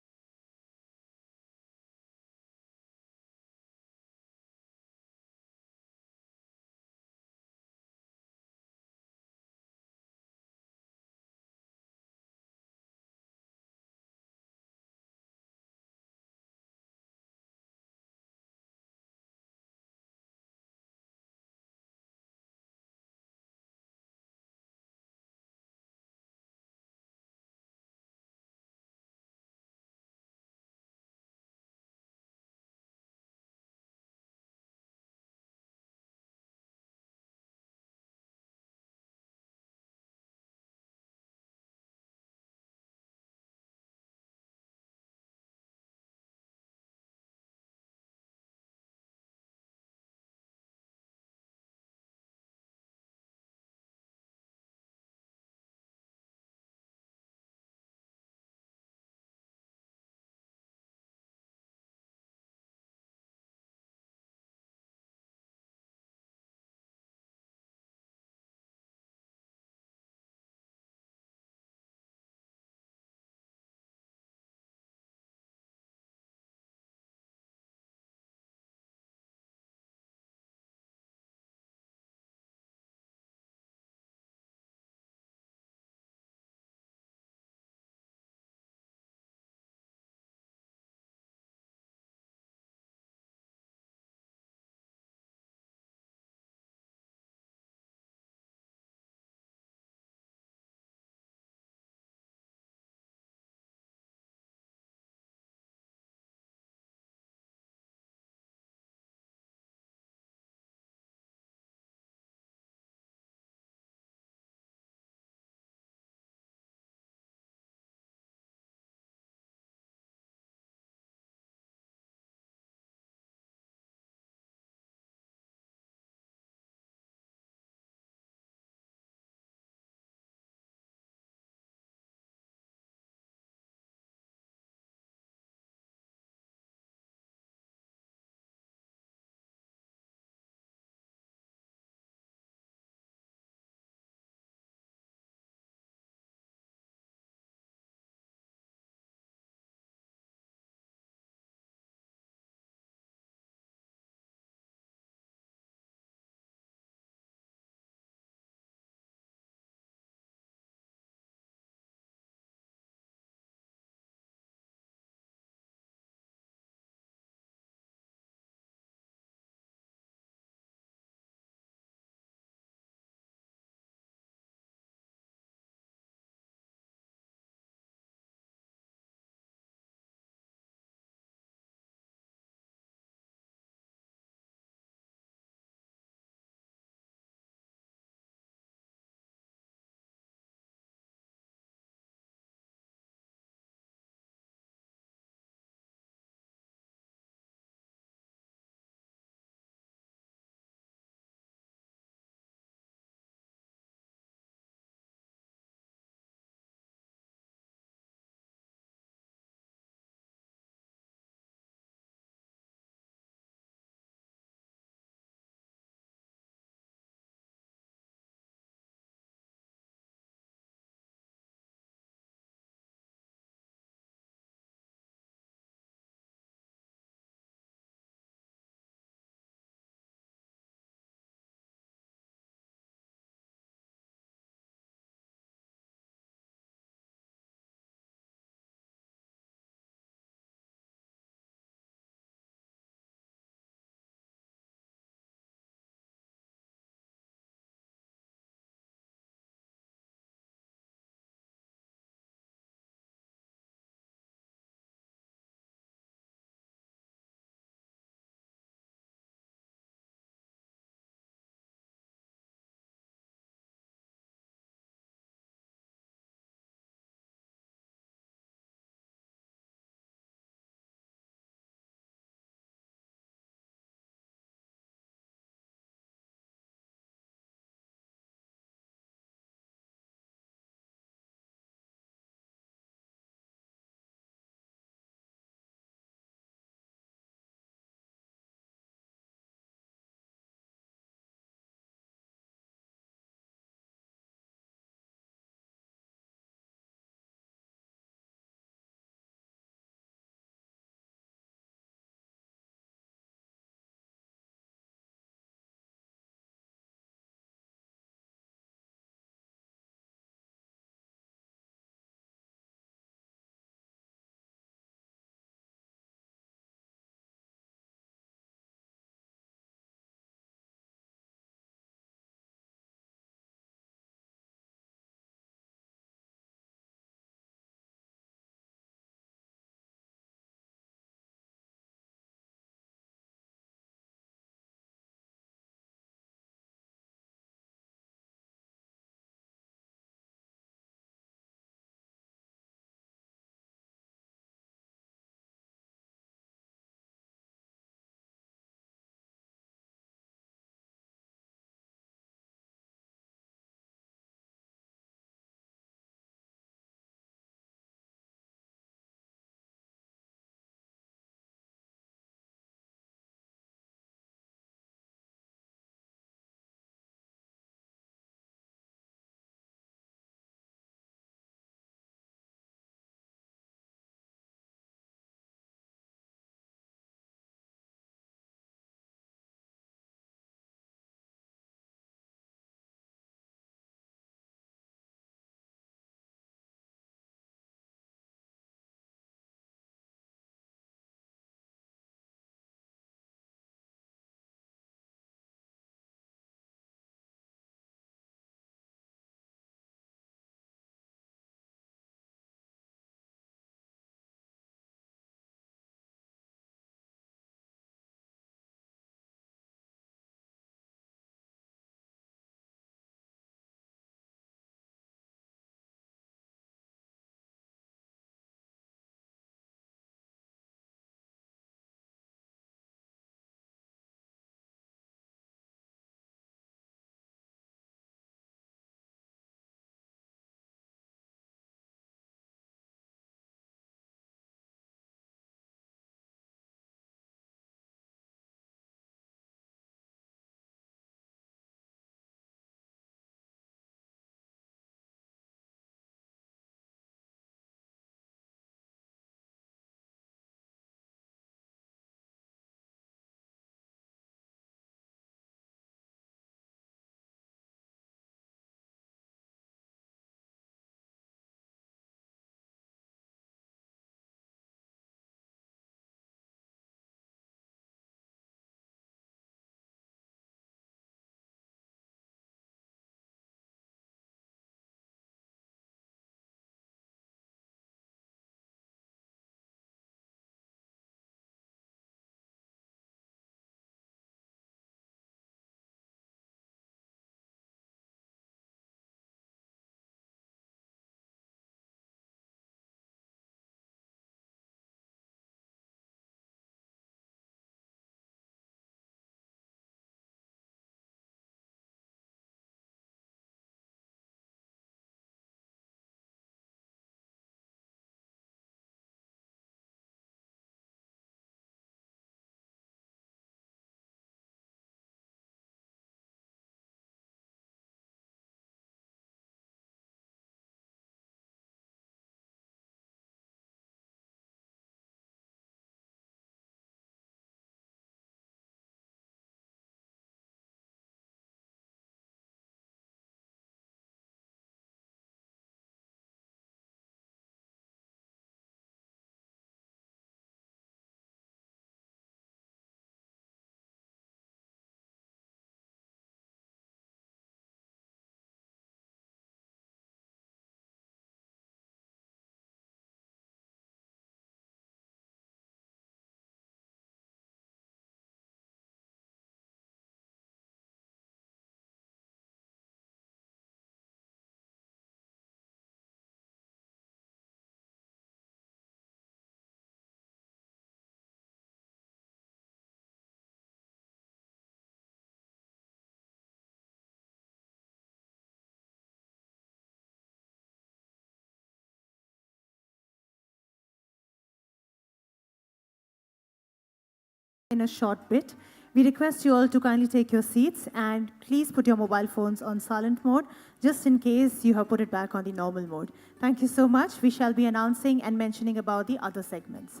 Speaker 1: in a short bit. We request you all to kindly take your seats and please put your mobile phones on silent mode, just in case you have put it back on the normal mode. Thank you so much. We shall be announcing and mentioning about the other segments.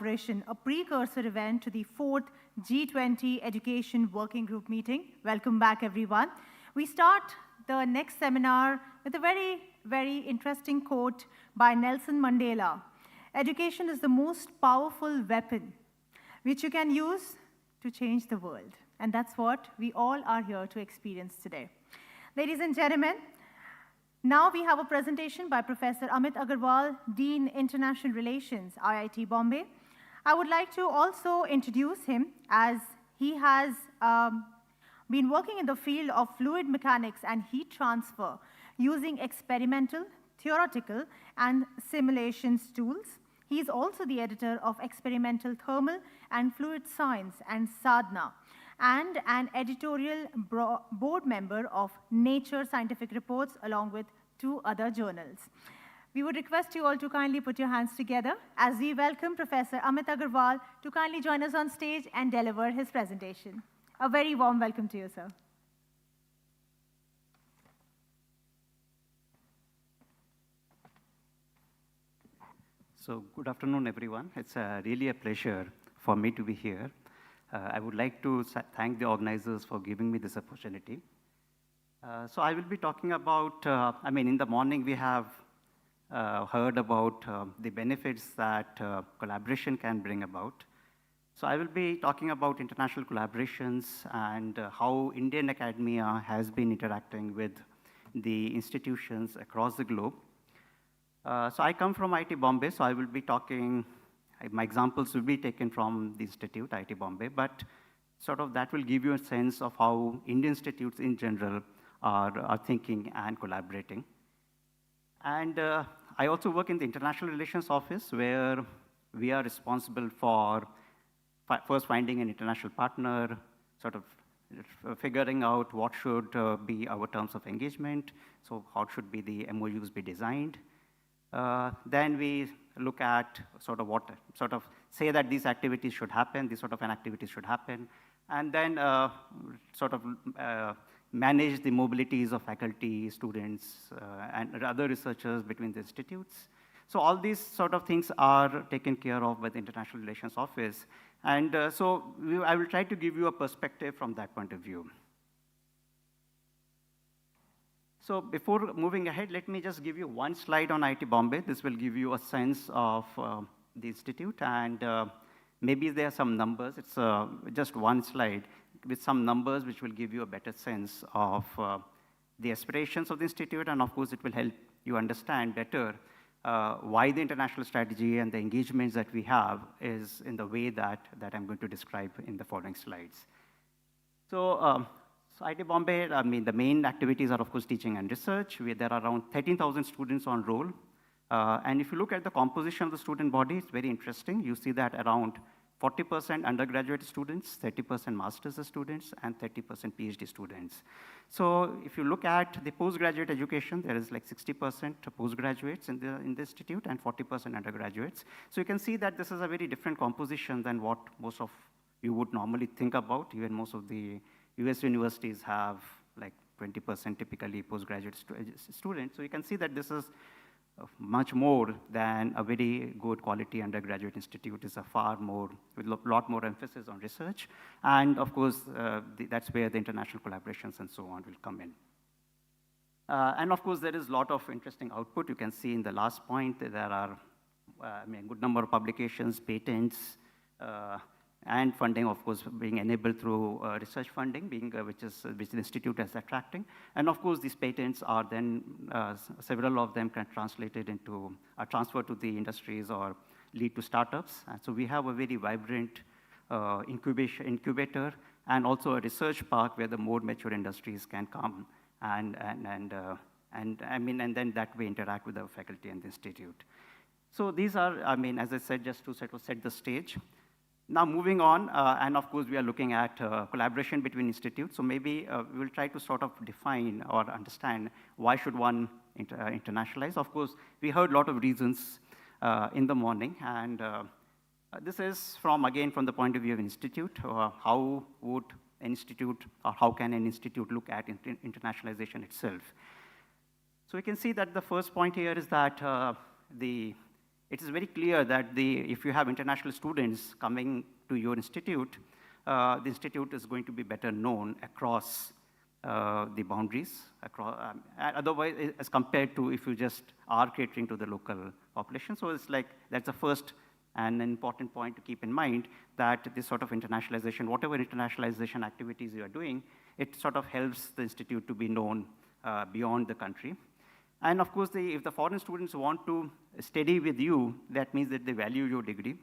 Speaker 1: A precursor event to the 4th G20 Education Working Group meeting. Welcome back, everyone. We start the next seminar with a very, very interesting quote by Nelson Mandela. Education is the most powerful weapon which you can use to change the world. And that's what we all are here to experience today. Ladies and gentlemen, now we have a presentation by Professor Amit Agarwal, Dean International Relations, IIT Bombay. I would like to also introduce him, as he has been working in the field of fluid mechanics and heat transfer using experimental, theoretical, and simulations tools. He is also the editor of Experimental Thermal and Fluid Science and Sadhana, and an editorial board member of Nature Scientific Reports, along with 2 other journals. We would request you all to kindly put your hands together as we welcome Professor Amit Agarwal to kindly join us on stage and deliver his presentation. A very warm welcome to you, sir.
Speaker 17: So, good afternoon, everyone. It's really a pleasure for me to be here. I would like to thank the organizers for giving me this opportunity. So, I will be talking about, in the morning we have heard about the benefits that collaboration can bring about. So I will be talking about international collaborations and how Indian academia has been interacting with the institutions across the globe. So I come from IIT Bombay, so I will be talking, my examples will be taken from the institute, IIT Bombay, but sort of that will give you a sense of how Indian institutes in general are thinking and collaborating. And I also work in the International Relations Office, where we are responsible for first finding an international partner, sort of figuring out what should be our terms of engagement, so how should be the MOUs be designed. Then we look at say that these activities should happen, these sort of activities should happen, and then manage the mobilities of faculty, students, and other researchers between the institutes. So all these sort of things are taken care of by the International Relations Office. And I will try to give you a perspective from that point of view. So before moving ahead, let me just give you one slide on IIT Bombay. This will give you a sense of the institute, and maybe there are some numbers. It's just one slide with some numbers which will give you a better sense of the aspirations of the institute, and of course it will help you understand better why the international strategy and the engagements that we have is in the way that I'm going to describe in the following slides. So IIT Bombay, the main activities are of course teaching and research. There are around 13,000 students on roll. And if you look at the composition of the student body, it's very interesting. You see that around 40% undergraduate students, 30% master's students, and 30% PhD students. So if you look at the postgraduate education, there is like 60% postgraduates in the institute and 40% undergraduates. So you can see that this is a very different composition than what most of you would normally think about. Even most of the US universities have like 20% typically postgraduate students. So you can see that this is much more than a very good quality undergraduate institute. Is a far more, with a lot more emphasis on research. And of course, that's where the international collaborations and so on will come in. And of course, there is a lot of interesting output. You can see in the last point that there are a good number of publications, patents, and funding, of course, being enabled through research funding, which the institute is attracting. And of course, these patents are then, several of them can translated into, are transferred to the industries or lead to startups. And so we have a very vibrant incubator and also a research park where the more mature industries can come and then that way interact with the faculty and the institute. So these are, as I said, just to sort of set the stage. Now moving on, and of course we are looking at collaboration between institutes. So maybe we will try to sort of define or understand why should one internationalize. Of course, we heard a lot of reasons in the morning, and this is again from the point of view of institute. How would an institute, or how can an institute look at internationalization itself? So we can see that the first point here is that it is very clear that if you have international students coming to your institute, the institute is going to be better known across the boundaries, otherwise as compared to if you just are catering to the local population. So it's like, that's the first and an important point to keep in mind, that this sort of internationalization, whatever internationalization activities you are doing, it sort of helps the institute to be known beyond the country. And of course, if the foreign students want to study with you, that means that they value your degree.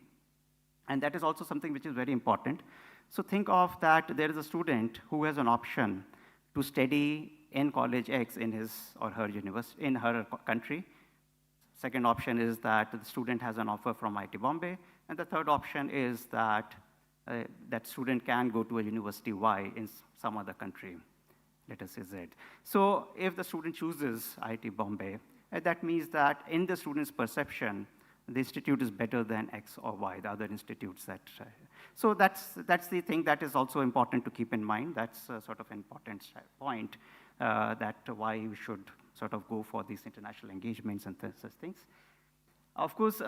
Speaker 17: And that is also something which is very important. So think of that there is a student who has an option to study in college X in his or her university, in her country. Second option is that the student has an offer from IIT Bombay. And the third option is that that student can go to a university Y in some other country. Let us say Z. So if the student chooses IIT Bombay, that means that in the student's perception, the institute is better than X or Y, the other institutes that. So that's the thing that is also important to keep in mind. That's sort of an important point that why we should sort of go for these international engagements and such things. Of course,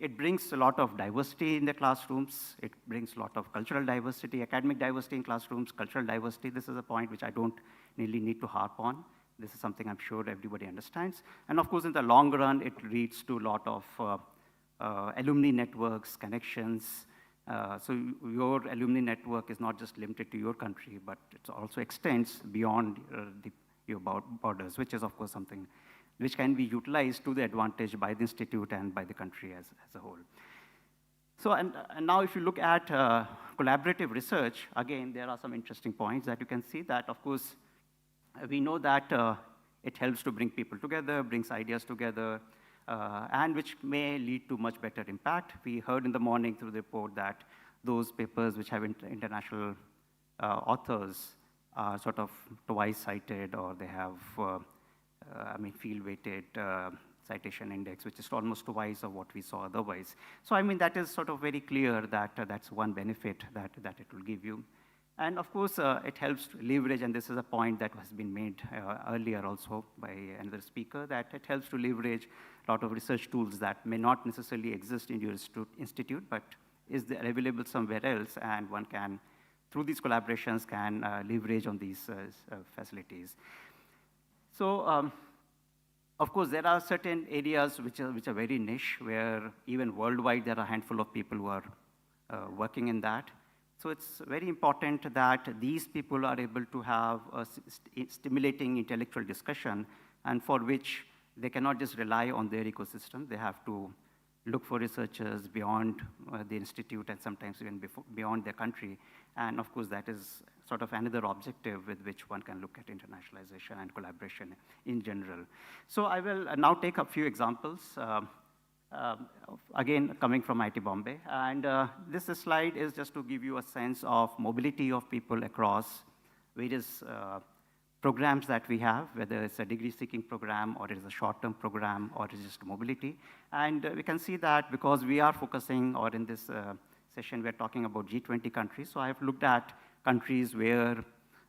Speaker 17: it brings a lot of diversity in the classrooms. It brings a lot of cultural diversity, academic diversity in classrooms, cultural diversity. This is a point which I don't really need to harp on. This is something I'm sure everybody understands. And of course, in the long run, it leads to a lot of alumni networks, connections. So your alumni network is not just limited to your country, but it also extends beyond your borders, which is, of course, something which can be utilized to the advantage by the institute and by the country as a whole. So, and now if you look at collaborative research, again, there are some interesting points that you can see that, of course, we know that it helps to bring people together, brings ideas together, and which may lead to much better impact. We heard in the morning through the report that those papers which have international authors are sort of twice cited, or they have field-weighted citation index, which is almost twice of what we saw otherwise. So that is sort of very clear that that's one benefit that it will give you. And of course, it helps to leverage, and this is a point that has been made earlier also by another speaker, that it helps to leverage a lot of research tools that may not necessarily exist in your institute, but is available somewhere else, and one can, through these collaborations, can leverage on these facilities. So, of course, there are certain areas which are very niche, where even worldwide there are a handful of people who are working in that. So it's very important that these people are able to have a stimulating intellectual discussion, and for which they cannot just rely on their ecosystem. They have to look for researchers beyond the institute, and sometimes even beyond their country, And of course, that is sort of another objective with which one can look at internationalization and collaboration in general. So I will now take a few examples, again, coming from IIT Bombay. And this slide is just to give you a sense of mobility of people across various programs that we have, whether it's a degree-seeking program, or it is a short-term program, or it is just mobility. And we can see that because we are focusing, or in this session, we're talking about G20 countries. So I've looked at countries where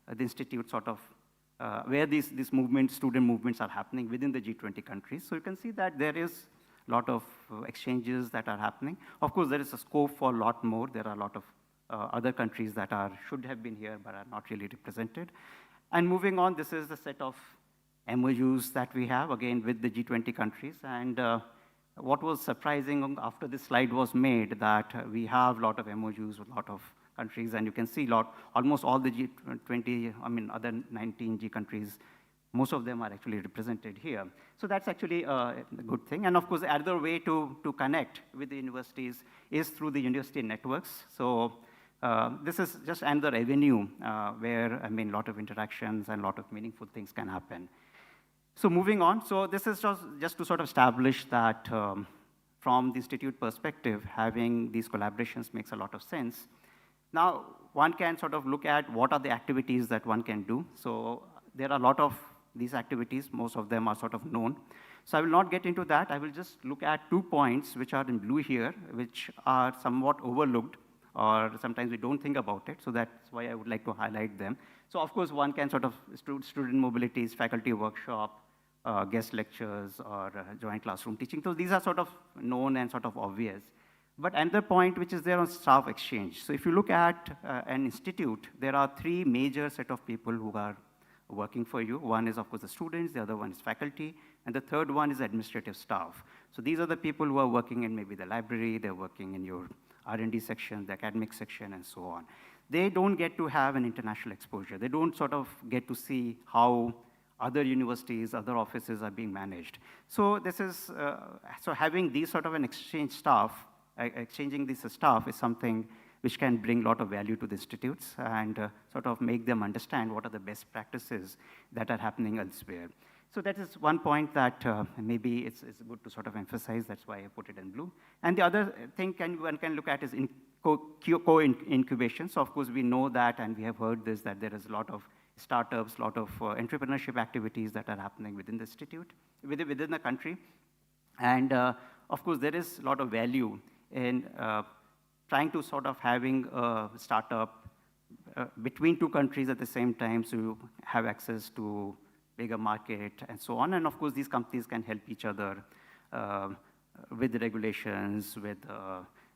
Speaker 17: the institute sort of, where these movements, student movements are happening within the G20 countries. So you can see that there is a lot of exchanges that are happening. Of course, there is a scope for a lot more. There are a lot of other countries that should have been here but are not really represented. And moving on, this is the set of MOUs that we have, again, with the G20 countries. And what was surprising after this slide was made, that we have a lot of MOUs with a lot of countries, and you can see almost all the G20, other 19 G countries, most of them are actually represented here. So that's actually a good thing. And of course, the other way to connect with the universities is through the university networks. So this is just another avenue where, a lot of interactions and a lot of meaningful things can happen. So moving on, so this is just to sort of establish that from the institute perspective, having these collaborations makes a lot of sense. Now, one can sort of look at what are the activities that one can do. So there are a lot of these activities, most of them are sort of known. So I will not get into that. I will just look at 2 points which are in blue here, which are somewhat overlooked, or sometimes we don't think about it. So that's why I would like to highlight them. So of course, one can sort of, student mobilities, faculty workshop, guest lectures, or joint classroom teaching. So these are sort of known and sort of obvious. But another point which is there on staff exchange. So if you look at an institute, there are 3 major set of people who are working for you. One is, of course, the students, the other one is faculty, and the third one is administrative staff. So these are the people who are working in maybe the library, they're working in your R&D section, the academic section, and so on. They don't get to have an international exposure. They don't sort of get to see how other universities, other offices are being managed. So this is, so having these sort of an exchange staff, exchanging this staff is something which can bring a lot of value to the institutes and sort of make them understand what are the best practices that are happening elsewhere. So that is one point that maybe it's good to sort of emphasize. That's why I put it in blue. And the other thing one can look at is co-incubation. So of course we know that, and we have heard this, that there is a lot of startups, a lot of entrepreneurship activities that are happening within the institute, within the country. And of course there is a lot of value in trying to sort of having a startup between 2 countries at the same time, so you have access to bigger market and so on. And of course, these companies can help each other with the regulations, with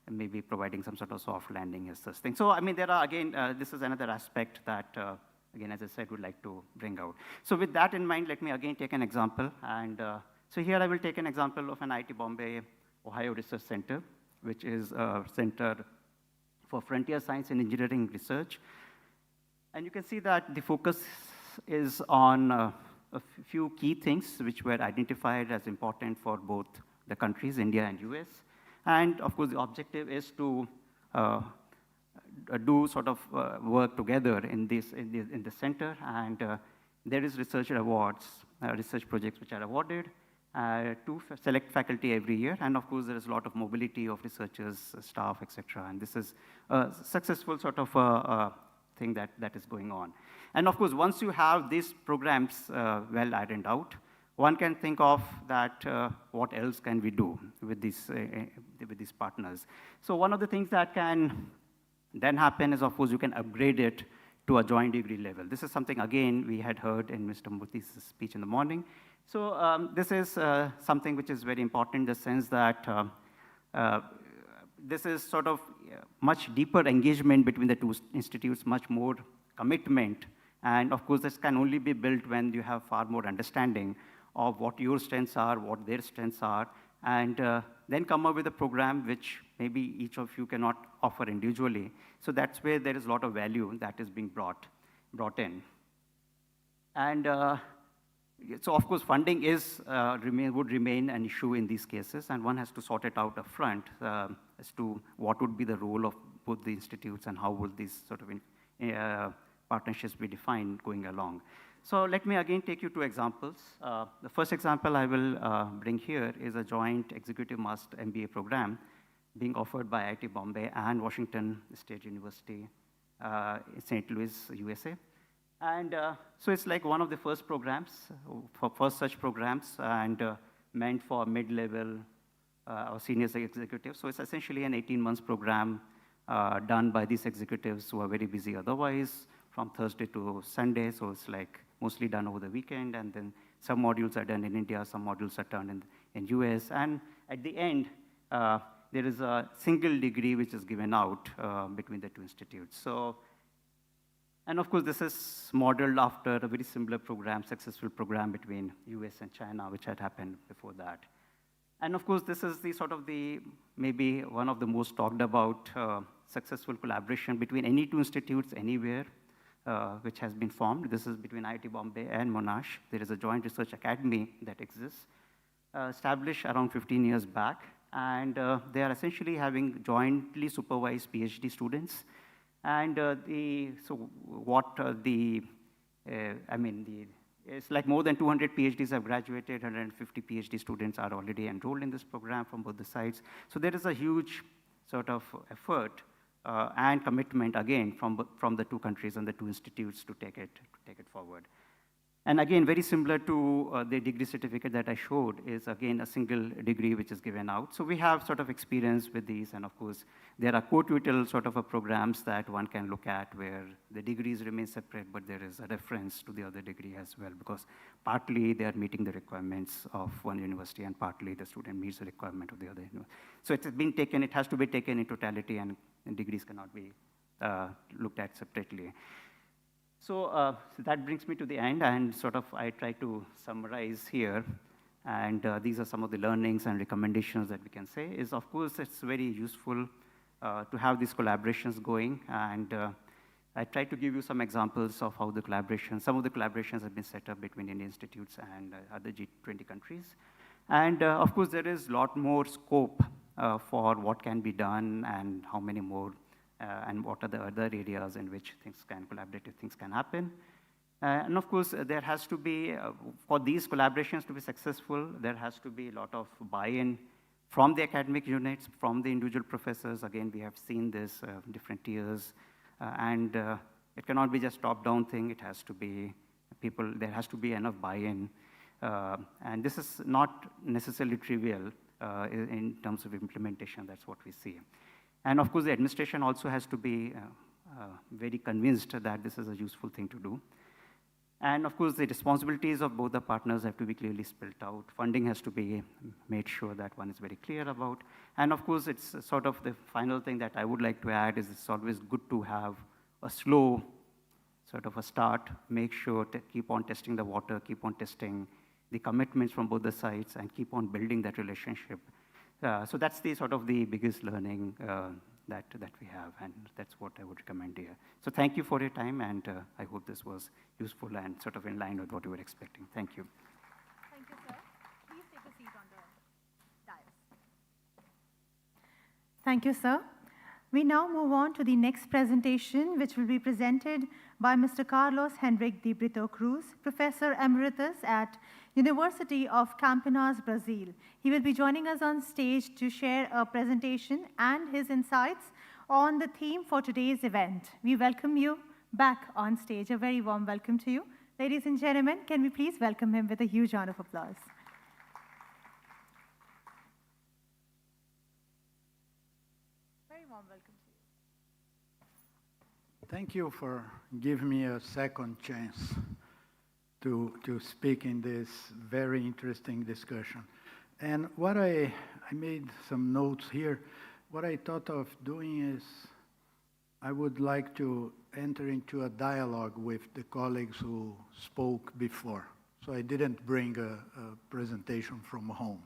Speaker 17: maybe providing some sort of soft landing and such things. So there are, again, this is another aspect that, again, as I said, would like to bring out. So with that in mind, let me again take an example. And so here I will take an example of an IIT Bombay Ohio Research Center, which is a center for frontier science and engineering research. And you can see that the focus is on a few key things which were identified as important for both the countries, India and US. And of course, the objective is to do sort of work together in the center. And there is research awards, research projects which are awarded to select faculty every year. And of course, there is a lot of mobility of researchers, staff, etc. And this is a successful sort of thing that is going on. And of course, once you have these programs well ironed out, one can think of that what else can we do with these partners. So one of the things that can then happen is, of course, you can upgrade it to a joint degree level. This is something, again, we had heard in Mr. Murthy's speech in the morning. So this is something which is very important in the sense that this is sort of much deeper engagement between the 2 institutes, much more commitment. And of course, this can only be built when you have far more understanding of what your strengths are, what their strengths are, and then come up with a program which maybe each of you cannot offer individually. So that's where there is a lot of value that is being brought in. And so of course, funding would remain an issue in these cases, and one has to sort it out up front as to what would be the role of both the institutes and how will these sort of partnerships be defined going along. So let me again take you two examples. The first example I will bring here is a joint executive master MBA program being offered by IIT Bombay and Washington State University in St. Louis, USA. And so it's like one of the first programs, first such programs, and meant for mid-level or senior executives. So it's essentially an 18-month program done by these executives who are very busy otherwise, from Thursday to Sunday. So it's like mostly done over the weekend, and then some modules are done in India, some modules are done in US. And at the end, there is a single degree which is given out between the two institutes. So, and of course, this is modeled after a very similar program, successful program between US and China, which had happened before that. And of course, this is the sort of the, maybe one of the most talked about successful collaboration between any two institutes anywhere, which has been formed. This is between IIT Bombay and Monash. There is a joint research academy that exists, established around 15 years back. And they are essentially having jointly supervised PhD students. And it's like more than 200 PhDs have graduated, 150 PhD students are already enrolled in this program from both the sides. So there is a huge sort of effort and commitment, again, from the two countries and the two institutes to take it forward. And again, very similar to the degree certificate that I showed is, again, a single degree which is given out. So we have sort of experience with these, and of course, there are co-tutorial sort of programs that one can look at where the degrees remain separate, but there is a reference to the other degree as well, because partly they are meeting the requirements of one university, and partly the student meets the requirement of the other university. So it's been taken, it has to be taken in totality, and degrees cannot be looked at separately. So that brings me to the end, and sort of I try to summarize here. And these are some of the learnings and recommendations that we can say is, of course, it's very useful to have these collaborations going. And I try to give you some examples of how the collaboration, some of the collaborations have been set up between Indian institutes and other G20 countries. And of course, there is a lot more scope for what can be done and how many more and what are the other areas in which collaborative things can happen. And of course, there has to be, for these collaborations to be successful, there has to be a lot of buy-in from the academic units, from the individual professors. Again, we have seen this different tiers, and it cannot be just top-down thing. It has to be people, there has to be enough buy-in. And this is not necessarily trivial in terms of implementation. That's what we see. And of course, the administration also has to be very convinced that this is a useful thing to do. And of course, the responsibilities of both the partners have to be clearly spelled out. Funding has to be made sure that one is very clear about. And of course, it's sort of the final thing that I would like to add is it's always good to have a slow sort of a start, make sure to keep on testing the water, keep on testing the commitments from both the sides, and keep on building that relationship. So that's the sort of the biggest learning that we have, and that's what I would recommend here. So thank you for your time, and I hope this was useful and sort of in line with what you were expecting. Thank you.
Speaker 7: Thank you, sir. Please take a seat on the dais. Thank you, sir. We now move on to the next presentation, which will be presented by Mr. Carlos Henrique de Brito Cruz, Professor Emeritus at University of Campinas, Brazil. He will be joining us on stage to share a presentation and his insights on the theme for today's event. We welcome you back on stage. A very warm welcome to you. Ladies and gentlemen, can we please welcome him with a huge round of applause. Very warm welcome to you.
Speaker 6: Thank you for giving me a second chance to speak in this very interesting discussion. And what I made some notes here. What I thought of doing is I would like to enter into a dialogue with the colleagues who spoke before. So I didn't bring a presentation from home,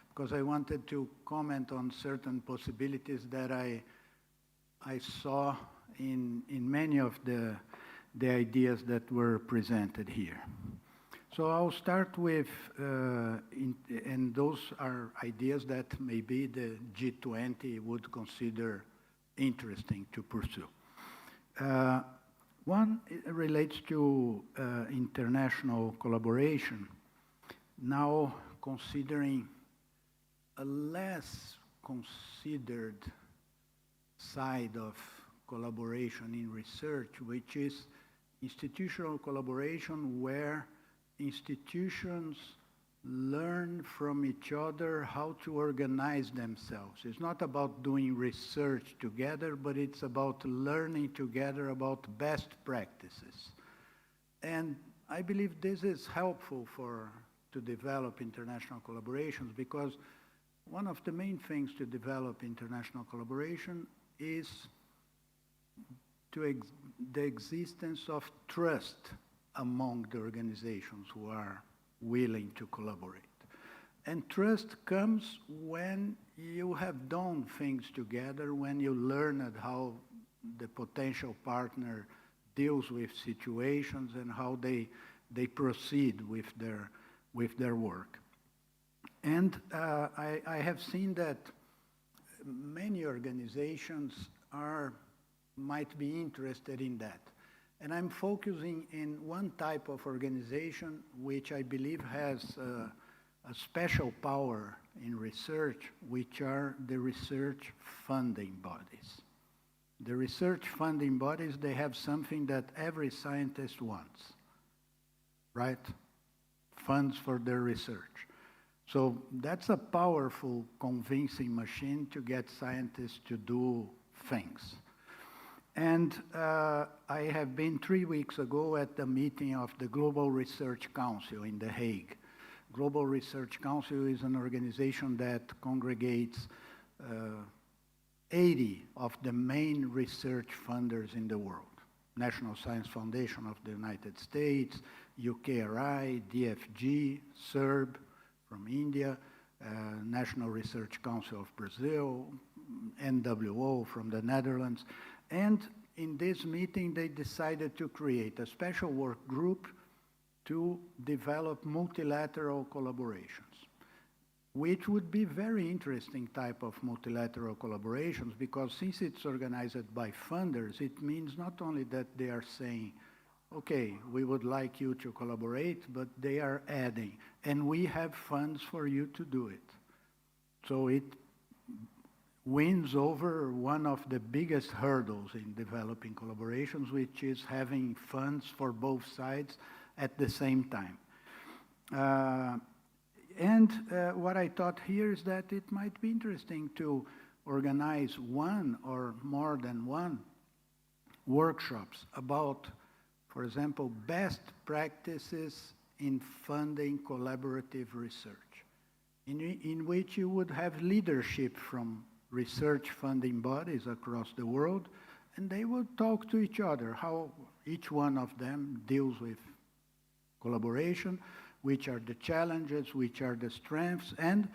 Speaker 6: because I wanted to comment on certain possibilities that I saw in many of the ideas that were presented here. So I'll start with, and those are ideas that maybe the G20 would consider interesting to pursue. One relates to international collaboration. Now considering a less considered side of collaboration in research, which is institutional collaboration, where institutions learn from each other how to organize themselves. It's not about doing research together, but it's about learning together about best practices. And I believe this is helpful to develop international collaborations, because one of the main things to develop international collaboration is the existence of trust among the organizations who are willing to collaborate. And trust comes when you have done things together, when you learned how the potential partner deals with situations and how they proceed with their work. And I have seen that many organizations might be interested in that. And I'm focusing in one type of organization which I believe has a special power in research, which are the research funding bodies. The research funding bodies, they have something that every scientist wants, right? Funds for their research. So that's a powerful, convincing machine to get scientists to do things. And I have been 3 weeks ago at the meeting of the Global Research Council in The Hague. Global Research Council is an organization that congregates 80 of the main research funders in the world. National Science Foundation of the United States, UKRI, DFG, SERB from India, National Research Council of Brazil, NWO from the Netherlands. And in this meeting, they decided to create a special work group to develop multilateral collaborations, which would be very interesting type of multilateral collaborations, because since it's organized by funders, it means not only that they are saying, okay, we would like you to collaborate, but they are adding, and we have funds for you to do it. So it wins over one of the biggest hurdles in developing collaborations, which is having funds for both sides at the same time. What I thought here is that it might be interesting to organize one or more than one workshops about, for example, best practices in funding collaborative research, in which you would have leadership from research funding bodies across the world, and they would talk to each other, how each one of them deals with collaboration, which are the challenges, which are the strengths, and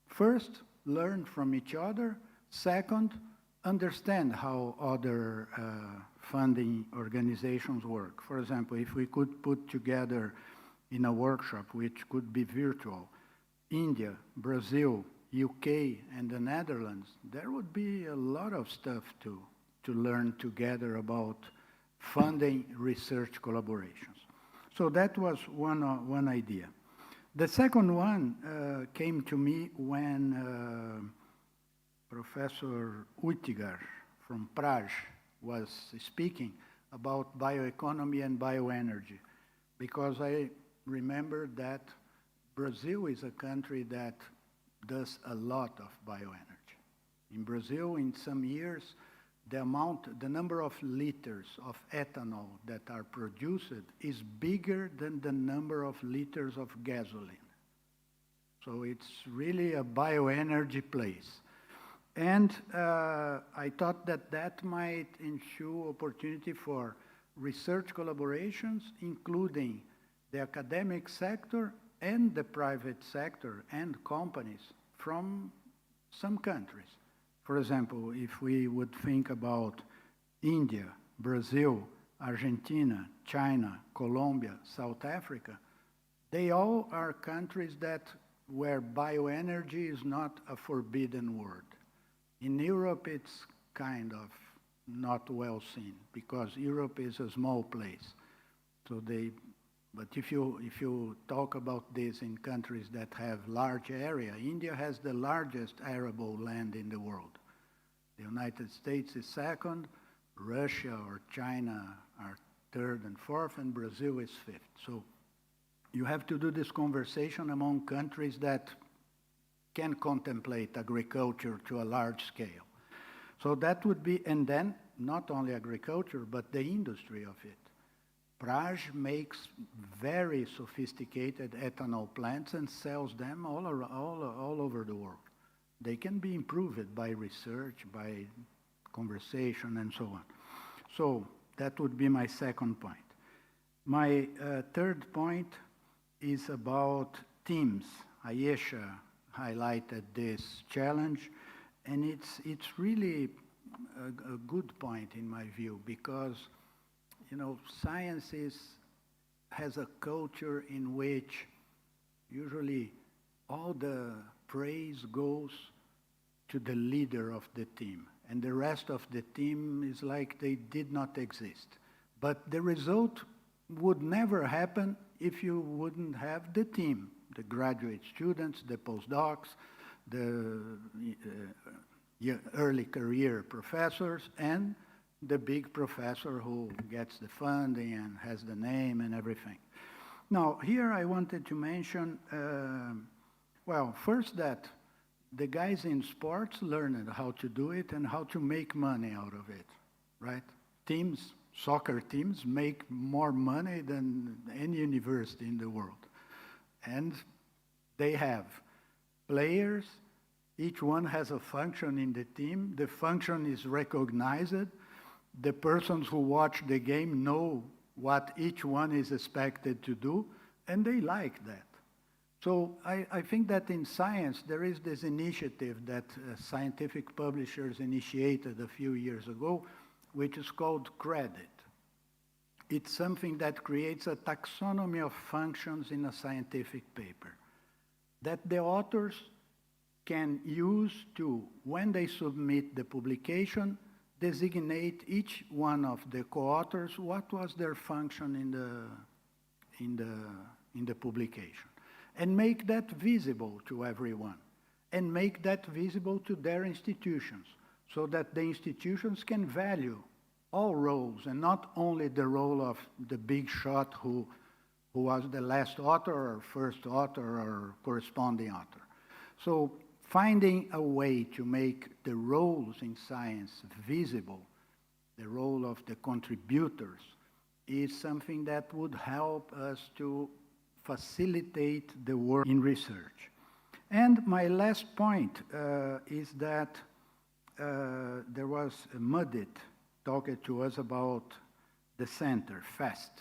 Speaker 6: first, learn from each other. Second, understand how other funding organizations work. For example, if we could put together in a workshop, which could be virtual, India, Brazil, UK, and the Netherlands, there would be a lot of stuff to learn together about funding research collaborations. So that was one idea. The second one came to me when Professor Uytigar from Prague was speaking about bioeconomy and bioenergy, because I remember that Brazil is a country that does a lot of bioenergy. In Brazil, in some years, the number of liters of ethanol that are produced is bigger than the number of liters of gasoline. So it's really a bioenergy place. And I thought that might ensure opportunity for research collaborations, including the academic sector and the private sector and companies from some countries. For example, if we would think about India, Brazil, Argentina, China, Colombia, South Africa, they all are countries where bioenergy is not a forbidden word. In Europe, it's kind of not well seen because Europe is a small place. So but if you talk about this in countries that have large area, India has the largest arable land in the world. The United States is second, Russia or China are third and fourth, and Brazil is fifth. So you have to do this conversation among countries that can contemplate agriculture to a large scale. So that would be, and then not only agriculture, but the industry of it. Praj makes very sophisticated ethanol plants and sells them all over the world. They can be improved by research, by conversation, and so on. So that would be my second point. My third point is about teams. IISER highlighted this challenge, and it's really a good point in my view because, you know, science has a culture in which usually all the praise goes to the leader of the team, and the rest of the team is like they did not exist. But the result would never happen if you wouldn't have the team, the graduate students, the postdocs, the early career professors, and the big professor who gets the funding and has the name and everything. Now, here I wanted to mention, well, first that the guys in sports learned how to do it and how to make money out of it, right? Teams, soccer teams make more money than any university in the world. And they have players, each one has a function in the team, the function is recognized, the persons who watch the game know what each one is expected to do, and they like that. So I think that in science, there is this initiative that scientific publishers initiated a few years ago, which is called credit. It's something that creates a taxonomy of functions in a scientific paper that the authors can use to, when they submit the publication, designate each one of the co-authors what was their function in the publication, and make that visible to everyone, and make that visible to their institutions, so that the institutions can value all roles, and not only the role of the big shot who was the last author or first author or corresponding author. So finding a way to make the roles in science visible, the role of the contributors, is something that would help us to facilitate the work in research. And my last point is that there was Mudit talking to us about the center, FAST,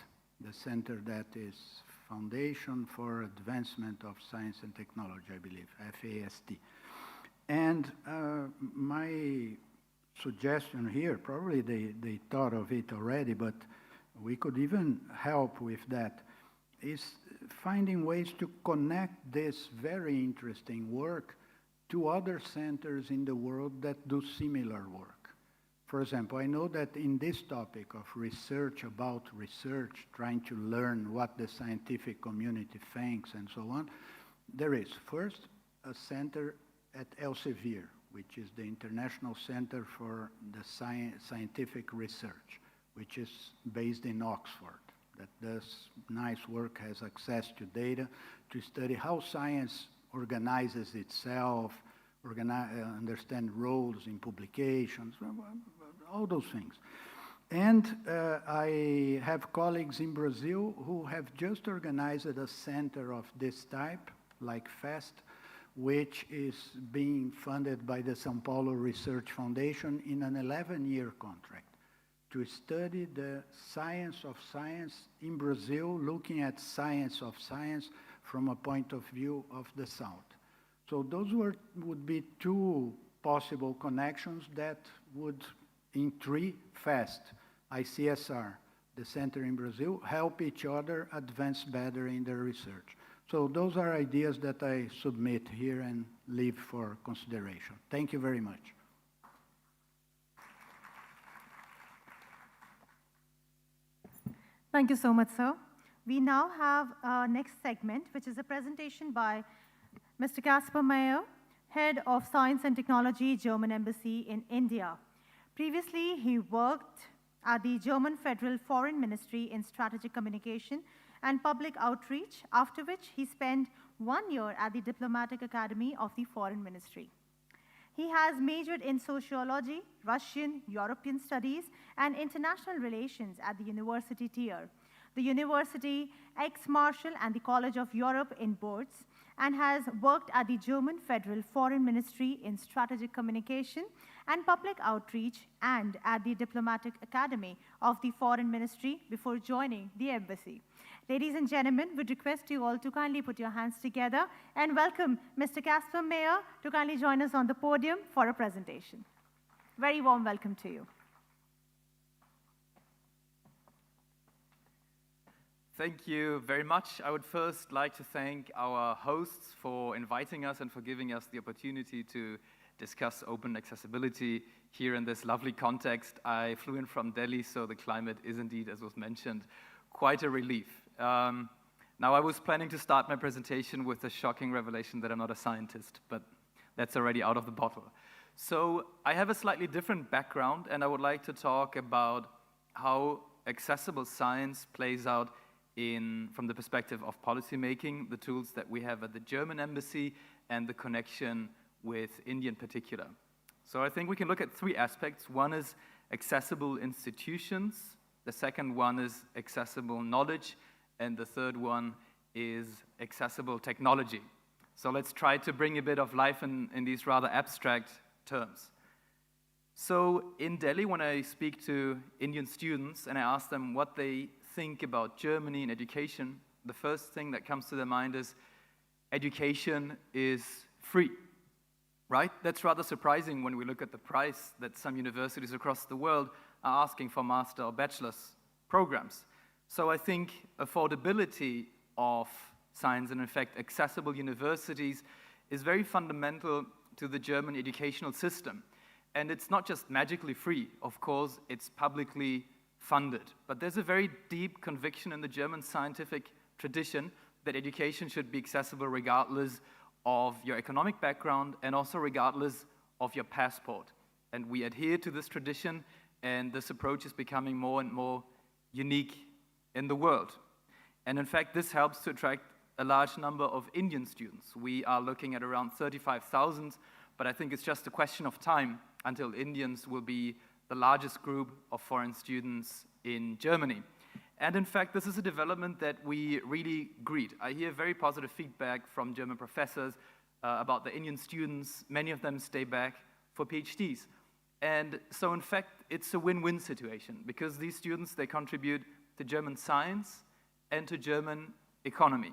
Speaker 6: the center that is Foundation for Advancement of Science and Technology, I believe, FAST. And my suggestion here, probably they thought of it already, but we could even help with that, is finding ways to connect this very interesting work to other centers in the world that do similar work. For example, I know that in this topic of research about research, trying to learn what the scientific community thinks and so on, there is first a center at Elsevier, which is the International Center for the Scientific Research, which is based in Oxford, that does nice work, has access to data to study how science organizes itself, understand roles in publications, all those things. And I have colleagues in Brazil who have just organized a center of this type, like FAST, which is being funded by the São Paulo Research Foundation in an 11-year contract to study the science of science in Brazil, looking at science of science from a point of view of the South. So those would be two possible connections that would, in three, FAST, ICSR, the center in Brazil, help each other advance better in their research. So those are ideas that I submit here and leave for consideration. Thank you very much.
Speaker 7: Thank you so much, sir. We now have our next segment, which is a presentation by Mr. Kasper Meyer, Head of Science and Technology, German Embassy in India. Previously, he worked at the German Federal Foreign Ministry in Strategic Communication and Public Outreach, after which he spent 1 year at the Diplomatic Academy of the Foreign Ministry. He has majored in sociology, Russian, European studies, and international relations at the university tier, the University Aix-Marshall and the College of Europe in boards, and has worked at the German Federal Foreign Ministry in Strategic Communication and Public Outreach and at the Diplomatic Academy of the Foreign Ministry before joining the embassy. Ladies and gentlemen, would request you all to kindly put your hands together and welcome Mr. Kasper Meyer to kindly join us on the podium for a presentation. Very warm welcome to you.
Speaker 18: Thank you very much. I would first like to thank our hosts for inviting us and for giving us the opportunity to discuss open accessibility here in this lovely context. I flew in from Delhi, so the climate is indeed, as was mentioned, quite a relief. Now, I was planning to start my presentation with the shocking revelation that I'm not a scientist, but that's already out of the bottle. So I have a slightly different background, and I would like to talk about how accessible science plays out from the perspective of policymaking, the tools that we have at the German embassy, and the connection with India in particular. So I think we can look at 3 aspects. One is accessible institutions, the second one is accessible knowledge, and the third one is accessible technology. So let's try to bring a bit of life in these rather abstract terms. So in Delhi, when I speak to Indian students and I ask them what they think about Germany and education, the first thing that comes to their mind is education is free, right? That's rather surprising when we look at the price that some universities across the world are asking for master or bachelor's programs. So I think affordability of science and, in fact, accessible universities is very fundamental to the German educational system. And it's not just magically free. Of course, it's publicly funded. But there's a very deep conviction in the German scientific tradition that education should be accessible regardless of your economic background and also regardless of your passport. And we adhere to this tradition, and this approach is becoming more and more unique in the world. And in fact, this helps to attract a large number of Indian students. We are looking at around 35,000, but I think it's just a question of time until Indians will be the largest group of foreign students in Germany. And in fact, this is a development that we really greet. I hear very positive feedback from German professors about the Indian students. Many of them stay back for PhDs. And so in fact, it's a win-win situation because these students, they contribute to German science and to German economy.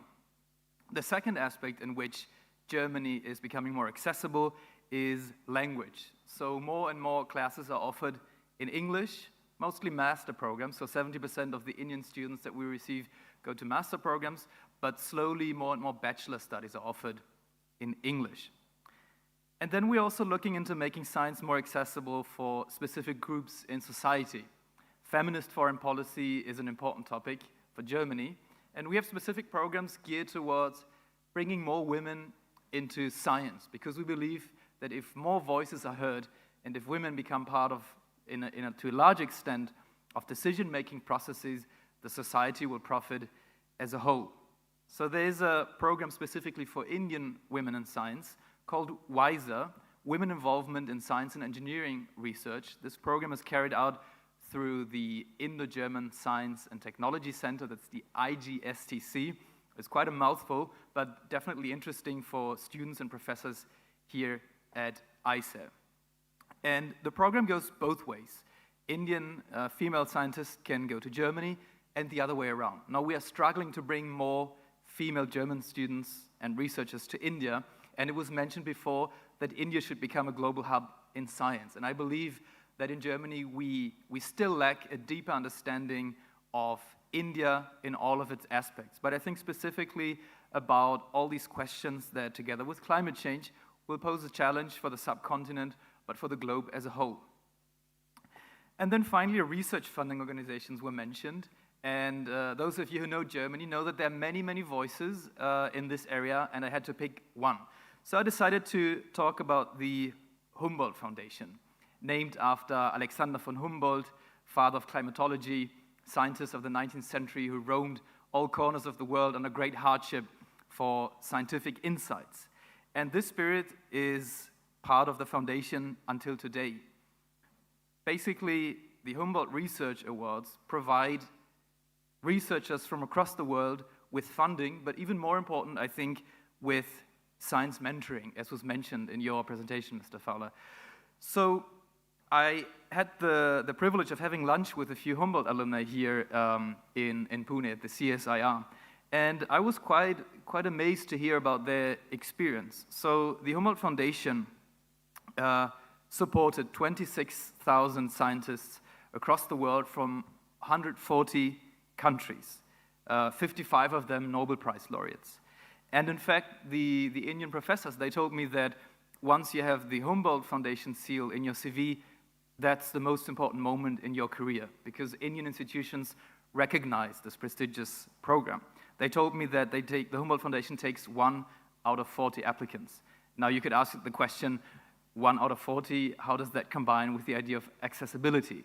Speaker 18: The second aspect in which Germany is becoming more accessible is language. So more and more classes are offered in English, mostly master programs. So 70% of the Indian students that we receive go to master programs, but slowly more and more bachelor studies are offered in English. And then we're also looking into making science more accessible for specific groups in society. Feminist foreign policy is an important topic for Germany, and we have specific programs geared towards bringing more women into science, because we believe that if more voices are heard and if women become part of, to a large extent, of decision-making processes, the society will profit as a whole. So there's a program specifically for Indian women in science called IISER, Women Involvement in Science and Engineering Research. This program is carried out through the Indo-German Science and Technology Center, that's the IGSTC. It's quite a mouthful, but definitely interesting for students and professors here at IISER. And the program goes both ways. Indian female scientists can go to Germany and the other way around. Now we are struggling to bring more female German students and researchers to India, and it was mentioned before that India should become a global hub in science. And I believe that in Germany we still lack a deeper understanding of India in all of its aspects. But I think specifically about all these questions that, together with climate change, will pose a challenge for the subcontinent, but for the globe as a whole. And then finally, research funding organizations were mentioned. And those of you who know Germany know that there are many, many voices in this area, and I had to pick one. So I decided to talk about the Humboldt Foundation, named after Alexander von Humboldt, father of climatology, scientist of the 19th century who roamed all corners of the world under great hardship for scientific insights. And this spirit is part of the foundation until today. Basically, the Humboldt Research Awards provide researchers from across the world with funding, but even more important, I think, with science mentoring, as was mentioned in your presentation, Mr. Fowler. So I had the privilege of having lunch with a few Humboldt alumni here in Pune at the CSIR. And I was quite amazed to hear about their experience. So the Humboldt Foundation supported 26,000 scientists across the world from 140 countries, 55 of them Nobel Prize laureates. And in fact, the Indian professors, they told me that once you have the Humboldt Foundation seal in your CV, that's the most important moment in your career, because Indian institutions recognize this prestigious program. They told me that the Humboldt Foundation takes 1 out of 40 applicants. Now you could ask the question, 1 out of 40, how does that combine with the idea of accessibility?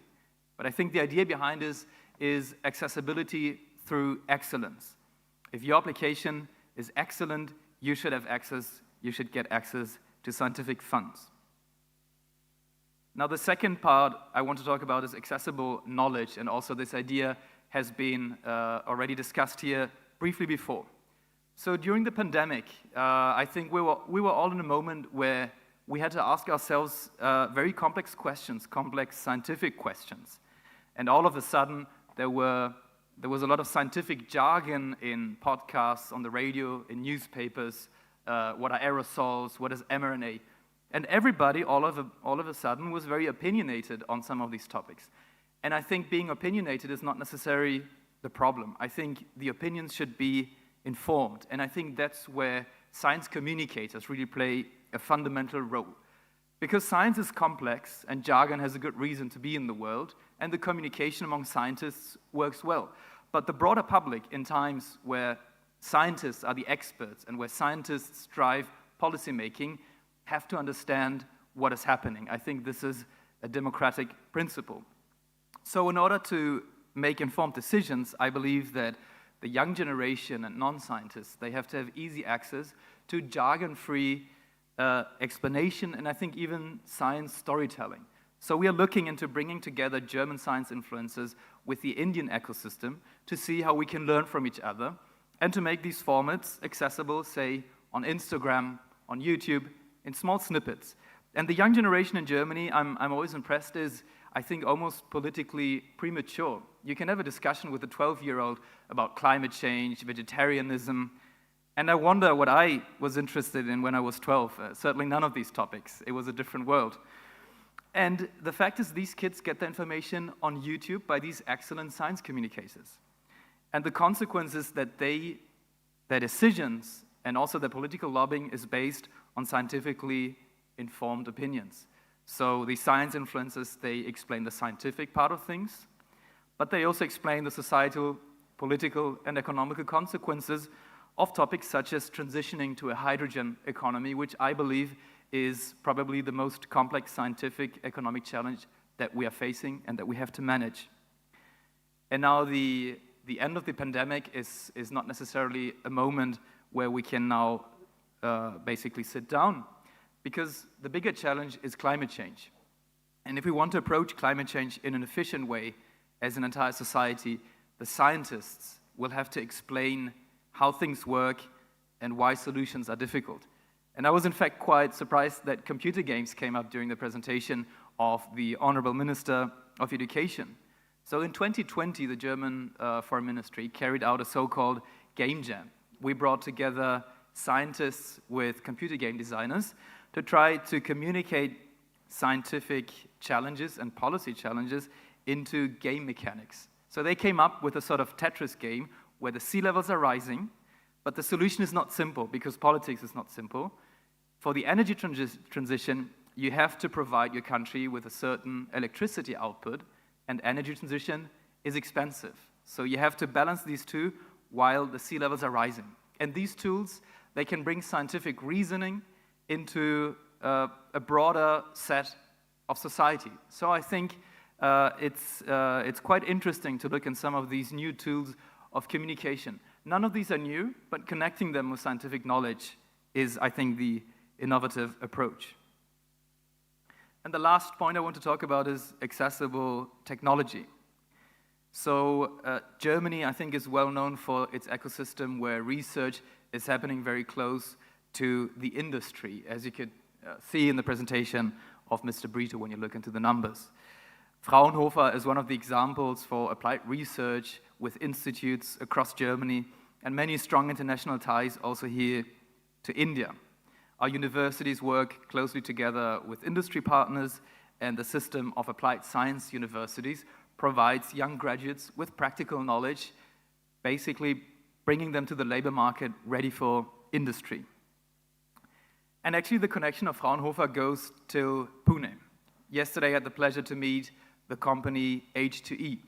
Speaker 18: But I think the idea behind this is accessibility through excellence. If your application is excellent, you should have access, you should get access to scientific funds. Now the second part I want to talk about is accessible knowledge, and also this idea has been already discussed here briefly before. So during the pandemic, I think we were all in a moment where we had to ask ourselves very complex questions, complex scientific questions. And all of a sudden, there was a lot of scientific jargon in podcasts, on the radio, in newspapers. What are aerosols? What is mRNA? And everybody, all of a sudden, was very opinionated on some of these topics. And I think being opinionated is not necessarily the problem. I think the opinions should be informed. And I think that's where science communicators really play a fundamental role. Because science is complex, and jargon has a good reason to be in the world, and the communication among scientists works well. But the broader public, in times where scientists are the experts and where scientists drive policymaking, have to understand what is happening. I think this is a democratic principle. So in order to make informed decisions, I believe that the young generation and non-scientists, they have to have easy access to jargon-free explanation, and I think even science storytelling. So we are looking into bringing together German science influences with the Indian ecosystem to see how we can learn from each other and to make these formats accessible, say, on Instagram, on YouTube, in small snippets. And the young generation in Germany, I'm always impressed, is, I think, almost politically premature. You can have a discussion with a 12-year-old about climate change, vegetarianism, and I wonder what I was interested in when I was 12. Certainly none of these topics. It was a different world. And the fact is, these kids get their information on YouTube by these excellent science communicators. And the consequence is that their decisions and also their political lobbying is based on scientifically informed opinions. So the science influencers, they explain the scientific part of things, but they also explain the societal, political, and economical consequences of topics such as transitioning to a hydrogen economy, which I believe is probably the most complex scientific economic challenge that we are facing and that we have to manage. And now the end of the pandemic is not necessarily a moment where we can now basically sit down, because the bigger challenge is climate change. And if we want to approach climate change in an efficient way as an entire society, the scientists will have to explain how things work and why solutions are difficult. And I was in fact quite surprised that computer games came up during the presentation of the Honorable Minister of Education. So in 2020, the German Foreign Ministry carried out a so-called game jam. We brought together scientists with computer game designers to try to communicate scientific challenges and policy challenges into game mechanics. So they came up with a sort of Tetris game where the sea levels are rising, but the solution is not simple because politics is not simple. For the energy transition, you have to provide your country with a certain electricity output, and energy transition is expensive. So you have to balance these two while the sea levels are rising. And these tools, they can bring scientific reasoning into a broader set of society. So I think it's quite interesting to look at some of these new tools of communication. None of these are new, but connecting them with scientific knowledge is, I think, the innovative approach. And the last point I want to talk about is accessible technology. So Germany, I think, is well known for its ecosystem where research is happening very close to the industry, as you could see in the presentation of Mr. Brito when you look into the numbers. Fraunhofer is one of the examples for applied research with institutes across Germany and many strong international ties also here to India. Our universities work closely together with industry partners, and the system of applied science universities provides young graduates with practical knowledge, basically bringing them to the labor market ready for industry. And actually the connection of Fraunhofer goes to Pune. Yesterday I had the pleasure to meet the company H2E.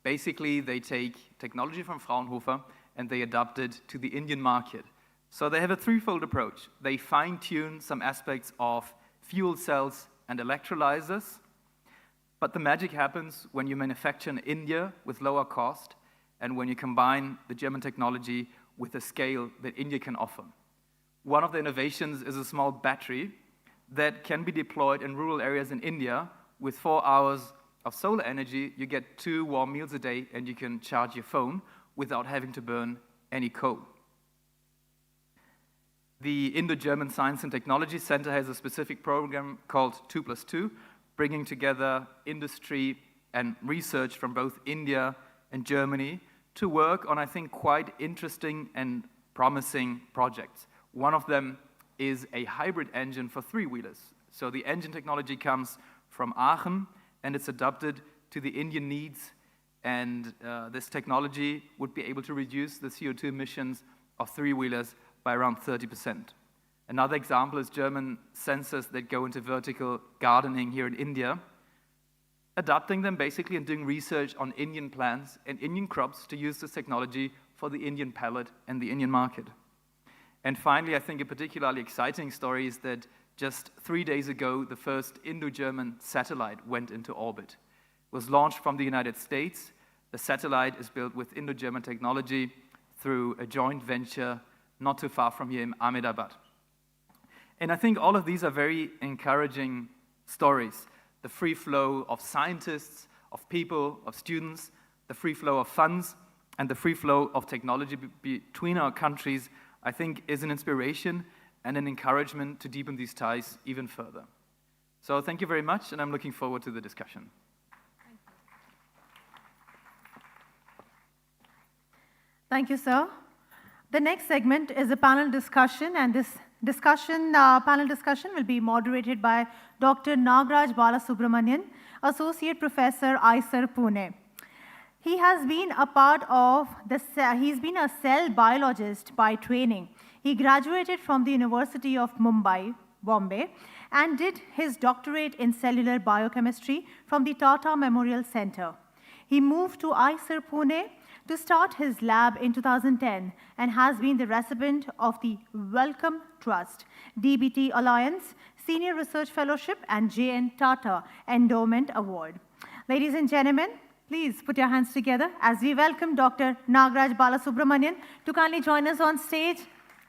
Speaker 18: Basically they take technology from Fraunhofer and they adapt it to the Indian market. So they have a threefold approach. They fine-tune some aspects of fuel cells and electrolyzers, but the magic happens when you manufacture in India with lower cost and when you combine the German technology with the scale that India can offer. One of the innovations is a small battery that can be deployed in rural areas in India. With 4 hours of solar energy, you get 2 warm meals a day and you can charge your phone without having to burn any coal. The Indo-German Science and Technology Center has a specific program called 2+2, bringing together industry and research from both India and Germany to work on, I think, quite interesting and promising projects. One of them is a hybrid engine for 3-wheelers. So the engine technology comes from Aachen and it's adapted to the Indian needs, and this technology would be able to reduce the CO2 emissions of 3-wheelers by around 30%. Another example is German sensors that go into vertical gardening here in India, adapting them basically and doing research on Indian plants and Indian crops to use this technology for the Indian palate and the Indian market. And finally, I think a particularly exciting story is that just 3 days ago, the first Indo-German satellite went into orbit. It was launched from the United States. The satellite is built with Indo-German technology through a joint venture not too far from here in Ahmedabad. And I think all of these are very encouraging stories. The free flow of scientists, of people, of students, the free flow of funds, and the free flow of technology between our countries, I think, is an inspiration and an encouragement to deepen these ties even further. So thank you very much, and I'm looking forward to the discussion.
Speaker 7: Thank you, sir. The next segment is a panel discussion, and this panel discussion will be moderated by Dr. Nagraj Balasubramanian, Associate Professor, IISER Pune. He has been he's been a cell biologist by training. He graduated from the University of Mumbai, Bombay, and did his doctorate in cellular biochemistry from the Tata Memorial Center. He moved to IISER Pune to start his lab in 2010 and has been the recipient of the Wellcome Trust, DBT Alliance, Senior Research Fellowship, and J.N. Tata Endowment Award. Ladies and gentlemen, please put your hands together as we welcome Dr. Nagraj Balasubramanian to kindly join us on stage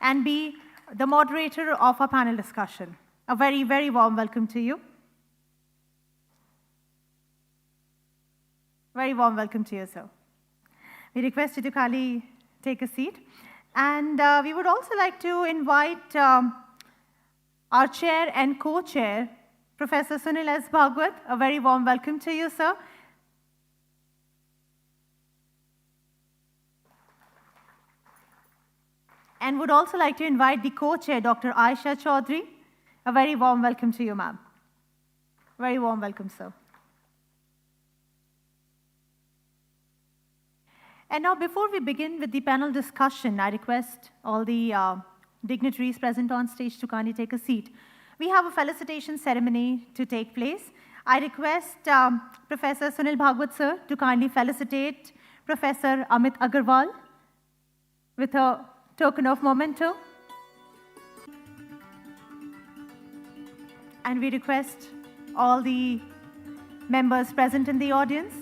Speaker 7: and be the moderator of our panel discussion. A very, very warm welcome to you. Very warm welcome to you, sir. We request you to kindly take a seat. And we would also like to invite our chair and co-chair, Professor Sunil S. Bhagwat. A very warm welcome to you, sir. And would also like to invite the co-chair, Dr. Aisha Chaudhary. A very warm welcome to you, ma'am. Very warm welcome, sir. And now, before we begin with the panel discussion, I request all the dignitaries present on stage to kindly take a seat. We have a felicitation ceremony to take place. I request Professor Sunil Bhagwat, sir, to kindly felicitate Professor Amit Agarwal with a token of memento. And we request all the members present in the audience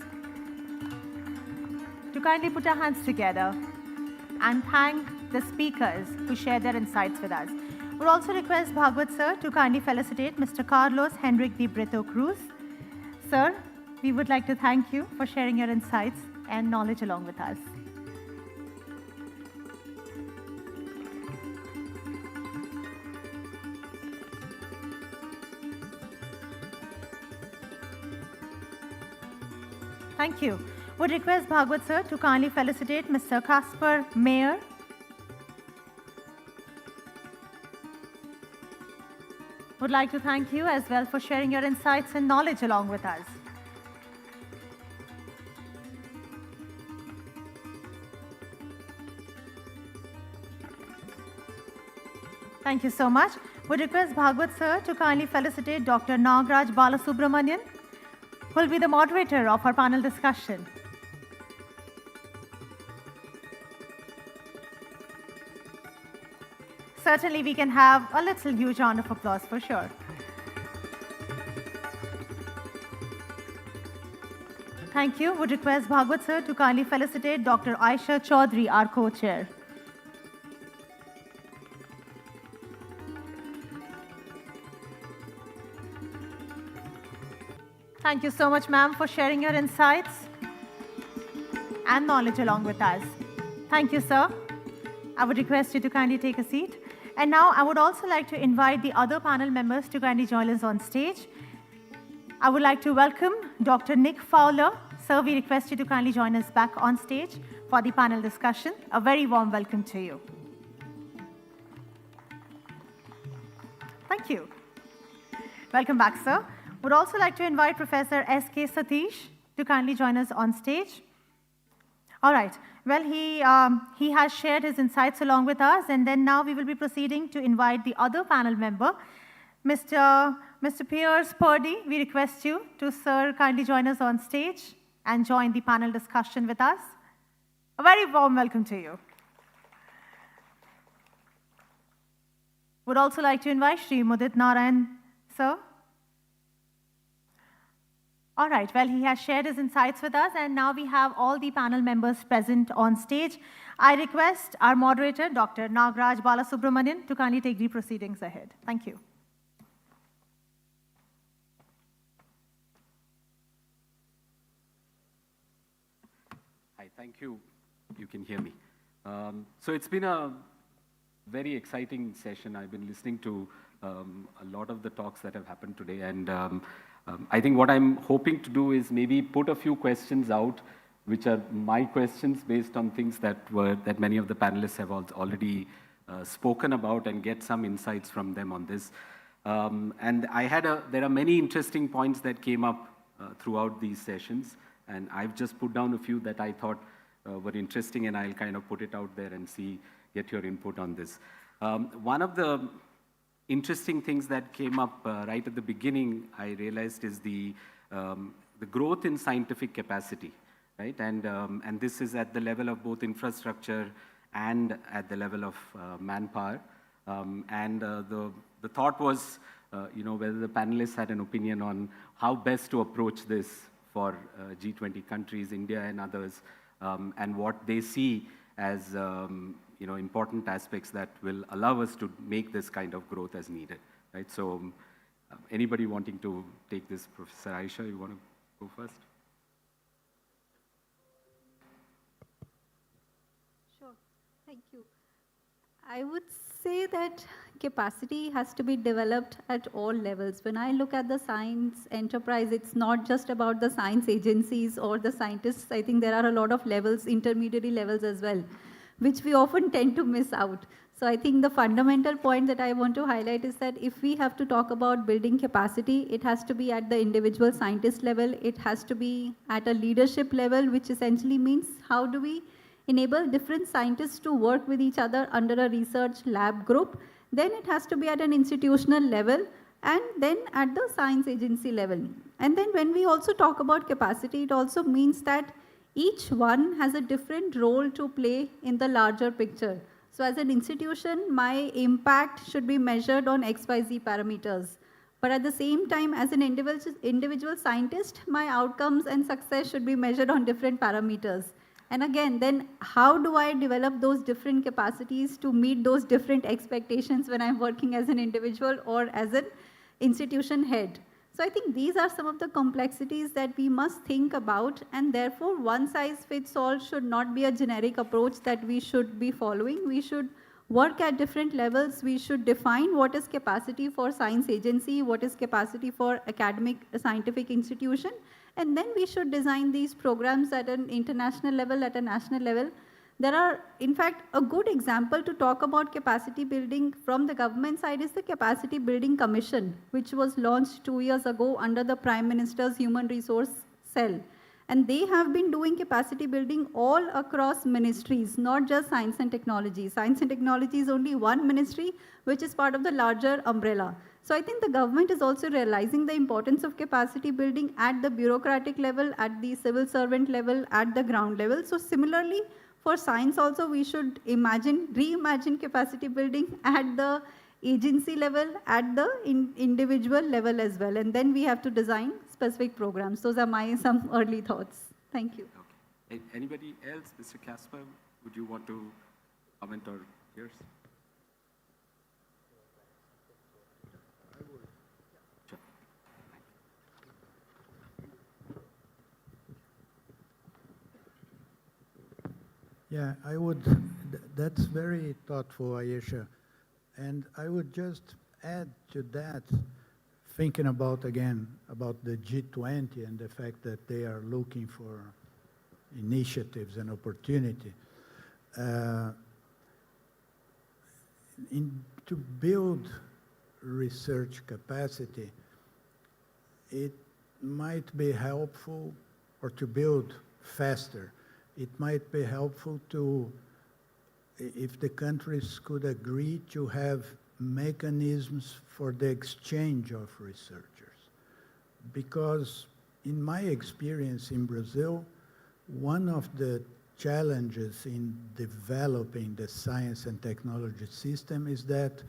Speaker 7: to kindly put our hands together and thank the speakers who shared their insights with us. We'll also request Bhagwat sir to kindly felicitate Mr. Carlos Henrique de Brito Cruz. Sir, we would like to thank you for sharing your insights and knowledge along with us. Thank you. Would request Bhagwat sir to kindly felicitate Mr. Kasper Mayer. Would like to thank you as well for sharing your insights and knowledge along with us. Thank you so much. Would request Bhagwat sir to kindly felicitate Dr. Nagraj Balasubramanian, who will be the moderator of our panel discussion. Certainly, we can have a little huge round of applause for sure. Thank you. Would request Bhagwat sir to kindly felicitate Dr. Aisha Chaudhary, our co-chair. Thank you so much, ma'am, for sharing your insights and knowledge along with us. Thank you, sir. I would request you to kindly take a seat. And now I would also like to invite the other panel members to kindly join us on stage. I would like to welcome Dr. Nick Fowler. Sir, we request you to kindly join us back on stage for the panel discussion. A very warm welcome to you. Thank you. Welcome back, sir. Would also like to invite Professor S.K. Satish to kindly join us on stage. All right. Well, he has shared his insights along with us, and then now we will be proceeding to invite the other panel member, Mr. Piers Purdy. We request you to, sir, kindly join us on stage and join the panel discussion with us. A very warm welcome to you. Would also like to invite Shri Mudit Narayan, sir. All right, well, he has shared his insights with us, and now we have all the panel members present on stage. I request our moderator, Dr. Nagraj Balasubramanian, to kindly take the proceedings ahead. Thank you.
Speaker 19: Hi, thank you. You can hear me. So it's been a very exciting session. I've been listening to a lot of the talks that have happened today, and I think what I'm hoping to do is maybe put a few questions out, which are my questions based on things that many of the panelists have already spoken about, and get some insights from them on this. And there are many interesting points that came up throughout these sessions, and I've just put down a few that I thought were interesting, and I'll kind of put it out there and get your input on this. One of the interesting things that came up right at the beginning, I realized, is the growth in scientific capacity, right? And this is at the level of both infrastructure and at the level of manpower. And the thought was, whether the panelists had an opinion on how best to approach this for G20 countries, India and others, and what they see as important aspects that will allow us to make this kind of growth as needed, right? So anybody wanting to take this? Professor Aisha, you want to go first?
Speaker 9: Sure, thank you. I would say that capacity has to be developed at all levels. When I look at the science enterprise, it's not just about the science agencies or the scientists. I think there are a lot of levels, intermediary levels as well, which we often tend to miss out. So I think the fundamental point that I want to highlight is that if we have to talk about building capacity, it has to be at the individual scientist level. It has to be at a leadership level, which essentially means how do we enable different scientists to work with each other under a research lab group. Then it has to be at an institutional level, and then at the science agency level. And then when we also talk about capacity, it also means that each one has a different role to play in the larger picture. So as an institution, my impact should be measured on XYZ parameters. But at the same time, as an individual scientist, my outcomes and success should be measured on different parameters. And again, then how do I develop those different capacities to meet those different expectations when I'm working as an individual or as an institution head? So I think these are some of the complexities that we must think about, and therefore one size fits all should not be a generic approach that we should be following. We should work at different levels. We should define what is capacity for science agency, what is capacity for academic scientific institution, and then we should design these programs at an international level, at a national level. There are, in fact, a good example to talk about capacity building from the government side is the Capacity Building Commission, which was launched 2 years ago under the Prime Minister's Human Resource Cell. And they have been doing capacity building all across ministries, not just science and technology. Science and technology is only one ministry, which is part of the larger umbrella. So I think the government is also realizing the importance of capacity building at the bureaucratic level, at the civil servant level, at the ground level. So similarly, for science also, we should reimagine capacity building at the agency level, at the individual level as well. And then we have to design specific programs. Those are some early thoughts. Thank you.
Speaker 19: Okay. Anybody else? Mr. Casper, would you want to comment or yours? Sure.
Speaker 6: Yeah, I would, that's very thoughtful, IISER. And I would just add to that, thinking about, again, about the G20 and the fact that they are looking for initiatives and opportunity. To build research capacity, it might be helpful, or to build faster, it might be helpful to, if the countries could agree to have mechanisms for the exchange of researchers. Because in my experience in Brazil, one of the challenges in developing the science and technology system is that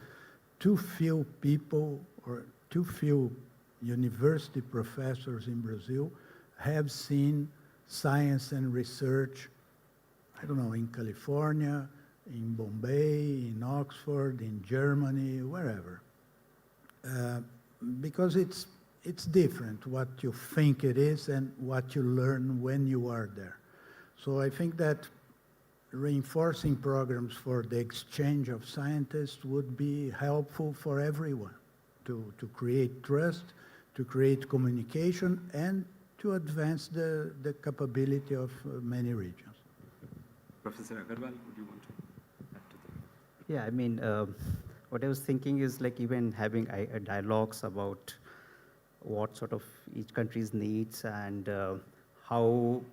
Speaker 6: too few people or too few university professors in Brazil have seen science and research, I don't know, in California, in Bombay, in Oxford, in Germany, wherever. Because it's different what you think it is and what you learn when you are there. So I think that reinforcing programs for the exchange of scientists would be helpful for everyone to create trust, to create communication, and to advance the capability of many regions.
Speaker 19: Professor Agarwal, would you want to add to that?
Speaker 17: Yeah, I mean, what I was thinking is like even having dialogues about what sort of each country's needs and how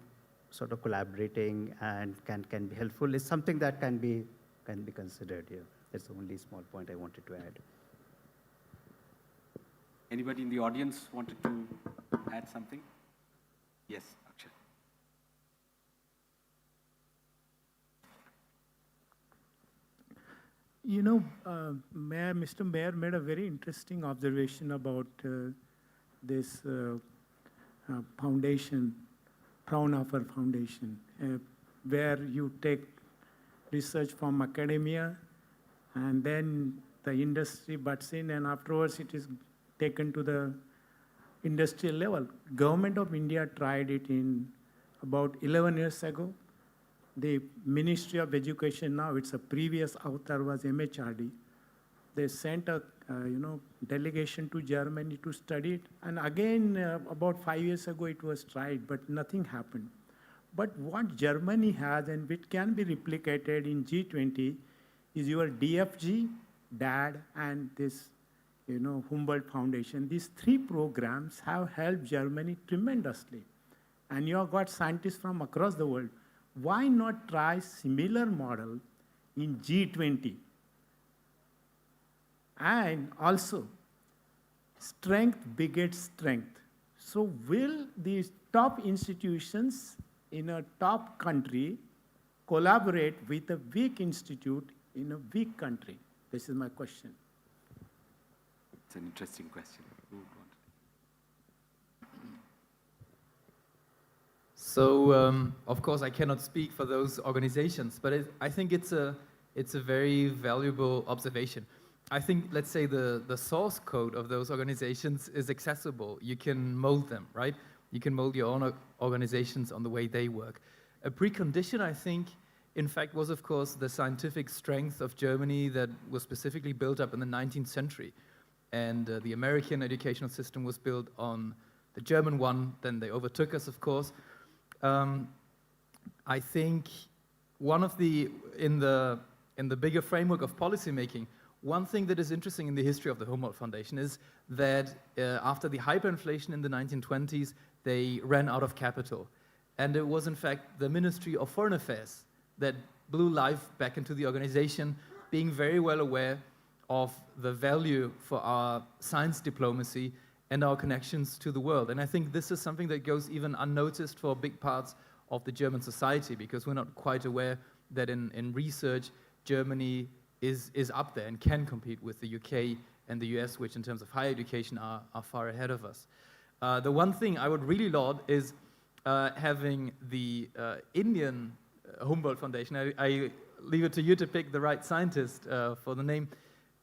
Speaker 17: sort of collaborating and can be helpful is something that can be considered here. That's the only small point I wanted to add.
Speaker 19: Anybody in the audience wanted to add something? Yes, Akshay.
Speaker 14: You know, Mr. Mayor made a very interesting observation about this foundation, Fraunhofer Foundation, where you take research from academia and then the industry butts in, and afterwards it is taken to the industrial level. Government of India tried it in about 11 years ago. The Ministry of Education now, it's a previous avatar was MHRD. They sent a delegation to Germany to study it. And again, about 5 years ago, it was tried, but nothing happened. But what Germany has and which can be replicated in G20 is your DFG, DAD, and this Hon'ble Foundation. These three programs have helped Germany tremendously. And you have got scientists from across the world. Why not try similar model in G20? And also, strength begets strength. So will these top institutions in a top country collaborate with a weak institute in a weak country? This is my question.
Speaker 19: It's an interesting question. Who would want
Speaker 20: So, of course, I cannot speak for those organizations, but I think it's a very valuable observation. I think, let's say, the source code of those organizations is accessible. You can mold them, right? You can mold your own organizations on the way they work. A precondition, I think, in fact, was, of course, the scientific strength of Germany that was specifically built up in the 19th century. And the American educational system was built on the German one. Then they overtook us, of course. I think one of in the bigger framework of policymaking, one thing that is interesting in the history of the Humboldt Foundation is that after the hyperinflation in the 1920s, they ran out of capital. And it was, in fact, the Ministry of Foreign Affairs that blew life back into the organization, being very well aware of the value for our science diplomacy and our connections to the world. And I think this is something that goes even unnoticed for big parts of the German society, because we're not quite aware that in research, Germany is up there and can compete with the UK and the US, which in terms of higher education are far ahead of us. The one thing I would really laud is having the Indian Humboldt Foundation. I leave it to you to pick the right scientist for the name,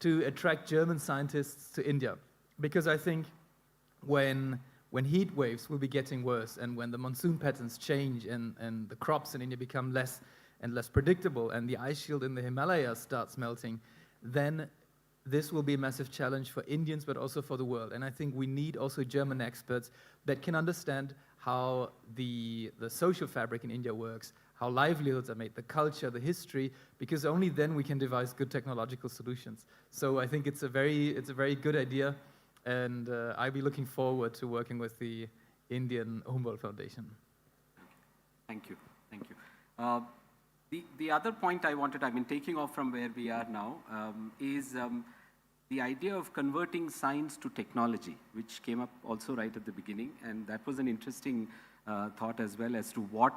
Speaker 20: to attract German scientists to India. Because I think when heat waves will be getting worse, and when the monsoon patterns change and the crops in India become less and less predictable, and the ice shield in the Himalayas starts melting, then this will be a massive challenge for Indians, but also for the world. And I think we need also German experts that can understand how the social fabric in India works, how livelihoods are made, the culture, the history, because only then we can devise good technological solutions. So I think it's a very good idea, and I'll be looking forward to working with the Indian Humboldt Foundation.
Speaker 19: Thank you. Thank you. The other point I wanted, I mean, taking off from where we are now, is the idea of converting science to technology, which came up also right at the beginning, and that was an interesting thought as well as to what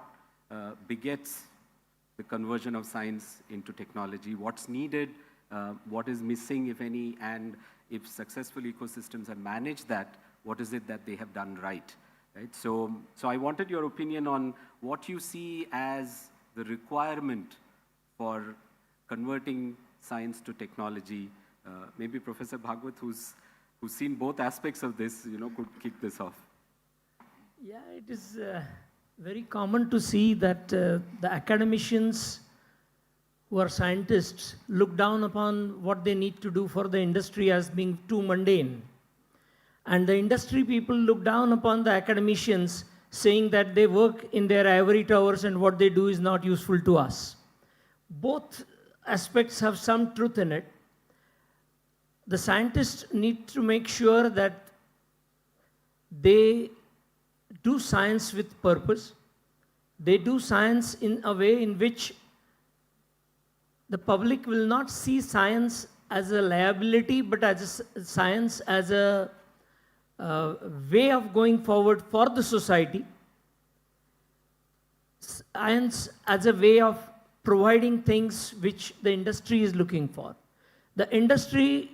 Speaker 19: begets the conversion of science into technology, what's needed, what is missing, if any, and if successful ecosystems have managed that, what is it that they have done right? So I wanted your opinion on what you see as the requirement for converting science to technology. Maybe Professor Bhagwat, who's seen both aspects of this, could kick this off.
Speaker 2: Yeah, it is very common to see that the academicians who are scientists look down upon what they need to do for the industry as being too mundane. And the industry people look down upon the academicians, saying that they work in their ivory towers and what they do is not useful to us. Both aspects have some truth in it. The scientists need to make sure that they do science with purpose. They do science in a way in which the public will not see science as a liability, but as a science as a way of going forward for the society. Science as a way of providing things which the industry is looking for. The industry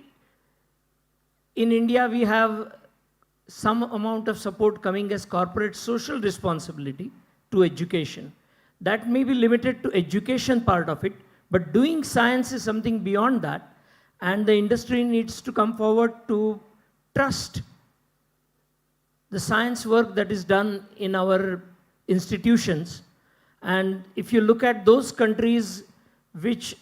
Speaker 2: in India, we have some amount of support coming as corporate social responsibility to education. That may be limited to education part of it, but doing science is something beyond that, and the industry needs to come forward to trust the science work that is done in our institutions. And if you look at those countries which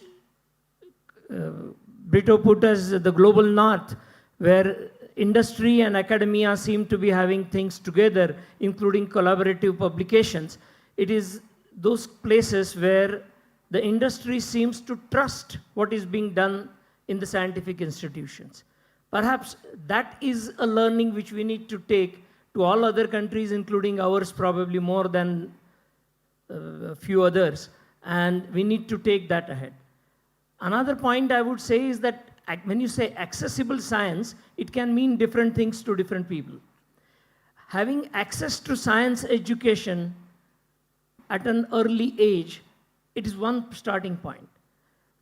Speaker 2: Brito put as the global north, where industry and academia seem to be having things together, including collaborative publications, it is those places where the industry seems to trust what is being done in the scientific institutions. Perhaps that is a learning which we need to take to all other countries, including ours, probably more than a few others, and we need to take that ahead. Another point I would say is that when you say accessible science, it can mean different things to different people. Having access to science education
Speaker 21: at an early age, it is one starting point.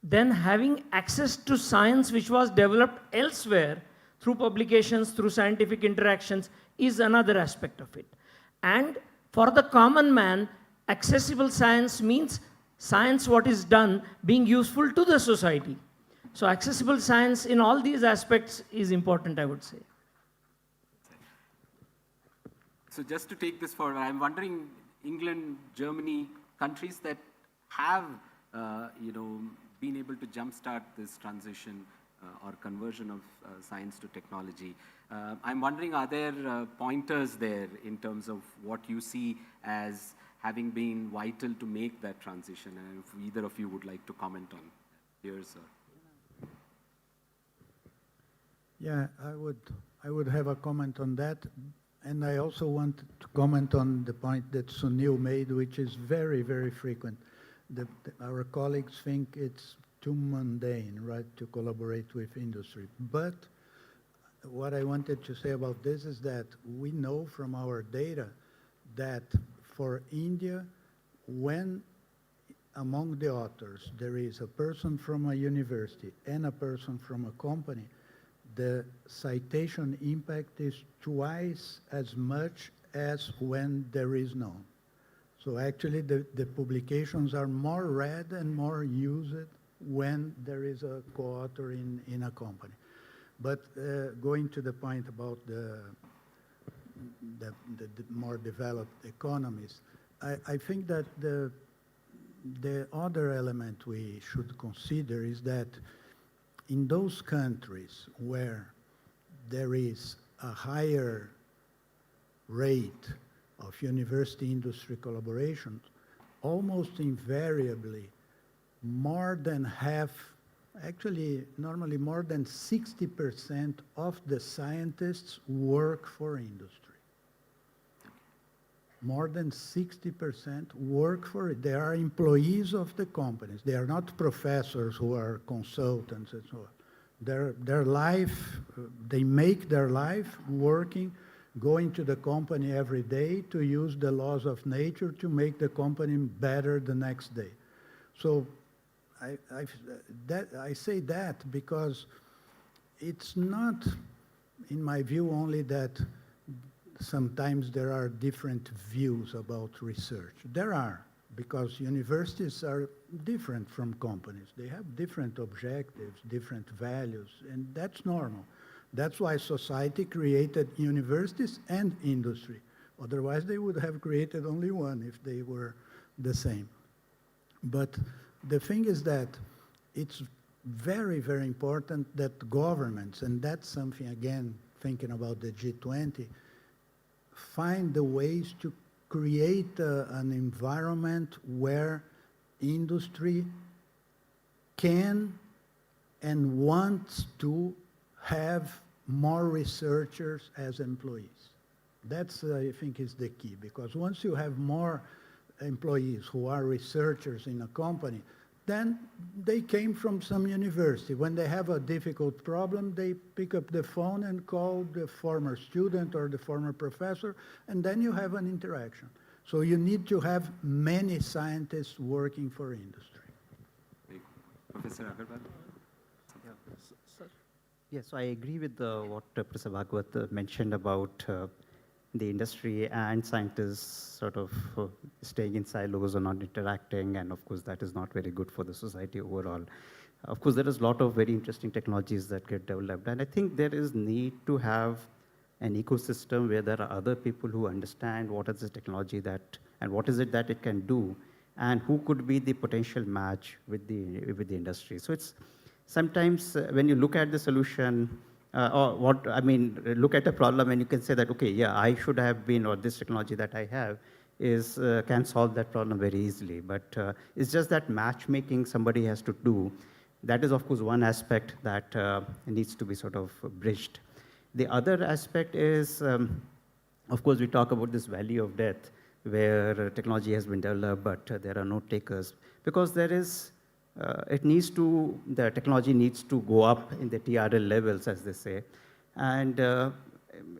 Speaker 21: Then having access to science which was developed elsewhere through publications, through scientific interactions, is another aspect of it. And for the common man, accessible science means science what is done being useful to the society. So accessible science in all these aspects is important, I would say.
Speaker 19: So just to take this forward, I'm wondering, England, Germany, countries that have, been able to jumpstart this transition or conversion of science to technology. I'm wondering, are there pointers there in terms of what you see as having been vital to make that transition? And if either of you would like to comment on yours.
Speaker 6: Yeah, I would have a comment on that. And I also want to comment on the point that Sunil made, which is very, very frequent. Our colleagues think it's too mundane, right, to collaborate with industry. But what I wanted to say about this is that we know from our data that for India, when among the authors there is a person from a university and a person from a company, the citation impact is twice as much as when there is none. So actually the publications are more read and more used when there is a co-author in a company. But going to the point about the more developed economies, I think that the other element we should consider is that in those countries where there is a higher rate of university-industry collaboration, almost invariably more than half, actually normally more than 60% of the scientists work for industry. More than 60% work for it. They are employees of the companies. They are not professors who are consultants and so on. Their life, they make their life working, going to the company every day to use the laws of nature to make the company better the next day. So I say that because it's not, in my view, only that sometimes there are different views about research. There are, because universities are different from companies. They have different objectives, different values, and that's normal. That's why society created universities and industry. Otherwise, they would have created only one if they were the same. But the thing is that it's very, very important that governments, and that's something, again, thinking about the G20, find the ways to create an environment where industry can and wants to have more researchers as employees. That's, I think, is the key, because once you have more employees who are researchers in a company, then they came from some university. When they have a difficult problem, they pick up the phone and call the former student or the former professor, and then you have an interaction. So you need to have many scientists working for industry.
Speaker 11: Professor Agarwal?
Speaker 17: Yes, so I agree with what Professor Bhagwat mentioned about the industry and scientists sort of staying in silos or not interacting, and of course that is not very good for the society overall. Of course, there is a lot of very interesting technologies that get developed, and I think there is need to have an ecosystem where there are other people who understand what is the technology that, and what is it that it can do, and who could be the potential match with the industry. So it's sometimes when you look at the solution, look at a problem and you can say that, okay, yeah, I should have been, or this technology that I have can solve that problem very easily. But it's just that matchmaking somebody has to do. That is, of course, one aspect that needs to be sort of bridged. The other aspect is, of course, we talk about this valley of death, where technology has been developed, but there are no takers. Because there is, the technology needs to go up in the TRL levels, as they say. And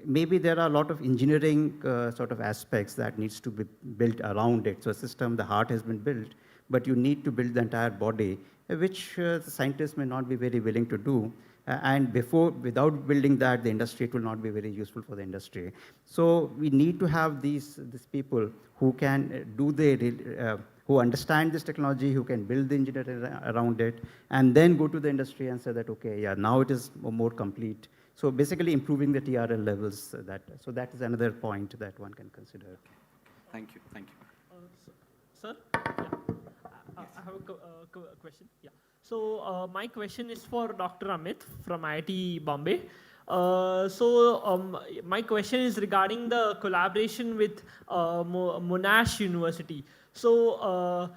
Speaker 17: maybe there are a lot of engineering sort of aspects that needs to be built around it. So a system, the heart has been built, but you need to build the entire body, which the scientists may not be very willing to do. And without building that, the industry, it will not be very useful for the industry. So we need to have these people who can who understand this technology, who can build the engineering around it, and then go to the industry and say that, okay, yeah, now it is more complete. So basically improving the TRL levels. So that is another point that one can consider.
Speaker 19: Thank you. Thank you.
Speaker 15: Sir? Yeah. I have a question. Yeah. So my question is for Dr. Amit from IIT Bombay. My question is regarding the collaboration with Monash University. So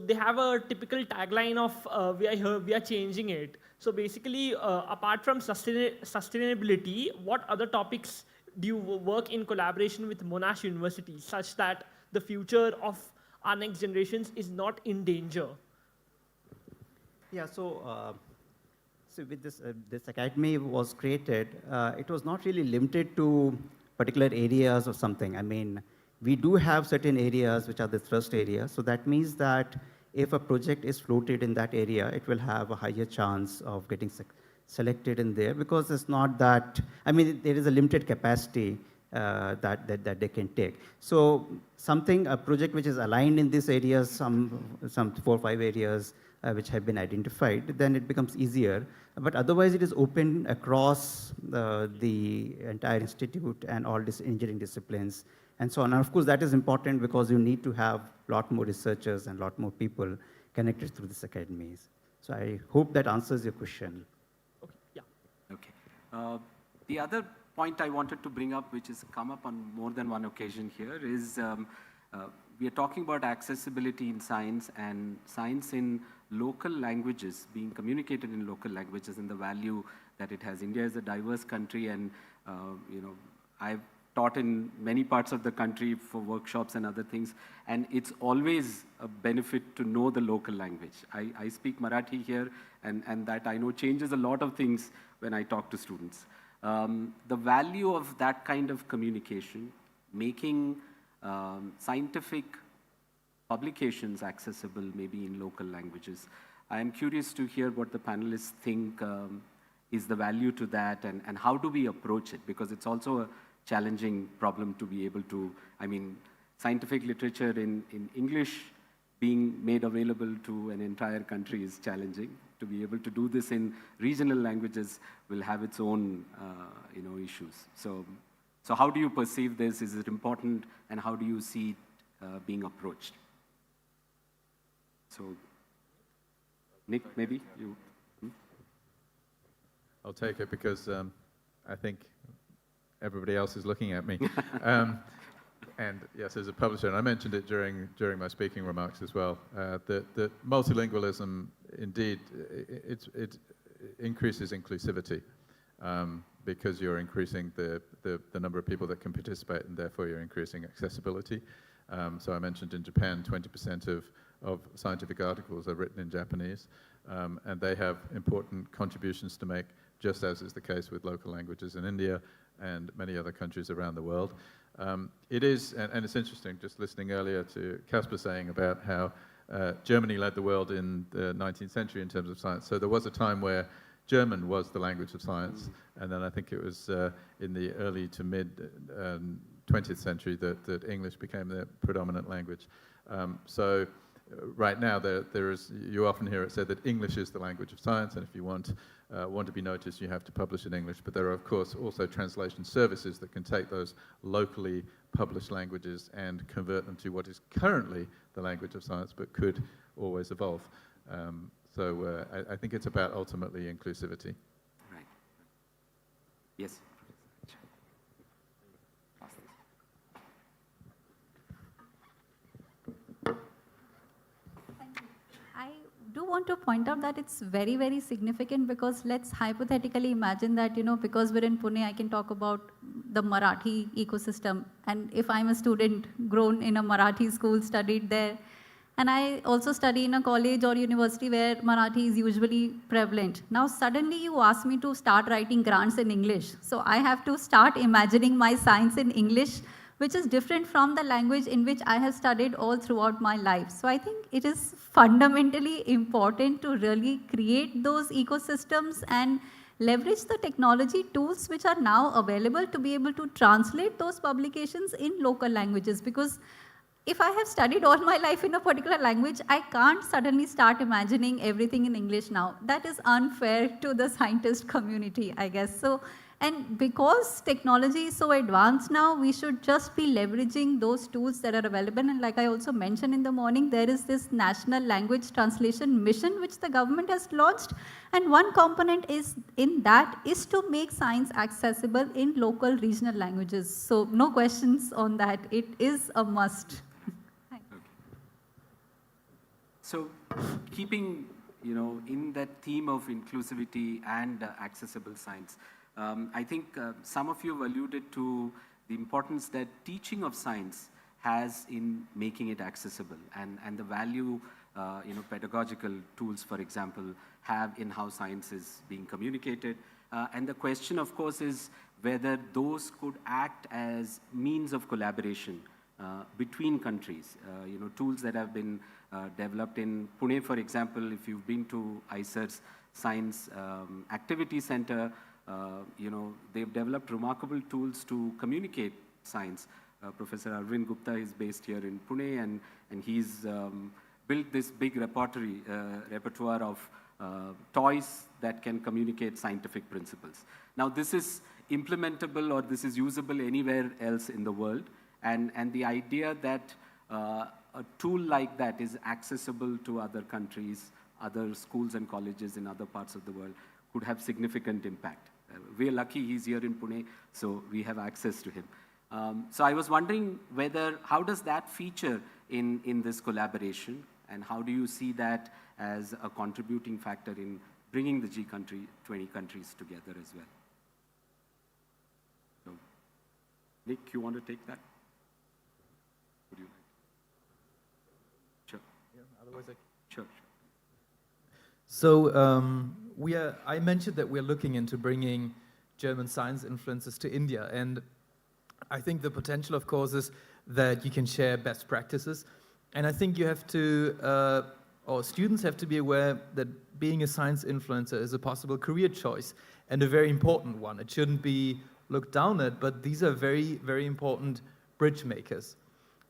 Speaker 15: they have a typical tagline of we are changing it. So basically, apart from sustainability, what other topics do you work in collaboration with Monash University such that the future of our next generations is not in danger?
Speaker 17: Yeah, so with this academy was created, it was not really limited to particular areas or something. I mean, we do have certain areas which are the thrust areas. So that means that if a project is floated in that area, it will have a higher chance of getting selected in there, because it's not that, I mean, there is a limited capacity that they can take. So a project which is aligned in these areas, some 4 or 5 areas which have been identified, then it becomes easier. But otherwise, it is open across the entire institute and all these engineering disciplines and so on. And of course, that is important because you need to have a lot more researchers and a lot more people connected through these academies. So I hope that answers your question.
Speaker 15: Okay, yeah.
Speaker 19: Okay. The other point I wanted to bring up, which has come up on more than one occasion here, is we are talking about accessibility in science and science in local languages, being communicated in local languages, and the value that it has. India is a diverse country, and I've taught in many parts of the country for workshops and other things, and it's always a benefit to know the local language. I speak Marathi here, and that I know changes a lot of things when I talk to students. The value of that kind of communication, making scientific publications accessible maybe in local languages. I am curious to hear what the panelists think is the value to that, and how do we approach it, because it's also a challenging problem to be able to, I mean, scientific literature in English being made available to an entire country is challenging. To be able to do this in regional languages will have its own issues. So how do you perceive this? Is it important, and how do you see it being approached? So, Nick, maybe you.
Speaker 5: I'll take it because I think everybody else is looking at me. And yes, as a publisher, and I mentioned it during my speaking remarks as well, that multilingualism, indeed, it increases inclusivity because you're increasing the number of people that can participate, and therefore you're increasing accessibility. So I mentioned in Japan, 20% of scientific articles are written in Japanese, and they have important contributions to make, just as is the case with local languages in India and many other countries around the world. It is, and it's interesting, just listening earlier to Casper saying about how Germany led the world in the 19th century in terms of science. So there was a time where German was the language of science, and then I think it was in the early to mid 20th century that English became the predominant language. So right now, there is, you often hear it said that English is the language of science, and if you want to be noticed, you have to publish in English. But there are, of course, also translation services that can take those locally published languages and convert them to what is currently the language of science, but could always evolve. So I think it's about ultimately inclusivity.
Speaker 19: Right. Yes.
Speaker 9: I do want to point out that it's very, very significant, because let's hypothetically imagine that, because we're in Pune, I can talk about the Marathi ecosystem. And if I'm a student grown in a Marathi school, studied there, And I also study in a college or university where Marathi is usually prevalent. Now suddenly you ask me to start writing grants in English. So I have to start imagining my science in English, which is different from the language in which I have studied all throughout my life. So I think it is fundamentally important to really create those ecosystems and leverage the technology tools which are now available to be able to translate those publications in local languages. Because if I have studied all my life in a particular language, I can't suddenly start imagining everything in English now. That is unfair to the scientist community, I guess. So, and because technology is so advanced now, we should just be leveraging those tools that are available. And like I also mentioned in the morning, there is this National Language Translation Mission which the government has launched. And one component is in that is to make science accessible in local regional languages. So no questions on that. It is a must.
Speaker 19: So keeping, in that theme of inclusivity and accessible science, I think some of you have alluded to the importance that teaching of science has in making it accessible and the value, pedagogical tools, for example, have in how science is being communicated. And the question, of course, is whether those could act as means of collaboration between countries. Tools that have been developed in Pune, for example, if you've been to IISER's Science Activity Center, they've developed remarkable tools to communicate science. Professor Arvind Gupta is based here in Pune, and he's built this big repertoire of toys that can communicate scientific principles. Now, this is implementable or this is usable anywhere else in the world, and the idea that a tool like that is accessible to other countries, other schools and colleges in other parts of the world could have significant impact. We're lucky he's here in Pune, so we have access to him. So I was wondering how does that feature in this collaboration, and how do you see that as a contributing factor in bringing the G20 countries together as well? So, Nick, you want to take that? Would you like? Sure.
Speaker 20: Yeah, otherwise
Speaker 19: Sure.
Speaker 20: So I mentioned that we're looking into bringing German science influences to India, and I think the potential, of course, is that you can share best practices, and I think you have to, or students have to be aware that being a science influencer is a possible career choice, and a very important one. It shouldn't be looked down at, but these are very, very important bridge makers.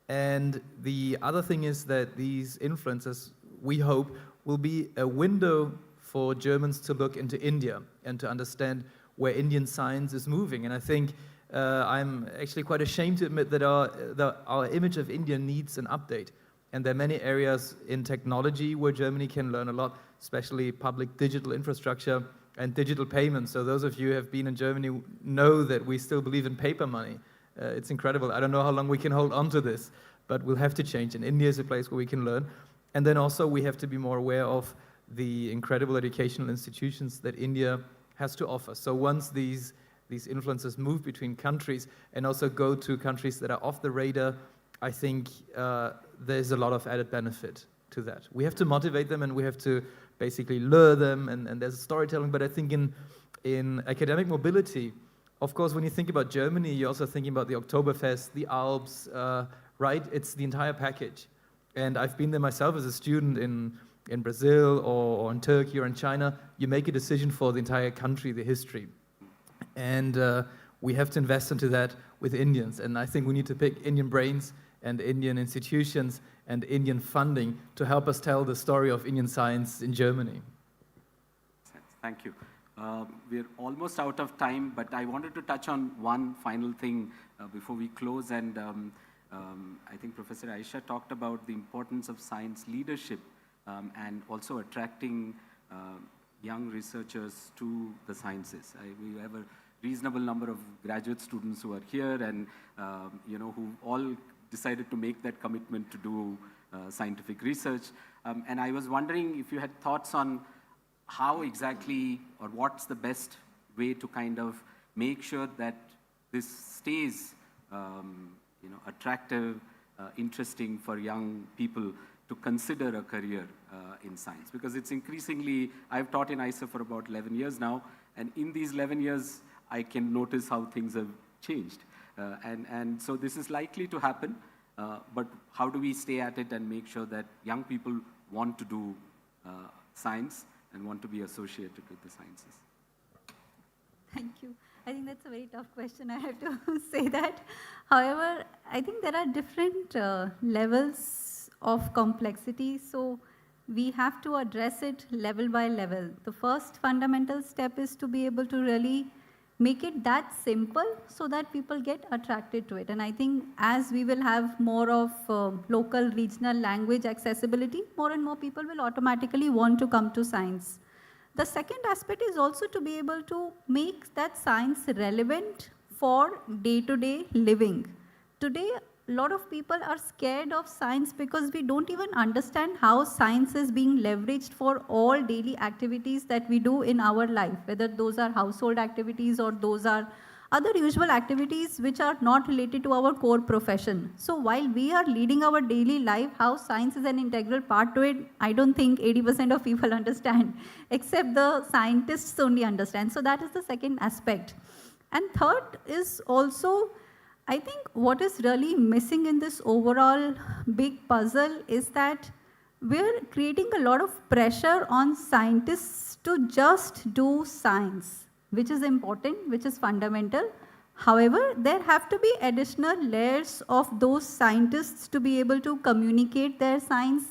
Speaker 20: And the other thing is that these influencers, we hope, will be a window for Germans to look into India and to understand where Indian science is moving. And I think I'm actually quite ashamed to admit that our image of India needs an update. And there are many areas in technology where Germany can learn a lot, especially public digital infrastructure and digital payments. So those of you who have been in Germany know that we still believe in paper money. It's incredible. I don't know how long we can hold on to this, but we'll have to change. And India is a place where we can learn. And then also we have to be more aware of the incredible educational institutions that India has to offer. So once these influences move between countries and also go to countries that are off the radar, I think there's a lot of added benefit to that. We have to motivate them and we have to basically lure them, and there's storytelling, but I think in academic mobility, of course, when you think about Germany, you're also thinking about the Oktoberfest, the Alps, right? It's the entire package. And I've been there myself as a student in Brazil or in Turkey or in China. You make a decision for the entire country, the history. And we have to invest into that with Indians. And I think we need to pick Indian brains and Indian institutions and Indian funding to help us tell the story of Indian science in Germany.
Speaker 19: Thank you. We're almost out of time, but I wanted to touch on one final thing before we close. And I think Professor Aisha talked about the importance of science leadership and also attracting young researchers to the sciences. We have a reasonable number of graduate students who are here and who all decided to make that commitment to do scientific research. And I was wondering if you had thoughts on how exactly, or what's the best way to kind of make sure that this stays attractive, interesting for young people to consider a career in science. Because it's increasingly, I've taught in IISER for about 11 years now, and in these 11 years, I can notice how things have changed. And so this is likely to happen, but how do we stay at it and make sure that young people want to do science and want to be associated with the sciences?
Speaker 9: Thank you. I think that's a very tough question, I have to say that. However, I think there are different levels of complexity, so we have to address it level by level. The first fundamental step is to be able to really make it that simple so that people get attracted to it. And I think as we will have more of local, regional language accessibility, more and more people will automatically want to come to science. The second aspect is also to be able to make that science relevant for day-to-day living. Today, a lot of people are scared of science because we don't even understand how science is being leveraged for all daily activities that we do in our life, whether those are household activities or those are other usual activities which are not related to our core profession. So while we are leading our daily life, how science is an integral part to it, I don't think 80% of people understand, except the scientists only understand. So that is the second aspect. And third is also, I think what is really missing in this overall big puzzle is that we're creating a lot of pressure on scientists to just do science, which is important, which is fundamental. However, there have to be additional layers of those scientists to be able to communicate their science,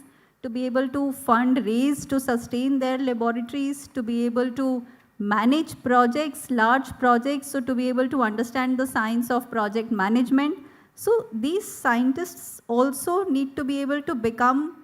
Speaker 9: to be able to fundraise, to sustain their laboratories, to be able to manage projects, large projects, so to be able to understand the science of project management. So these scientists also need to be able to become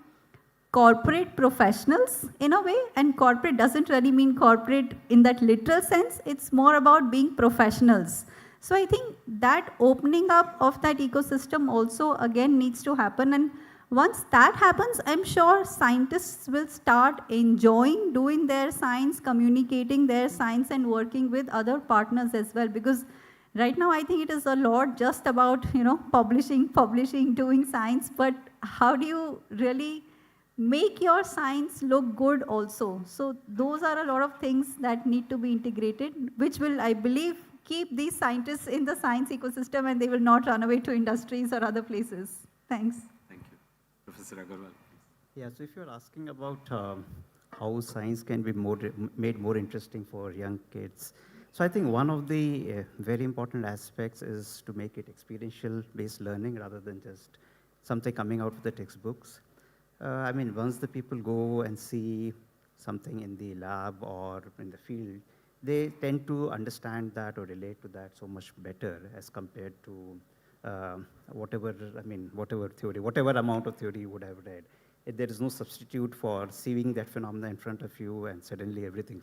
Speaker 9: corporate professionals in a way, and corporate doesn't really mean corporate in that literal sense, it's more about being professionals. So I think that opening up of that ecosystem also again needs to happen, and once that happens, I'm sure scientists will start enjoying doing their science, communicating their science and working with other partners as well, because right now I think it is a lot just about, publishing, doing science, but how do you really make your science look good also? So those are a lot of things that need to be integrated, which will, I believe, keep these scientists in the science ecosystem and they will not run away to industries or other places. Thanks.
Speaker 19: Thank you. Professor Agarwal.
Speaker 17: Yeah, so if you're asking about how science can be made more interesting for young kids, so I think one of the very important aspects is to make it experiential-based learning rather than just something coming out of the textbooks. I mean, once the people go and see something in the lab or in the field, they tend to understand that or relate to that so much better as compared to whatever theory, whatever amount of theory you would have read. There is no substitute for seeing that phenomena in front of you and suddenly everything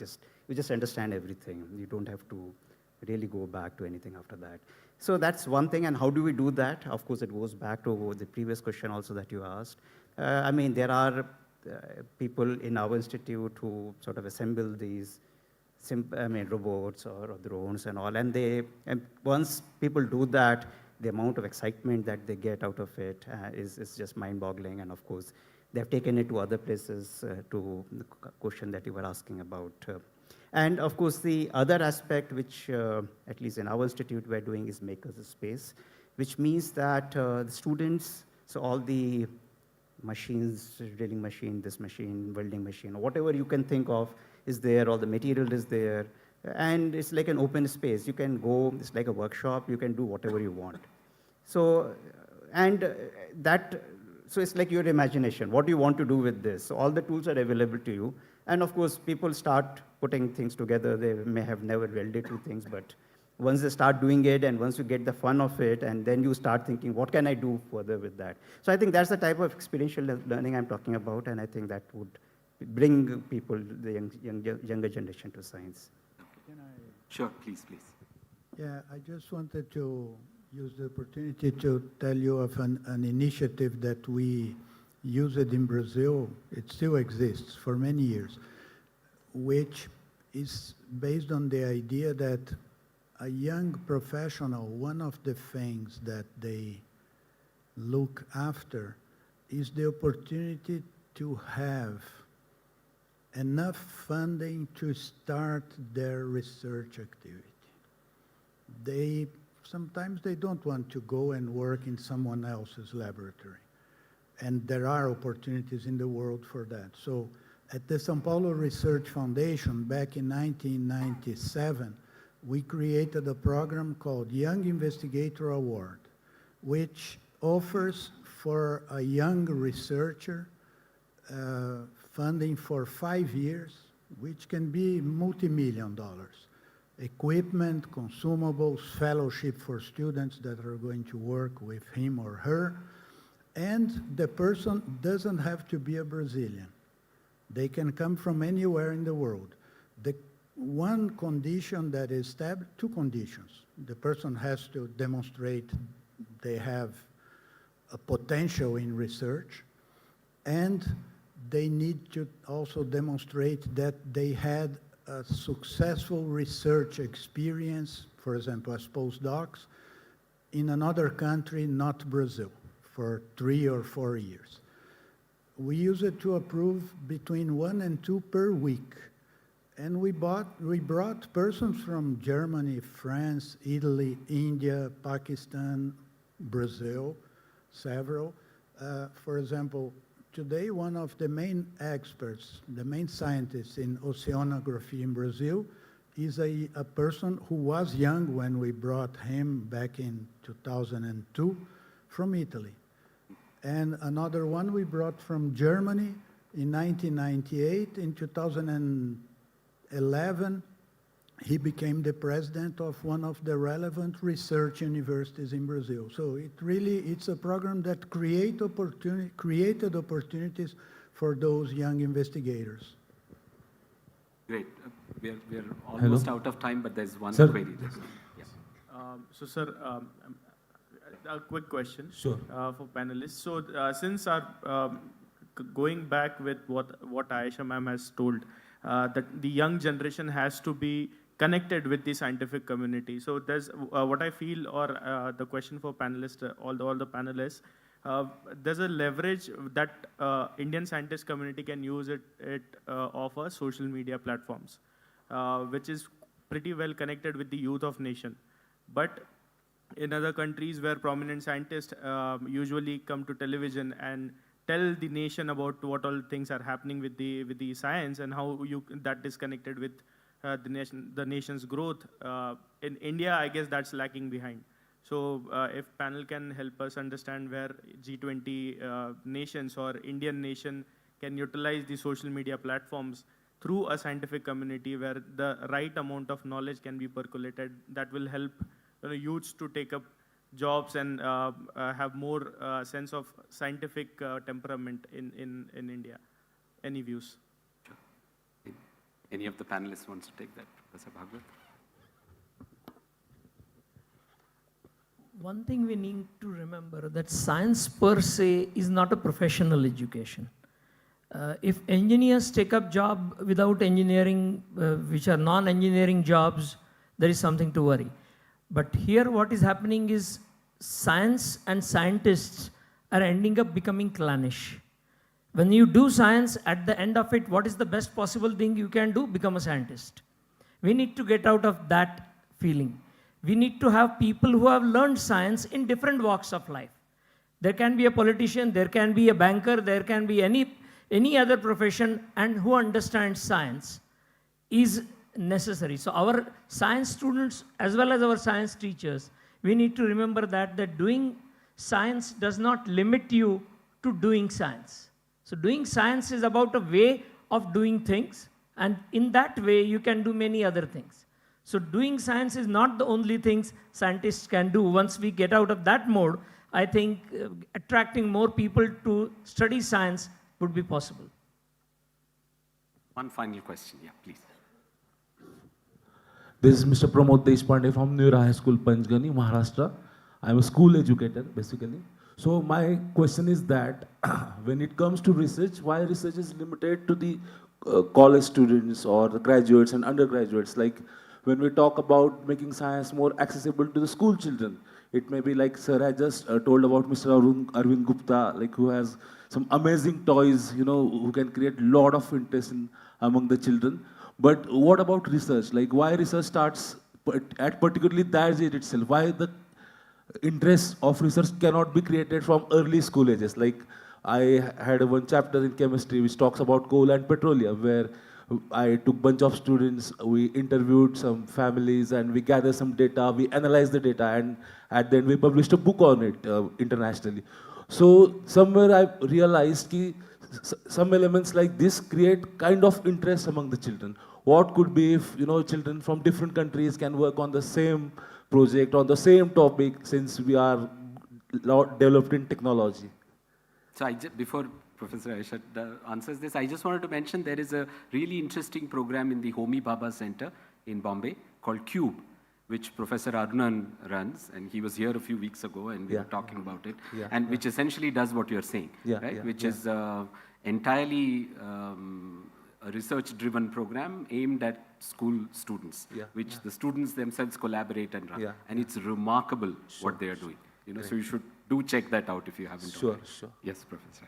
Speaker 17: you just understand everything. You don't have to really go back to anything after that. So that's one thing, and how do we do that? Of course, it goes back to the previous question also that you asked. I mean, there are people in our institute who sort of assemble these robots or drones and all, and once people do that, the amount of excitement that they get out of it is just mind-boggling, and of course, they've taken it to other places, to the question that you were asking about. And of course, the other aspect, which at least in our institute we're doing, is makers of space, which means that the students, so all the machines, drilling machine, this machine, welding machine, or whatever you can think of is there, all the material is there, and it's like an open space. You can go, it's like a workshop, you can do whatever you want. So, so it's like your imagination. What do you want to do with this? So all the tools are available to you. And of course, people start putting things together. They may have never welded two things, but once they start doing it, and once you get the fun of it, and then you start thinking, what can I do further with that? So I think that's the type of experiential learning I'm talking about, and I think that would bring people, the younger generation, to science.
Speaker 19: Can I? Sure, please.
Speaker 14: Yeah, I just wanted to use the opportunity to tell you of an initiative that we used in Brazil. It still exists for many years, which is based on the idea that a young professional, one of the things that they look after
Speaker 6: is the opportunity to have enough funding to start their research activity. Sometimes they don't want to go and work in someone else's laboratory. And there are opportunities in the world for that. So at the São Paulo Research Foundation, back in 1997, we created a program called Young Investigator Award, which offers for a young researcher funding for 5 years, which can be multi-million dollars. Equipment, consumables, fellowship for students that are going to work with him or her. And the person doesn't have to be a Brazilian. They can come from anywhere in the world. The one condition that is established, two conditions. The person has to demonstrate they have a potential in research, and they need to also demonstrate that they had a successful research experience, for example, as postdocs, in another country, not Brazil, for 3 or 4 years. We use it to approve between 1 and 2 per week. And we brought persons from Germany, France, Italy, India, Pakistan, Brazil, several. For example, today one of the main experts, the main scientists in oceanography in Brazil is a person who was young when we brought him back in 2002 from Italy. And another one we brought from Germany in 1998. In 2011, he became the president of one of the relevant research universities in Brazil. So it's a program that created opportunities for those young investigators.
Speaker 19: Great. We're almost out of time, but there's one query.
Speaker 3: So, sir, a quick question for panelists. So, since going back with what Aisha ma'am has told, that the young generation has to be connected with the scientific community. So there's what I feel, or the question for panelists, all the panelists, there's a leverage that Indian scientist community can use it of social media platforms, which is pretty well connected with the youth of nation. But in other countries where prominent scientists usually come to television and tell the nation about what all things are happening with the science and how that is connected with the nation's growth. In India, I guess that's lacking behind. So if panel can help us understand where G20 nations or Indian nation can utilize the social media platforms through a scientific community where the right amount of knowledge can be percolated, that will help youths to take up jobs and have more sense of scientific temperament in India. Any views?
Speaker 19: Any of the panelists wants to take that, Professor Bhagwat?
Speaker 21: One thing we need to remember that science per se is not a professional education. If engineers take up job without engineering, which are non-engineering jobs, there is something to worry. But here what is happening is science and scientists are ending up becoming clannish. When you do science, at the end of it, what is the best possible thing you can do? Become a scientist. We need to get out of that feeling. We need to have people who have learned science in different walks of life. There can be a politician, there can be a banker, there can be any other profession, and who understands science is necessary. So our science students, as well as our science teachers, we need to remember that doing science does not limit you to doing science. So doing science is about a way of doing things, and in that way you can do many other things. So doing science is not the only things scientists can do. Once we get out of that mode, I think attracting more people to study science would be possible.
Speaker 19: One final question, yeah, please.
Speaker 22: This is Mr. Pramod Deshpande from Neera High School, Panchgani, Maharashtra. I'm a school educator, basically. So my question is that when it comes to research, why research is limited to the college students or the graduates and undergraduates? Like when we talk about making science more accessible to the school children, It may be like, sir, I just told about Mr. Arvind Gupta, like who has some amazing toys, who can create a lot of interest among the children. But what about research? Like why research starts at particularly that age itself? Why the interest of research cannot be created from early school ages? Like I had one chapter in chemistry which talks about coal and petroleum, where I took a bunch of students, we interviewed some families, and we gathered some data, we analyzed the data, and at the end we published a book on it internationally. So somewhere I realized that some elements like this create kind of interest among the children. What could be if children from different countries can work on the same project, on the same topic, since we are developed in technology?
Speaker 19: So before Professor Aisha answers this, I just wanted to mention there is a really interesting program in the Homi Bhabha Center in Bombay called CUBE, which Professor Arunan runs, and he was here a few weeks ago and we were talking about it, and which essentially does what you're saying, right? Which is entirely a research-driven program aimed at school students, which the students themselves collaborate and run. And it's remarkable what they are doing. So you should do check that out if you haven't already.
Speaker 22: Sure.
Speaker 19: Yes, Professor.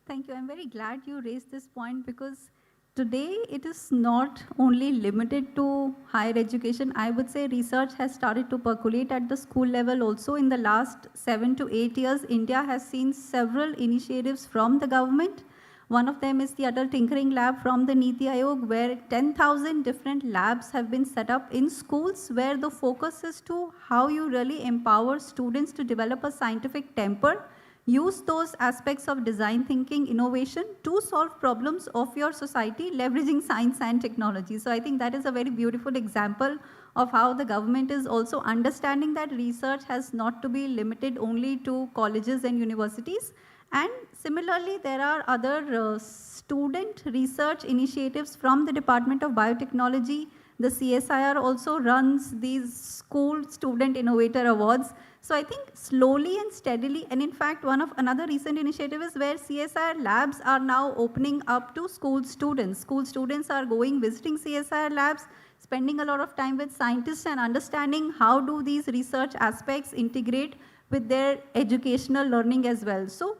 Speaker 9: Thank you. I'm very glad you raised this point because today it is not only limited to higher education. I would say research has started to percolate at the school level also. In the last 7 to 8 years, India has seen several initiatives from the government. One of them is the Adult Tinkering Lab from the Niti Aayog, where 10,000 different labs have been set up in schools, where the focus is to how you really empower students to develop a scientific temper, use those aspects of design thinking, innovation to solve problems of your society, leveraging science and technology. So I think that is a very beautiful example of how the government is also understanding that research has not to be limited only to colleges and universities. And similarly, there are other student research initiatives from the Department of Biotechnology. The CSIR also runs these School Student Innovator Awards. So I think slowly and steadily, and in fact, another recent initiative is where CSIR labs are now opening up to school students. School students are visiting CSIR labs, spending a lot of time with scientists and understanding how do these research aspects integrate with their educational learning as well. So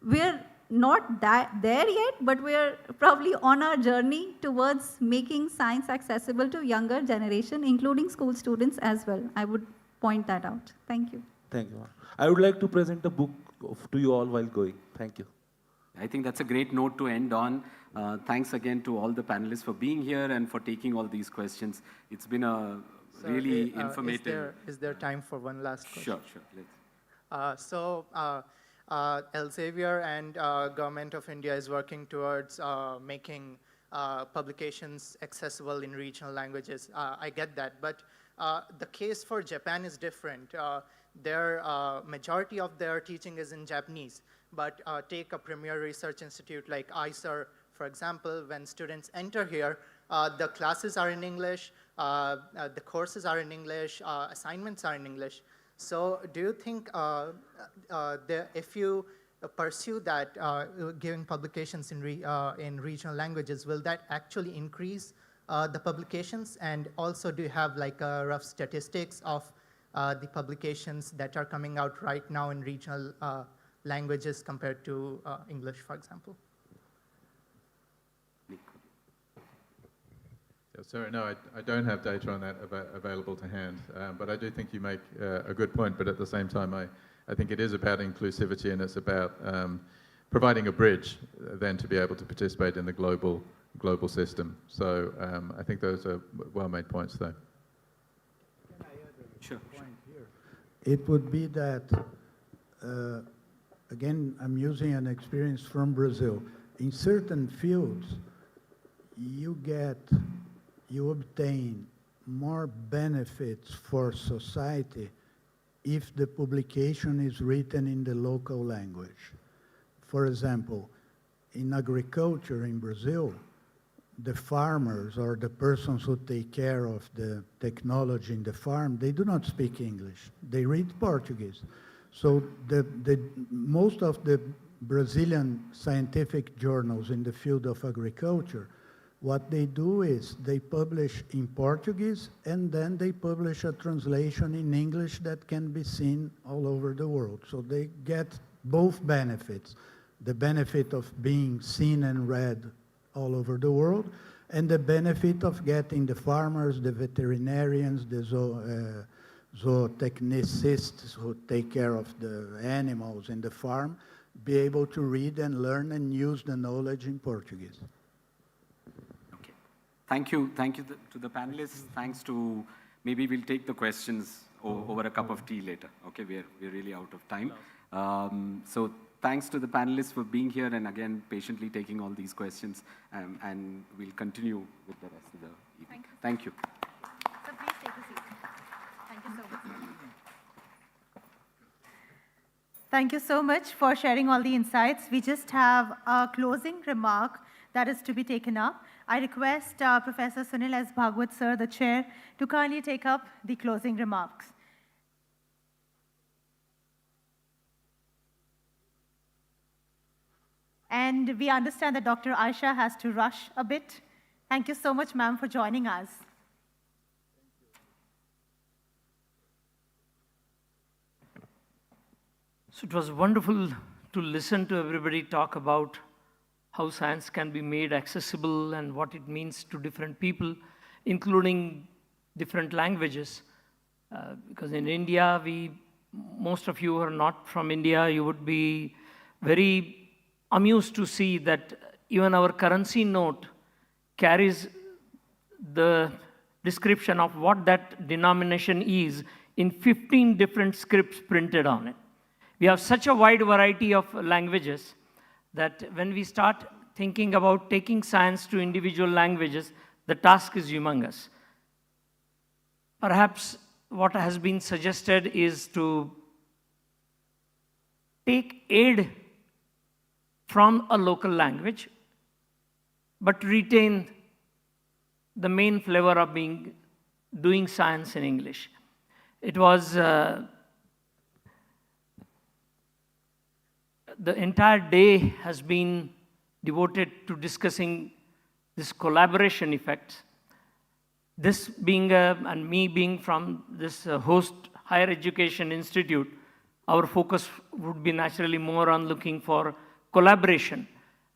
Speaker 9: we're not there yet, but we're probably on our journey towards making science accessible to younger generation, including school students as well. I would point that out. Thank you.
Speaker 22: Thank you. I would like to present a book to you all while going. Thank you.
Speaker 19: I think that's a great note to end on. Thanks again to all the panelists for being here and for taking all these questions. It's been a really informative...
Speaker 4: Is there time for one last question?
Speaker 19: Sure.
Speaker 4: Elsevier and Government of India is working towards making publications accessible in regional languages. I get that, but the case for Japan is different. Their majority of their teaching is in Japanese, but take a premier research institute like IISER, for example. When students enter here, the classes are in English, the courses are in English, assignments are in English. So do you think if you pursue that, giving publications in regional languages, will that actually increase the publications? And also, do you have like rough statistics of the publications that are coming out right now in regional languages compared to English, for example?
Speaker 5: Sorry, no, I don't have data on that available to hand, but I do think you make a good point, but at the same time, I think it is about inclusivity and it's about providing a bridge then to be able to participate in the global system. So I think those are well-made points though.
Speaker 19: Sure.
Speaker 6: It would be that, again, I'm using an experience from Brazil. In certain fields, you obtain more benefits for society if the publication is written in the local language. For example, in agriculture in Brazil, the farmers or the persons who take care of the technology in the farm, they do not speak English. They read Portuguese. So most of the Brazilian scientific journals in the field of agriculture, What they do is they publish in Portuguese, and then they publish a translation in English that can be seen all over the world. So they get both benefits, the benefit of being seen and read all over the world, and the benefit of getting the farmers, the veterinarians, the zootechnicists who take care of the animals in the farm, be able to read and learn and use the knowledge in Portuguese.
Speaker 19: Thank you to the panelists. Thanks to, maybe we'll take the questions over a cup of tea later. Okay, we're really out of time. So thanks to the panelists for being here and again patiently taking all these questions, and we'll continue with the rest of the evening. Thank you.
Speaker 7: So please take a seat. Thank you so much. Thank you so much for sharing all the insights. We just have a closing remark that is to be taken up. I request Professor Sunil as Bhagwat sir, the chair, to kindly take up the closing remarks. And we understand that Dr. Aisha has to rush a bit. Thank you so much, ma'am, for joining us.
Speaker 2: So it was wonderful to listen to everybody talk about how science can be made accessible and what it means to different people, including different languages. Because in India, most of you who are not from India, you would be very amused to see that even our currency note carries the description of what that denomination is in 15 different scripts printed on it. We have such a wide variety of languages that when we start thinking about taking science to individual languages, the task is humongous. Perhaps what has been suggested is to take aid from a local language, but retain the main flavor of doing science in English. It was the entire day has been devoted to discussing this collaboration effect. This being, and me being from this host higher education institute, our focus would be naturally more on looking for collaboration.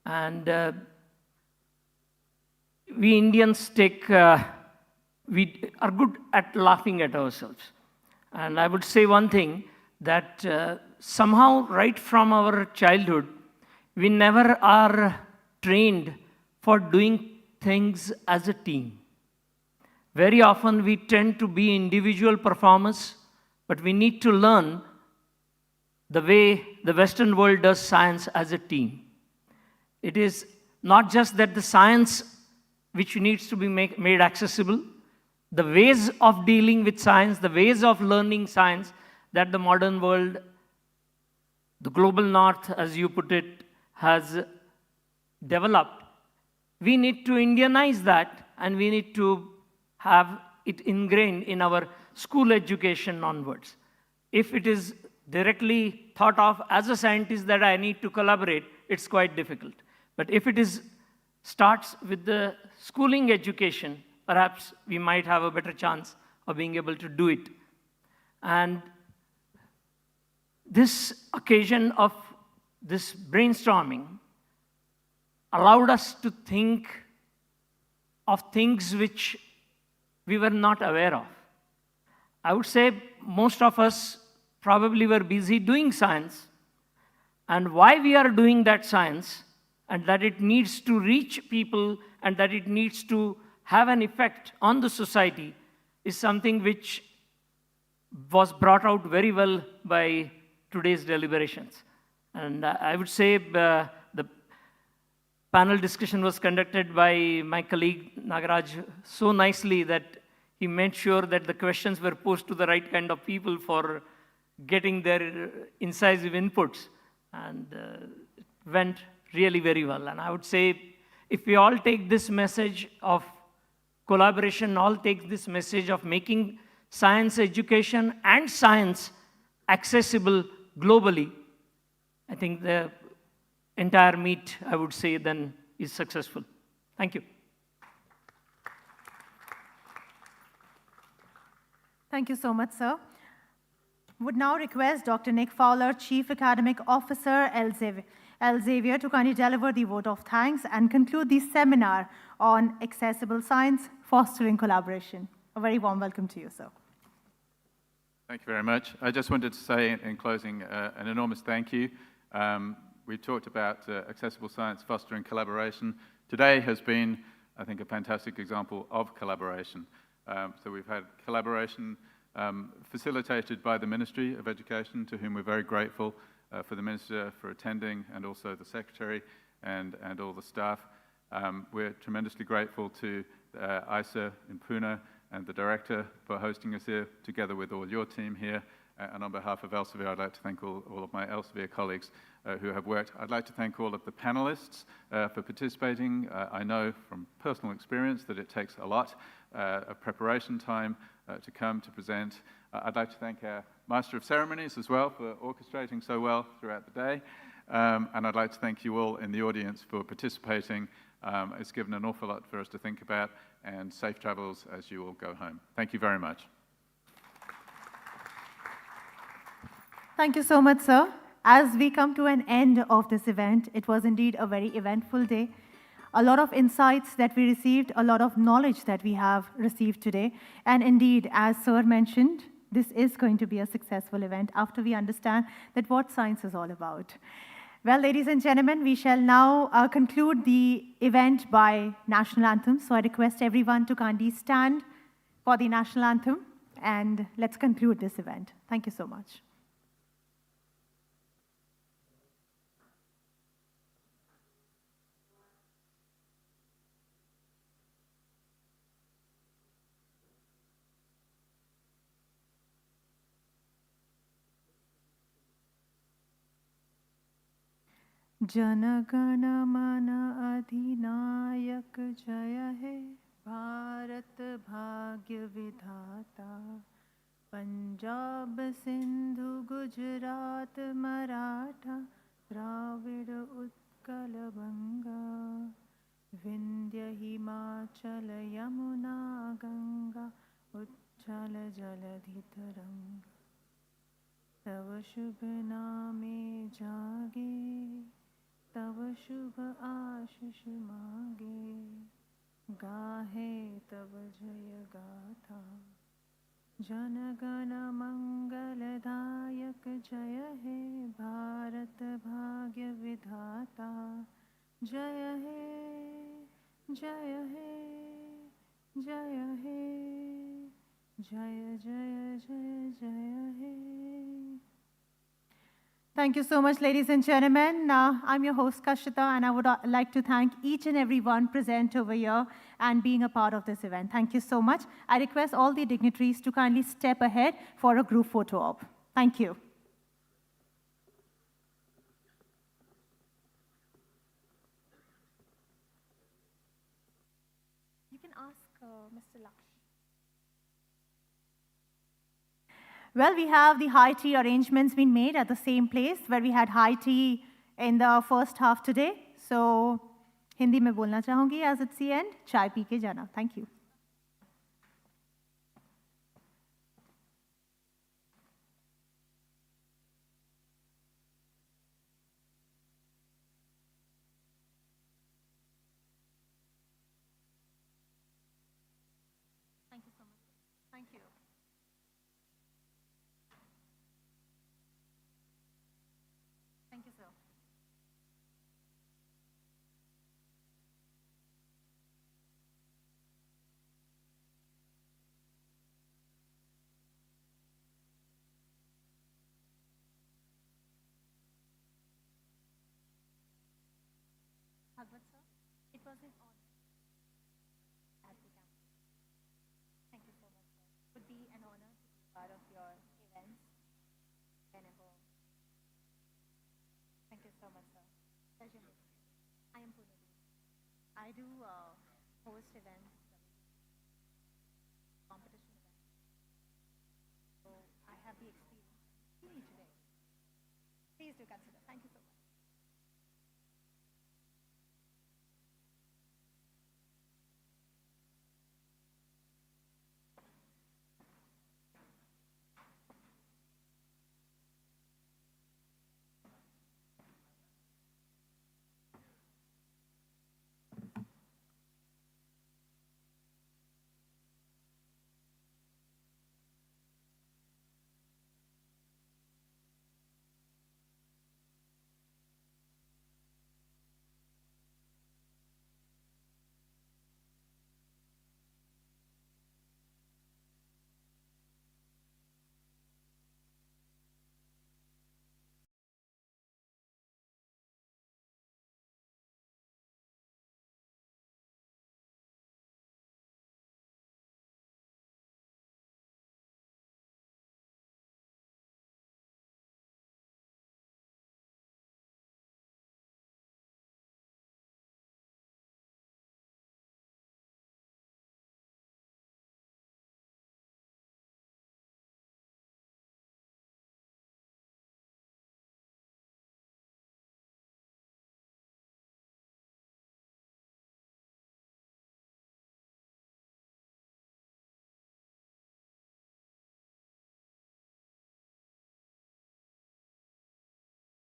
Speaker 2: And we Indians we are good at laughing at ourselves. And I would say one thing, that somehow right from our childhood, we never are trained for doing things as a team. Very often we tend to be individual performers, but we need to learn the way the Western world does science as a team. It is not just that the science which needs to be made accessible, the ways of dealing with science, the ways of learning science that the modern world, the global north, as you put it, has developed. We need to Indianize that, and we need to have it ingrained in our school education onwards. If it is directly thought of as a scientist that I need to collaborate, it's quite difficult. But if it starts with the schooling education, perhaps we might have a better chance of being able to do it. And this occasion of this brainstorming allowed us to think of things which we were not aware of. I would say most of us probably were busy doing science, and why we are doing that science, and that it needs to reach people, and that it needs to have an effect on the society, is something which was brought out very well by today's deliberations. And I would say the panel discussion was conducted by my colleague Nagaraj so nicely that he made sure that the questions were posed to the right kind of people for getting their incisive inputs, and it went really very well. And I would say if we all take this message of collaboration, all take this message of making science education and science accessible globally, I think the entire meet, I would say, then is successful. Thank you.
Speaker 7: Thank you so much, sir. Would now request Dr. Nick Fowler, Chief Academic Officer, Elsevier, to kindly deliver the vote of thanks and conclude the seminar on accessible science, fostering collaboration. A very warm welcome to you, sir.
Speaker 5: Thank you very much. I just wanted to say in closing an enormous thank you. We talked about accessible science, fostering collaboration. Today has been, I think, a fantastic example of collaboration. So we've had collaboration facilitated by the Ministry of Education, to whom we're very grateful, for the Minister for attending, and also the Secretary and all the staff. We're tremendously grateful to IISER in Pune and the Director for hosting us here, together with all your team here. And on behalf of Elsevier, I'd like to thank all of my Elsevier colleagues who have worked. I'd like to thank all of the panelists for participating. I know from personal experience that it takes a lot of preparation time to come to present. I'd like to thank our Master of Ceremonies as well for orchestrating so well throughout the day. And I'd like to thank you all in the audience for participating. It's given an awful lot for us to think about, and safe travels as you all go home. Thank you very much.
Speaker 7: Thank you so much, sir. As we come to an end of this event, it was indeed a very eventful day. A lot of insights that we received, a lot of knowledge that we have received today. And indeed, as sir mentioned, this is going to be a successful event after we understand that what science is all about. Well, ladies and gentlemen, we shall now conclude the event by National Anthem. So I request everyone to kindly stand for the National Anthem, and let's conclude this event. Thank you so much. Jana Gana मन अधिनायक जय हे भारत भाग्य विधाता पंजाब सिंधु गुजरात मराठा द्राविड़ उत्कल बंगा विंध्य हिमाचल यमुना गंगा उच्छल जलधि तरंगा तव शुभ नामे जागे तव शुभ आशीष मांगे गाहे तव जय गाथा जन गण मंगलदायक जय हे भारत भाग्य विधाता जय हे जय हे जय हे जय जय जय जय हे. Thank you so much, ladies and gentlemen. I'm your host, Kashita, and I would like to thank each and every one present over here and being a part of this event. Thank you so much. I request all the dignitaries to kindly step ahead for a group photo op. Thank you. You can ask Mr. Laksh. Well, we have the high tea arrangements been made at the same place where we had high tea in the first half today. So, Hindi में बोलना चाहूँगी as it's the end. चाय P के जाना. Thank you. Thank you so much. Thank you. Thank you, sir. Bhagwat, sir, it was an honor at the campus. Thank you so much, sir. It would be an honor to be part of your events whenever. Thank you so much, sir. Pleasure. I am Pune. I do host events, competition events. So I have the experience today. Please do consider. Thank you.